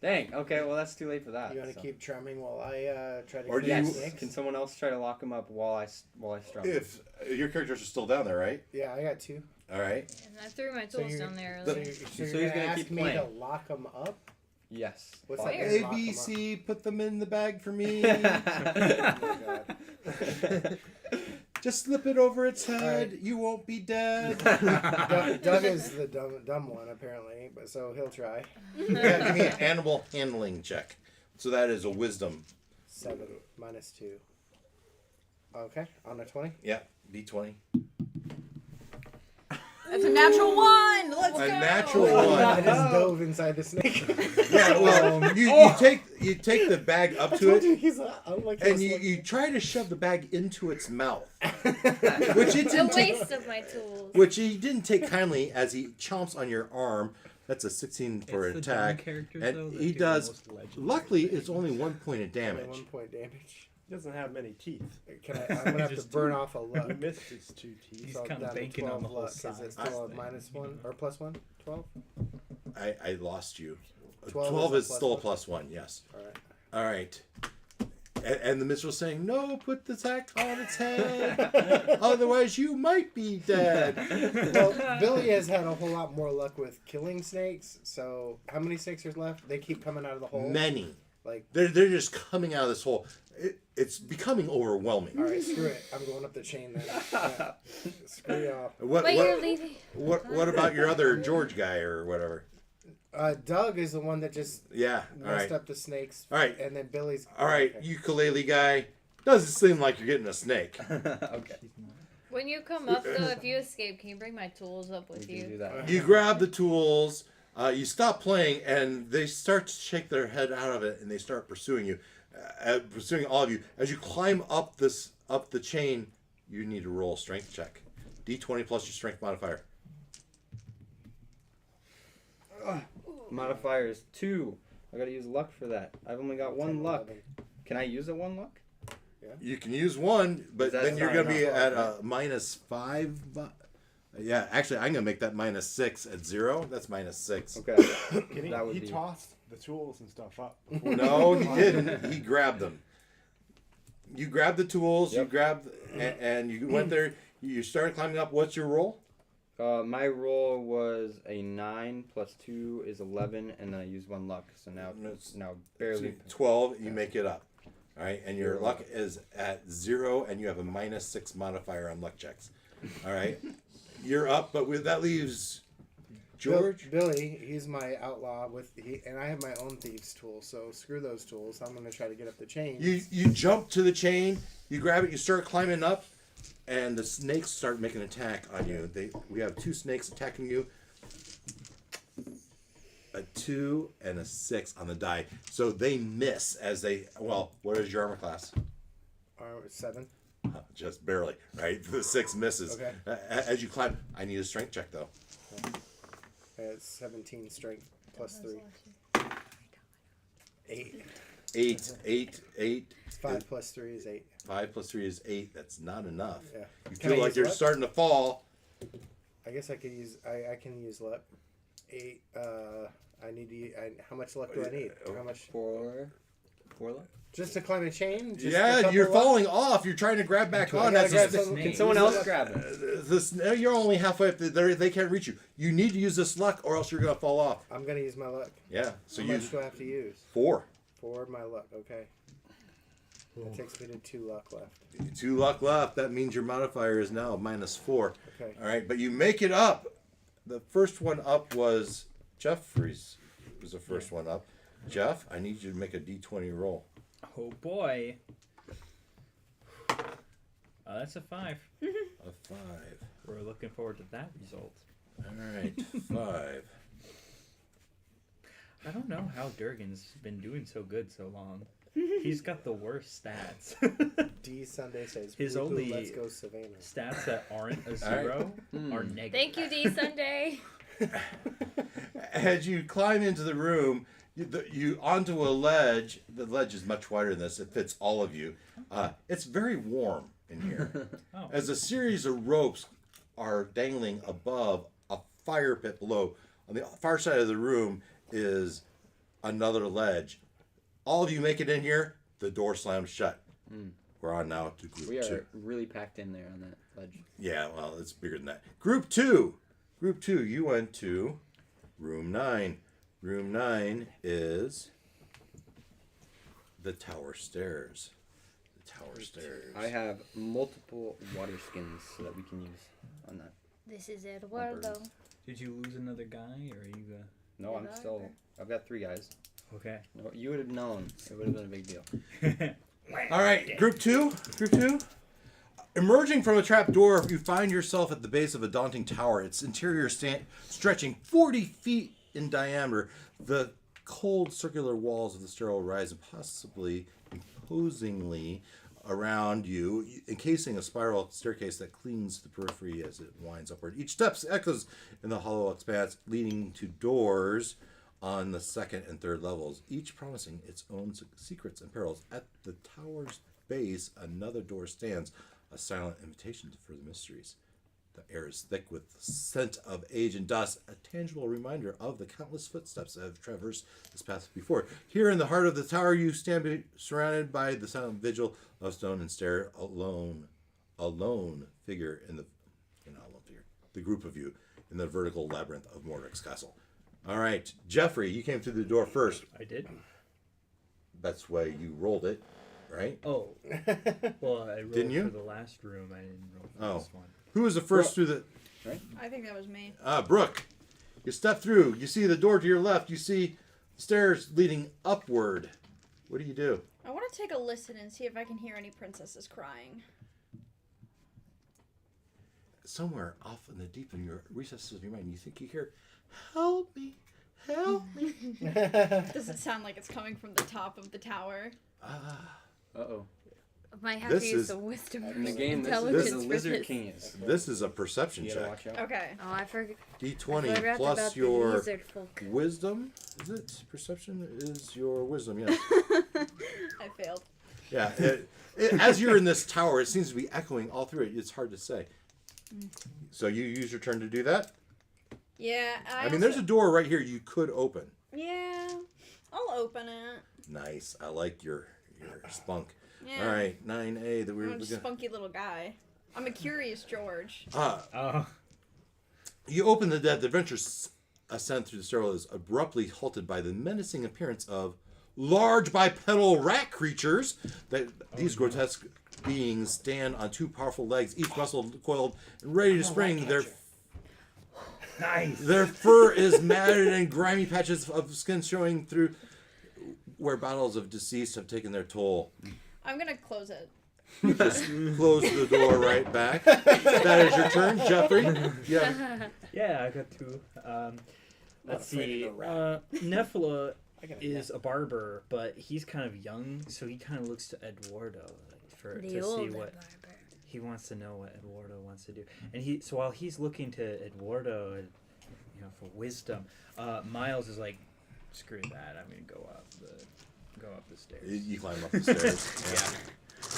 Dang. Okay, well that's too late for that. You want to so. keep drumming while I try to Or kill do you- the snakes? Can someone else try to lock him up while I strum? if your characters are still down there, right? Yeah, I got 2. All right. And I threw my So tools you're- down there So, earlier. you're So gonna he's gonna ask keep me playing. to lock them up? Yes. What's Why? that? Where? Lock 'em up. ABC, put them in the bag for me. Oh my God. Just slip it over its head. You won't be dead. Doug is the dumb one apparently, but so he'll try. Yeah, give me an animal handling check. So that is a wisdom. 7 minus 2. Okay, on a 20. Yeah, D20. That's a natural 1. Let's go. A natural I one. just dove inside the snake. Yeah, well, you take the bag up I to told you it, he's unlike and us, you, like- you try to shove the bag into its mouth, which it A didn't take, waste of my tools. which he didn't take kindly as he chomps on your arm. That's a 16 for It's the dumb attack, characters, though, and that he do the does. most legend. Luckily, it's only 1 point of Only damage. 1 point damage. He doesn't have many teeth. I'm gonna have to Just burn off a He luck. missed his 2 teeth. He's So I'm kinda down to banking on 12 the whole luck. Is it size still a thing. -1 or +1? 12? I lost you. 12 12 is is a still a +1? +1. Yes. All right. All right. And the minstrel's saying, "No, put the sack on its head, otherwise you might be dead." Well, Billy has had a whole lot more luck with killing snakes. So how many snakes are left? They keep coming out of the hole. Many. Like, They're just coming out of this hole. It's becoming overwhelming. all right, screw it. I'm going up the chain then. Yeah. Screw y'all. Wait, you're leaving. What about your other George guy or whatever? Doug is the one that just Yeah. All messed right. up the snakes. All right. And then Billy's. All right. Okay. Ukulele guy. Doesn't seem like you're getting a snake. Okay. When you come up, though, if you escape, can you bring my tools up We with can you? do that. You grab the tools. You stop playing, and they start to shake their head out of it, and they start pursuing you, pursuing all of you. As you climb up the chain, you need to roll a strength check. D20 plus your strength modifier. Modifier is 2. I gotta use luck for that. I've only got 1 luck. Can I use a 1 luck? You can use one, but That's then you're not going to be enough, at a -5. Yeah, actually, I'm going to make that -6 at 0. That's -6. Okay. That would He be- tossed the tools and stuff up. before No, he didn't. He grabbed them. You grabbed the tools. You Yep. grabbed, and you went there. You started climbing up. What's your roll? My roll was a 9 plus 2 is 11, and then I used 1 luck, so now it's now barely. 12. You make it up. All right, and your luck is at 0, and you have a -6 modifier on luck checks. All right, you're up, but that leaves George. Billy, he's my outlaw and I have my own thieves tool. So screw those tools. I'm gonna try to get up the chain. You jump to the chain, you grab it, you start climbing up, and the snakes start making an attack on you. We have 2 snakes attacking you. A 2 and a 6 on the die. So they miss as they. Well, what is your armor class? 7. Just barely, right? The 6 misses. Okay. As you climb, I need a strength check though. It's 17 strength plus 3. 8. 8. 5 plus 3 is 8. 5 plus 3 is 8. That's not enough. Yeah. You Can I feel like use you're luck? starting to fall. I guess I could use. I can use luck. 8. I need to. How much luck do I need? How much? 4 luck. Just to climb a chain? Just a Yeah, couple you're luck? falling off. You're trying to grab back on. gotta That's grab some- Can someone else grab him? you're only halfway up. They can't reach you. You need to use this luck, or else you're gonna fall off. I'm gonna use my luck. Yeah. So How you much do I have to use? 4. 4 my luck. Okay. That takes me to 2 luck left. 2 luck left. That means your modifier is now -4. Okay. All right, but you make it up. The first one up was Jeffrey's. Was the first one up. Jeff, I need you to make a D20 roll. Oh boy. That's a 5. A 5. We're looking forward to that result. All right, 5. I don't know how Durgan's been doing so good so long. He's got the worst stats. D Sunday says, His "Boo, boo, only- let's go Savannah." Stats that aren't a 0 are negative. Thank you, D Sunday. As you climb into the room, you onto a ledge. The ledge is much wider than this. It fits all of you. It's very warm in here. Oh. As a series of ropes are dangling above a fire pit below. On the far side of the room is another ledge. All of you make it in here. The door slams shut. We're on now to group We are 2. really packed in there on that ledge. Yeah, well, it's bigger than that. Group 2. Group 2, you went to room 9. Room 9 is the tower stairs. The tower stairs. I have multiple water skins so that we can use on that. This is Eduardo. Did you lose another guy, or are you? No, I'm still. I've got 3 guys. Okay. No, you would have known. It would have been a big deal. All right, group 2. Group 2. Emerging from a trap door, you find yourself at the base of a daunting tower. Its interior stretching 40 feet in diameter. The cold circular walls of the stairwell rise impossibly, imposingly around you, encasing a spiral staircase that clings to the periphery as it winds upward. Each step echoes in the hollow expanse, leading to doors on the second and third levels, each promising its own secrets and perils. At the tower's base, another door stands, a silent invitation to further mysteries. The air is thick with the scent of age and dust, a tangible reminder of the countless footsteps that have traversed this path before. Here in the heart of the tower, you stand surrounded by the silent vigil of stone and stare alone figure in the, the group of you in the vertical labyrinth of Mordrek's castle. All right, Jeffrey, you came through the door first. I did. That's why you rolled it, right? Oh. Well, I rolled Didn't you? for the last room. I didn't roll for Oh. this one. Who was the first through the... I think that was me. Brooke. You step through. You see the door to your left. You see stairs leading upward. What do you do? I want to take a listen and see if I can hear any princesses crying. Somewhere off in the deep in your recesses of your mind, you think you hear, "Help me, help me." Does it sound like it's coming from the top of the tower? Uh-oh. Might have This to use is- the wisdom In the or game, this intelligence is the for Lizard this. King is. This is a perception You gotta check. watch out. Okay. Oh, I forgot. D20 forgot plus about the your lizard folk. wisdom. Is it perception? Is your wisdom? Yes. I failed. Yeah. As you're in this tower, it seems to be echoing all through it. It's hard to say. So you use your turn to do that. Yeah. I mean, there's a door right here you could open. Yeah. I'll open it. Nice. I like your spunk. Yeah. All right, 9A. That we I'm were a spunky little guy. I'm a curious George. Oh. You open the dead. The adventure's ascent through the stairwell is abruptly halted by the menacing appearance of large bipedal rat creatures. These grotesque beings stand on 2 powerful legs, each muscle coiled and ready to spring. Nice. Their fur is matted and grimy patches of skin showing through where battles of deceased have taken their toll. I'm gonna close it. Just close the door right back. That is your turn, Jeffrey. Yeah. Yeah, I got 2. Let's see. Nephila is a barber, but he's kind of young, so he kind of looks to Eduardo to see what he wants to know what Eduardo wants to do. And so while he's looking to Eduardo, for wisdom, Miles is like, screw that, I'm gonna go up Go up the stairs. You climb up the stairs.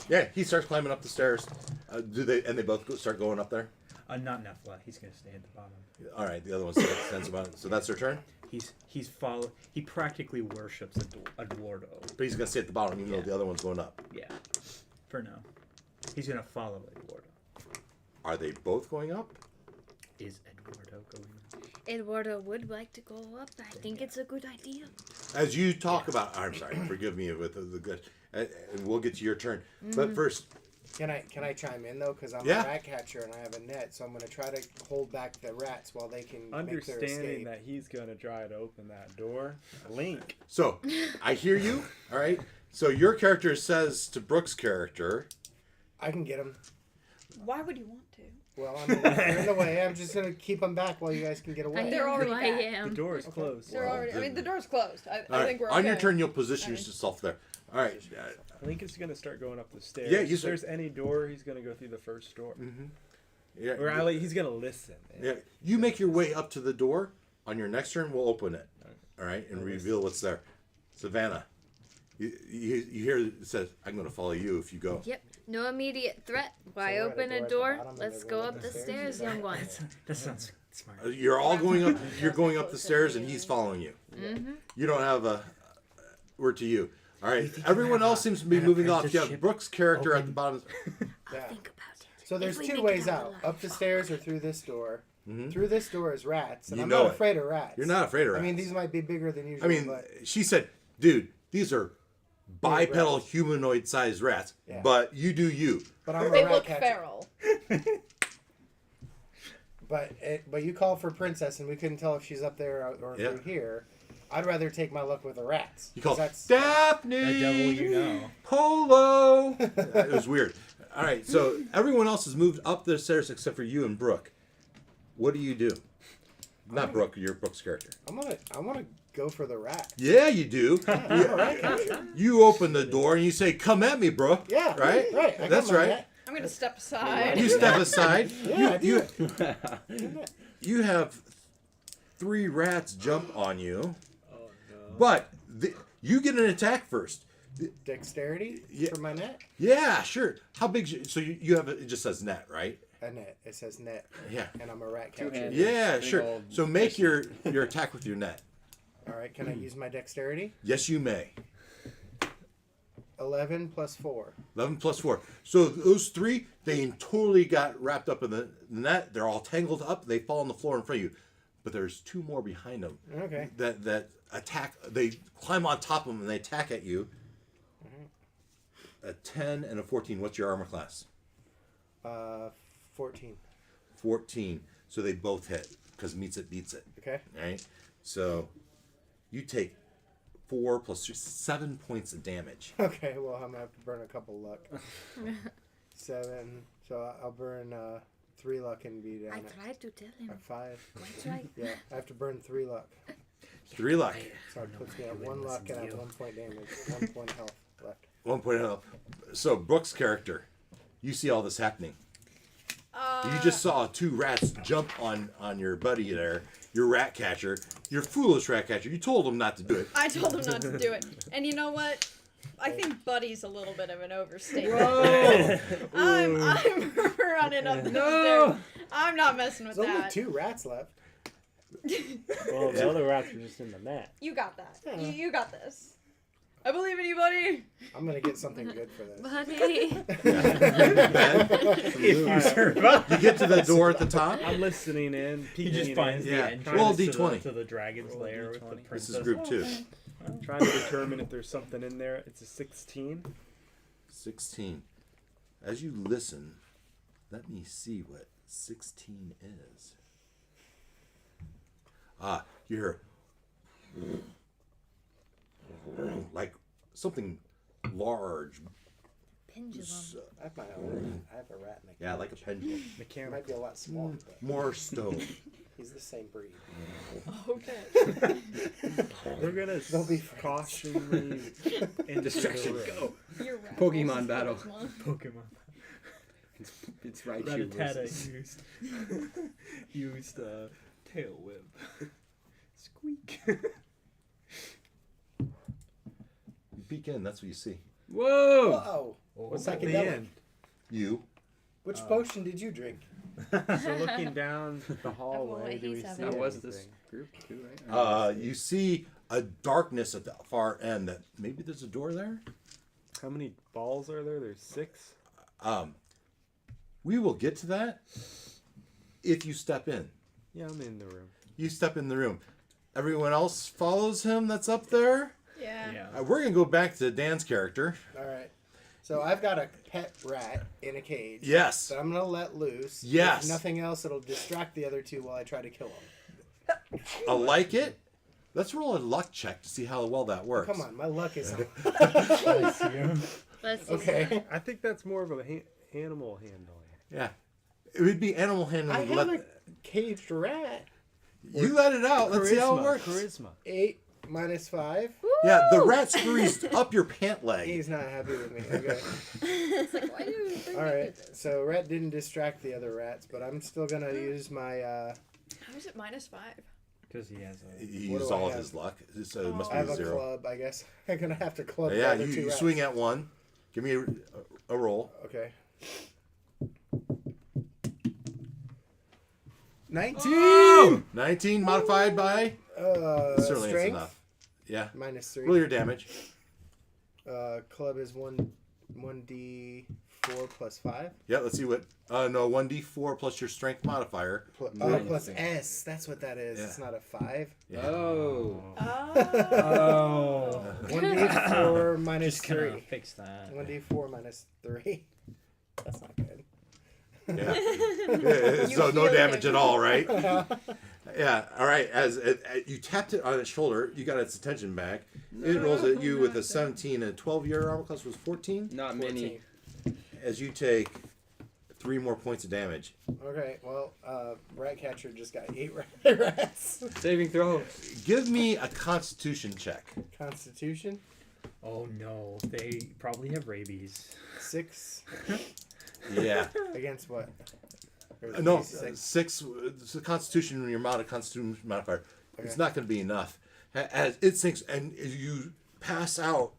Yeah, he starts climbing up the stairs. They both start going up there? Not Nephilah. He's gonna stay at the bottom. All right, the other one stands about it. So that's their turn? He practically worships Eduardo. But he's going to stay at the bottom even though the other one's going up. Yeah, for now. He's gonna follow Eduardo. Are they both going up? Is Eduardo going up? Eduardo would like to go up. I think it's a good idea. As you talk about... I'm sorry, forgive me with the good... we'll get to your turn. But first... Can I chime in though? Because I'm Yeah. a rat catcher and I have a net, so I'm going to try to hold back the rats while they can make their Understanding escape. that he's gonna try to open that door, Link. So, I hear you. All right. So your character says to Brooke's character... I can get them. Why would you want to? Well, they're in the way. I'm just going to keep them back while you guys can get I away. They're am already who I back. am. The door is closed. They're already. I mean, the door's closed. I All right. think we're On your okay. turn, you'll position Alright. yourself there. All right. Link is gonna start going up the stairs. Yeah, if there's any door, he's gonna go through the first door. Yeah, Or at least he's gonna listen. yeah. You make your way up to the door. On your next turn, we'll open it. All right, and reveal what's there. Savannah, you hear it says, "I'm going to follow you if you go." Yep. No immediate threat. Why we're at a open door a at the door? bottom and Let's they're go going up up the the stairs, stairs? young ones. That sounds smart. You're all going up. You're going up the stairs, and he's following you. You don't have a word to you. All right. Everyone else seems to be moving off. You have Brooke's character at the bottom. Yeah. Think about it. So there's If we two make ways it out. out alive. Up the stairs or through this door. Through this door is rats, and You I'm know not it. afraid of rats. You're not afraid of rats. I mean, these might be bigger than usual, I mean, but she said, "Dude, these are bipedal rats. humanoid-sized rats." Yeah. But you do you. but I'm a They rat look catcher. feral. But you called for Princess, and we couldn't tell if she's up there or Yeah. through here. I'd rather take my luck with the rats. You call 'cause Daphne. The devil you know. Polo. It was weird. All right, so everyone else has moved up the stairs except for you and Brooke. What do you do? Not Brooke. You're Brooke's character. I want to go for the rat. Yeah, you do. I'm a rat catcher. You open the door and you say, "Come at me, Brooke." Yeah, Right. right. I got That's my right. net. I'm gonna step aside. You step aside. Yeah, I you, do. you have 3 rats jump on you, but you get an attack first. Dexterity Yeah. for my net. Yeah, sure. How big? So you have it just says net, right? A net. It says net, Yeah. and I'm a rat catcher. Two-handed. Yeah, Big sure. old So make your attack with your net. All right. Can I use my dexterity? Yes, you may. 11 plus 4. 11 plus 4. So those 3, they totally got wrapped up in the net. They're all tangled up. They fall on the floor in front of you. But there's 2 more behind them Okay. that attack. They climb on top of them and they attack at you. A 10 and a 14. What's your armor class? 14. 14. So they both hit because meets it beats it. Okay. Right? So you take 4 plus 3, 7 points of damage. Okay. Well, I'm gonna have to burn a couple luck. 7. So I'll burn 3 luck and be down I at tried to tell him. 5. That's right. Yeah. I have to burn 3 luck. 3 luck. So it puts me at 1 luck and I have 1 point damage. 1 point health left. 1 point health. So Brooke's character, you see all this happening. You just saw 2 rats jump on your buddy there, your rat catcher, your foolish rat catcher. You told him not to do it. I told him not to do it. And you know what? I think Buddy's a little bit of an overstatement. I'm running up the stairs. I'm not messing with There's only that. 2 rats left. Well, the other rats are just in the net. You got that. Yeah. You got this. I believe in you, Buddy. I'm gonna get something good for this. Buddy. You get to the door at the top. I'm listening in. He peeking just in, finds Yeah. the entrance Roll to D20. the dragon's Roll lair with the D20. princess. This is group 2. trying to determine if there's something in there. It's a 16. 16. As you listen, let me see what 16 is. You hear like something large. Pendulum. I have my own. I have a rat in the Yeah, like a pendulum. The It camera. might be a lot smaller, but More stone. he's the same breed. Okay. We're gonna They'll be cautionally Distraction, go. You're right. Pokemon battle. Pokemon. It's Raichu Rattata versus... used tail whip. Squeak. You peek in, that's what you see. Whoa! Whoa. What's at the Psychedelic. end? You. Which potion did you drink? So looking down the hallway, what do we he's see having. That was this anything? group too, right? You see a darkness at the far end that maybe there's a door there. How many balls are there? There's 6. We will get to that if you step in. Yeah, I'm in the room. You step in the room. Everyone else follows him that's up there. Yeah. Yeah. We're going to go back to Dan's character. All right. So I've got a pet rat in a cage. Yes. That I'm going to let loose. Yes. If nothing else, it'll distract the other two while I try to kill them. I like it. Let's roll a luck check to see how well that works. Come on, my luck is on. Let's see. Okay. I think that's more of a animal handling. Yeah. It would be animal I handling. have Let, a caged rat. you let it out. Let's see how it Charisma, works. Charisma. 8 minus 5. Yeah, the rat scurries up your pant leg. He's not happy with me. Okay. It's like, why do you bring All me right. this? So rat didn't distract the other rats, but I'm still going to use my... How is it -5? Because he has a. He What used do I all of have? his luck, so it must I be have a a 0. club, I guess. I'm going to have to club the Yeah, other you, two you rats. swing at one. Give me a roll. Okay. 19! Oh! 19 modified by? Certainly strength? it's enough. Yeah. Minus 3. Roll your damage. Club is 1d4 plus 5. Yeah, let's see what. No, 1d4 plus your strength modifier. Plus S. That's what that is. Yeah. It's not a 5. Yeah. Oh. Oh. 1d4 minus Just kind 3. of fix that. 1d4 minus 3. That's not good. Yeah. Yeah, so no feel damage him. at all, right? Yeah. All right. As you tapped it on its shoulder, you got its attention back. It rolls at you with a 17 and 12. Your armor class was 14. Not many. As you take 3 more points of damage. Okay, well, Ratcatcher just got 8 rats. Saving throw. Give me a Constitution check. Constitution, Oh no, they probably have rabies. 6 Yeah. against what? Or No, 6. 6. It's a Constitution when you're mod a Constitution modifier. It's Okay. not going to be enough. As it sinks and as you pass out,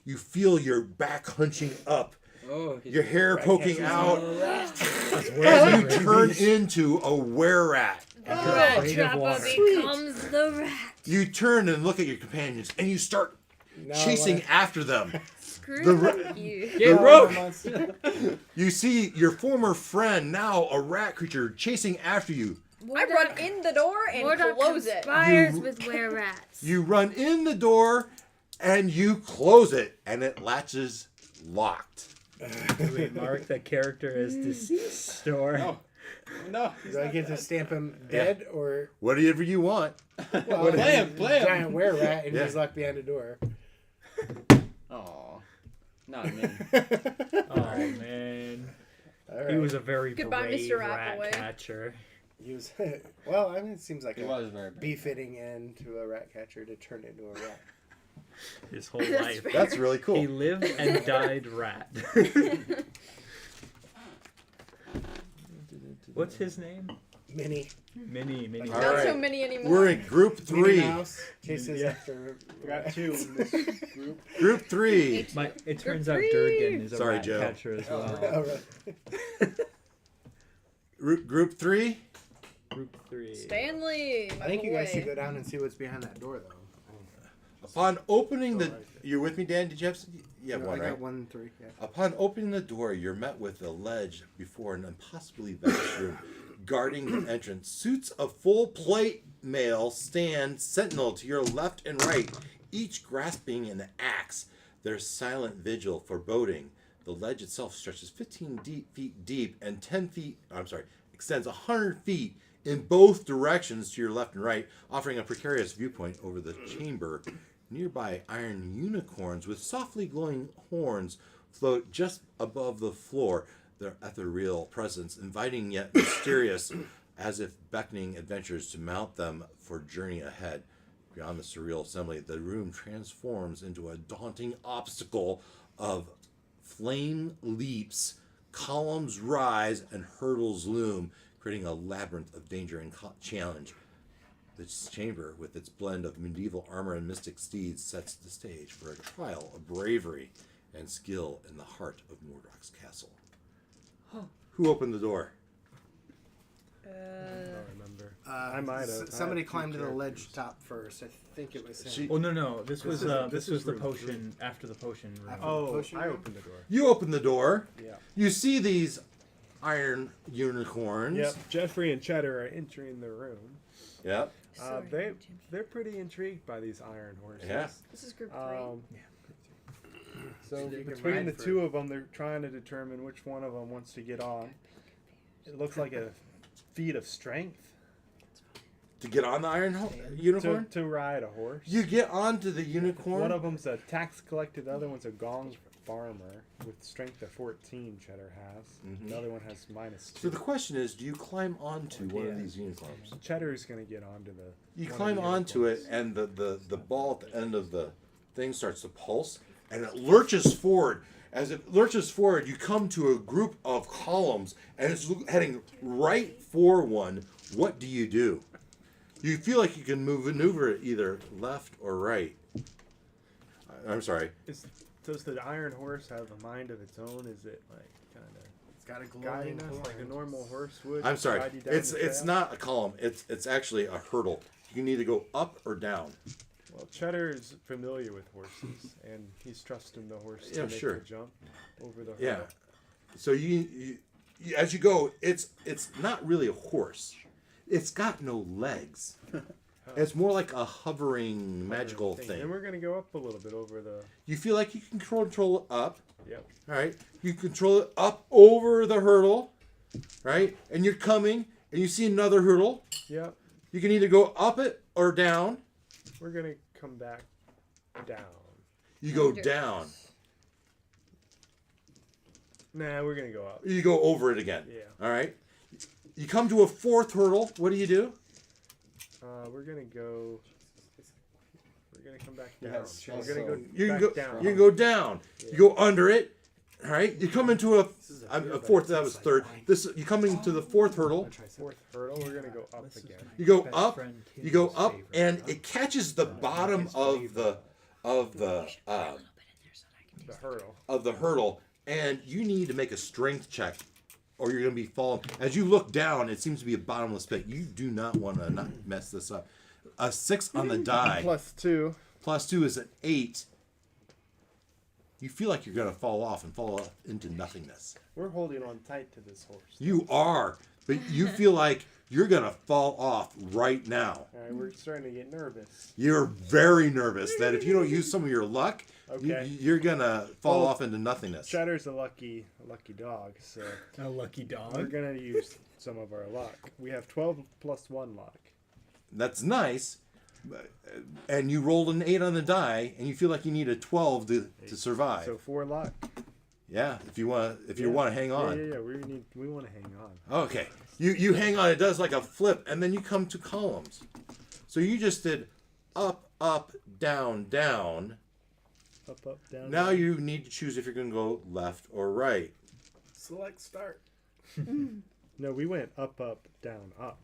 you feel your back hunching up, Oh, your hair poking out, Ratcatcher's and you turn into a were-rat. The rat afraid of trapper water. becomes the rat. You turn and look at your companions, and you start Now chasing after them. Screw The you. Get now broke. I'm on- You see your former friend, now a rat creature, chasing after you. I run in the door and Mordok close it. conspires You- with were-rats. You run in the door, and you close it, and it latches locked. Do we mark the character as deceased or? No. No. Do I get to stamp him dead or Whatever you want. well, Play him, play him. giant were rat and Yeah. he's locked behind a door? Aw. Not me. Oh man, All right. he was a very Goodbye, brave Mr. rat Appleway. catcher. He was well. I mean, it seems like It a was very bad. befitting end to a rat catcher to turn into a rat. His whole life. That's really He cool. lived and died rat. What's his name? Minnie. Minnie. All Not so right. many anymore. We're in group Minnie 3. Mouse chases Yeah. after. We got 2 in this group. Group 3. It turns out Three. Durgan is a Sorry, rat Joe. catcher as well. Oh, right. Group 3. Group 3. Stanley, my I think you guys boy. should go down and see what's behind that door, though. Upon opening the, Oh, right. you're with me, Dan? Did you have? You have No, one, I right? got 1, 3. Yeah. Upon opening the door, you're met with a ledge before an impossibly vast room. Guarding the entrance, suits of full plate mail stand sentinel to your left and right, each grasping an axe. Their silent vigil foreboding. The ledge itself stretches 15 feet deep and extends 100 feet in both directions to your left and right, offering a precarious viewpoint over the chamber. Nearby, iron unicorns with softly glowing horns float just above the floor, their ethereal presence inviting yet mysterious, as if beckoning adventurers to mount them for journey ahead. Beyond the surreal assembly, the room transforms into a daunting obstacle of flame leaps, columns rise, and hurdles loom, creating a labyrinth of danger and challenge. This chamber, with its blend of medieval armor and mystic steeds, sets the stage for a trial of bravery and skill in the heart of Mordrock's castle. Who opened the door? I don't remember. I might have. Somebody I had climbed to the two ledge characters. top first. I think it was him. Oh no, this was this is the room potion after the potion room. After- Oh, Pushing I room? opened the door. You open the door. Yeah. You see these iron unicorns. Yep. Jeffrey and Cheddar are entering the room. Yep. They're pretty intrigued by these iron horses. Yeah. This is group 3. So So you can between ride the for- two of them, they're trying to determine which one of them wants to get on. It looks like a feat of strength To get on the unicorn? to ride a horse. You get onto the unicorn. One of them's a tax collector, the other one's a gong farmer with strength of 14. Cheddar has. Mhm. The other one has -2. So the question is, do you climb onto one of Yeah. these unicorns? Cheddar's gonna get onto the. You one of climb the onto it, unicorns. and the ball at the end of the thing starts to pulse, and it lurches forward. As it lurches forward, you come to a group of columns, and it's heading right for one. What do? You feel like you can maneuver it either left or right. I'm sorry. Does the iron horse have a mind of its own? Is it like kind of It's got a guiding glowing us like a horn. normal horse would? I'm sorry. guide you down It's the trail? not a column. It's actually a hurdle. You can either go up or down. Well, Cheddar is familiar with horses, and he's trusting the horse Yeah, to make sure. the jump over the hurdle. Yeah. So you as you go, it's not really a horse. It's got no legs. It's more like a hovering magical thing. And we're gonna go up a little bit over the. You feel like you can control it up. Yep. All right. You control it up over the hurdle, right? And you're coming, and you see another hurdle. Yep. You can either go up it or down. We're gonna come back down. You go down. Nah, we're gonna go up. You go over it again. Yeah. All right. You come to a fourth hurdle. What do? We're gonna go. We're gonna come back Yeah, down. it's We're just gonna so- go. You can back go. down. You can go down. You go under it. All right. You come into a fourth. That was third. This. You come into the fourth hurdle. Fourth hurdle. We're gonna go up again. You go up. You go up, and it catches the bottom of the The hurdle. and you need to make a strength check, or you're going to be falling. As you look down, it seems to be a bottomless pit. You do not want to not mess this up. A 6 on the die. +2. Plus 2 is an 8. You feel like you're going to fall off and fall into nothingness. We're holding on tight to this horse. You are, but you feel like you're going to fall off right now. All right, we're starting to get nervous. You're very nervous that if you don't use some of your luck, Okay. you're going to fall Well, off into nothingness. Cheddar's a lucky dog, so A lucky we're dog. gonna use some of our luck. We have 12 plus 1 luck. That's nice. And you rolled an 8 on the die, and you feel like you need a 12 to survive. So 4 luck. Yeah, if you want to hang Yeah, on. yeah. We want to hang on. Okay. You hang on. It does like a flip, and then you come to columns. So you just did up, up, down, down. Up, down. Now down. you need to choose if you're going to go left or right. Select start. No, we went up, down, up.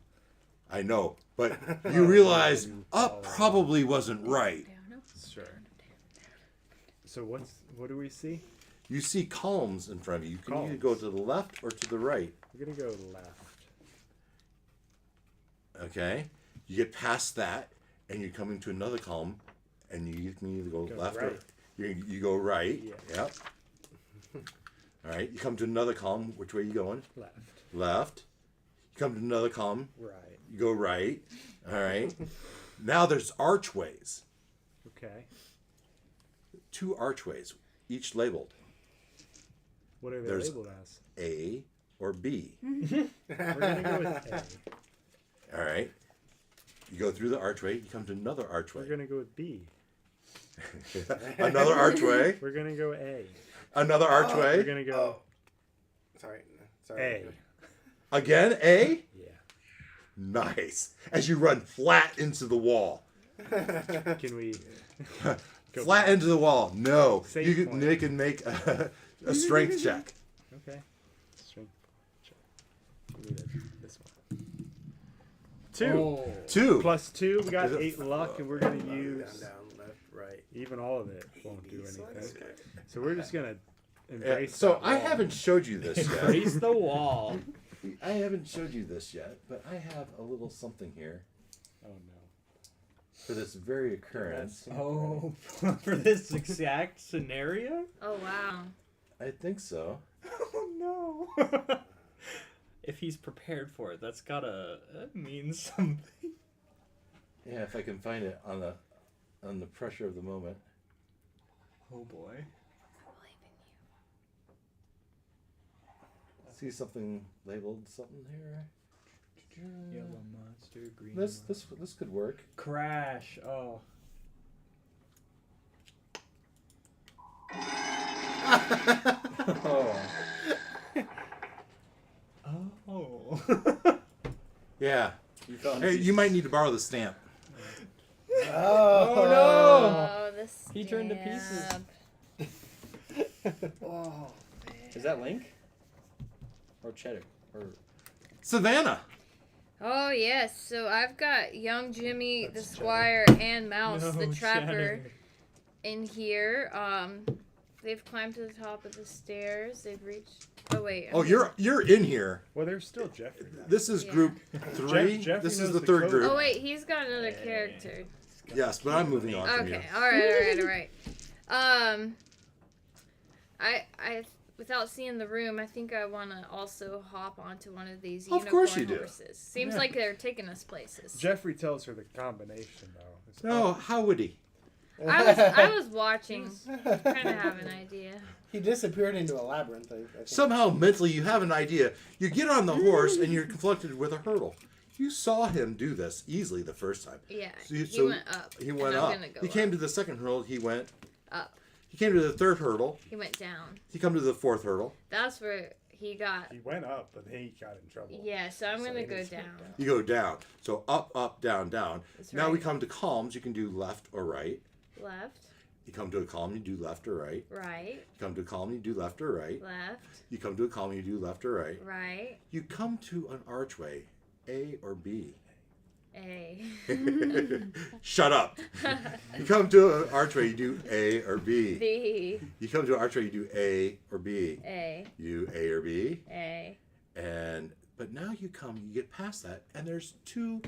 I know, but you realize up probably wasn't right. Sure. So what do we see? You see columns in front of you. You can either Columns. go to the left or to the right. We're gonna go left. Okay. You get past that, and you're coming to another column, and you can either go Go left or right. you go right. Yeah. Yep. All right. You come to another column. Which way are you going? Left. Left. You come to another column. Right. You go right. All right. Now there's archways. Okay. 2 archways, each labeled What are they There's- labeled as? A or B. We're gonna go with A. All right. You go through the archway. You come to another archway. We're gonna go with B. Another archway. We're gonna go A. Another We're archway. gonna go Sorry. A. Again, A. Yeah. Nice. As you run flat into the wall. Can we go Flat into the wall. No. Save You point. can make a strength check. Okay. Strength check. Give me this one. 2. Oh. 2. Plus 2, we got Is it- 8 luck, and we're gonna Down, use down, left, right. even all of it won't do So anything. So we're just gonna Yeah, embrace. so that I wall. haven't showed you this yet. Embrace the wall. I haven't showed you this yet, but I have a little something here Oh no. for this very occurrence. Oh, for this exact scenario? Oh wow. I think so. Oh no. If he's prepared for it, that means something. Yeah, if I can find it on the pressure of the moment. Oh boy. See something labeled something here. Yellow monster, green. This monster. this could work. Crash. Oh. Oh. Oh. Yeah. You found Hey, you might need to borrow the stamp. Oh, Oh, this. He turned to pieces. Oh. Is that Link? Or Cheddar? Or Savannah. Oh yes. So I've got young Jimmy, the Squire, and Mouse, the Trapper, in here. They've climbed to the top of the stairs. They've reached. Oh wait. Oh, you're in here. Well, there's still Jeffrey. This is Yeah. group 3. Jeffrey This is knows the the third code. group. Oh wait, he's got another character. Yes, but I'm moving on from you. Okay. All right. I without seeing the room, I think I want to also hop onto one of these Of unicorn course you do. horses. Seems Yeah. like they're taking us places. Jeffrey tells her the combination though. It's No, how would he? I was watching, kind of have an idea. He disappeared into a labyrinth. I think. Somehow mentally you have an idea. You get on the horse and you're confronted with a hurdle. You saw him do this easily the first time. Yeah, So he went up. He and went I'm up. gonna go He came up. to the second hurdle. He went Up. He came to the third hurdle. He went down. He come to the fourth hurdle. That's where he got. He went up, but then he got in trouble. Yeah, so I'm So gonna he go needs to down. go You go down. So up, up, down, down. That's Now we right. come to columns. You can do left or right. Left, You come to a column, you do left or right. right, You come to a column, you do left or right. left, You come to a column, you do left or right. right, You come to an archway, A or B. A. Shut up. You come to an archway, you do A or B. B. You come to an archway, you do A or B. A. You do A or B. A. But now you get past that, and there's two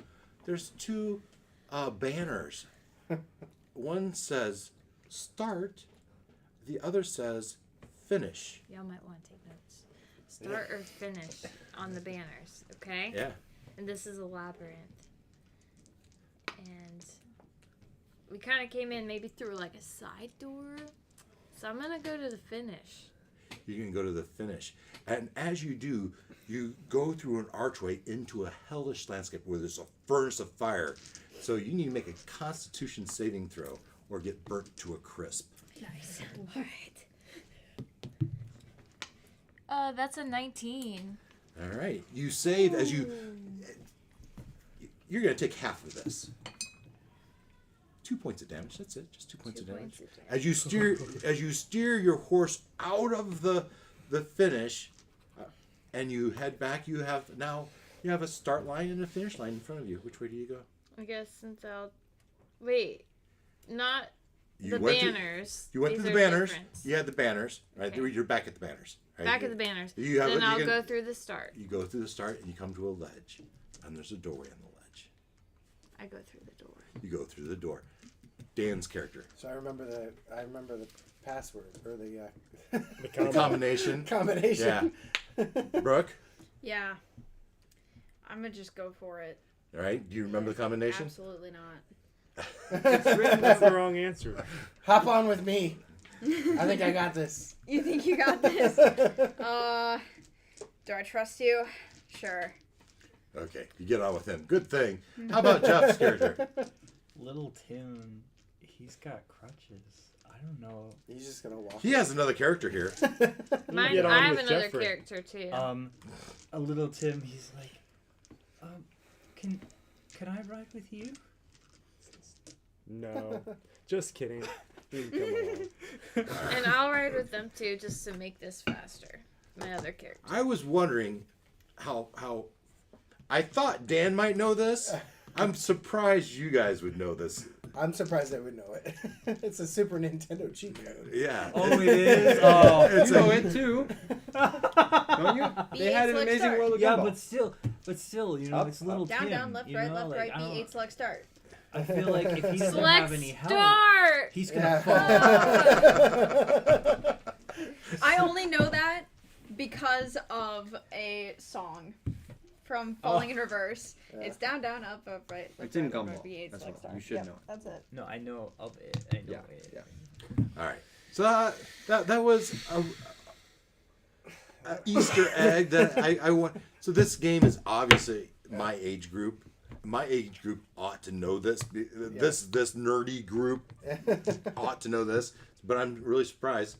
banners. One says start, the other says finish. Y'all might want to take notes. Start or finish on the banners, okay? Yeah. And this is a labyrinth. And we kind of came in maybe through like a side door. So I'm going to go to the finish. You can go to the finish. And as you do, you go through an archway into a hellish landscape where there's a furnace of fire. So you need to make a constitution saving throw or get burnt to a crisp. Nice. All right. That's a 19. All right. You save as you're going to take half of this. 2 points of damage. That's it. Just 2 points of damage. As you steer your horse out of the finish, and you head back, you have a start line and a finish line in front of you. Which way do you go? I guess since I'll. Wait. Not You the went banners. You went These through the are banners. different. You had the banners, right? Okay. You're back at the banners. Right? Back at the banners. You have Then you I'll can- go through the start. You go through the start, and you come to a ledge, and there's a doorway on the ledge. I go through the door. You go through the door. Dan's character. So I remember the password or the The combination. combination. Brooke, Yeah. I'm gonna just go for it. all right? Do you remember the combination? Absolutely not. That's the wrong answer. Hop on with me. I think I got this. You think you got this? Do I trust you? Sure. Okay, you get on with him. Good thing. How about Jeff's character? Little Tim, he's got crutches. I don't know. He's just gonna walk. He has another character here. Mine, get on I have with another Jeffrey. character too. A little Tim, he's like, can I ride with you? No, just kidding. You can come along. And I'll ride with them too, just to make this faster. My other character. I was wondering how I thought Dan might know this. I'm surprised you guys would know this. I'm surprised I would know it. It's a Super Nintendo cheat code. Yeah. Oh, it is. Oh, It's You know a- it too. Don't you? They had an select amazing start. world of yeah, Gumball. but still, you know, Up, it's little Down, Tim. down, left, you right, know? left, like, right, I don't- B8 select start. I feel like if he doesn't Select have any help, start. he's gonna Yeah. fall. I only know that because of a song from Falling in Reverse. Yeah. It's down, down, up, up, right. Left, It's in right, left, Gumball. right, B8 That's select all. start. You should Yep, know it. That's it. No, I know of it. I know Yeah, it. yeah. All right. So that was a Easter egg that I want. So this game is obviously my age group. My age group ought to know this. This nerdy group ought to know this. But I'm really surprised.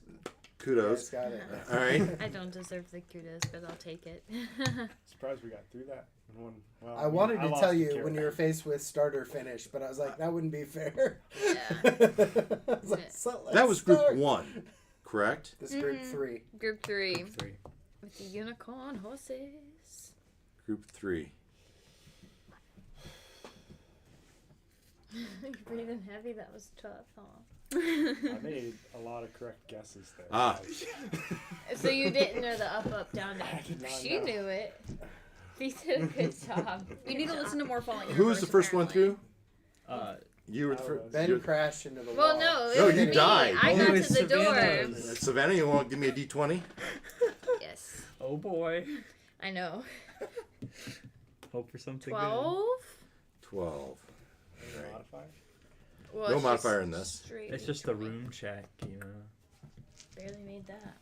Kudos. Got it. All right. I don't deserve the kudos, but I'll take it. Surprised we got through that in one. Well, I wanted to tell you count. when you were faced with start or finish, but I was like, that wouldn't be fair. Yeah. I was like, Yeah. so let's That was group start. 1, correct? This is group Mhm. 3. Group 3 3. with the unicorn horses. Group 3. You're breathing heavy. That was tough, huh? I made a lot of correct guesses there. Ah. So you didn't know the up, up, down, down. I did not She know. knew it. He did a good job. You need to listen to more Falling in Who was Reverse, the first one apparently. through? You were the I first. was. Ben crashed into the Well, wall. no, it No, was you me. died. I Oh, got it to was the door. Savannah's. Savannah, you want to give me a D20? Yes, Oh boy. I know. Hope for something 12. 12. Any Right. modifier? Well, No it's modifier just in this. straight good. It's just the 20. room check, you know. Barely made that.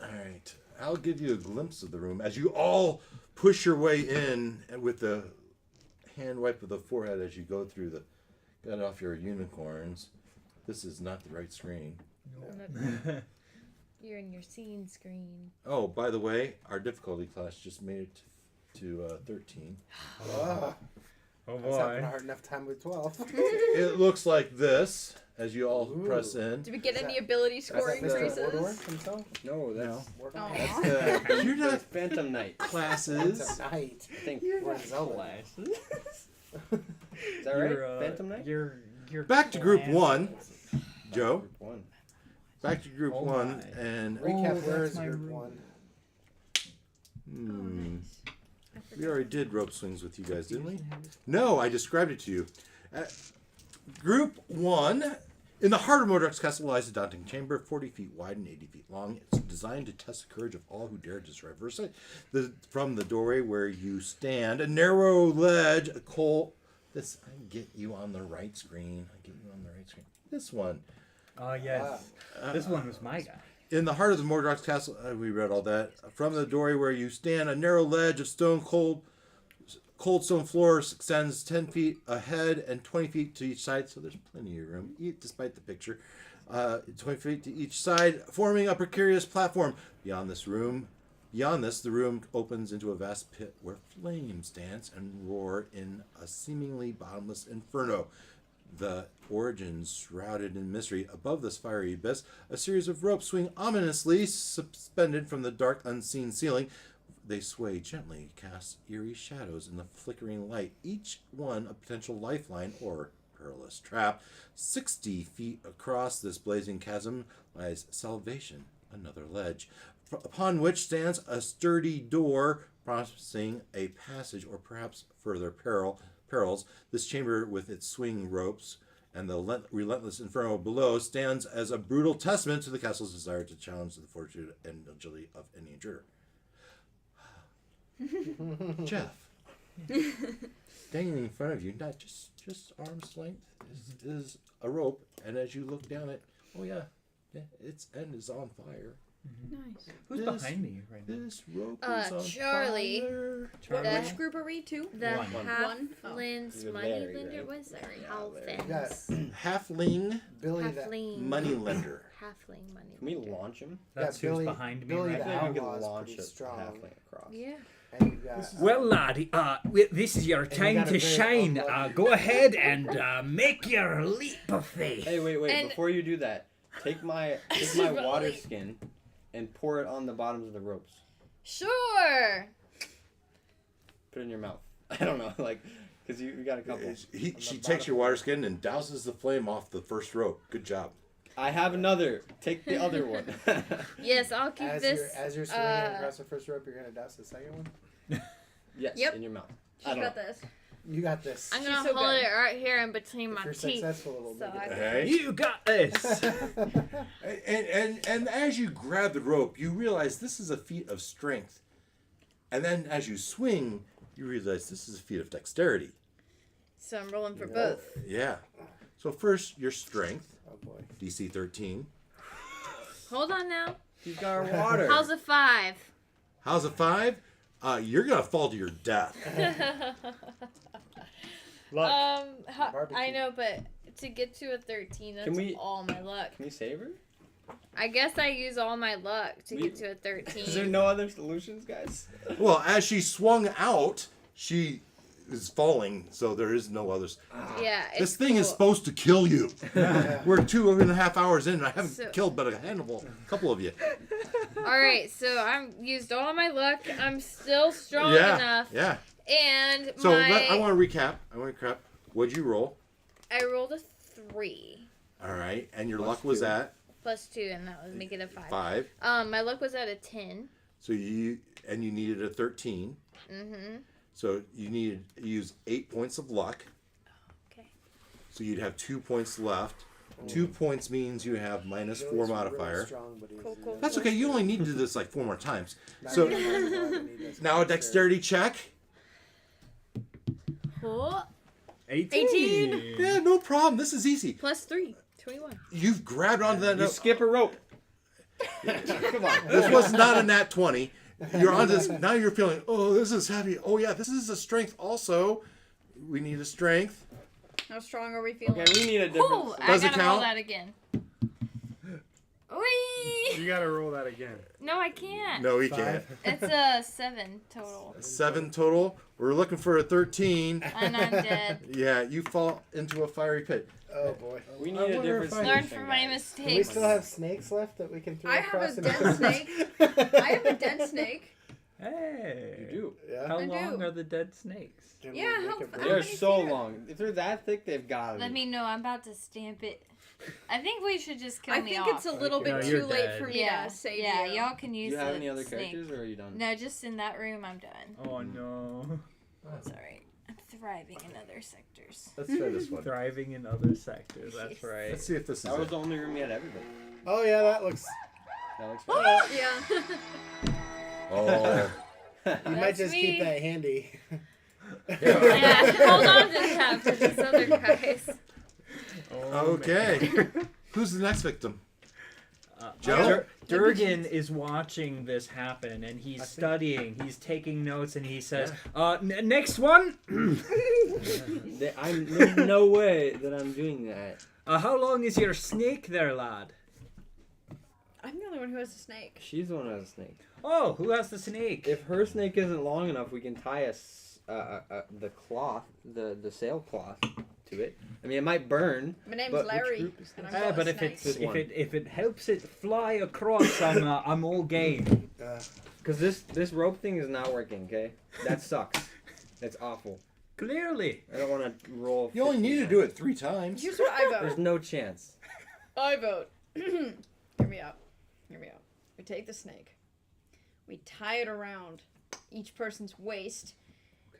All right. I'll give you a glimpse of the room as you all push your way in with the hand wipe of the forehead as you go through the. Got off your unicorns. This is not the right screen. You're in your scene screen. Oh, by the way, our difficulty class just made it to 13. Oh, Oh I was having a hard enough time with 12. It looks like this as you all Ooh. press in. Did we get Is any that- ability Is that score Mr. increases? Wardorf himself? No, that's Aw. You're not that's Phantom Knight. classes. Tonight. I think. We're in Zelda. Is that right? Phantom Knight. You're Back to group class- 1, Joe. Group 1. Back to group Oh 1, my. and Recap, Oh, where that's is my group room. 1? We already did rope swings with you guys, didn't we? No, I described it to you. Group 1. In the heart of Modrok's castle lies a daunting chamber, 40 feet wide and 80 feet long. It's designed to test the courage of all who dare to traverse it. From the doorway where you stand, a narrow ledge, a coal. This, I get you on the right screen. This one. Oh yes. This one was my guy. In the heart of the Mordor's castle, we read all that. From the doorway where you stand, a narrow ledge of cold stone floors extends 10 feet ahead and 20 feet to each side, so there's plenty of room, despite the picture. 20 feet to each side, forming a precarious platform. Beyond this, the room opens into a vast pit where flames dance and roar in a seemingly bottomless inferno. The origins shrouded in mystery. Above this fiery abyss, a series of ropes swing ominously, suspended from the dark, unseen ceiling. They sway gently, cast eerie shadows in the flickering light, each one a potential lifeline or perilous trap. 60 feet across this blazing chasm lies salvation, another ledge, upon which stands a sturdy door, promising a passage or perhaps further perils. This chamber, with its swing ropes and the relentless inferno below, stands as a brutal testament to the castle's desire to challenge the fortitude and agility of any intruder. Jeff, standing in front of you, not just arm's length, is a rope, and as you look down it, oh yeah, its end is on fire. Nice. Who's This- behind me right now? This rope is on Charlie. fire. Charlie. That- Which group are we? 2? The One. halflings You're money Larry, lender right? was that Yeah, Larry. halflings? Halfling Billy the Halfling. moneylender. Halfling money. Can we lender. launch him? That's Yeah, who's Billy- behind me Billy right the I now. think we Outlaw's can launch pretty it strong. halfway across. Yeah. And you got, Well, laddie, this is your you time got a to very shine. unlucky- Go ahead and make your leap of faith. Hey, wait! And- Before you do that, take my water skin and pour it on the bottoms of the ropes. Sure. put it in your mouth. I don't know, like, because you got a couple. She takes your water skin and douses the flame off the first rope. Good job. I have another. Take the other one. Yes, I'll keep this. As you're swinging across the first rope, you're gonna douse the second one. Yes, Yep. in your mouth. She's got this. You got this. I'm She's gonna so hold good. it right here in between If my you're teeth. successful, it'll So make I it. can- Hey. You got this. And as you grab the rope, you realize this is a feat of strength. And then as you swing, you realize this is a feat of dexterity. So I'm rolling for both. Yeah. So first, your strength, Oh boy. DC 13. Hold on now. He's got our water. How's a 5? How's a 5? You're going to fall to your death. Luck. I Barbecue. know, but to get to a 13, that's Can we- all my luck. Can you save her? I guess I use all my luck to We- get to a 13. Is there no other solutions, guys? Well, as she swung out, she is falling, so there is no others. Yeah, This it's thing is cool. supposed to kill you. We're 2.5 hours in, and I haven't So- killed but a couple of you. All right, so I'm used all my luck. I'm still strong Yeah, enough, yeah. and So my I want to recap. What'd you roll? I rolled a 3 All right, and your Plus luck was 2. at plus 2, and that would make it a 5. 5. My luck was at a 10. So you needed a 13. Mm-hmm. So you needed to use 8 points of luck. Okay. So you'd have 2 points left. 2 points means you have minus 4 Billy's modifier. Really strong, but he's, Cool. That's okay. You only need to do this like 4 more times. not So gonna mind why we need this now a dexterity check. Oh, 18. Yeah, no problem. This is easy. plus 3, 21. You've grabbed onto that. You skip a rope. Come on. This was not a nat 20. You're on this. Now you're feeling, oh, this is heavy. Oh, yeah, this is a strength also. We need a strength. How strong are we feeling? Okay, we need a different. Oh, I Does it gotta roll count? that again. Whee! You gotta roll that again. No, I can't. No, we 5. can't. It's a 7 total. 7 total. We're looking for a 13. And I'm dead. Yeah, you fall into a fiery pit. Oh boy. We I need a wonder different if solution. Learn from my guys. Do we mistakes. still have snakes left that we can throw I have across a the dead map? snake. I have a dead snake. Hey. You do. Yeah. How I long do. are the dead snakes? Can we Yeah, make how- a break? They are many so feet are- long. If they're that thick, they've got to Let me know. I'm about to stamp it. I think we should just kill I me think off. it's a little Okay. bit No, too you're late dead. for me yeah, to save yeah. you. Y'all can Do use you have the any other snake. characters, or are you done? No, just in that room. I'm done. Oh no. It's alright. I'm thriving in other sectors. Let's try this one. Thriving in other sectors. That's right. Let's see if this is That was it. the only room you had everybody. Oh yeah, that looks. That looks fine. Yeah. Oh. You might That's just me. keep that handy. Yeah, hold on to that for these other guys. Oh, Okay. Who's the next victim? Joe? Joe? Durgan is watching this happen and he's studying. He's taking notes and he says, next one. There's no way that I'm doing that. How long is your snake there, lad? I'm the only one who has a snake. She's the one who has a snake. Oh, who has the snake? If her snake isn't long enough, we can tie the cloth, the sailcloth, to it. I mean, it might burn. My name's But which Larry. group is And this? I've got But a if snake. it's This one. if it helps it fly across, I'm all game. Because this rope thing is not working. Okay, that sucks. That's awful. Clearly. I don't want to roll. You only 15 need to times. do it 3 times. Here's what I There's vote. no chance. I vote. Hear me out. Hear me out. We take the snake. We tie it around each person's waist,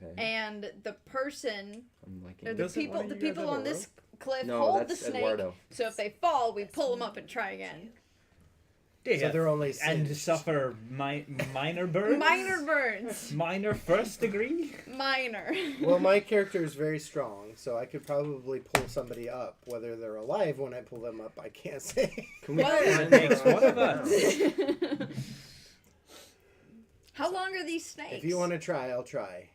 Okay. and the person I'm liking or it. the Doesn't people one the of you guys people have on a this cliff No, hold the that's snake. Eduardo. So if they fall, we pull them up and try again. So they're only and singed. suffer minor burns. Minor burns. Minor first degree. Minor. Well, my character is very strong, so I could probably pull somebody up. Whether they're alive when I pull them up, I can't say. Can we What? find That makes her one of upside us. down? How long are these snakes? If you want to try, I'll try.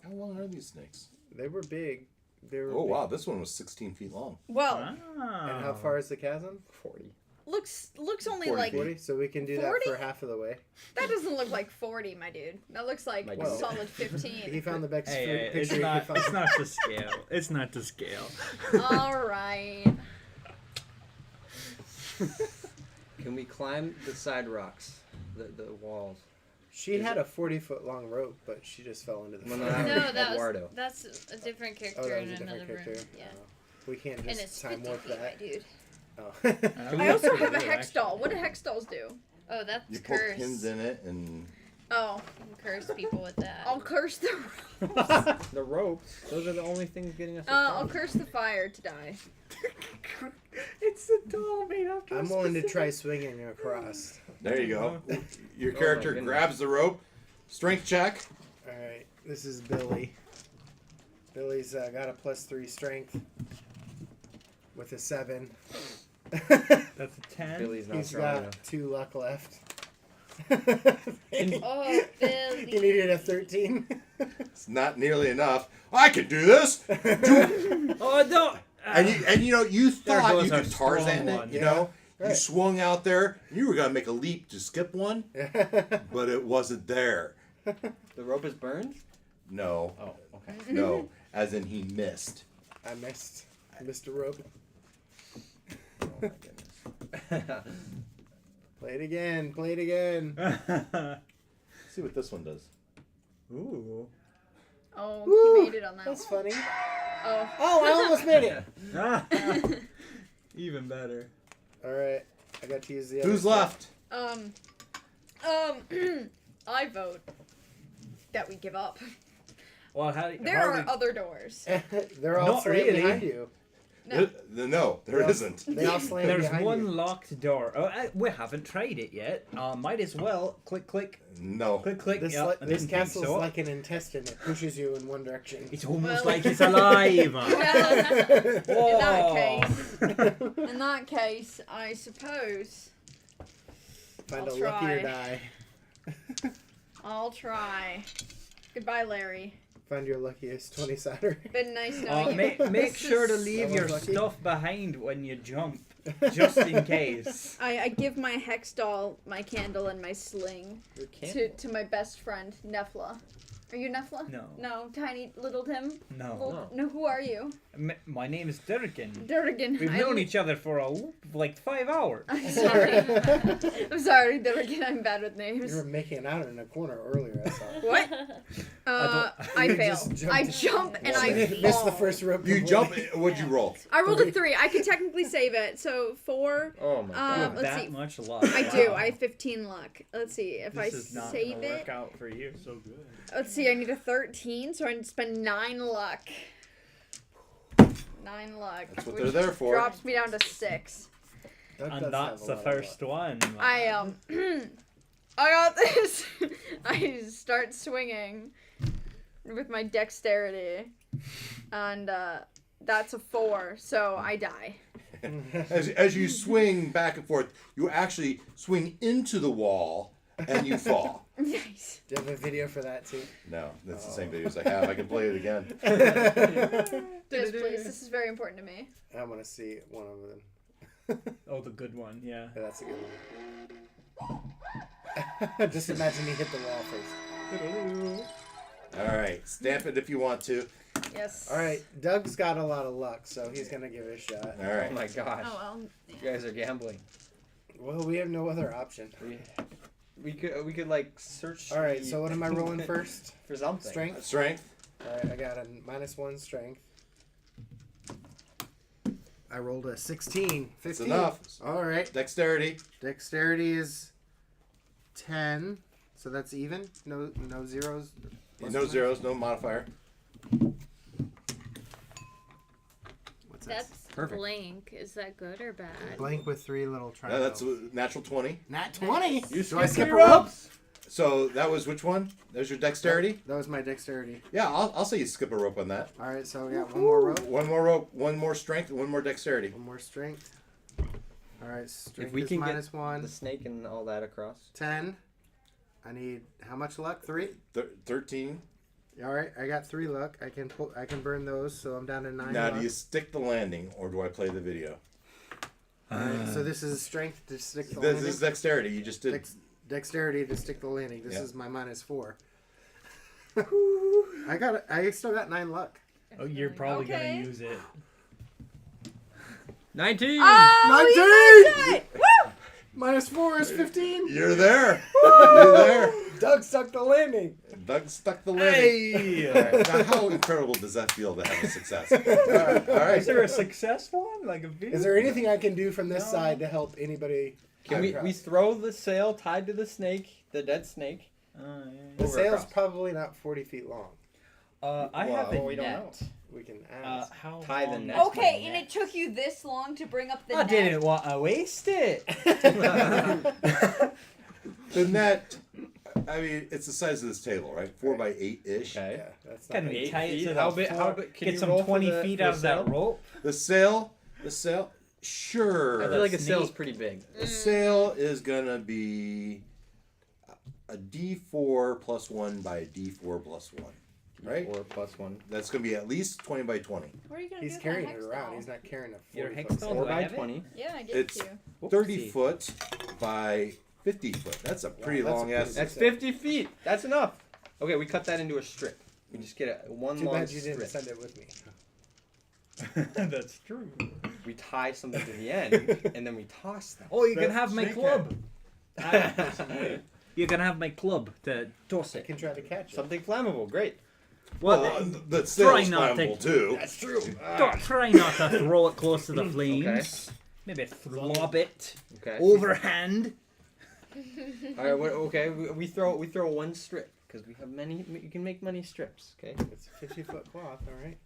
How long are these snakes? They were big. They were Oh, big. wow. This one was 16 feet long. Well, And how far is the chasm? 40. looks only 40 like 40. So we can do 40? that for half of the way. that doesn't look like 40, my dude. That looks like My a dude. solid He 15. found the best Hey, picture it's he not. could It's find. not to scale. It's not to scale. All right. Can we climb the side rocks, the walls? She had a 40-foot long rope, but she just fell into the Well, fire. No, Eduardo. that's a different character Oh, that in was a another different room. character. Yeah. Oh. We can't And just it's time 50 warp feet, that. my dude. Oh. I also have a Actually. hex doll. What do hex dolls do? Oh, that's You poke curse. pins in it and Oh, You can curse people with that. I'll curse the. The ropes. Those are the only things getting us. I'll curse the fire to die. It's a doll made after. I'm willing to try swinging across. there you go. Your Oh my character goodness. grabs the rope. Strength check. All right, this is Billy. Billy's got a +3 strength with a 7. That's a 10. Billy's not He's strong got enough. 2 luck left. Oh, Billy. You needed a 13. It's not nearly enough. I can do this. Oh no! And you There thought goes you our could Tarzan strong it. one. You Yeah, know, you right. swung out there. You were gonna make a leap to skip one, but it wasn't there. The rope is burned. No, Oh, okay. no, as in he missed. I missed. I missed a rope. Oh my goodness. Play it again. Play it again. Let's see what this one does. Ooh. Oh, Woo, he made it on that That's one. funny. Oh. Oh, I almost made it. Even better. All right, I got to use the other Who's stuff. left? I vote that we give up. Well, There are other doors. They're all Not slammed really. behind you. No. No, there They isn't. They all slammed There's behind one you. locked door. Oh, we haven't tried it yet. Might as well. Click, click, No. click, click. This, Yeah, li- I this didn't think castle's so. like an intestine. It pushes you in one direction. It's almost Well- like it's alive. In that case, I suppose Find I'll a luckier try. die. I'll try. Goodbye, Larry. Find your luckiest 20-sider. Been nice knowing you. Make sure to This is- leave That your was lucky. stuff behind when you jump, just in case. I give my hex doll, my candle, and my sling to my best friend, Nefla. Are you Nefla? No. No, tiny little Tim? No. No, who are you? My name is Durgan. Durgan. We've known each other for like 5 hours. I'm sorry. I'm sorry, Durgan. I'm bad with names. You were making out in a corner earlier, I saw. What? I You fail. just jumped. I jump and I Missed the fall. first rope. You completely. jump. What'd you roll? I rolled a 3. I could technically save it. So 4. Oh my You god. have let's that see. much luck. I Wow. do. I have 15 luck. Let's see if This I is not save gonna it. work out for you. So good. Let's see. I need a 13, so I need to spend 9 luck. 9 luck. That's what which they're there for. Drops me down to 6. Doug does And that's have a the lot of first luck. one. I I got this. I start swinging with my dexterity, and that's a 4, so I die. As you swing back and forth, you actually swing into the wall and you fall. Nice. Do you have a video for that too? No, that's the same videos I have. I can play it again. Yes, please. This is very important to me. I want to see one of them. Oh, the good one, yeah. Yeah, that's a good one. Just imagine he hit the wall first. All right, stamp it if you want to. Yes. All right, Doug's got a lot of luck, so he's gonna give it a shot. All Oh right. my gosh. Oh well. You guys are gambling. Well, we have no other option. We could like search. All right, so what am I rolling first? for something? Strength. Strength. All right, I got a -1 strength. I rolled a 16. 15. That's enough. All right. Dexterity. Dexterity is 10, so that's even. No zeros. No zeros, no modifier. What's that? That's Perfect. blank. Is that good or bad? Blank with 3 little Yeah, triangles. that's a natural 20. Nat 20. You Do I skip skip a your rope? ropes. So that was which one? There's your dexterity. That was my dexterity. Yeah, I'll say you skip a rope on that. All right, so we got one more rope, One more rope, one more strength, and one more dexterity. one more strength. All right, strength If we is can get -1. the snake and all that across. 10. I need how much luck? 3. 13. All right, I got 3 luck. I can burn those, so I'm down to 9 Now, luck. do you stick the landing, or do I play the video? All right, so this is strength to stick the This landing. is dexterity. You just did. Dexterity to stick the landing. This Yeah. is my -4. I still got 9 luck. Oh, you're probably Okay. gonna use it. 19. Oh, 19! you did it! Woo! -4 is 15. You're there. You're there. Doug stuck the landing. Doug stuck the landing. All right. Now, how incredible does that feel to have a success? All right. Is there a success one? Like a video? Is there anything I can do from this side to help anybody? Can we throw the sail tied to the snake, the dead snake? The over sail's across? probably not 40 feet long. I have a we don't net. We can ask. How Tie the long net. is Okay, my and net? it took you this long to bring up the I net. didn't want to waste it. The net, I mean, it's the size of this table, right? 4 by 8-ish. Okay. Yeah, that's not Can big. we 8 tie it feet? to How the big? floor? How big? Can Get you some roll for 20 the- feet for out the of that sail? rope. The sail, sure. I feel like a Snake. sail's pretty big. The sail is gonna be a D4 plus 1 by a D4 plus 1, right? Or +1. That's gonna be at least 20 by 20. What are you gonna He's do with carrying that it hex around. doll? He's not carrying a Your 40 hex foot doll? sail. 4 do I by have it? 20. Yeah, I gave It's it to you. 30 foot by 50 foot. That's a pretty that's a long pretty ass. That's 50 feet. That's enough. Okay, we cut that into a strip. We just get one Too long bad you didn't strip. send it with me. That's true. We tie something to the end, and then we toss them. Oh, you can That's have my snake club. You can have my club to toss I it. can try to catch it. Something flammable. Great. Well, the try sail's not to- flammable too. That's true. Don't try not to throw it close to the flames. Maybe lob it Okay. overhand. All right. Okay. We throw one strip because we have many. You can make many strips. Okay. It's a 50-foot cloth, all right.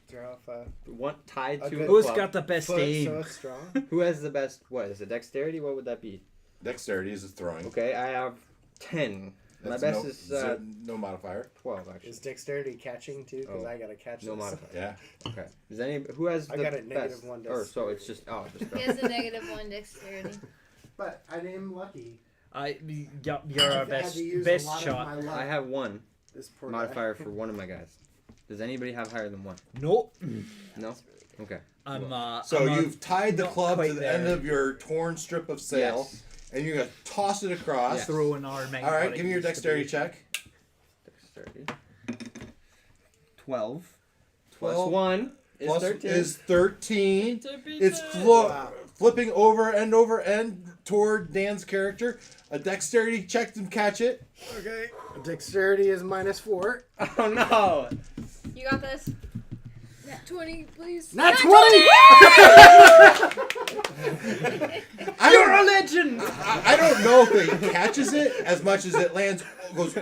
Throw off One tied A to good a Who's club. got the best foot so aim? it's strong. Who has the best? What is it? Dexterity? What would that be? Dexterity is a throwing. Okay, I have 10. That's My best no, is no modifier. 12 actually. Is dexterity catching too? Because Oh, I gotta catch no this. modifier. Yeah. Okay. Is who has I the got a best? negative 1 Or so dexterity. it's just just He has a -1 dexterity. But I am lucky. You're I've our had best to use a best lot of shot. my luck. I have 1 This poor modifier guy. for one of my guys. Does anybody have higher than 1? Nope. No. Okay. I'm So I'm you've tied the not club to quite the there. end of your torn strip of sail, Yes. and you're gonna toss it across. Yes. throwing our All right, give me your dexterity check. Dexterity. 12. 12 Plus 1 is Plus 13. is 13. It's Wow. flipping over end toward Dan's character. A dexterity check to catch it. Okay. Dexterity is -4. Oh no! You got this. Nat 20, please. Not 20! You're a legend. I don't know if it catches it as much as it lands,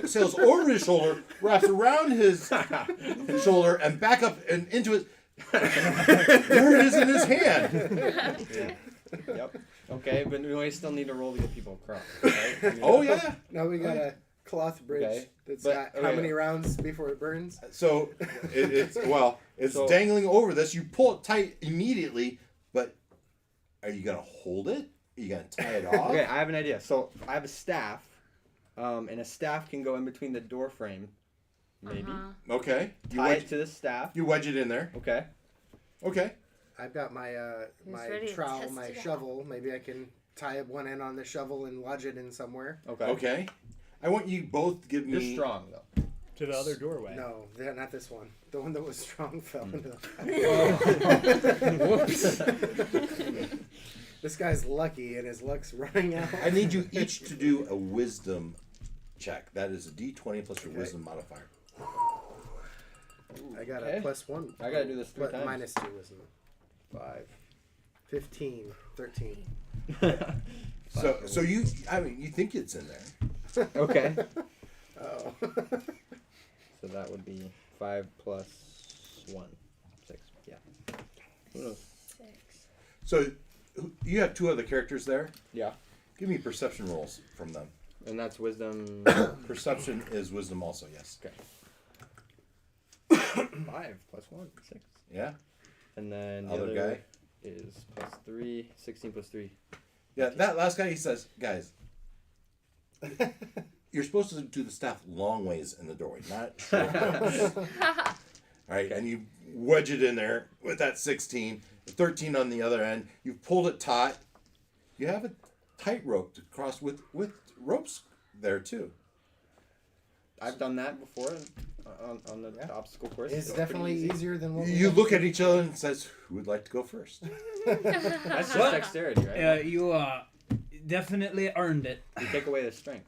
sails over his shoulder, wraps around his shoulder, and back up and into it. There it is in his hand. Yep. Okay, but we still need to roll to get people across. Right? Oh yeah. Now we got a cloth bridge Okay. that's But- got how okay. many rounds before it burns? So it's So- dangling over this. You pull it tight immediately, but are you gonna hold it? Are you gonna tie it off? Okay, I have an idea. So I have a staff, and a staff can go in between the door frame, maybe. Okay. You Tie wedge, it to the staff. you wedge it in there. Okay. Okay. I've got my my ready to trowel, test my it out. shovel. Maybe I can tie one end on the shovel and lodge it in somewhere. Okay. Okay. I want you both to give me. You're strong though. to the other doorway. No, not this one. The one that was strong fell into Whoops. This guy's lucky and his luck's running out. I need you each to do a wisdom check. That is a D20 plus your Okay. wisdom modifier. I got Okay. a +1. I gotta do this 3 times. -2 wisdom. 5, 15, 13. So you, I mean, you think it's in there. Okay. Oh. So that would be 5 plus 1. 6. Yeah. Who knows? 6. So you have 2 other characters there. Yeah. Give me perception rolls from them. And that's wisdom. Perception is wisdom also, yes. Okay. 5 plus 1. 6. Yeah? And then the Other other guy? is plus 3. 16 plus 3. Yeah, that last guy, he says, guys, you're supposed to do the staff long ways in the doorway, not short ways. All right, and you wedge it in there with that 16, 13 on the other end. You've pulled it taut. You have a tight rope to cross with ropes there, too. I've done that before on the Yeah. obstacle course. It's so definitely pretty easy. easier than what we You had. look at each other and says, who would like to go first? That's just dexterity, right? definitely earned it. You take away the strength.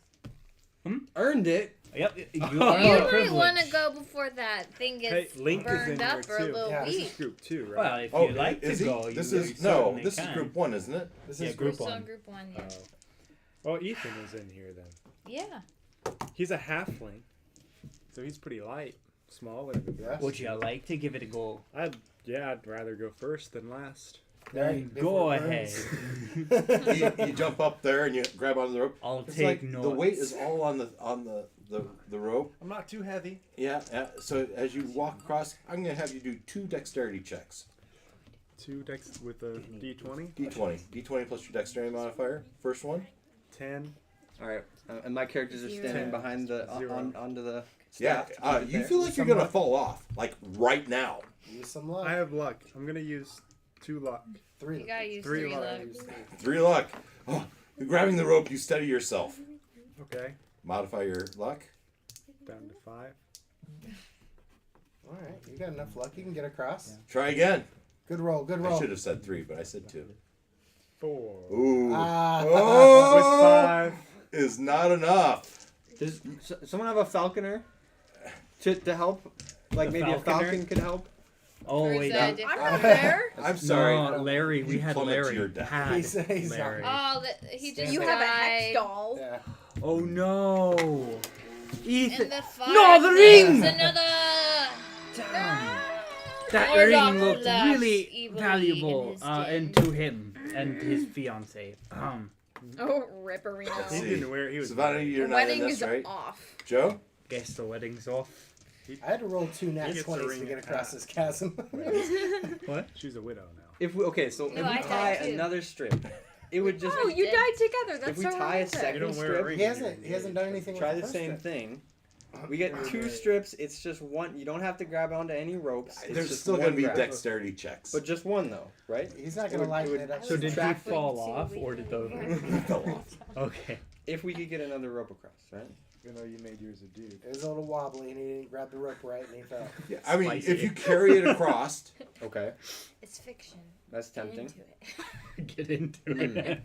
Earned it. Yep. You earned the You might privilege. want to go before that thing Hey, gets Link is in burned there up or a too. little Yeah, This weak. is group 2, right? Well, if Oh, you like is to he? go, This you is no. certainly This can. is group 1, isn't it? This Yeah, is group Still in one. group 1, yeah. Oh. Well, Ethan is in here then. Yeah. He's a halfling, so he's pretty light, small, whatever. Yeah. Would you like to give it a go? I'd rather go first than last. Then Right, go before it ahead. burns. You jump up there and you grab onto the rope. I'll It's take like notes. the weight is all on the rope. I'm not too heavy. Yeah, yeah. So as you walk across, I'm gonna have you do 2 dexterity checks. 2 dex with a d20, D20 plus your dexterity modifier. First one. 10. All right, and my characters are Zero. standing behind the Zero. onto the Yeah. staff. to keep it You there. feel like you're gonna fall off, like right now. Use some luck. I have luck. I'm gonna use 2 luck. 3. You gotta use 3 3 luck. luck. 3 luck. Oh, you're grabbing the rope. You steady yourself. Okay, Modify your luck. down to 5. All right, you got enough luck. You can get across. Try again. Good roll. Good I roll. should have said 3, but I said 2. 4. Ooh. Ah. Oh, With 5. is not enough. Does someone have a falconer to help? Like A maybe falconer? a falcon could help. Oh Or is wait, that that, a I'm different- not there. I'm sorry. No, Larry. We You had plummet to Larry. your death. Had He's Larry. Oh, he just You You have a hex died. doll. Yeah. Oh no, Ethan. In the fire. No, the ring! There's another. Damn. That Lord ring of looked laughs really evilly valuable in his and den. to him and his fiance. Oh, Ripperino. Let's He see. didn't wear. He was. Savannah, wearing- you're The not in wedding this, is right? off. Joe? Guess the wedding's off. I had to roll 2 nat He gets the 20s to ring get at across half. this chasm. What? She's a widow now. If we, okay, so No, if I we died tie too. another strip, it would just. Oh, you did. died together. That's If we so tie a romantic. second You don't wear a strip, ring. he when you're hasn't done anything try with the first same strip. thing. We get Right, 2 right. strips. It's just one. You don't have to grab onto any ropes. It's There's just still one going to be grab. dexterity checks. But just one though, right? He's not It going to would- lighten it would- it up. So did he Subtract fall two off, or did the? fell off. Okay. If we could get another rope across, right? Even though you made yours a dude. It was a little wobbly and he didn't grab the rope right and he fell. Yeah, I mean, Spicy. if you carry it across, Okay, It's fiction. that's Get tempting. into it. Get into it.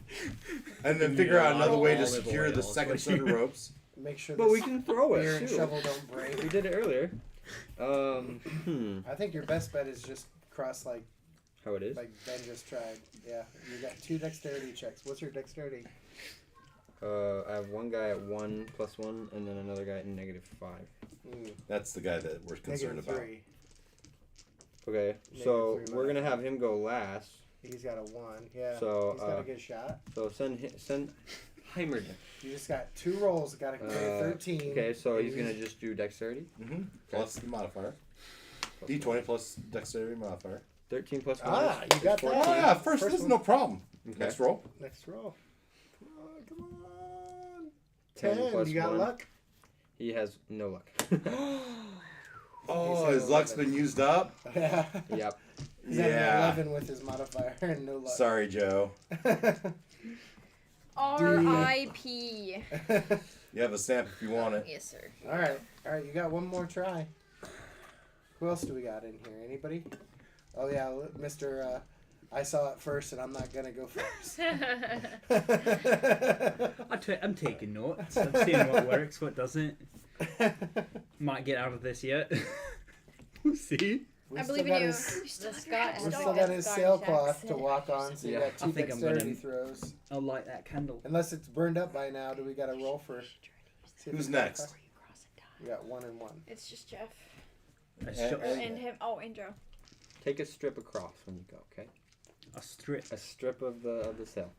and then figure out another way to Olive secure the oil. second set of ropes. Make sure But we the can throw spear it and too. shovel don't break. We did it earlier. I think your best bet is just cross like How it is? Ben just tried. Yeah, you got 2 dexterity checks. What's your dexterity? I have one guy at 1 + 1, and then another guy at -5. That's the guy that we're concerned about. -3. Okay, Negative so 3 we're gonna minus have him go last. He's got a 1. Yeah. So, he's got a good shot. So send Heimerdinger. You just got 2 rolls. Got to carry 13. Okay, so he's gonna just do dexterity. Mm-hmm. Plus the modifier. D20 plus dexterity modifier. 13 plus 1. Ah, is you got 14. Oh, yeah, first First is one. no problem. Okay. Next roll. Next roll. Come on. 10 10. plus You got 1. luck? He has no luck. Oh, He's his at luck's 11. been used up? Yeah. Yep. He's at Yeah. 11 with his modifier and no luck. Sorry, Joe. R.I.P. You have a stamp if you want it. Yes, sir. All right. You got one more try. Who else do we got in here? Anybody? Oh yeah, Mr. I saw it first, and I'm not gonna go first. I'm taking notes. I'm seeing what works, what doesn't. Might get out of this yet. We'll see. We I still believe in got you. his- You still The have Scott your We has hex still doll. got his Star sailcloth Jackson. to walk on, so you Yeah, got I 2 think I'm dexterity gonna- throws. I'll light that candle. Unless it's burned up by now, do we got to roll for? see if Who's it's got next? fire? We got 1 and 1. It's just Jeff. A, And- sh- And him. Oh, and Joe. Take a strip across when you go, okay? a strip. A strip of the sail.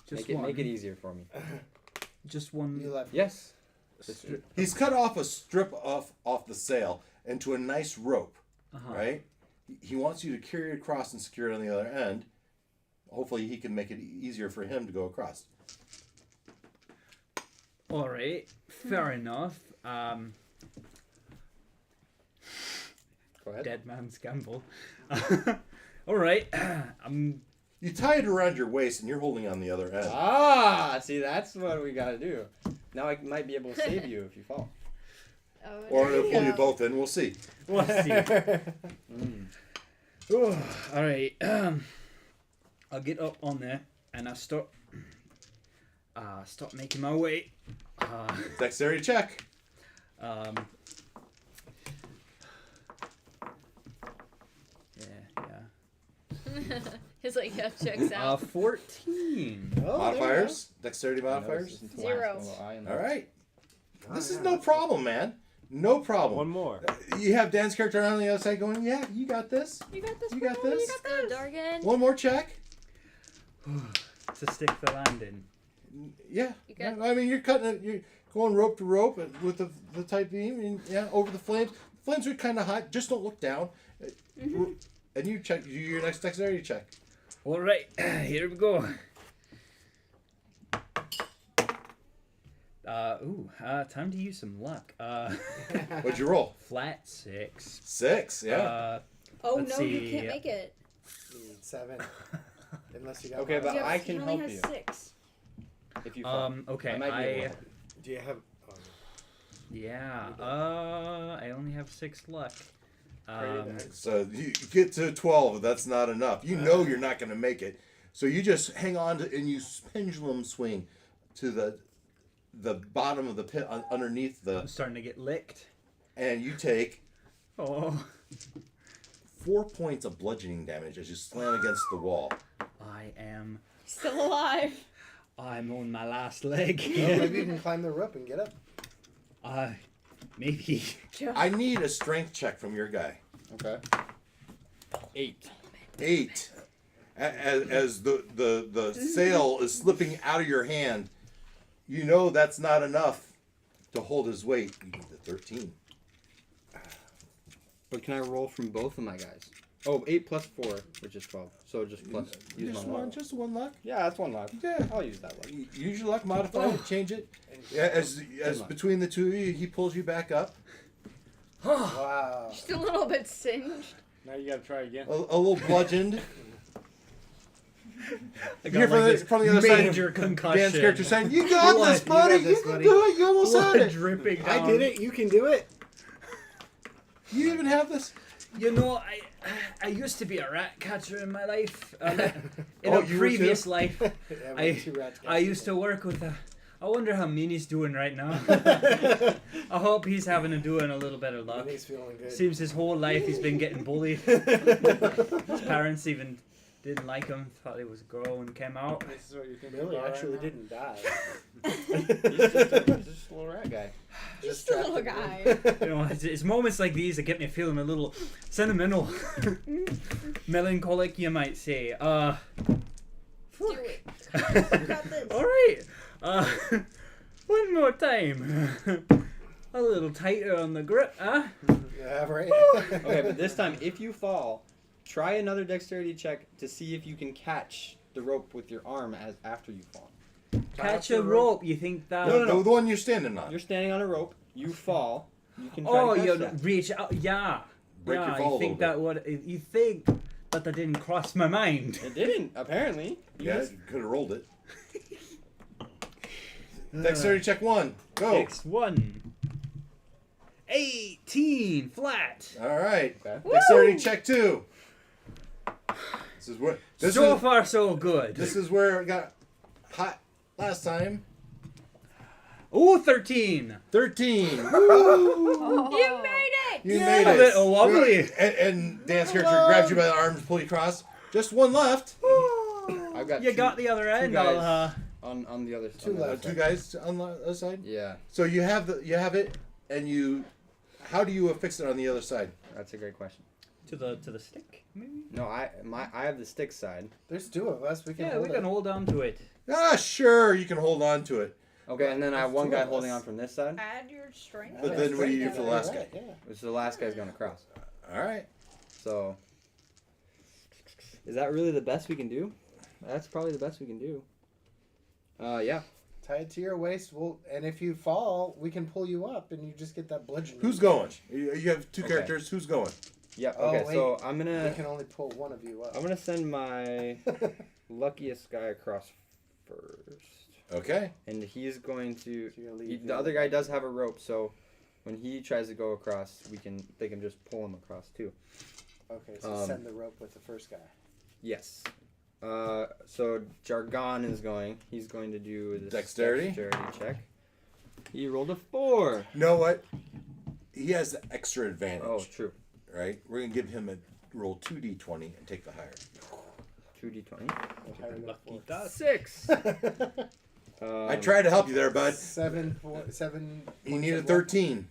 Just Make one. it easier for me. Just one. You left. Yes. strip. He's cut off a strip off the sail into a nice rope, Uh-huh. right? He wants you to carry it across and secure it on the other end. Hopefully he can make it easier for him to go across. All right. Fair enough. Go ahead. Dead man's gamble. All right. You tie it around your waist and you're holding on the other end. Ah, see, that's what we gotta do. Now I might be able to save you if you fall. Oh, Or there it'll pull you go. both in. We'll see. We'll see. All right. I'll get up on there and I start stop making my way. Dexterity check. Yeah. It's like, yeah, checks out. 14. Oh, Modifiers. Dexterity modifiers. 0. All right. This is no problem, man. No problem. One more. You have Dan's character on the other side going, yeah, you got this. You got this. You got bro, this. You got Go, this. Dargan. One more check. To stick the landing. Yeah. You got- I mean, you're cutting it. You're going rope to rope with the tight beam, and over the flames. The flames are kind of hot. Just don't look down. And you check. You do your next dexterity check. All right, here we go. Time to use some luck. What'd you roll? Flat 6. 6. Yeah. Oh Let's no, you see. can't make it. 7. Unless you got Okay, but Yeah, I he can only help has you 6. if you fall. Okay, I might be able to help you. Do you have? Oh, yeah. I only have 6 luck. So you get to 12. That's not enough. You know you're not going to make it. So you just hang on to, and you pendulum swing to the bottom of the pit underneath I'm starting to get licked. and you take Oh. 4 points of bludgeoning damage as you slam against the wall. Still alive. I'm on my last leg. well, maybe you can climb the rope and get up. Maybe. I need a strength check from your guy. Okay. 8. 8. As the sail is slipping out of your hand, you know that's not enough to hold his weight. You need the 13. But can I roll from both of my guys? Oh, 8 plus 4, which is 12. So just plus. Use my luck. Just one luck. Yeah, that's 1 luck. Yeah. I'll use that luck. Use your luck modifier, change it. Yeah, as between the two of you, he pulls you back up. Wow. Just a little bit singed. Now you gotta try again. A little bludgeoned. I You're from the other side. major concussion. Dan's character saying, "You got Blood. this, buddy. You got this, You can buddy." do it. You almost had Blood it. dripping down. I did it. You can do it. You even have this." You know, I used to be a rat catcher in my life. In Oh, a you were previous too? life, Yeah, we have 2 rats I used to work with a. I wonder how Minnie's doing right now. I hope he's having doing a little better luck. He's feeling good. Seems his whole life he's been getting bullied. His parents even didn't like him, thought he was a girl when he came out. This is what you think Billy about actually right now? didn't die. He's just a little rat guy. Just a little guy. You know, it's moments like these that get me feeling a little sentimental, melancholic, you might say. Do it. You got this. All right. One more time. A little tighter on the grip, huh? Yeah, right. Okay, but this time, if you fall, try another dexterity check to see if you can catch the rope with your arm after you fall. Catch a rope. You think that? No, the one you're standing on. You're standing on a rope. You fall. You can try Oh, to catch you that. reach out. Yeah. Break your yeah. fall a You little think bit. that would? You think that didn't cross my mind? It didn't, apparently. You Yeah, just- you could have rolled it. Dexterity check 1. Go. 6-1. 18 flat. All right. Okay. Dexterity check 2. This is where So far, so good. this is where it got hot last time. Ooh, 13. 13. You made it. You Yeah, made a it. bit wobbly. And Dan's character grabs you by the arms and pulls you across. Just one left. I've got You two, got the other end. guys. I'll, on the other side. Two left. Two guys on the other side. Yeah, So you have it, and you. How do you affix it on the other side? that's a great question. to the stick, maybe. No, I have the stick side. There's 2 of us. We can Yeah, hold we can it. hold on to it. Ah, sure, you can hold on to it. Okay, and then I have one Two guy of holding us. on from this side. Add your strength. But then what do you do for the last guy? Yeah. Which is the last guy's going across. All right. So, is that really the best we can do? That's probably the best we can do. Yeah. Tie it to your waist. And if you fall, we can pull you up, and you just get that bludgeon. Who's going? You have 2 Okay. characters. Who's going? Yep. Oh, Okay, so wait. I'm We gonna can only pull one of you up. send my luckiest guy across first, Okay. and he's going to. So you're gonna leave The other guy does have a rope, so when he tries to go across, they can just pull him across too. Okay, so Um, send the rope with the first guy. Yes. So Jargon is going. He's going to do the Dexterity check. He rolled a 4. You know what? He has the extra advantage. Oh, true. Right? We're going to give him a roll 2d20 and take the higher. 2d20. Lucky dot. 6. I tried to help you there, bud. 7. You need a 13.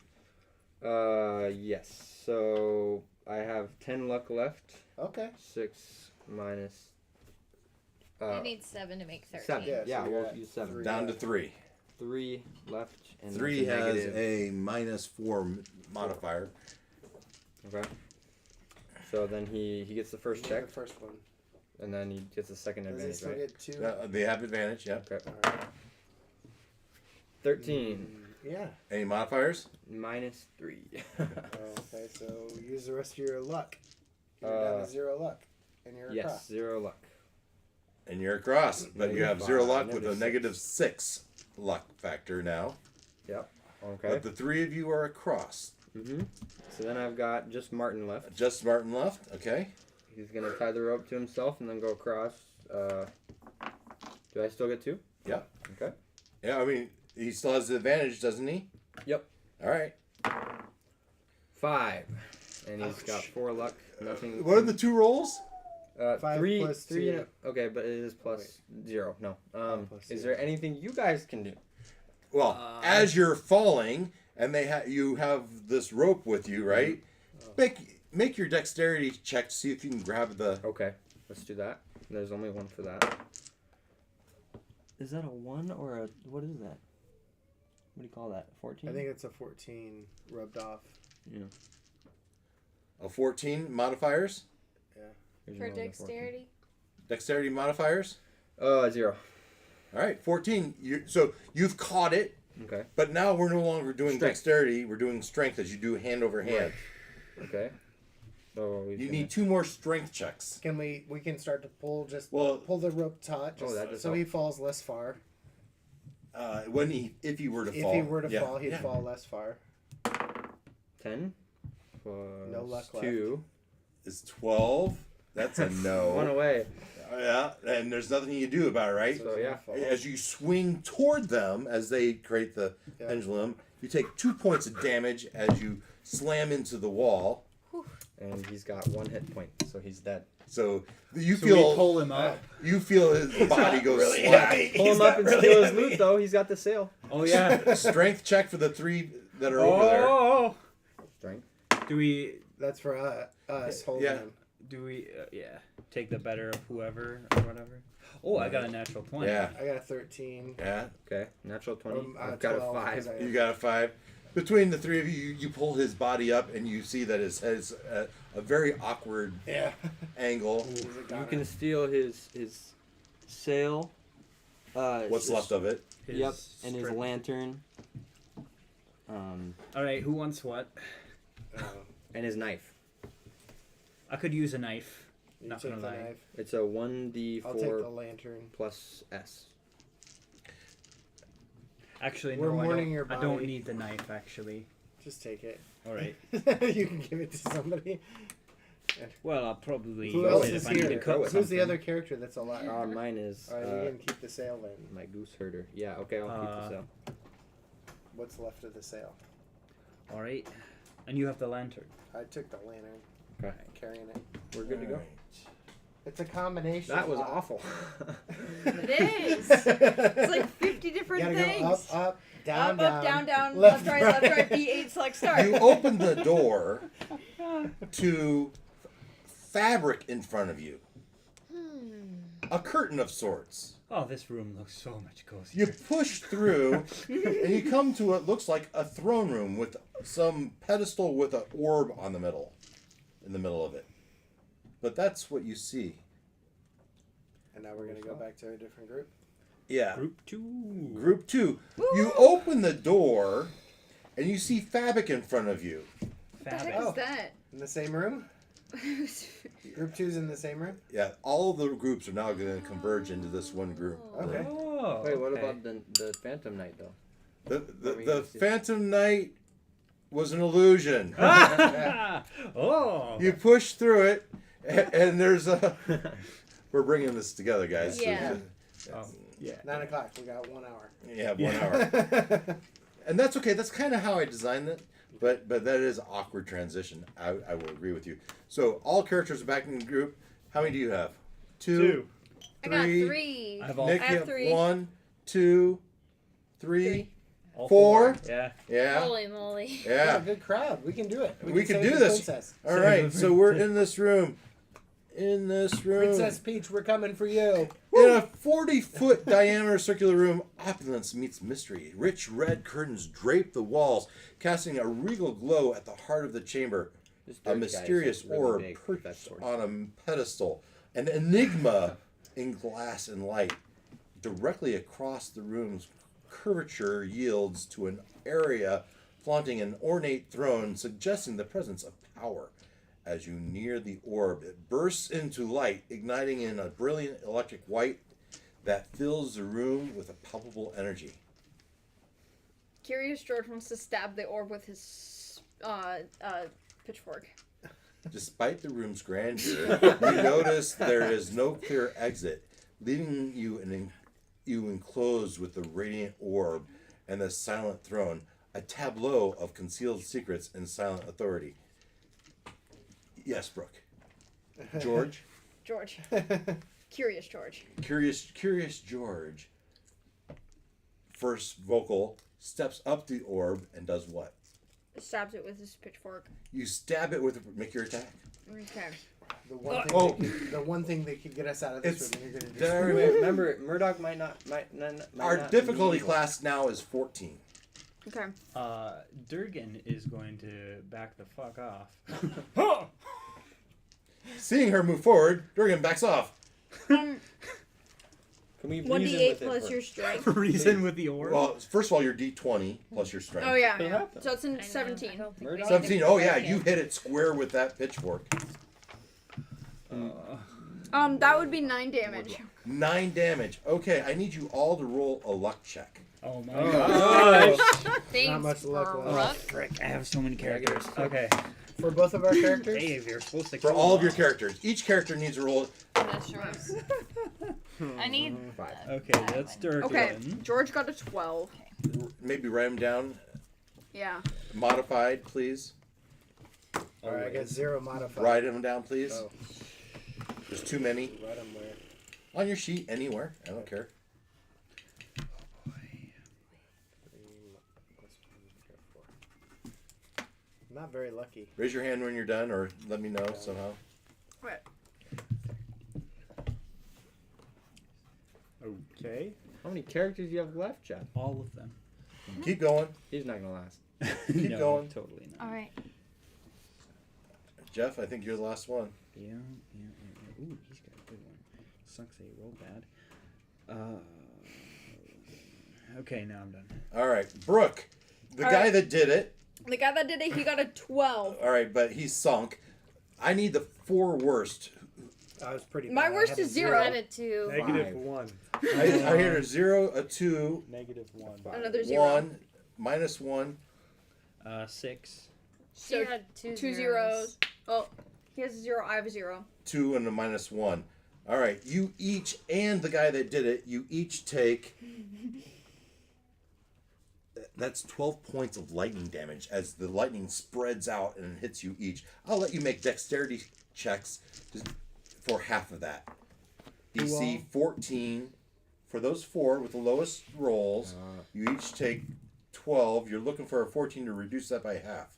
Yes. So I have 10 luck left. Okay. 6 minus. You need 7 to make 13. 7. Yeah, Yeah, so you're we'll at use 7. Down to 3. 3 left. And 3 that's a has negative. a -4 modifier. Okay. So then he gets the first check, The first one. and then he gets the second Does he advantage, still right? get 2? They have advantage, yeah. Okay. Alright. 13 Yeah. Any modifiers? minus 3. Okay, so use the rest of your luck. You're down to 0 luck. And you're Yes, across. 0 luck. And you're across. But you have 0 luck with a negative -6 luck factor now. Yep. Okay. But the 3 of you are across. Mm-hmm. So then I've got just Martin left. Just Martin left, okay. He's gonna tie the rope to himself and then go across. Do I still get 2? Yeah. Okay. Yeah, I mean, he still has the advantage, doesn't he? Yep. All right. 5. And he's got 4 luck. Nothing. What are the 2 rolls? 5 3 plus 3 2. Okay, but it is plus 0. No. Plus Is 0. there anything you guys can do? Well, as you're falling, and you have this rope with you, right? Make your dexterity check to see if you can grab the. Okay, let's do that. There's only one for that. Is that a 1 or a... What is that? What do you call that? 14? I think it's a 14 rubbed off. Yeah. A 14 modifiers. There's For no other 14. dexterity? Dexterity modifiers. 0. All right, 14. So you've caught it, Okay. but now we're no longer doing Strength. dexterity. We're doing strength as you do hand over hand. Okay. So You need 2 more strength checks. Can we can start to pull Well, pull the rope taut just that does so he falls less far. if he were to If fall. he were to Yeah, fall, he'd yeah. fall less far. 10 plus No luck 2. It's 12. That's a no. 1 away. Yeah, and there's nothing you can do about it, right? So yeah. As you swing toward them, as they create the Yeah. pendulum, you take 2 points of damage as you slam into the wall. And he's got 1 hit point, so he's dead. So you So feel we pull him up. you feel his body goes really slap. heavy. Pull him up and steal his loot, though. He's got the sail. Oh yeah. Strength check for the 3 that are over there. Oh. Strength. Do we? That's for us holding Yeah. him. Do we? Yeah. Take the better of whoever or whatever. Oh, I got a natural 20. Yeah, I got a 13. yeah. Okay. Natural 20. I've 12, got a 'cause 5. You got a 5. Between the 3 of you, you pull his body up, and you see that his head's a very awkward Yeah. angle. He's a You goner. can steal his sail. What's his- left of it? Yep, and his strength. lantern. All right. Who wants what? And his knife. I could use a knife. You Not take gonna the lie. knife. It's a 1d4 I'll take the lantern. plus S. Actually, We're no. mourning your I don't body. need the knife. Actually. Just take it. All right. You can give it to somebody. Well, I'll probably Who use else it is if I need to here? cook Who's Who's something. the other character that's alive? Mine is Alright, you can keep the sail then. my goose herder. Yeah, okay, I'll keep the sail. What's left of the sail? All right. And you have the lantern. I took the lantern. Okay. Carrying it. We're good to go. It's a combination. That was of- awful. It is. It's like 50 different You gotta things. go up, down, up, down, down, left, right, B8, select start. You open the door to fabric in front of you. A curtain of sorts. Oh, this room looks so much cozier. You push through, and you come to what looks like a throne room with some pedestal with an orb on the middle, in the middle of it. But that's what you see. And now we're gonna go back to a different group. Yeah. Group 2. Group 2. You open the door, and you see Fabric in front of you. What the heck Fabric. is that? In the same room? Group 2's in the same room? Yeah, all the groups are now going to converge into this one group. Okay. Oh. Wait, what okay. about the Phantom Knight, though? The Phantom Knight was an illusion. Ah! Oh. You push through it, and there's we're bringing this together, guys. Yeah. Yeah. 9 o'clock. We got 1 hour. Yeah, 1 hour. And that's okay. That's kind of how I designed it. But that is an awkward transition. I will agree with you. So all characters are back in the group. How many do you have? Two. I got Three. 3. I have all Nick, I you have have 3. 1, 2, 3. all Four. Yeah. Yeah. Holy moly. Yeah. Good crowd. We can do it. We can save do the this. Princess. All right. So we're in this room. Princess Peach, we're coming for you. In a 40-foot diameter circular room, opulence meets mystery. Rich red curtains drape the walls, casting a regal glow at the heart of the chamber. This A third mysterious guy's really orb big, perched that sword. on a pedestal. An enigma in glass and light. Directly across the room's curvature yields to an area flaunting an ornate throne, suggesting the presence of power. As you near the orb, it bursts into light, igniting in a brilliant electric white that fills the room with a palpable energy. Curious George wants to stab the orb with his pitchfork. Despite the room's grandeur, you notice there is no clear exit, leaving you enclosed with the radiant orb and the silent throne, a tableau of concealed secrets and silent authority. Yes, Brooke. George? George. Curious George. Curious George, first vocal, steps up the orb and does what? Stabs it with his pitchfork. You stab it with make your attack. Okay. The one thing that could get us out of this It's room. You're gonna very- Remember, Murdoch might not. Our not difficulty need class now is 14. Okay. Durgan is going to back the fuck off. Seeing her move forward, Durgan backs off. Can we reason 1d8 with it plus first? your strength. Reason with the orb. Well, first of all, your D20 plus your strength. Oh yeah. What happened? So it's in I know, 17. I don't think Murdoch? we 17. Oh yeah, you hit it square with that pitchfork. That would be 9 damage. 9 damage. Okay, I need you all to roll a luck check. Oh my Oh. gosh. Thanks, Not much luck left. Oh, Brooke. frick. I have so many characters. Okay. For both of our characters? Dave, you're supposed to For kill all of them your characters, each character needs to roll. Mushrooms. I need. Okay, that's Durgan. Okay. George got a 12. Maybe write them down. Yeah. Modified, please. Alright, I got 0 modified. Write them down, please. Oh. There's too many. Write them where? On your sheet, anywhere. I don't care. Not very lucky. Raise your hand when you're done, or let me know somehow. Right. Okay. How many characters do you have left, Jeff? All of them. Keep going. He's not gonna last. Keep No, going. Totally not. All right. Jeff, I think you're the last one. Yeah. Ooh, he's got a good one. Sucks that he rolled bad. Okay, now I'm done. All right, Brooke, the All guy right. that did it. The guy that did it, he got a 12. All right, but he's sunk. I need the 4 worst. I was pretty My bad. I worst had a is I 0. had a 2. Negative 1. I hear a 0, a 2, Negative 1. Another 0. 1, minus 1. 6. She So, had 2 2 zeros. zeros. Oh, he has a 0. I have a 0. 2 and a minus 1. All right, you each, and the guy that did it, you each take. That's 12 points of lightning damage as the lightning spreads out and hits you each. I'll let you make dexterity checks for half of that. DC 14. For those 4 with the lowest rolls, you each take 12. You're looking for a 14 to reduce that by half.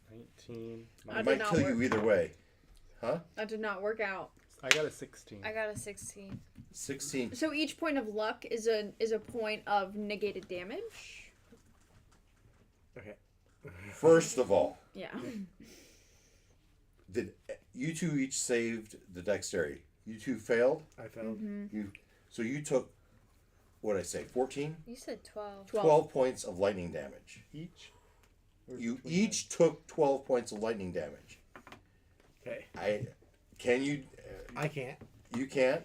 19. I It did might not kill work. you either way. That did not work out. I got a 16. I got a 16. 16. So each point of luck is a point of negated damage. Okay. First of all, Yeah. did you two each saved the dexterity? You two failed. I failed. So you took, what did I say, 14? You said 12. 12 points of lightning damage. Each? Or You between each took 12 points of lightning damage. Okay. Can you? I can't. You can't.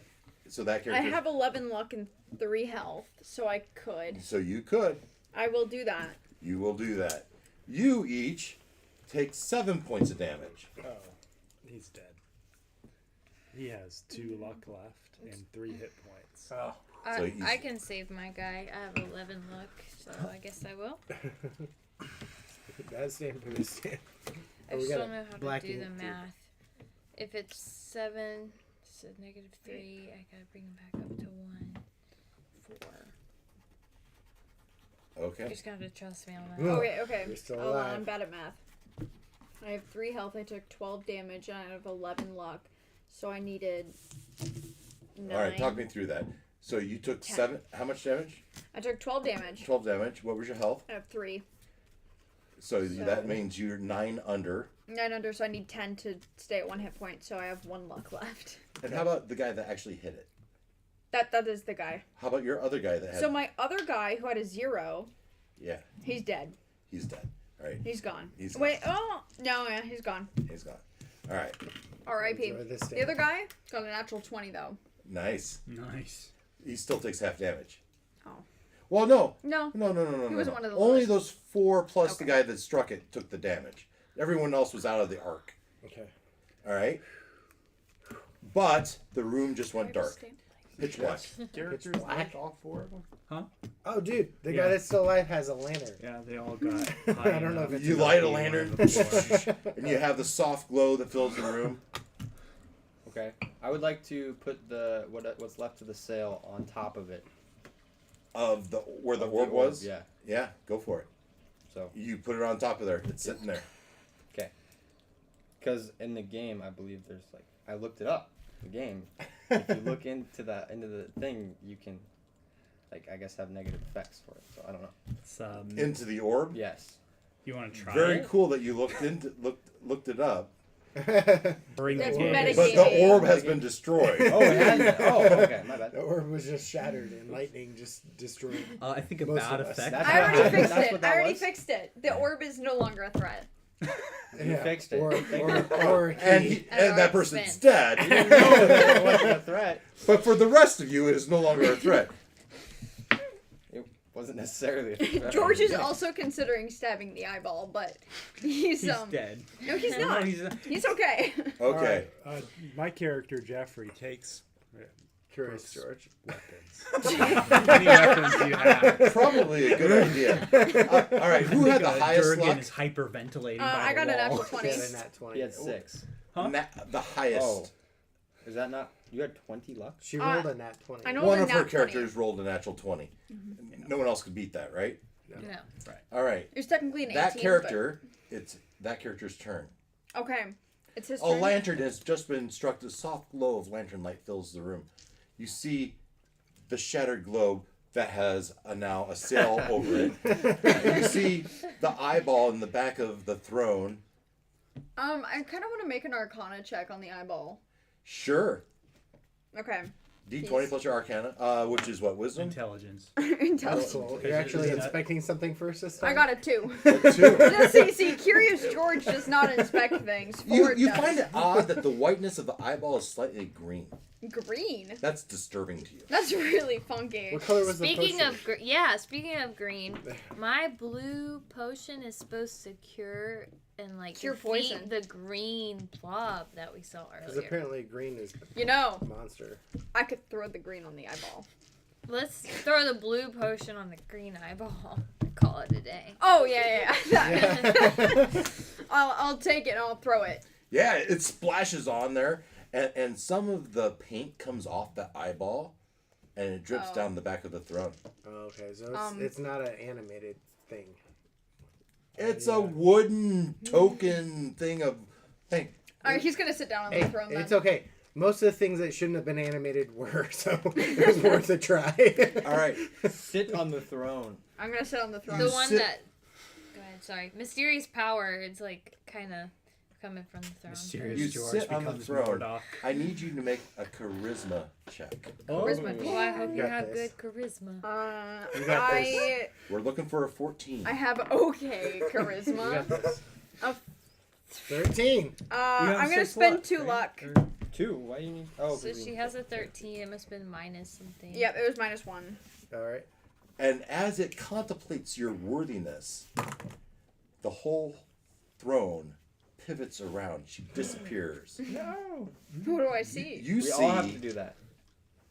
So that I character. have 11 luck and 3 health, so I could. So you could. I will do that. You will do that. You each take 7 points of damage. them? Oh. He's dead. He has 2 luck left and 3 hit points. Oh. So he's- I can save my guy. I have 11 luck, so I guess I will. That's stand for this stand. I we just got don't a know how to black do the ink, too. math. If it's 7, so -3, I gotta bring him back up to 1, 4. You Okay. just gotta trust me on that. Ugh. Okay. You're still Hold on, alive. I'm bad at math. I have 3 health. I took 12 damage, and I have 11 luck. So I needed 9. All right, talk me through that. So you took 10. 7. How much damage? I took 12 damage. 12 damage. What was your health? I have 3. So that means you're 9 under. 9 under, so I need 10 to stay at 1 hit point. So I have 1 luck left. And how about the guy that actually hit it? That is the guy. How about your other guy that had? So my other guy who had a 0, Yeah, he's dead. he's dead. All right, He's gone. He's Wait, oh no, yeah, he's gone. he's gone. All right, R.I.P. Enjoy this The stand. other guy got a natural 20 though. nice. Nice. He still takes half damage. Oh. Well, no. No. No. He wasn't one of the Only lowest. those 4 plus the Okay. guy that struck it took the damage. Everyone else was out of the arc. Okay. All right. But the room just went dark. Pitch black. Characters black. like all 4 of them? Oh, dude, the Yeah. guy that's still alive has a lantern. Yeah, they all got. I don't know if it's You enough. light a lantern, and you have the soft glow that fills the room. Okay. I would like to put the what's left of the sail on top of it. Of the where the Of orb was. Yeah. Yeah, go for it. So, You put it on top of there. It's sitting there. because in the game, I believe there's like I looked it up. The game. If you look into the thing, you can, like, I guess have negative effects for it. So I don't know. It's, Into the orb. Yes. you want to try Very it? cool that you looked it up. Bring That's the game. metagaming. But the orb has been destroyed. Oh, it has. Oh, okay. My bad. The orb was just shattered and lightning just destroyed. I think a Most bad of us. effect. That's I already what fixed that's it. what that I already was? fixed it. The orb is no longer a threat. You fixed it. Or and An that orb person's spin. dead. No, it wasn't a threat. But for the rest of you, it is no longer a threat. It wasn't necessarily a threat. George is Yeah. also considering stabbing the eyeball, but he's He's dead. No, he's No, not. he's He's okay. Okay. My character Jeffrey takes Curious George. weapons. Any weapons you have. Probably a good idea. All right. Who had the highest Durgan luck? is hyperventulating by I the got a wall. natural 20. He had a nat 20. He had 6. Huh? The highest. Oh. Is that not? You had 20 luck? She rolled a nat 20. I know One the of her nat 20. characters rolled a natural 20. No one else could beat that, right? No. All right. It was technically an 18. That character, it's that character's turn. But... Okay. It's his A turn. lantern has just been struck. The soft glow of lantern light fills the room. You see the shattered globe that has now a sail over it. You see the eyeball in the back of the throne. I kind of want to make an Arcana check on the eyeball. Sure. Okay. D20 plus your Arcana, which is what, Wisdom? Intelligence. That's Intelligence. cool. You're actually inspecting something first this time? I got a 2. 2. No, see, Curious George does not inspect things. You Ford does. find it odd that the whiteness of the eyeball is slightly green. Green. That's disturbing to you. That's really funky. What color was Speaking the of speaking of green, my blue potion is supposed to cure and like Cure defeat poison. the green blob that we saw Because earlier. apparently green is You know, a monster. I could throw the green on the eyeball. Let's throw the blue potion on the green eyeball and call it a day. Oh yeah. Yeah. I'll take it and I'll throw it. Yeah, it splashes on there, and some of the paint comes off the eyeball, and it drips Oh. down the back of the throne. Okay, so it's not an animated thing. It's a wooden token thing of, hey, All right, he's gonna sit down on Hey, the throne then. it's okay. Most of the things that shouldn't have been animated were, so it was worth a try. all right, Sit on the throne. I'm gonna sit on the throne. The one sit- that. Go ahead. Sorry, mysterious power. It's like kind of coming from the throne. Mysterious You George sit on the becomes throne. Mordok. I need you to make a charisma check. Charisma. Oh, I hope you got have this. good charisma. You got I We're looking for a 14. I have okay You charisma. got this. Oh. 13. I'm gonna spend 2 luck. 2. Why do you need? Oh, So 'cause she you- has a 13. It must have been minus something. Yep, it was -1. All right. And as it contemplates your worthiness, the whole throne pivots around. She disappears. No. What do I see? You We see all have to do that.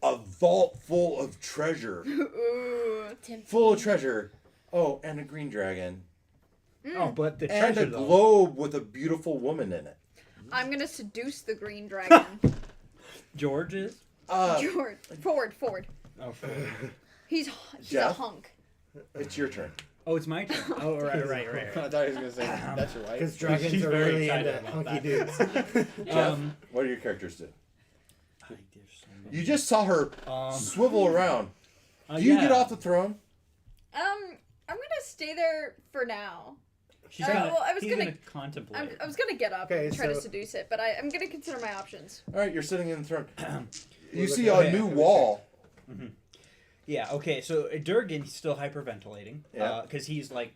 a vault full of treasure. Ooh. Full of treasure. Oh, and a green dragon. Oh, but the And treasure a though. globe with a beautiful woman in it. I'm gonna seduce the green dragon. George is. George, forward. Oh, He's a Jeff? hunk. It's your turn. oh, it's my turn. Oh, right. I thought he was gonna say that's your wife. Because dragons She's are very really excited into about hunky that. dudes. Jeff, what do your characters do? There's so many. You just saw her Um, swivel around. Do you get yeah. off the throne? I'm gonna stay there for now. She's gonna, well, I was he's gonna- gonna contemplate. I was gonna get up Okay, and try to so- seduce it, but I'm gonna consider my options. All right, you're sitting in the throne. You We're see looking a at- new wall. Yeah. Okay. So Durgan's still hyperventilating. Yeah. Because he's like,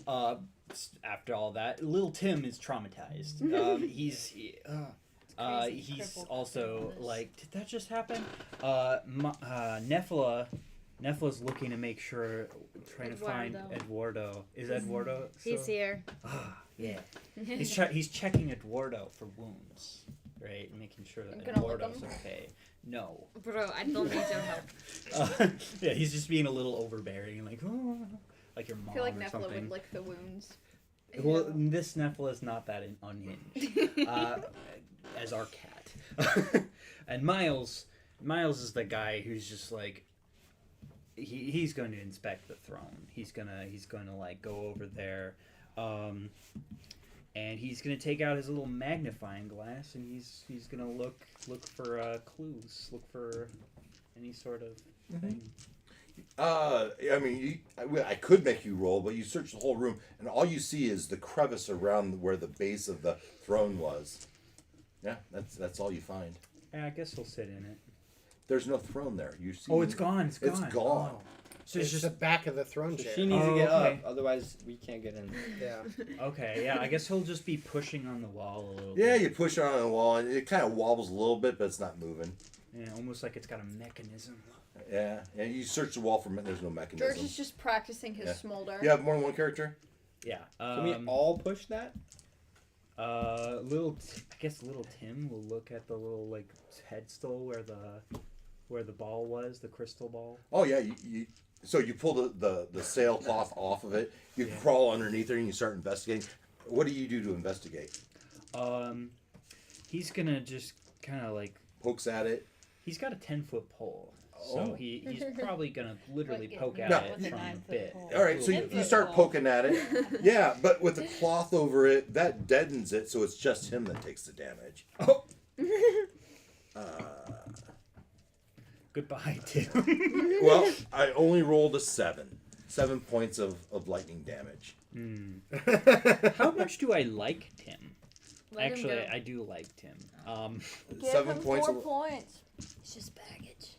after all that, little Tim is traumatized. He's crippled also from this. like, did that just happen? Nephala's looking to make sure, trying to find Eduardo. Is Eduardo? He's still- here. Ah, yeah. He's checking Eduardo for wounds, right? Making sure that I'm gonna lick Eduardo's him. okay. No. Bro, I don't need your help. Yeah, he's just being a little overbearing, like, oh, like your mom I feel like or Nephilim something. would lick the wounds. Well, this Nephila is not that unhinged, as our cat. And Miles is the guy who's just like, he's going to inspect the throne. He's gonna like go over there, and he's gonna take out his little magnifying glass, and he's gonna look for clues, look for any sort of thing. I mean, I could make you roll, but you search the whole room, and all you see is the crevice around where the base of the throne was. Yeah, that's all you find. Yeah, I guess he'll sit in it. There's no throne there. You see? Oh, it's gone. It's gone. It's gone. Oh. So It's it's the just back of the throne So chair. she needs to Oh, get okay. up, otherwise we can't get in. Yeah. okay. Yeah, I guess he'll just be pushing on the wall a little. Yeah, bit. you push it on the wall, and it kind of wobbles a little bit, but it's not moving. Yeah, almost like it's got a mechanism. Yeah, you search the wall for there's no mechanism. George is just practicing his Yeah. smolder. You have more than one character? Yeah. Can we all push that? I guess little Tim will look at the little like headstool where the ball was, the crystal ball. Oh yeah, so you pull the sailcloth off of it. You crawl underneath it and you start investigating. What do you do to investigate? He's gonna just kind of like Pokes at it. he's got a 10-foot pole, so Oh. he's probably gonna literally Like, poke at No. it with a from a 9-foot bit. pole. All right, so you start poking at it. Yeah, but with the cloth over it, that deadens it, so it's just him that takes the damage. Oh. Goodbye, Tim. Well, I only rolled a 7. 7 points of lightning damage. How much do I like Tim? Let him Actually, go. I do like Tim. Give 7 him points 4 of. points. It's just baggage.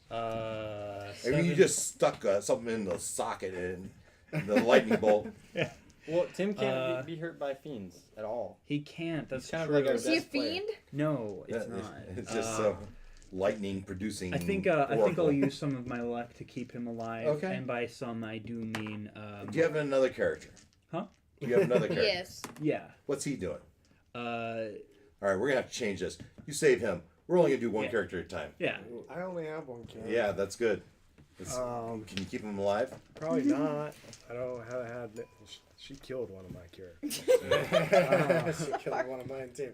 Maybe you just stuck something in the socket and the lightning bolt. Well, Tim can't be hurt by fiends at all. He can't. That's He's kind of true. like our Is he a best player. fiend? No, it's Yeah, not. It's just lightning producing. I think I'll oracle. use some of my luck to keep him alive. Okay. And by some, I do mean. Do you have another character? Huh? Do you have another character? Yes. Yeah. What's he doing? Uh, All right, we're gonna have to change this. You save him. We're only gonna do one Yeah. character at a time. yeah. I only have one character. Yeah, that's good. Um, Can you keep him alive? Probably not. I don't have had. She killed one of my characters. She killed one of mine too.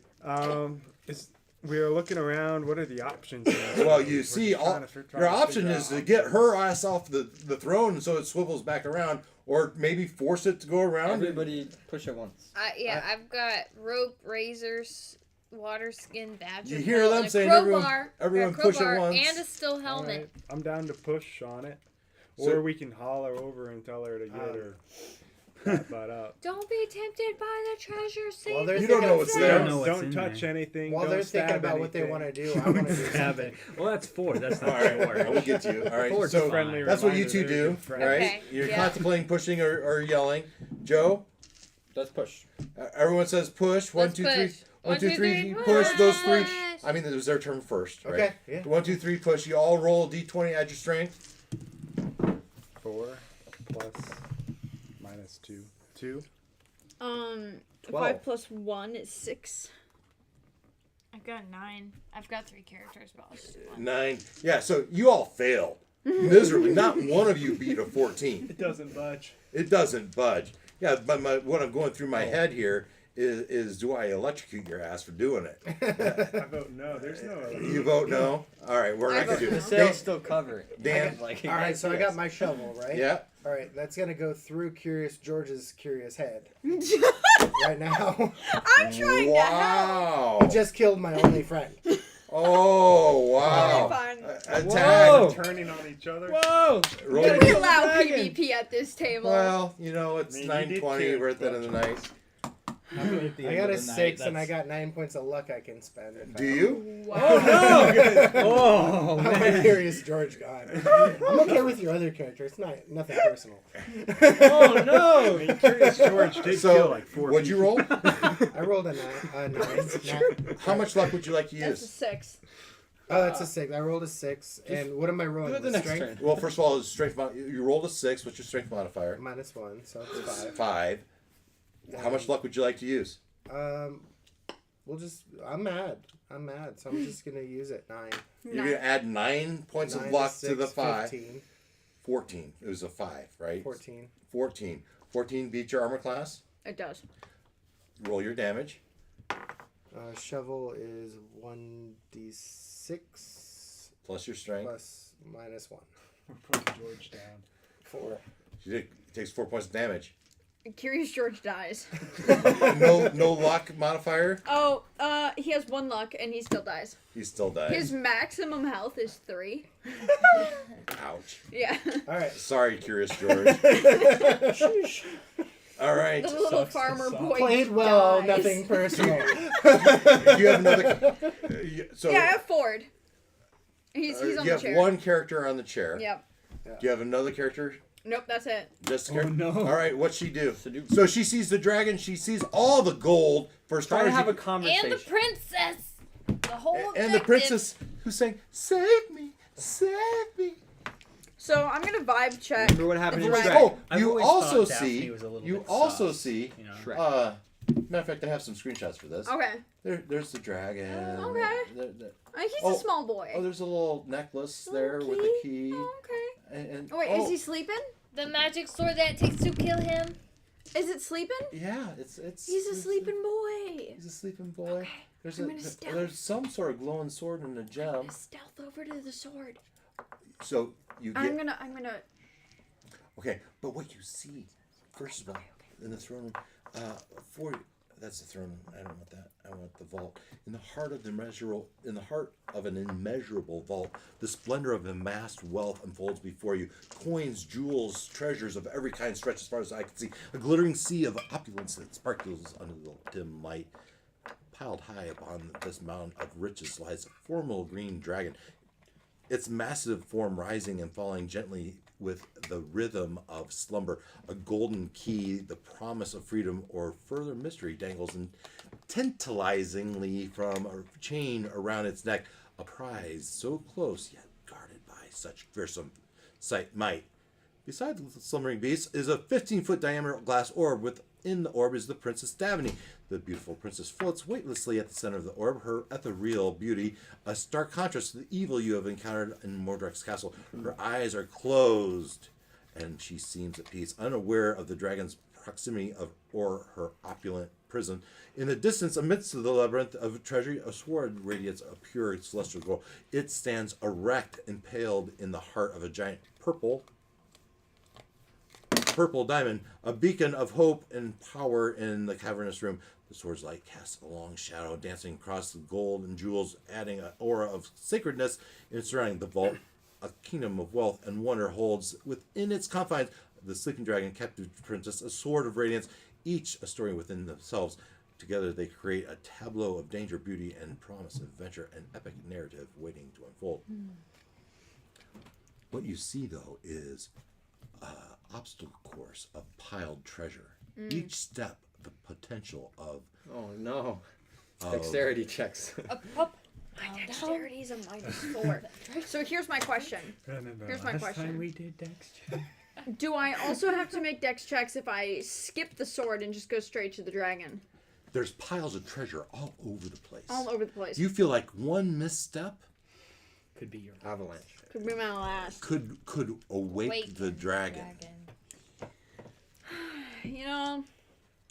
We are looking around. What are the options? here? Well, you We're see, just trying to your option figure is out to get her ass off the throne so it swivels back around, or maybe force it to go around. Everybody push it once. I've got rope, razors, water skin, badger. You hear pelt, them and a saying, crowbar, everyone a push it crowbar, once. and a steel All helmet. right, I'm down to push on it, So- or we can holler over and tell her to get her butt up. Don't be tempted by the treasure. Save Well, they're You don't know what's there. don't know what's Don't in touch there. anything. While don't they're thinking stab about what they anything. want to do, I want to do Stab something. it. Well, that's 4. That's All not right, sure. I will get you. All right, Forward's so friendly that's what you reminder, two they're do, good friends. right? Okay, You're yeah. contemplating pushing or yelling. Joe, Let's push. everyone says push. One, Let's two, three. push. 1, 2, 3. Push those 3. I mean, it was their turn first, right? Okay, yeah. 1, 2, 3. Push. You all roll a d20. Add your strength. 4 plus minus 2. 2. 12. 5 plus 1 is 6. I've got 9. I've got 3 characters, but I'll just do 1. 9. Yeah, so you all failed miserably. Not one of you beat a 14. It doesn't budge. It doesn't budge. Yeah, but what I'm going through my head here is do I electrocute your ass for doing it? I vote no. There's no other. You vote no? All right, we're not going to do The this. sails still cover it. Dan? Like, All right, so I got my shovel, right? Yeah. All right, that's gonna go through Curious George's curious head right now. I'm trying to help. Wow. He just killed my only friend. Oh, wow. Fine. Attack. Whoa. Turning on each other. Whoa! Roll We your- allow dragon. PvP at this table. Well, you know, it's I mean, you did 9:20. kill We're at the end of the night. I got a 6 and I got 9 points of luck I can spend. If Do you? Wow. Oh, I'm man. a Curious George gone. I'm okay with your other character. It's nothing personal. Oh, I no! mean, Curious George did kill So, like 4 what'd you roll? I rolled a 9. How much luck would you like to That's a use? 6. Oh, that's a 6. I rolled a 6. And what am I rolling? Do it the With next strength? turn. Well, first of all, it's strength. You rolled a 6. What's your strength modifier? -1, so it's 5. 5. How much luck would you like to use? We'll just. I'm mad, so I'm just gonna use it. 9. You're going to add 9 points 9 of luck to 6, the 5. 15, 14. It was a 5, right? 14. 14. 14 beats your armor class. It does. Roll your damage. Shovel is 1d6 Plus your strength. plus -1. We're putting George down. 4. It takes 4 points of damage. Curious George dies. No luck modifier. Oh, he has 1 luck and he still dies. He still dies. His maximum health is 3. Ouch. Yeah. All right. Sorry, Curious George. All right. The little Sucks, farmer sucks. boy Played well, dies. nothing personal. Do you have another? So Yeah, I have Ford. He's on you the have chair. one character on the chair. Yep. Do you have another character? Nope, that's it. Just a Oh, character? no. All right. What's she do? Seduce. So she sees the dragon. She sees all the gold. For Try to starters, have a you- conversation. And the princess. The whole and the objective. princess who's saying, "Save me, save me." So I'm gonna vibe check. Remember what happened the in dragon. Shrek? Oh, I've you always also thought Daphne see. was a little You bit also soft, see. You know? Shrek. Matter of fact, I have some screenshots for this. Okay. There's the dragon. Okay. He's Oh, a small boy. Oh, there's a little necklace there with a key. Oh, okay. And Oh, wait, is he sleeping? The magic sword that it takes to kill him. Is it sleeping? Yeah, it's. He's a it's- sleeping boy. He's a sleeping boy. Okay. There's I'm gonna stealth. there's some sort of glowing sword and a gem. Stealth over to the sword. So you get I'm gonna. okay, but what you see first of all in the throne room, that's the throne room. I don't want that. I want the vault. In the heart of an immeasurable vault, the splendor of amassed wealth unfolds before you. Coins, jewels, treasures of every kind stretch as far as I can see. A glittering sea of opulence that sparkles under the dim light. Piled high upon this mound of riches lies a formidable green dragon. Its massive form rising and falling gently with the rhythm of slumber. A golden key, the promise of freedom or further mystery, dangles tantalizingly from a chain around its neck. A prize so close yet guarded by such fearsome might. Beside the slumbering beast is a 15-foot diameter glass orb. Within the orb is the Princess Daphne. The beautiful princess floats weightlessly at the center of the orb, her ethereal beauty a stark contrast to the evil you have encountered in Mordrek's castle. Her eyes are closed, and she seems at peace, unaware of the dragon's proximity or her opulent prison. In the distance, amidst the labyrinth of treasure, a sword radiates a pure celestial gold. It stands erect, impaled in the heart of a giant purple diamond, a beacon of hope and power in the cavernous room. The sword's light casts a long shadow, dancing across the gold and jewels, adding an aura of sacredness in surrounding the vault. A kingdom of wealth and wonder holds within its confines the sleeping dragon, captive princess, a sword of radiance, each a story within themselves. Together they create a tableau of danger, beauty, and promise, adventure, and epic narrative waiting to unfold. What you see, though, is obstacle course of piled treasure. Each step, the potential of Oh no. Dexterity checks. My dexterity is a -4. So here's my question. Remember Here's my last question. time we did Dex check? Do I also have to make dex checks if I skip the sword and just go straight to the dragon? There's piles of treasure all over the place. All over the place. You feel like one misstep Could be your Avalanche. Could be my last. could awake the dragon. You know,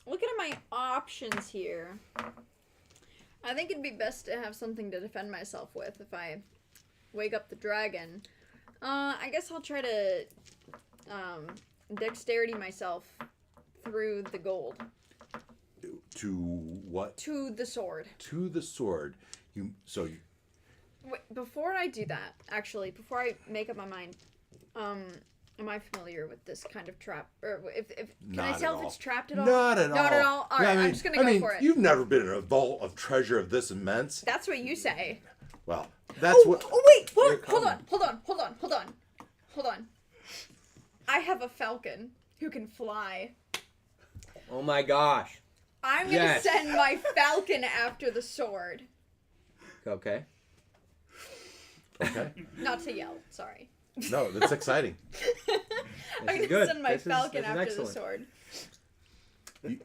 looking at my options here, I think it'd be best to have something to defend myself with if I wake up the dragon. I guess I'll try to dexterity myself through the gold. To what? To the sword. To the sword. Wait, before I do that, actually, before I make up my mind, am I familiar with this kind of trap? Or can I Not tell at if all. it's trapped at all? Not at Not all. at all? Alright, I'm just gonna go for it. You've never been in a vault of treasure of this immense. That's what you say. Well, that's what. Oh wait! Hold on. I have a falcon who can fly. Oh my gosh. I'm gonna send my falcon after the sword. Okay. Okay. Not to yell, sorry. No, that's exciting. I'm is gonna good. send my This is falcon after the excellent. sword.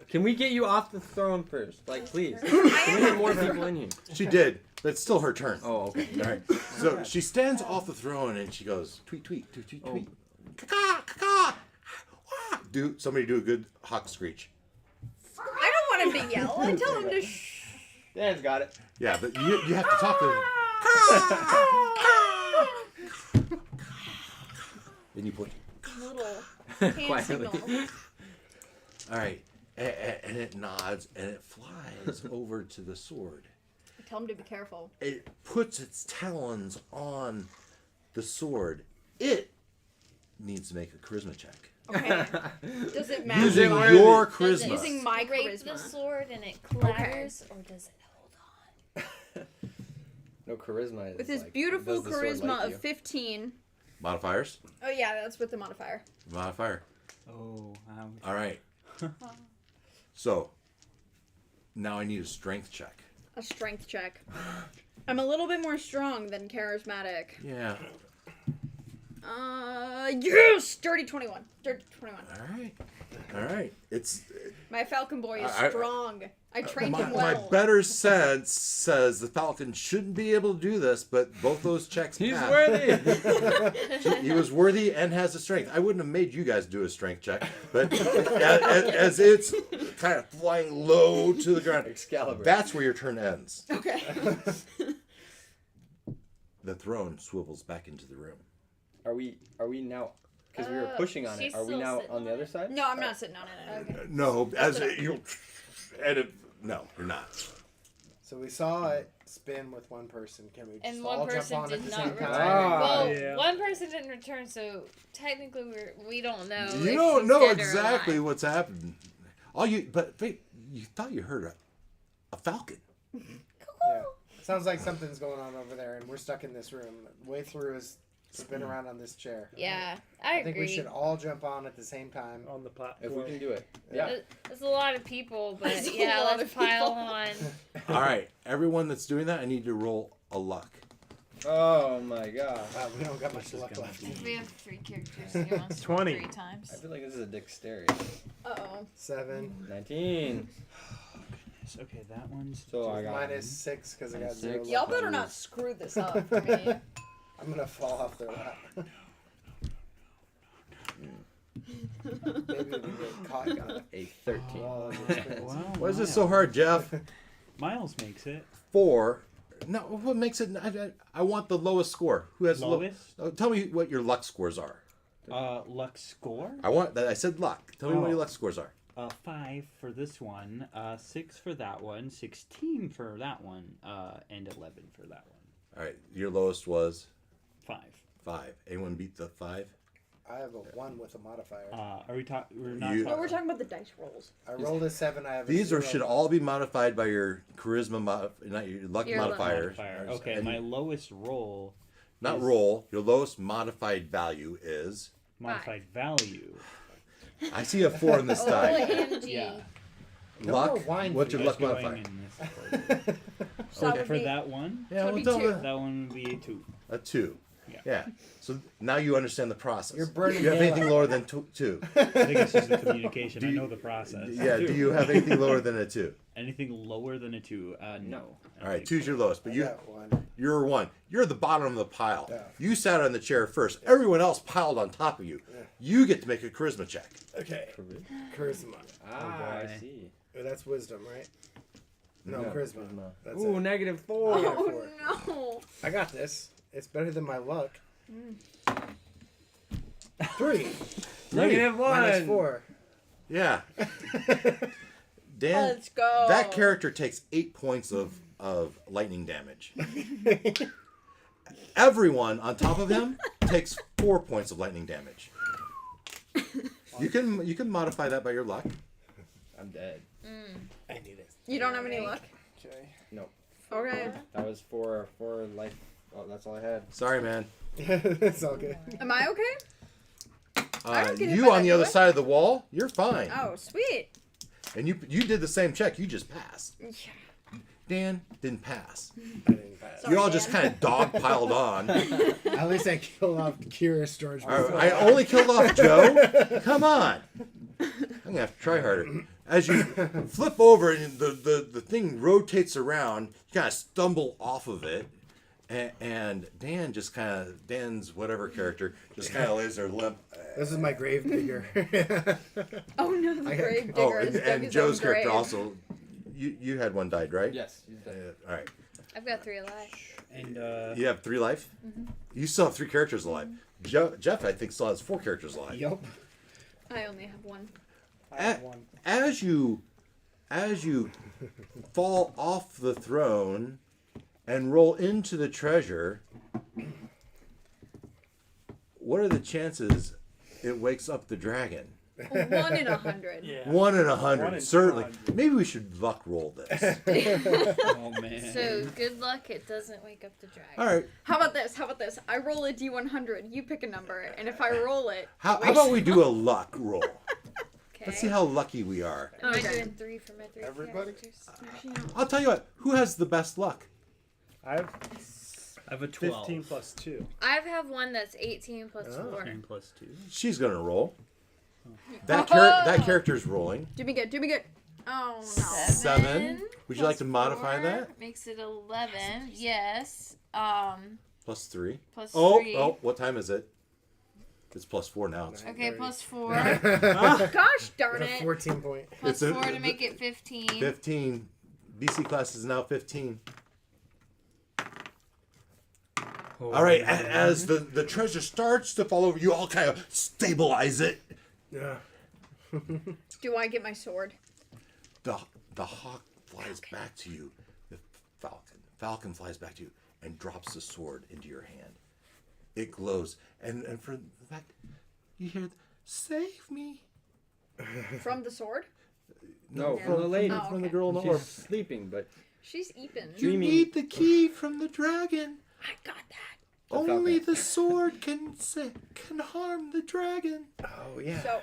Can we get you off the throne first? Like, please. Can we get more people in here? She did, but it's still her turn. Oh, okay. All right. So she stands off the throne and she goes, tweet, tweet, tweet, tweet, tweet. Caw, caw, wah. Somebody do a good hawk screech. I don't want him to yell. I tell him to shh. Dan's got it. Yeah, but you have to talk to them. Then you point. Little hand Quietly. signal. All right. And it nods and it flies over to the sword. Tell him to be careful. It puts its talons on the sword. It needs to make a charisma check. Okay. Does it matter? Using it your Does it charisma. Using my scrape the charisma. sword and it clatters, or does it hold on? No charisma. Is With his like, beautiful does the sword charisma like of you? 15. Modifiers? Oh yeah, that's with the modifier. Modifier. Oh, wow. All right. So, now I need a strength check. A strength check. I'm a little bit more strong than charismatic. Yeah. Yes! Dirty 21. Dirty 21. All right. All right. It's My falcon boy is I- strong. I trained my, him my well. better sense says the Falcon shouldn't be able to do this, but both those checks He's passed. worthy. He was worthy and has the strength. I wouldn't have made you guys do a strength check, but as it's kind of flying low to the ground, Excalibur. that's where your turn ends. Okay. The throne swivels back into the room. Are we now? Because we were pushing on it. she's Are we still now sitting on the on other it? side? No, I'm not sitting on it. Okay. No, as you, and it, no, you're not. So we saw it spin with one person. Can we just And all one jump person on at did the not same return. time? Ah. Well, Yeah. one person didn't return, so technically we don't know. You if don't she's know dead or exactly alive. what's happened. But wait, you thought you heard a falcon. Yeah. Sounds like something's going on over there, and we're stuck in this room. Way through is spin around on this chair. Yeah, I I agree. think we should all jump on at the same time. on the If platform. we can do it. Yeah. There's a lot of people, but There's a yeah, lot let's of people. pile on. All right, everyone that's doing that, I need to roll a luck. Oh my god. We don't got much This is luck gonna left. be- We have 3 characters. So you want to 20. 3 times. I feel like this is a dexterity. Uh-oh. 7 19. Okay, that one's. So I got minus 6 because I got Minus 0 6. Y'all luck. better not screw this up for me. I'm gonna fall off their lap. Maybe we can get caught in a 13. all of this spins. Wow, Why is this so hard, Jeff? Miles makes it. 4. No, what makes it? I want the lowest score. Who has Lowest? Tell me what your luck scores are. Luck score. I want that. I said luck. Tell me what your luck scores are. 5 for this one. 6 for that one. 16 for that one. And 11 for that one. All right, your lowest was 5. 5. Anyone beat the 5? I have a 1 with a modifier. Are we talking? We're not You- Oh, talking. we're talking about the dice rolls. I rolled a 7. I have a These 0. should all be modified by your charisma, not your luck Your luck modifier. Modifier. Okay, And my lowest roll. not is roll. Your lowest modified value is. Modified value. I see a 4 in this die. OMG. Yeah. No Luck. more wine What's for your you. luck Just going modifier? in this order. So that would For be that one, Yeah, we'll 22. tell that one would be 2. a 2. Yeah. So now you understand the process. You're burning Do you have daylight. anything lower than 2? I think it's just the communication. Do I you- know the process. Yeah. Do you have anything lower than a 2? Anything lower than a 2? No. All right. 2's your lowest, but I you. got one. You're 1. You're at the bottom of the pile. Yeah. You sat on the chair first. Everyone else piled on top of you. Yeah. You get to make a charisma check. Okay. Charisma. Ah, I boy. see. Oh, that's wisdom, right? No, Yeah, charisma. charisma. That's Ooh, it. -4. Oh no! I got this. It's better than my luck. 3. -1. -4. Yeah. Dan, Let's go. that character takes 8 points of lightning damage. Everyone on top of him takes 4 points of lightning damage. You can modify that by your luck. I'm dead. I knew this. You don't have any luck. Okay. Nope. Okay. That was for life. Oh, that's all I had. Sorry, man. It's all good. Am I okay? I don't get hit You by on that, the do other I? side of the wall, you're fine. Oh, sweet. And you did the same check. You just passed. Yeah. Dan didn't pass. I didn't pass. Sorry, You all just Dan. kind of dog piled on. At least I killed off Curious George. before. I only killed off Joe. Come on. I'm gonna have to try harder. As you flip over and the thing rotates around, you kind of stumble off of it, and Dan just Dan's whatever character just kind of lays there limp. This is my grave digger. Oh no, the I- grave digger Oh, is dug and his Joe's own character grave. also. You had one died, right? Yes. He's dead. All right. I've got 3 alive. And You have 3 life. You still have 3 characters alive. Jeff, I think, still has 4 characters alive. Yup. I only have one. I have one. As you fall off the throne and roll into the treasure, what are the chances it wakes up the dragon? 1 in 100. Yeah. 1 in 1 100, in certainly. 200. Maybe we should luck roll this. oh man. So good luck it doesn't wake up the dragon. All right. How about this? How about this? I roll a D100. You pick a number, and if I roll it, How about we do a luck roll? Okay. Let's see how lucky we are. Am I Okay. doing 3 for my 3 Everybody? characters? I'll tell you what. Who has the best luck? I have I have a 12. 15 plus 2. I have one that's 18 plus Oh. 4. 10 plus 2. She's gonna roll. That character's rolling. do me good. Do me good. Oh no. 7. Would you like plus to modify 4 that? Makes it 11. Yes. Plus 3. Plus Oh, 3. oh, what time is it? It's plus 4 now. Okay, plus 4. Gosh darn Got a it. 14 point. Plus It's 4 to make it 15. 15. BC class is now 15. Oh, All right, as the treasure starts to fall over, you all kind of stabilize it. Yeah. Do I get my sword? The hawk flies back to you. The falcon flies back to you and drops the sword into your hand. It glows, and for the fact you hear, "Save me!" From the sword? No, Yeah. from the lady. Oh, from the okay. girl in the She's orb. sleeping, but She's Ethan. You dreaming. need the key from the dragon. I got that. The Only falcon. the sword can harm the dragon. Oh yeah. So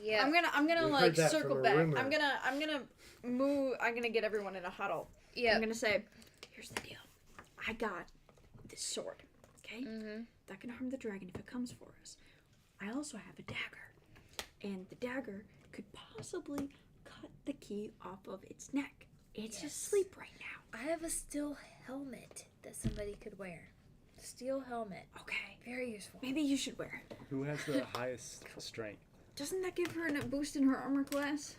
Yeah. I'm gonna We've like heard that circle from a back. rumor. I'm gonna move. I'm gonna get everyone in a huddle. Yeah. I'm gonna say, here's the deal. I got this sword. Okay. Mm-hmm. That can harm the dragon if it comes for us. I also have a dagger, and the dagger could possibly cut the key off of its neck. It's Yes. asleep right now. I have a steel helmet that somebody could wear. Steel helmet. Okay. Very useful. Maybe you should wear it. Who has the highest strength? Doesn't that give her a boost in her armor class?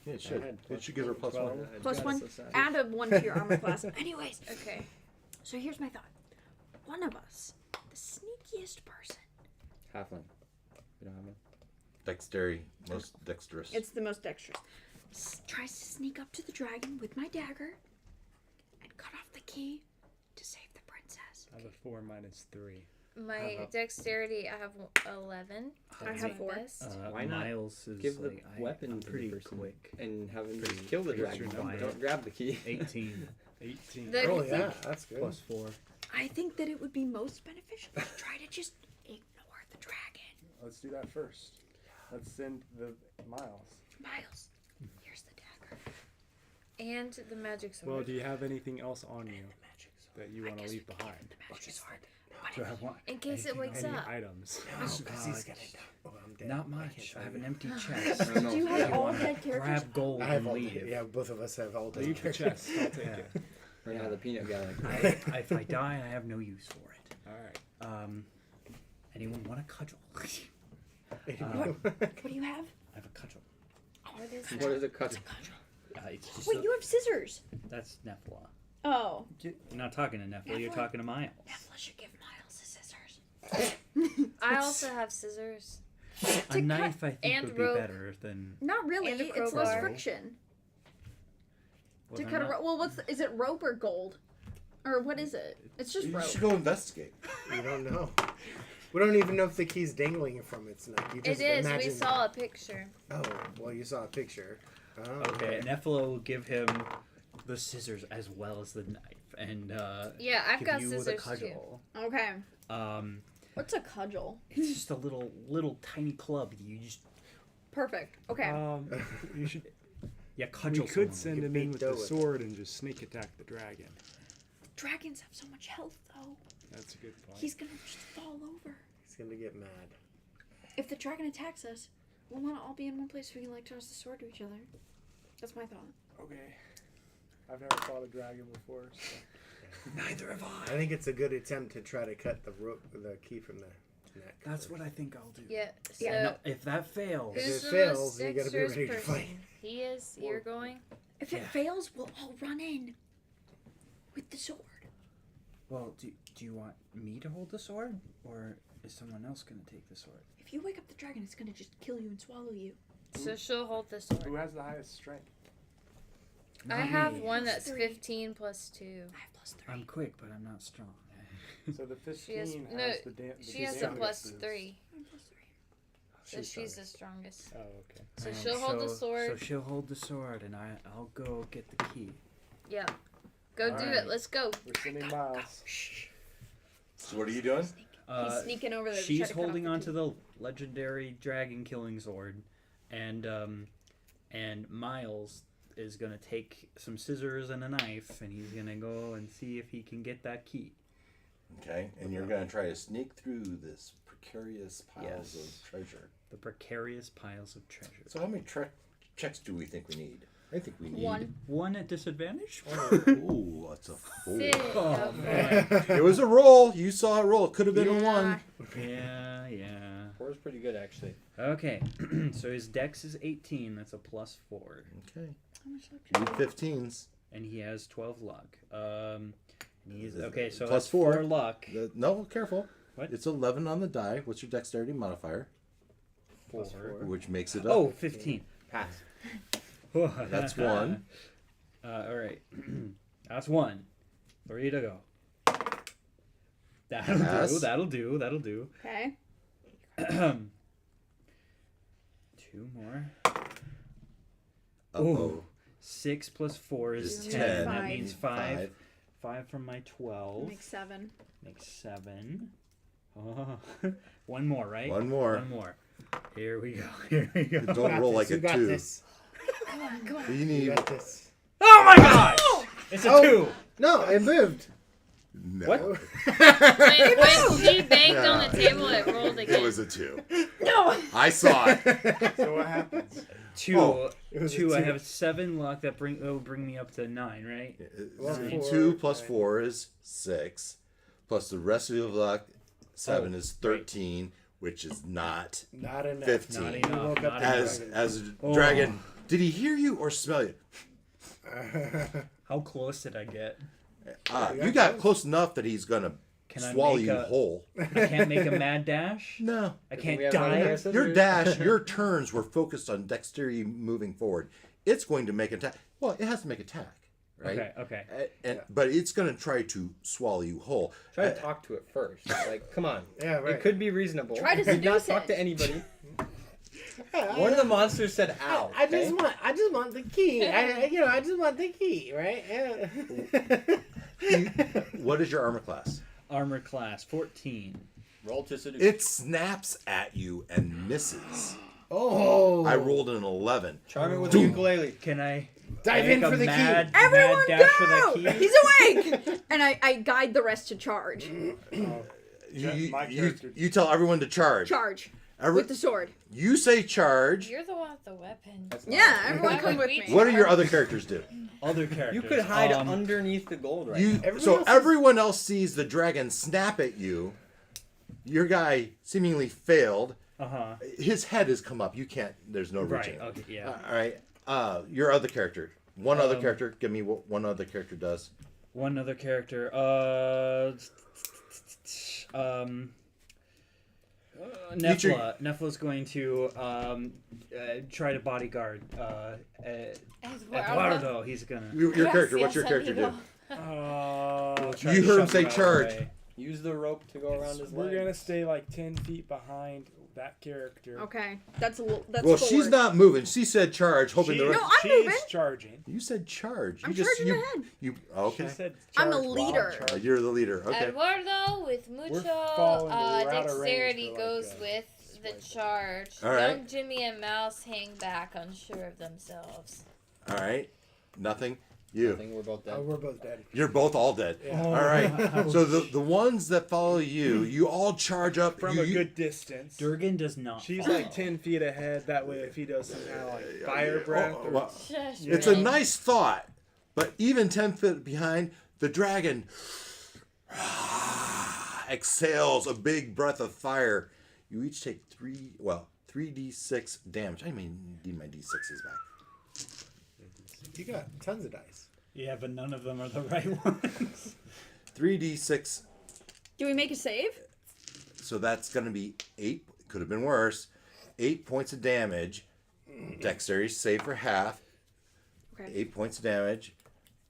Yeah, it I should. had It should give her plus 1. 12. Plus God, one. so sad. Add a 1 to your armor class. Anyways, Okay. so here's my thought. One of us, the sneakiest person. Halfling. We don't have one. Dexterity, most dexterous. It's the most dexterous. Tries to sneak up to the dragon with my dagger and cut off the key to save the princess. I have a 4 minus 3. My dexterity, I have 11. I That's have my 4. best. Why not Miles is give the like, weapon I'm to pretty the person quick. and have him Pretty- just kill the pretty dragon. sure Don't, no. don't grab the key. 18 18. The- Oh yeah, that's good. plus 4. I think that it would be most beneficial to try to just ignore the dragon. Let's do that first. Let's send the Miles. Miles, here's the dagger. And the magic sword. Well, do you have anything else on you The magic sword. that you want to guess leave we can behind? give him the magic sword. Do I want In case it anything wakes else? up. Items. Because he's gonna die. Oh, I'm dead. Not I much. can't I have tell an you. empty chest. don't know Do you if have all want- dead characters? Grab gold I have and all leave. dead. Yeah, both of us have all dead. Leave the chest. I'll take it. We're gonna have the peanut gallery. If I die, I have no use for it. All right. Anyone want a cudgel? What do you have? I have a cudgel. What is What that? is a cudgel? It's just Wait, you have scissors. that's Nephila. Oh. You're not talking to Nephila. You're Nephila? talking to Miles. Nephila should give Miles the scissors. I also have scissors. A knife, I think, and would be rope. better than. Not really. And a It's less crowbar. friction. Was To there cut a not- rope. Well, is it rope or gold? Or what is it? It's just You rope. should go investigate. We don't know. We don't even know if the key's dangling from its neck. You It just is. imagine. We saw a picture. Oh, well, you saw a picture. Oh, Okay, Nephila will give him the scissors as well as the knife, and Yeah, I've give got you the scissors too. cudgel. Okay. Um, What's a cudgel? it's just a little tiny club. You just Perfect. Okay. You should. yeah, We cudgel. could someone. send You him beat in with Doe the with sword and just sneak attack the dragon. Dragons have so much health, though. That's a good point. He's gonna just fall over. He's gonna get mad. If the dragon attacks us, we'll want to all be in one place so we can like toss the sword to each other. That's my thought. Okay. I've never fought a dragon before, so. Neither have I think it's a good attempt to try to cut the rope, the key from the neck. That's what I think I'll do. Yeah. So Yeah, No, if that fails, If who's it the fails, most you gotta be dexterous ready to person? fight. He is. You're going. If it Yeah. fails, we'll all run in with the sword. well, do you want me to hold the sword, or is someone else gonna take the sword? If you wake up the dragon, it's gonna just kill you and swallow you. So she'll hold the sword. Who has the highest strength? I Not have me. one Plus that's 3. 15 plus 2. I have +3. I'm quick, but I'm not strong. So the 15 She has has no. the the She has a damage plus is- 3, I'm +3. so she's the strongest. Oh, okay. So And she'll hold the sword. So she'll hold the sword, and I'll go get the key. Yeah. Go do Alright. it. Let's go. We're sending Miles. Shh. So what are you doing? He's sneaking over there. to She's try to cut off holding the onto key. the legendary dragon killing sword, and Miles is gonna take some scissors and a knife, and he's gonna go and see if he can get that key. Okay, and you're going to try to sneak through this precarious piles Yes. of treasure. The precarious piles of treasure. So how many checks do we think we need? I think we need 1. One at disadvantage. Ooh, that's a 4. Sit. Oh, Okay. It was a roll. You saw it roll. It could have been a 1. Yeah. 4 is pretty good, actually. Okay, so his dex is 18. That's a +4, Okay. How much luck You need 15s. and he has 12 luck. He's Is it okay. So plus that's 4? 4 luck. No, careful. What? It's 11 on the die. What's your dexterity modifier? 4. Which makes it up. Oh, 15. Pass. That's 1. All right. That's 1. 3 to go. That'll Pass. do. That'll do. That'll do. Okay. 2 more. Uh-oh. 6 plus 4 is Is 10. 10. That Five. means 5. 5 from my 12 Makes 7. makes 7. Oh. One more, right? One more. One more. Here we go. Here we go. Don't Got roll this. like You a got 2. this. You You need. got this. Oh my gosh! It's a Oh. 2. No, it moved. No. What? When she banged on the Yeah. table, it rolled again. It was a 2. No! I saw it. So what happens? 2. Oh, It was a 2. I 2. have 7 luck. That will bring me up to 9, right? Well, 2 4, plus 9. 4 is 6. Plus the rest of your luck, 7 is 13, which is not. Not enough. 15. Not You enough. woke up Not the enough. dragon. As a Oh. dragon, did he hear you or smell you? How close did I get? You got close enough that he's gonna Can I swallow make you a- whole. I can't make a mad dash. No. I We can't have one dive. more. Your dash, your turns were focused on dexterity moving forward. It's going to make attack. Well, it has to make attack, right? Okay. Okay. But it's going to try to swallow you whole. Try to talk to it first. Like, come on. Yeah, right. It could be reasonable. Try to Did not seduce talk it. to anybody. Yeah, One of the monsters said, "Ow." I just okay? want the key. I just want the key, right? Yeah. What is your armor class? Armor class 14. Roll to seduce. It snaps at you and misses. Oh. I rolled an 11. Charm it with a ukulele. Can I Dive make in a for the mad, key. Everyone mad dash for go! that key? He's awake! And I guide the rest to charge. My character. you tell everyone to charge. Charge Every, with the sword. you say charge. You're the one with the weapon. Yeah, everyone Why come would with we me. What do your other characters do? Other characters. You could hide um, underneath the gold right You now. so everyone else sees the dragon snap at you. Your guy seemingly failed. Uh-huh. His head has come up. You can't. There's no Right. reaching. Okay. Yeah. All right. Your other character. One other character. Give me what one other character does. One other character. Nephilah. Nephila's going to try to bodyguard Eduardo. He's gonna. Your character. What's your character do? We'll try You to heard him shove say out of the charge. way. Use the rope to go around his We're legs. gonna stay like 10 feet behind that character. Okay, that's that's. Well, forward. she's not moving. She said charge, hoping She, the No, rest. I'm she moving. is charging. You said charge. I'm you just, charging you, ahead. You okay? She said I'm the charge while leader. charging. You're the leader. Okay. Eduardo with We're mucho following you. We're out of range dexterity for, like, goes a with the swipe. charge. All right. Young Jimmy and Mouse hang back, unsure of themselves. All right. Nothing. You. I think we're both dead. Oh, we're both dead. You're both all dead. Yeah. All right. So the ones that follow you, you all charge up From you, a good distance. Durgan does not. She's follow. like 10 feet ahead. That way, if he does some kind of like fire breath, or, well, Shush, it's man. a nice thought, but even 10 feet behind, the dragon exhales a big breath of fire. You each take 3d6 damage. I mean, need my d6s back. You got tons of dice. Yeah, but none of them are the right ones. 3d6. Do we make a save? So that's going to be 8. Could have been worse. 8 points of damage. Dexterity save for half. Okay. 8 points of damage.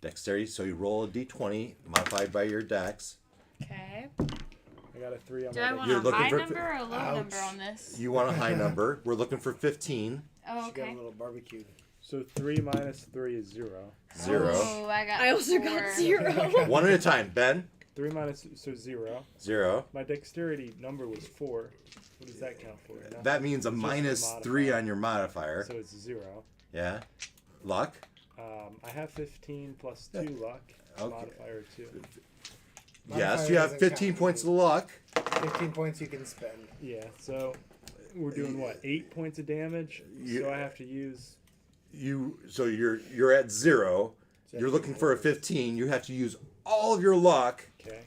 Dexterity. So you roll a d20 modified by your dex. Okay. I got a 3 on Do my I deck. want You're a looking high for- number or a low Ouch. number on this? You want a high number. We're looking for 15. Oh, She got okay. a little barbecue. So 3 minus 3 is 0. 0. Oh, I got I also 4. got 0. One at a time. Ben. 3 minus, so 0. 0. My dexterity number was 4. What does that count for? Nothing. That means a It's just minus the 3 modifier. on your modifier. So it's 0. Yeah. Luck. I have 15 plus 2 luck. Okay. Modifier 2. Yes, Modifier you have doesn't 15 count. points of luck. 15 points you can spend. Yeah, so we're doing what? 8 points of damage? So I have to use... So you're at 0. So You're looking for a 15. You have to use all of your luck Okay.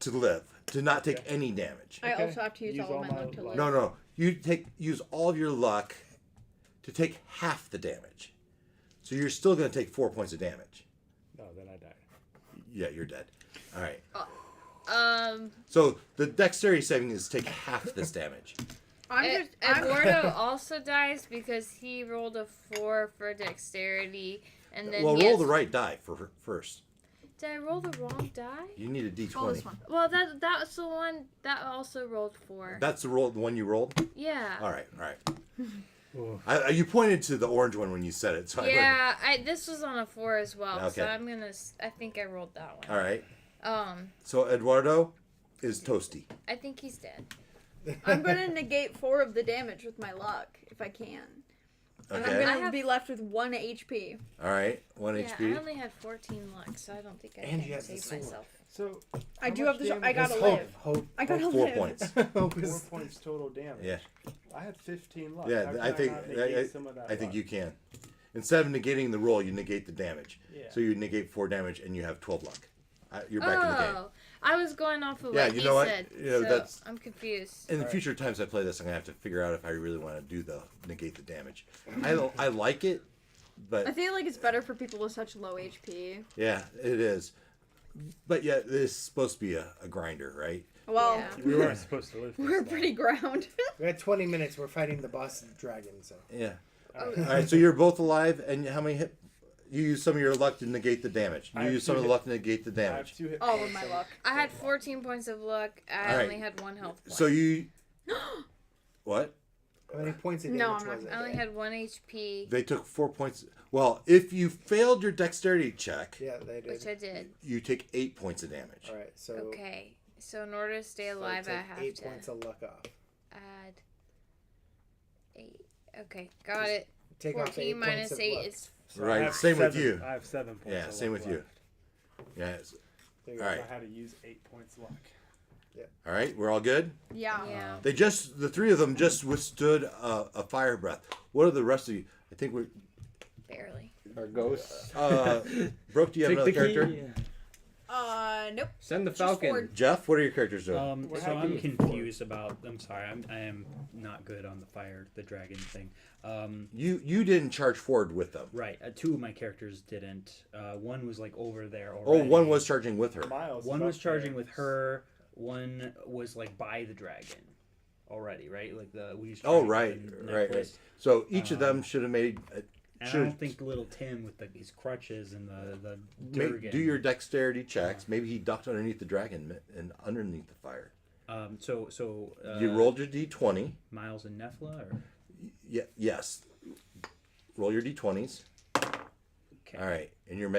to live, to not take Okay. any damage. I Okay. also have to use all of my luck to live. No. You use all of your luck to take half the damage. So you're still going to take 4 points of damage. No, then I die. Yeah, you're dead. All right. Um, So the dexterity saving is take half this damage. I'm Eduardo also dies because he rolled a 4 for dexterity, and then Well, he roll has- the right die for first. Did I roll the wrong die? You need a d20. Oh, this one. Well, that's the one that also rolled 4. That's the one you rolled. Yeah. All right. You pointed to the orange one when you said it, so Yeah, this was on a 4 as well, so Okay. I think I rolled that one. All right. Um, So Eduardo is toasty. I think he's dead. I'm gonna negate 4 of the damage with my luck if I can. And Okay. I'm I gonna have- be left with 1 HP. All right. 1 Yeah, HP. I only had 14 luck, so I don't think I And you can have the save sword. myself. So I how do much have the. damage I gotta Just live. Hope. I gotta 4 live. points. Hope 4 is- points total damage. Yeah. I had 15 luck. Yeah, How can I think not negate some of that I think luck? you can. Instead of negating the roll, you negate the damage. Yeah. So you negate 4 damage, and you have 12 luck. You're back in the game. Oh, I was going off of Yeah, what you he know what? said. You know, so that's- I'm confused. In the Alright. future times I play this, I'm gonna have to figure out if I really want to do the negate the damage. I like it, I but feel like it's better for people with such low HP. yeah, it is. But yeah, this is supposed to be a grinder, right? Well, Yeah. We weren't supposed to live this we're long. pretty ground. We had 20 minutes. We're fighting the boss dragon, so. Yeah. Alright. All right, so you're both alive, and how many hit? You use some of your luck to negate the damage. I You have use some 2 of the hit- luck to negate the I have damage. 2 hit All of points my and- luck. I had 14 points of luck. I Alright. only had 1 health point. So you what? How many points of No, damage I'm not was it? I only had 1 HP, They took 4 points. Well, if you failed your dexterity check, Yeah, they did. which I did. you take 8 points of damage. All right, so. Okay, so in order to stay so alive, I take have 8 to points of luck off. add 8. Okay, got it. Take off 14 8 points minus of 8 luck. is So I Right, have same with 7 you. I have 7 points. Yeah, of same luck with you. left. Yeah. it's- Figured Alright. out how to use 8 points luck. All right, we're all good. Yeah. Yeah. The three of them just withstood a fire breath. What are the rest of you? I think we're. Barely. Our ghosts. Brooke, do you have another character? Nope. Send the Just falcon. Ford. Jeff, what are your characters doing? We're So happy I'm with confused about. I'm sorry. I am not good on the dragon thing. You didn't charge forward with them. Right. Two of my characters didn't. One was like over there Oh, already. one was charging with her. Miles. One is was up charging there. with her. One was like by the dragon already, right? Like the we used. Oh, right. So each of them should have made. And I Should don't think little Tim with his crutches and the Durgan. do your dexterity checks. Maybe he ducked underneath the dragon and underneath the fire. So You rolled your d20. Miles and Nephila, or Yes. Roll your d20s. okay. All right, and you're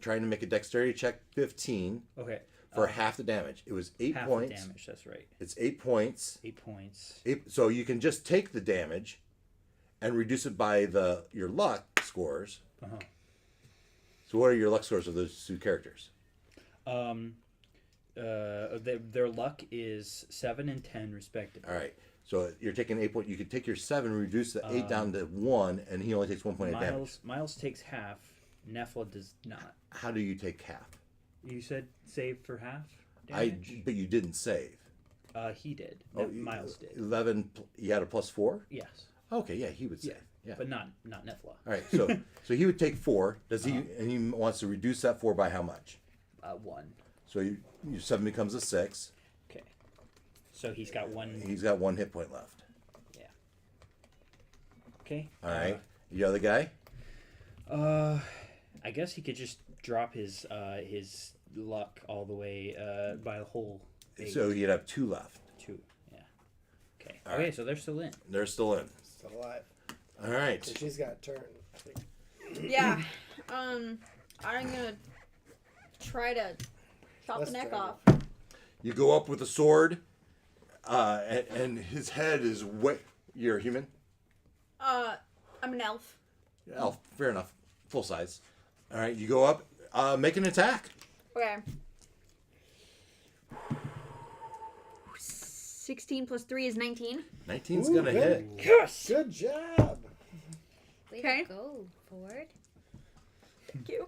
trying to make a dexterity check 15 Okay. for half the damage. It was 8 half points. the damage. That's right. It's 8 points. 8 points. So you can just take the damage and reduce it by your luck scores. Uh-huh. So what are your luck scores of those two characters? Their luck is 7 and 10 respectively. All right. So you're taking 8 points. You could take your 7, reduce the 8 down to 1, and he only takes 1 point of damage. Miles takes half. Nephila does not. How do you take half? You said save for half damage? But you didn't save. He did. Oh, Miles did. 11. You had a +4. Yes. Okay, yeah, he would save. Yeah. But not Nephila. All right, so he would take 4. Does he? And he wants to reduce that 4 by how much? 1. So your 7 becomes a 6. Okay. So he's got 1. He's got 1 hit point left. Yeah. Okay. All right. The other guy? I guess he could just drop his luck all the way by the whole 8. So he'd have 2 left. 2. Yeah. Okay. All Okay, right. so they're still in. They're still in. Still alive. All right. So she's got turn. I think. Yeah. I'm gonna try to chop Let's the neck try off. You go up with a sword, and his head is way. You're a human? I'm an elf. Elf. Fair enough. Full size. All right. You go up. Make an attack. Okay. 16 plus 3 is 19. 19's Ooh, gonna good. hit. Yes. Good job. Way Okay. to go, Ford. Thank you.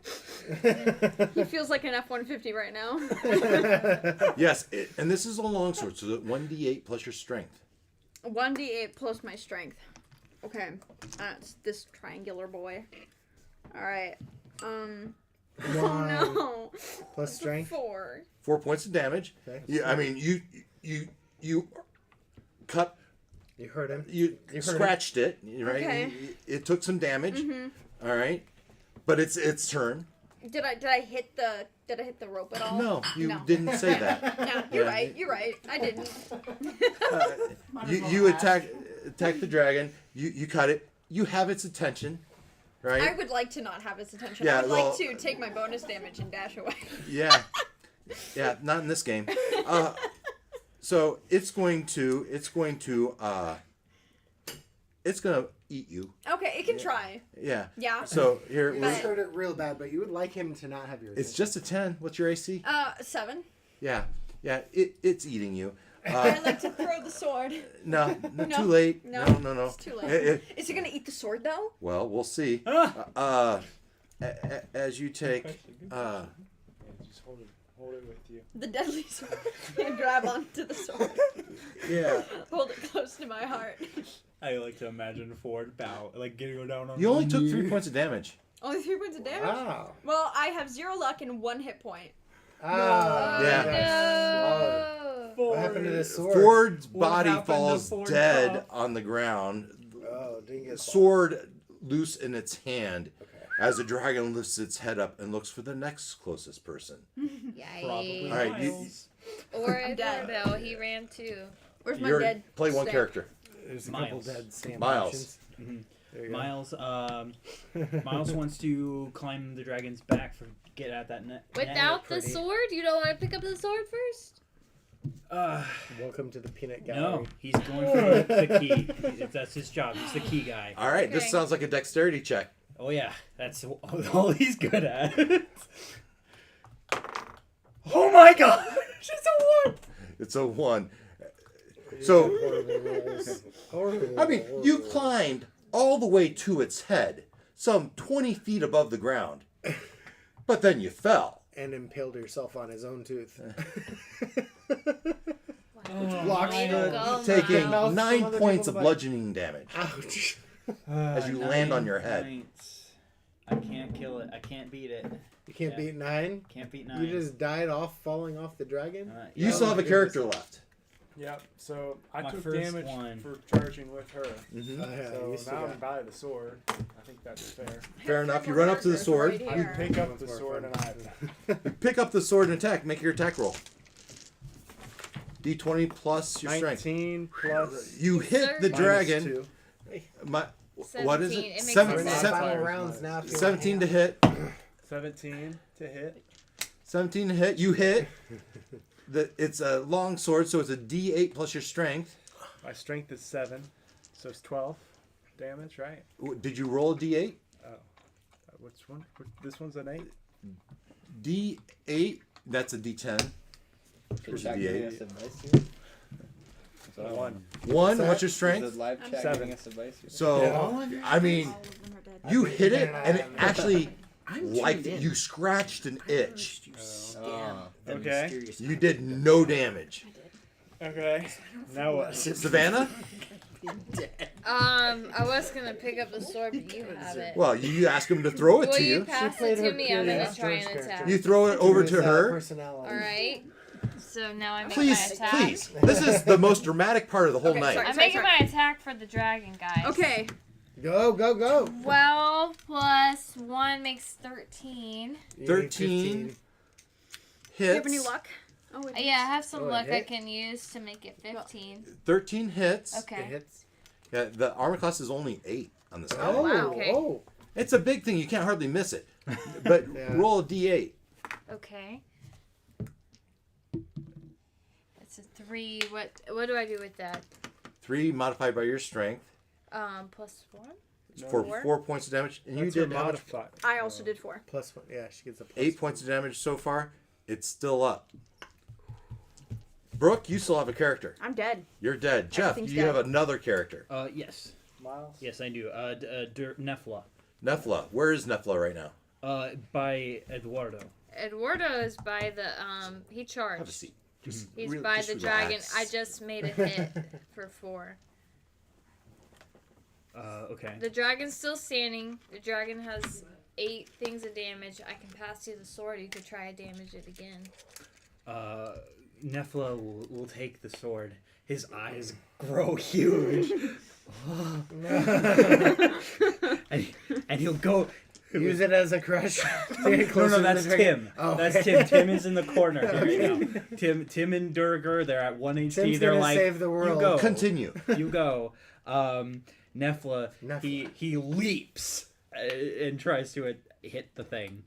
He feels like an F-150 right now. Yes, and this is a longsword, so that 1d8 plus your strength. 1d8 plus my strength. Okay. It's this triangular boy. Alright. Oh no. Plus strength. 4. 4 points of damage. Okay. I mean, you cut. You heard him. You hurt scratched it, right? Okay. It took some damage. All right, but it's turn. Did I hit the rope at all? No, you No. didn't say that. No, you're right. You're right. I didn't. You attack the dragon. You cut it. You have its attention, right? I would like to not have its attention. Yeah, I would well- like to take my bonus damage and dash away. Yeah, not in this game. So it's going to eat you. Okay, it can try. Yeah. Yeah. So here, You But- hurt it real bad, but you would like him to not have your. it's attention. just a 10. What's your AC? 7. Yeah. It's eating you. I like to throw the sword. No, No. too late. No, No. It's too late. It- Is it gonna eat the sword though? well, we'll see. As you take, Yeah, just hold it with you. The deadly sword. And grab onto the sword. yeah, Hold it close to my heart. I like to imagine Ford bow, like getting down on. you only took 3 points of damage. Only 3 points of damage? Wow. Well, I have 0 luck and 1 hit point. Ah. Yeah. That's swallowed. What happened to this sword? Ford's What body happened to falls Ford dead Top? on the ground. Oh, didn't get Sword loose in its hand. Okay. As the dragon lifts its head up and looks for the next closest person. Probably. Yikes. All right, Miles. Or I'm at dead. Bell, he ran too. Where's my You're dead play one snake? character. There's a Miles. couple dead Sam Miles. options. There you go. Miles wants to climb the dragon's back for get at that net. Without the sword? You don't want to pick up the sword first? Welcome to the peanut No, gallery. he's going for the key. That's his job. He's the key guy. All right, this Okay. sounds like a dexterity check. Oh yeah, that's all he's good at. Oh my gosh, it's a 1. It's a 1. So, Horrible. I mean, you climbed all the way to its head, some 20 feet above the ground. But then you fell. And impaled yourself on his own tooth. Blocks Taking Mouth some 9 other points people's of bite. bludgeoning damage. Ouch. As you land on your head. Ninths. I can't kill it. I can't beat it. You can't Yeah. beat 9? Can't beat 9. You just died off falling off the dragon? You still have a character left. Yep. So I My took first damage one. for charging with her. Mm-hmm. Yeah, you So still now I'm got- by the sword. I think that's fair. Fair enough. You run up to the sword. Right I here. pick up One's the more sword fun. and I attack. You pick up the sword and attack. Make your attack roll. D20 plus your strength. 19 plus You hit the Minus dragon. 2. What is 17. it? It makes Seven- We're in sense. the seven- final rounds now. if you want 17 to hand. hit. 17 to hit. 17 to hit. You hit. It's a long sword, so it's a D8 plus your strength. My strength is 7, so it's 12 damage, right? Did you roll a D8? Which one? This one's an 8. D8. That's a D10. Can Where's chat the giving D8? us advice here? So, 1. 1. What's your Is strength? the live chat 7. giving us advice here? So, I mean, All of them are dead. you hit it, and it I'm- actually, I'm like, tuned in. you scratched an itch. You scam Oh. the Okay. mysterious You did no damage. Okay. Now what? Savannah? I was gonna pick up the sword, but you have it. Well, you ask him to throw it Will to you you. pass She played it her to me? I'm gonna Curious try George and character. attack. You throw it over His, to her. personality. All right. So now I make Please, my attack. please. This is the most dramatic part of the whole Okay, night. sorry. I'm making my attack for the dragon, guys. Okay. Go, go, go. 12 plus 1 makes 13. You need 13. 15. Do you have Hits. any luck? Oh, wait. Yeah, I have some Oh, it luck I hit? can use to make it 15. 13 hits. It Okay. hits. Yeah, the armor class is only 8 on this guy. Oh, wow. Okay. oh. It's a big thing. You can't hardly miss it. But Yeah. roll a D8. Okay. It's a 3. What do I do with that? 3 modified by your strength Plus 1? for Four. 4 points of damage. And That's you her did how much? modifier. I also did 4. Plus 1. Yeah, she gets a plus 8 points of damage so far. It's still up. Brooke, you still have a character. I'm dead. You're dead. Jeff, Everything's you dead. have another character. Yes. Miles? Yes, I do. Nefla. Nefla. Where is Nefla right now? By Eduardo. Eduardo is by the he Have a charged. seat. Just He's re- by just the dragon. relax. I just made a hit for 4. Okay. The dragon's still standing. The dragon has 8 things of damage. I can pass you the sword. You could try to damage it again. Nefla will take the sword. His eyes grow huge. and he'll go. Use it as a crush. No, that's Tim. Oh, That's okay. Tim. Tim is in the corner here right now. Tim and Durger, they're at 1 HP. Tim's They're gonna like, save the world. you go. Continue. You go. Nefla, he leaps and tries to hit the thing.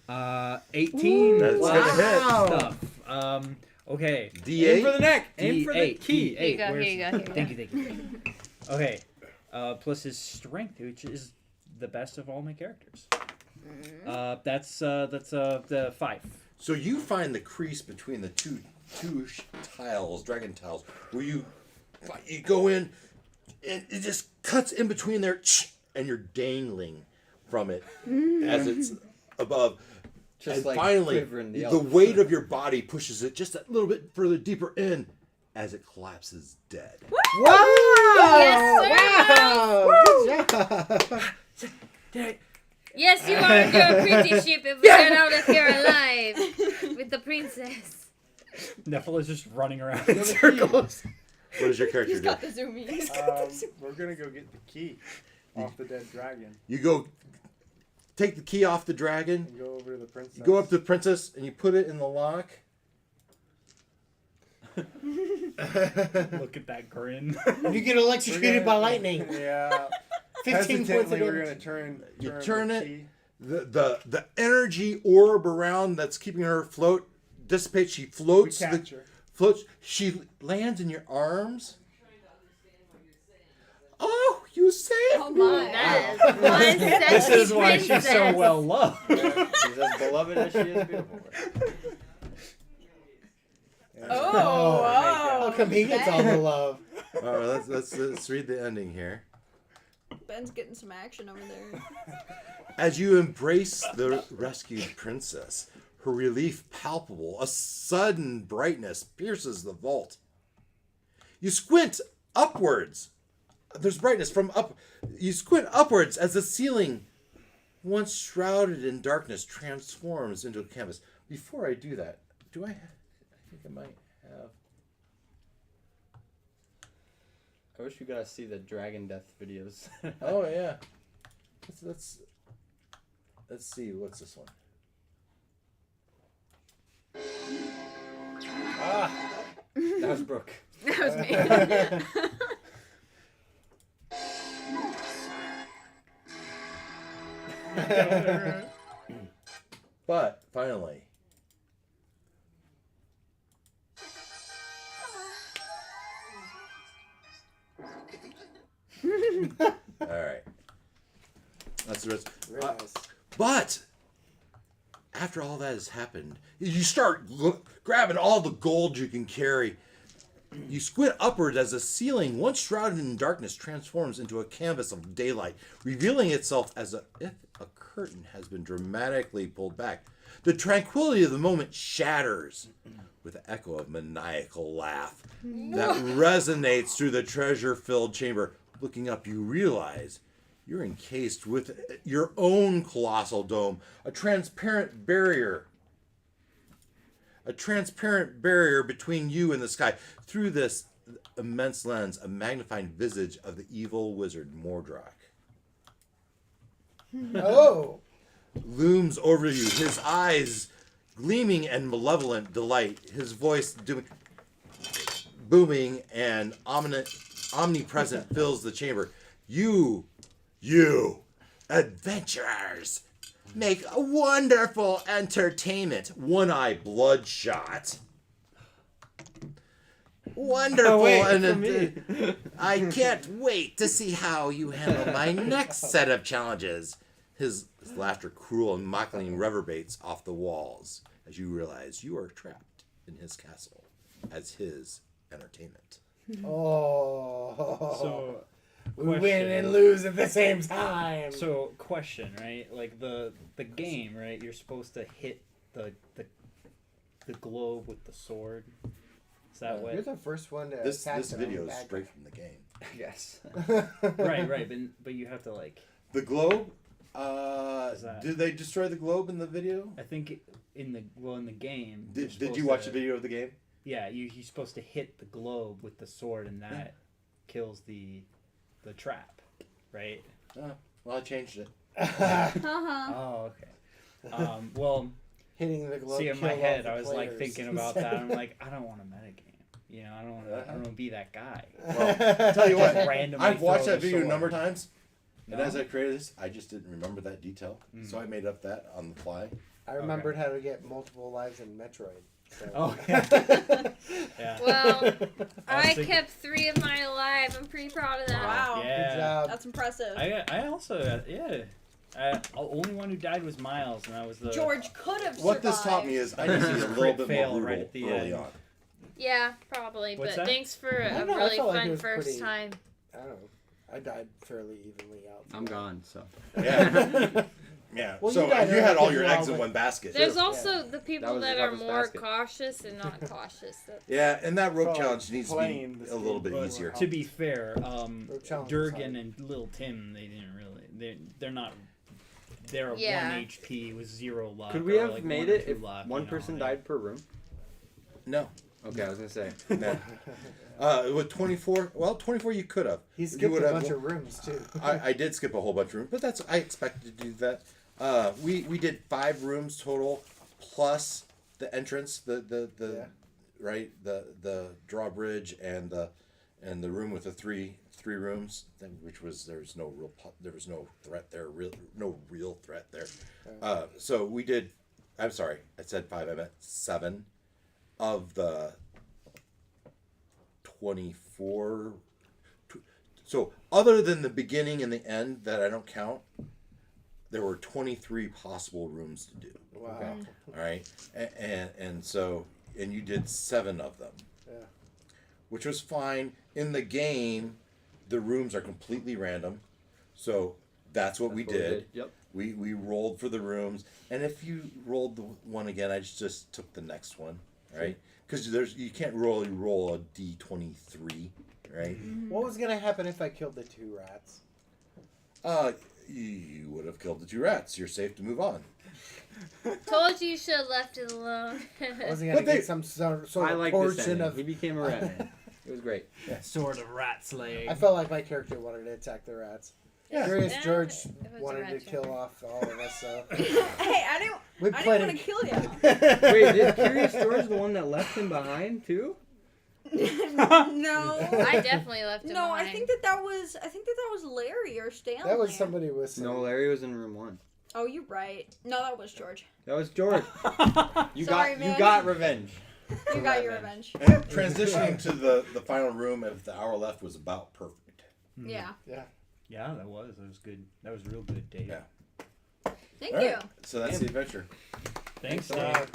Alright. 18. That's Wow. gonna hit. Stuff. Okay. D8. Aim for the neck. Aim for the D8. key. Here you go, Where's- here you go, here you Thank you. Okay. Plus his strength, which is the best of all my characters. That's the 5. So you find the crease between the two tiles, dragon tiles, where you go in, and it just cuts in between there, and you're dangling from it as it's above. Just and like finally, Quiver in the the Elf. weight of your body pushes it just a little bit further deeper in as it collapses dead. Wow! Yes, sir. Wow! Good job. Yes, you are under apprenticeship if we get out of here alive with the princess. Nefla is just running around in circles. What does your character He's do? got the zoomies. We're gonna go get the key off the dead dragon You go take the key off the dragon, and go over to the princess. you go up to the princess, and you put it in the lock. Look at that grin. You get electrocuted by lightning. Yeah. 15 points of Hesitantly, we're damage. gonna You turn turn the it. key. The energy orb around that's keeping her afloat dissipates. She We floats. catch her. Floats. She lands in your arms. Oh, you saved Oh me! my. That is one This sexy is why she's so princess. well loved. She's as beloved as she is beautiful. How come he gets all the love? All right, let's read the ending here. Ben's getting some action over there. As you embrace the rescued princess, her relief palpable, a sudden brightness pierces the vault. You squint upwards. There's brightness from up. You squint upwards as the ceiling, once shrouded in darkness, transforms into a canvas. Before I do that, I think I might have. I wish you guys see the dragon death videos. Oh yeah. Let's see. What's this one? That was Brooke. That was me. But finally. All right. That's the rest. Very nice. But after all that has happened, you start grabbing all the gold you can carry. You squint upward as the ceiling, once shrouded in darkness, transforms into a canvas of daylight, revealing itself as if a curtain has been dramatically pulled back. The tranquility of the moment shatters with the echo of maniacal laugh that resonates through the treasure-filled chamber. Looking up, you realize you're encased with your own colossal dome, a transparent barrier between you and the sky. Through this immense lens, a magnifying visage of the evil wizard Mordrak looms over you, his eyes gleaming and malevolent delight, his voice booming and omnipresent fills the chamber. You adventurers, make a wonderful entertainment. One-eye bloodshot. Wonderful. I can't wait to see how you handle my next set of challenges. His laughter cruel and mocking reverberates off the walls as you realize you are trapped in his castle as his entertainment. So we win question. and lose at the same time. So, question, right? Like the game, right? You're supposed to hit the globe with the sword. Is that You're what? the first one to This attack the video is bad straight from the game. Yes. Right. But you have to like. The globe? that- Did they destroy the globe in the video? I think in the game. Did you watch the video of the game? Yeah, you're supposed to hit the globe with the sword, and that kills the trap, right? Well, I changed it. Oh, okay. Well, Hitting the globe. see, in my killed head, all I the was like players. thinking about that. I'm like, I don't want a metagame. You know, I don't want to be that guy. Well, tell you what, Randomly I've watched throw that the video a sword. number of times, and No? as I created this, I just didn't remember that detail, so I made up that on the fly. I remembered how to get multiple lives in Metroid. So. Oh, yeah. Yeah. Well, I thinking- kept 3 of mine alive. I'm pretty proud of that. Wow. Yeah. Good job. That's impressive. I also, yeah. The only one who died was Miles, and that was the George could have What this survived. taught me is I need to be a little Crit bit fail more right brutal at the early end. on. Yeah, probably. What's but that? thanks for I a don't know, I really felt like it fun was first pretty- time. I don't know. I died fairly evenly out. I'm gone, so. Yeah. Yeah. Well, so you died you had all early your because eggs you're in all one basket. There's too. also the people was that the are toughest more basket. cautious and not cautious. That's... Yeah, and that rope Probably challenge needs to be playing this a little game bit more easier. To be fair, challenge is Durgan hard. and Little Tim, they didn't really. They're not. They're Yeah. 1 HP with 0 luck. Could we or have like made 1 or it 2 if luck, one you know, person like- died per room? No. Okay, I was gonna say. No. With 24, well, 24 you could have. He You skipped would a have bunch one- of rooms too. I did skip a whole bunch of rooms, but I expected to do that. We did 5 rooms total, plus the entrance, the right, the drawbridge and the room with the three rooms, which was there was no threat there, no real threat there. So we did. I'm sorry, I said 5. I meant 7 of the 24. So other than the beginning and the end that I don't count, there were 23 possible rooms to do. Wow. Okay. All right, and so and you did 7 of them. Yeah. Which was fine. In the game, the rooms are completely random. So that's what we did. Yep. We rolled for the rooms, and if you rolled the one again, I just took the next one, right? Because you can't roll a D23, right? What was gonna happen if I killed the 2 rats? You would have killed the 2 rats. You're safe to move on. Told you should have left it alone. I wasn't gonna But get some sort I of like this portion ending. of. He became a rat man. It was great. Sort of rat slaying. I felt like my character wanted to attack the rats. Yeah. Curious Yeah, George it was a wanted rat to trap. kill off all of us, so Hey, I we didn't played want to kill you. Wait, is Curious George the one that left him behind too? No. I definitely left him No, behind. I think that was Larry or Stanley. that was somebody with some. No, Larry was in room 1. Oh, you're right. No, that was George. That was George. You Sorry, got man. you got revenge. You got your revenge. And transitioning to the final room, if the hour left, was about perfect. Yeah. Yeah, that was good. That was real good, Dave. Yeah. Thank All you. right, so that's the adventure. Thanks, Uh, Dave.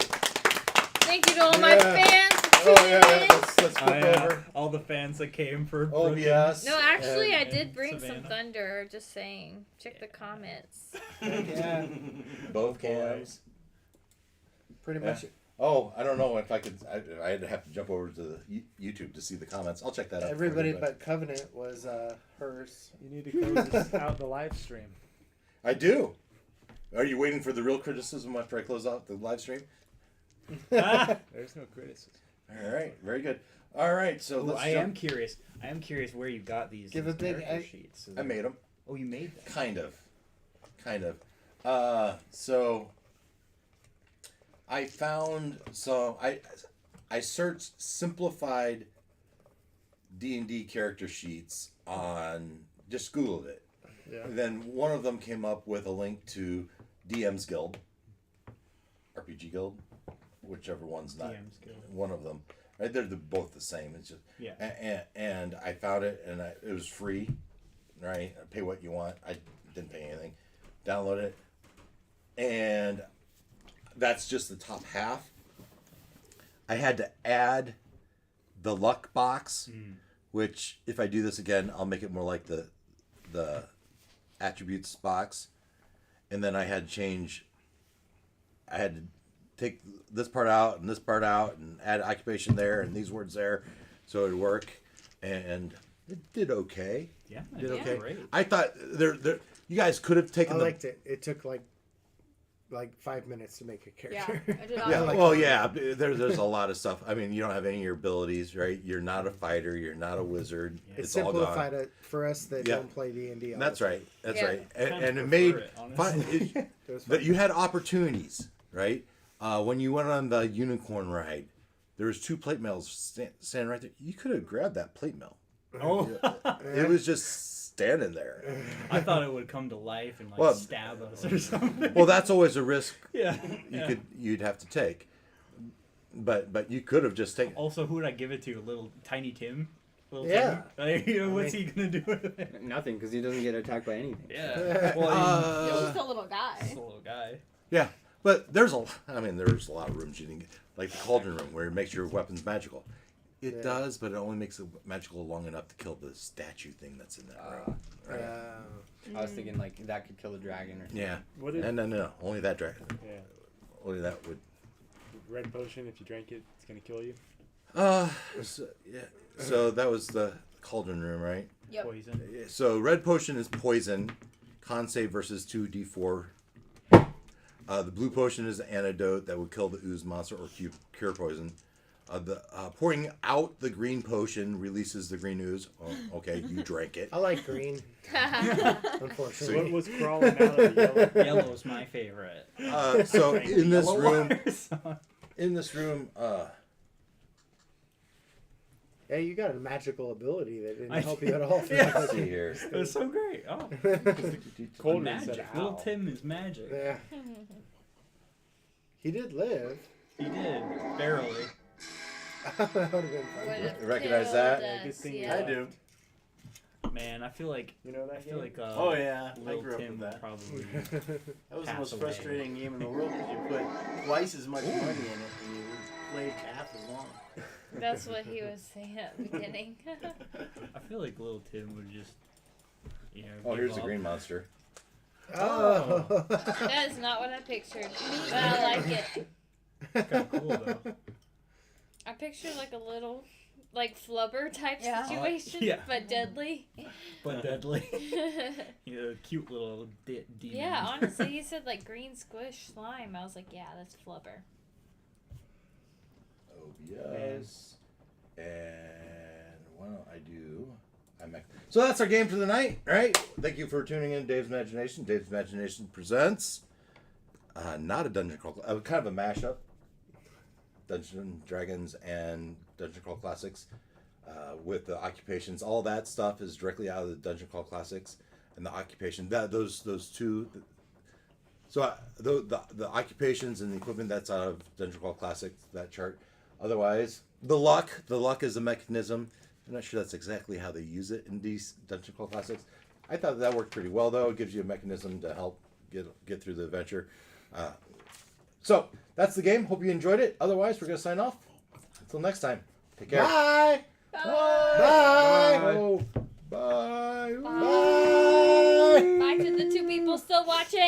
Thank you to all my Yeah. fans for Oh tuning yeah, in. let's flip over. All the fans that came for. Oh Brooke yes. No, actually, I and did bring some Savannah. thunder. Just saying. Check the comments. Yeah, Both cams. pretty Yeah. much Oh, I don't know if I could. I'd have to jump over to the YouTube to see the comments. I'll check that out. for everybody you, but Covenant was hers. You need to close this out the live stream. I do. Are you waiting for the real criticism after I close out the live stream? There's no criticism. All right, very good. All right, so Ooh, let's I am jump. curious. I am curious where you got these. Give these a big character egg. sheets. I made them. Oh, you made them. Kind of. So I found I searched simplified D&D character sheets on just Googled it. Yeah. And then one of them came up with a link to DM's Guild, RPG Guild, whichever one's not DM's Guild. one of them. Right, they're both the same. It's just Yeah. and I found it and it was free. Right, pay what you want. I didn't pay anything. Download it, and that's just the top half. I had to add the luck box, which if I do this again, I'll make it more like the attributes box, and then I had to change. I had to take this part out and this part out and add occupation there and these words there, so it would work, and it did okay. Yeah, Did yeah, okay. great. I thought you guys could have I taken the. liked it. It took like 5 minutes to make a Yeah, character. I did Yeah, not. well, yeah. There's a lot of stuff. I mean, you don't have any of your abilities, right? You're not a fighter. You're not a wizard. It It's all simplified gone. it for us that Yeah. don't play D&D. That's right. That's Yeah. right. Kinda And it prefer made it, fun. honestly. It was But fun. you had opportunities, right? When you went on the unicorn ride, there was 2 plate mails standing right there. You could have grabbed that plate mail. Oh, It was just standing there. I thought it would come to life and like Well- stab us or something. Well, that's always a risk yeah. yeah. you'd have to take. But you could have just taken. Also, who would I give it to? Little Tiny Tim? Little Yeah. Tim? Like, you know, what's he gonna do with it? Nothing, because he doesn't get attacked by anything. Yeah. Well, He's just a little guy. he's a little guy. Yeah, but there's a lot of rooms you didn't get, like the cauldron room where it makes your weapons magical. It Yeah. does, but it only makes it magical long enough to kill the statue thing that's in that room. Right? I was thinking like that could kill the dragon or something. Yeah. What did No. Only that dragon. yeah, Only that would. red potion? If you drank it, it's gonna kill you. So that was the cauldron room, right? Yep. Poison. So red potion is poison, con save versus 2d4. The blue potion is the antidote that would kill the ooze monster or cure poison. Pouring out the green potion releases the green ooze. Oh, okay, you drank it. I like green, So unfortunately. what was crawling out of the yellow? Yellow's my favorite. So in this Yellow room, wires. Yeah, you got a magical ability that didn't I help did. you at all. Yeah. let's see here. It was so great. Oh, Cauldron magic. said, Little "Ow." Tim is magic. Yeah. He did live. He did barely. That would have been fun. Would have Recognize killed that? us, Good thing you yeah. I do. Man, I feel like You know that I feel game? like Oh, yeah, I Little grew up Tim with that. probably. That was the Pass most away. frustrating game in the world because you put twice as much money in it and you blade half as long. That's what he was saying at the beginning. I feel like little Tim would just, Oh, give here's the up. green monster. Oh. That is not what I pictured, but I like it. Kind of cool though. I pictured like a little, like flubber type Yeah. situation, Yeah. but deadly. But deadly. Cute little demon. Yeah, honestly, he said like green squish slime. I was like, yeah, that's flubber. Oh, yes. And why don't I do... So that's our game for the night, right? Thank you for tuning in to Dave's Imagination. Dave's Imagination presents not a Dungeon Crawl, kind of a mashup. Dungeons, Dragons, and Dungeon Crawl Classics with the occupations. All that stuff is directly out of the Dungeon Crawl Classics, and the occupation. Those two. So the occupations and the equipment that's out of Dungeon Crawl Classics, that chart. Otherwise, the luck is a mechanism. I'm not sure that's exactly how they use it in these Dungeon Crawl Classics. I thought that worked pretty well, though. It gives you a mechanism to help get through the adventure. So that's the game. Hope you enjoyed it. Otherwise, we're gonna sign off. Until next time. Take care. Bye. Bye. Bye. Bye. Oh, bye. Bye. Bye to the two people still watching.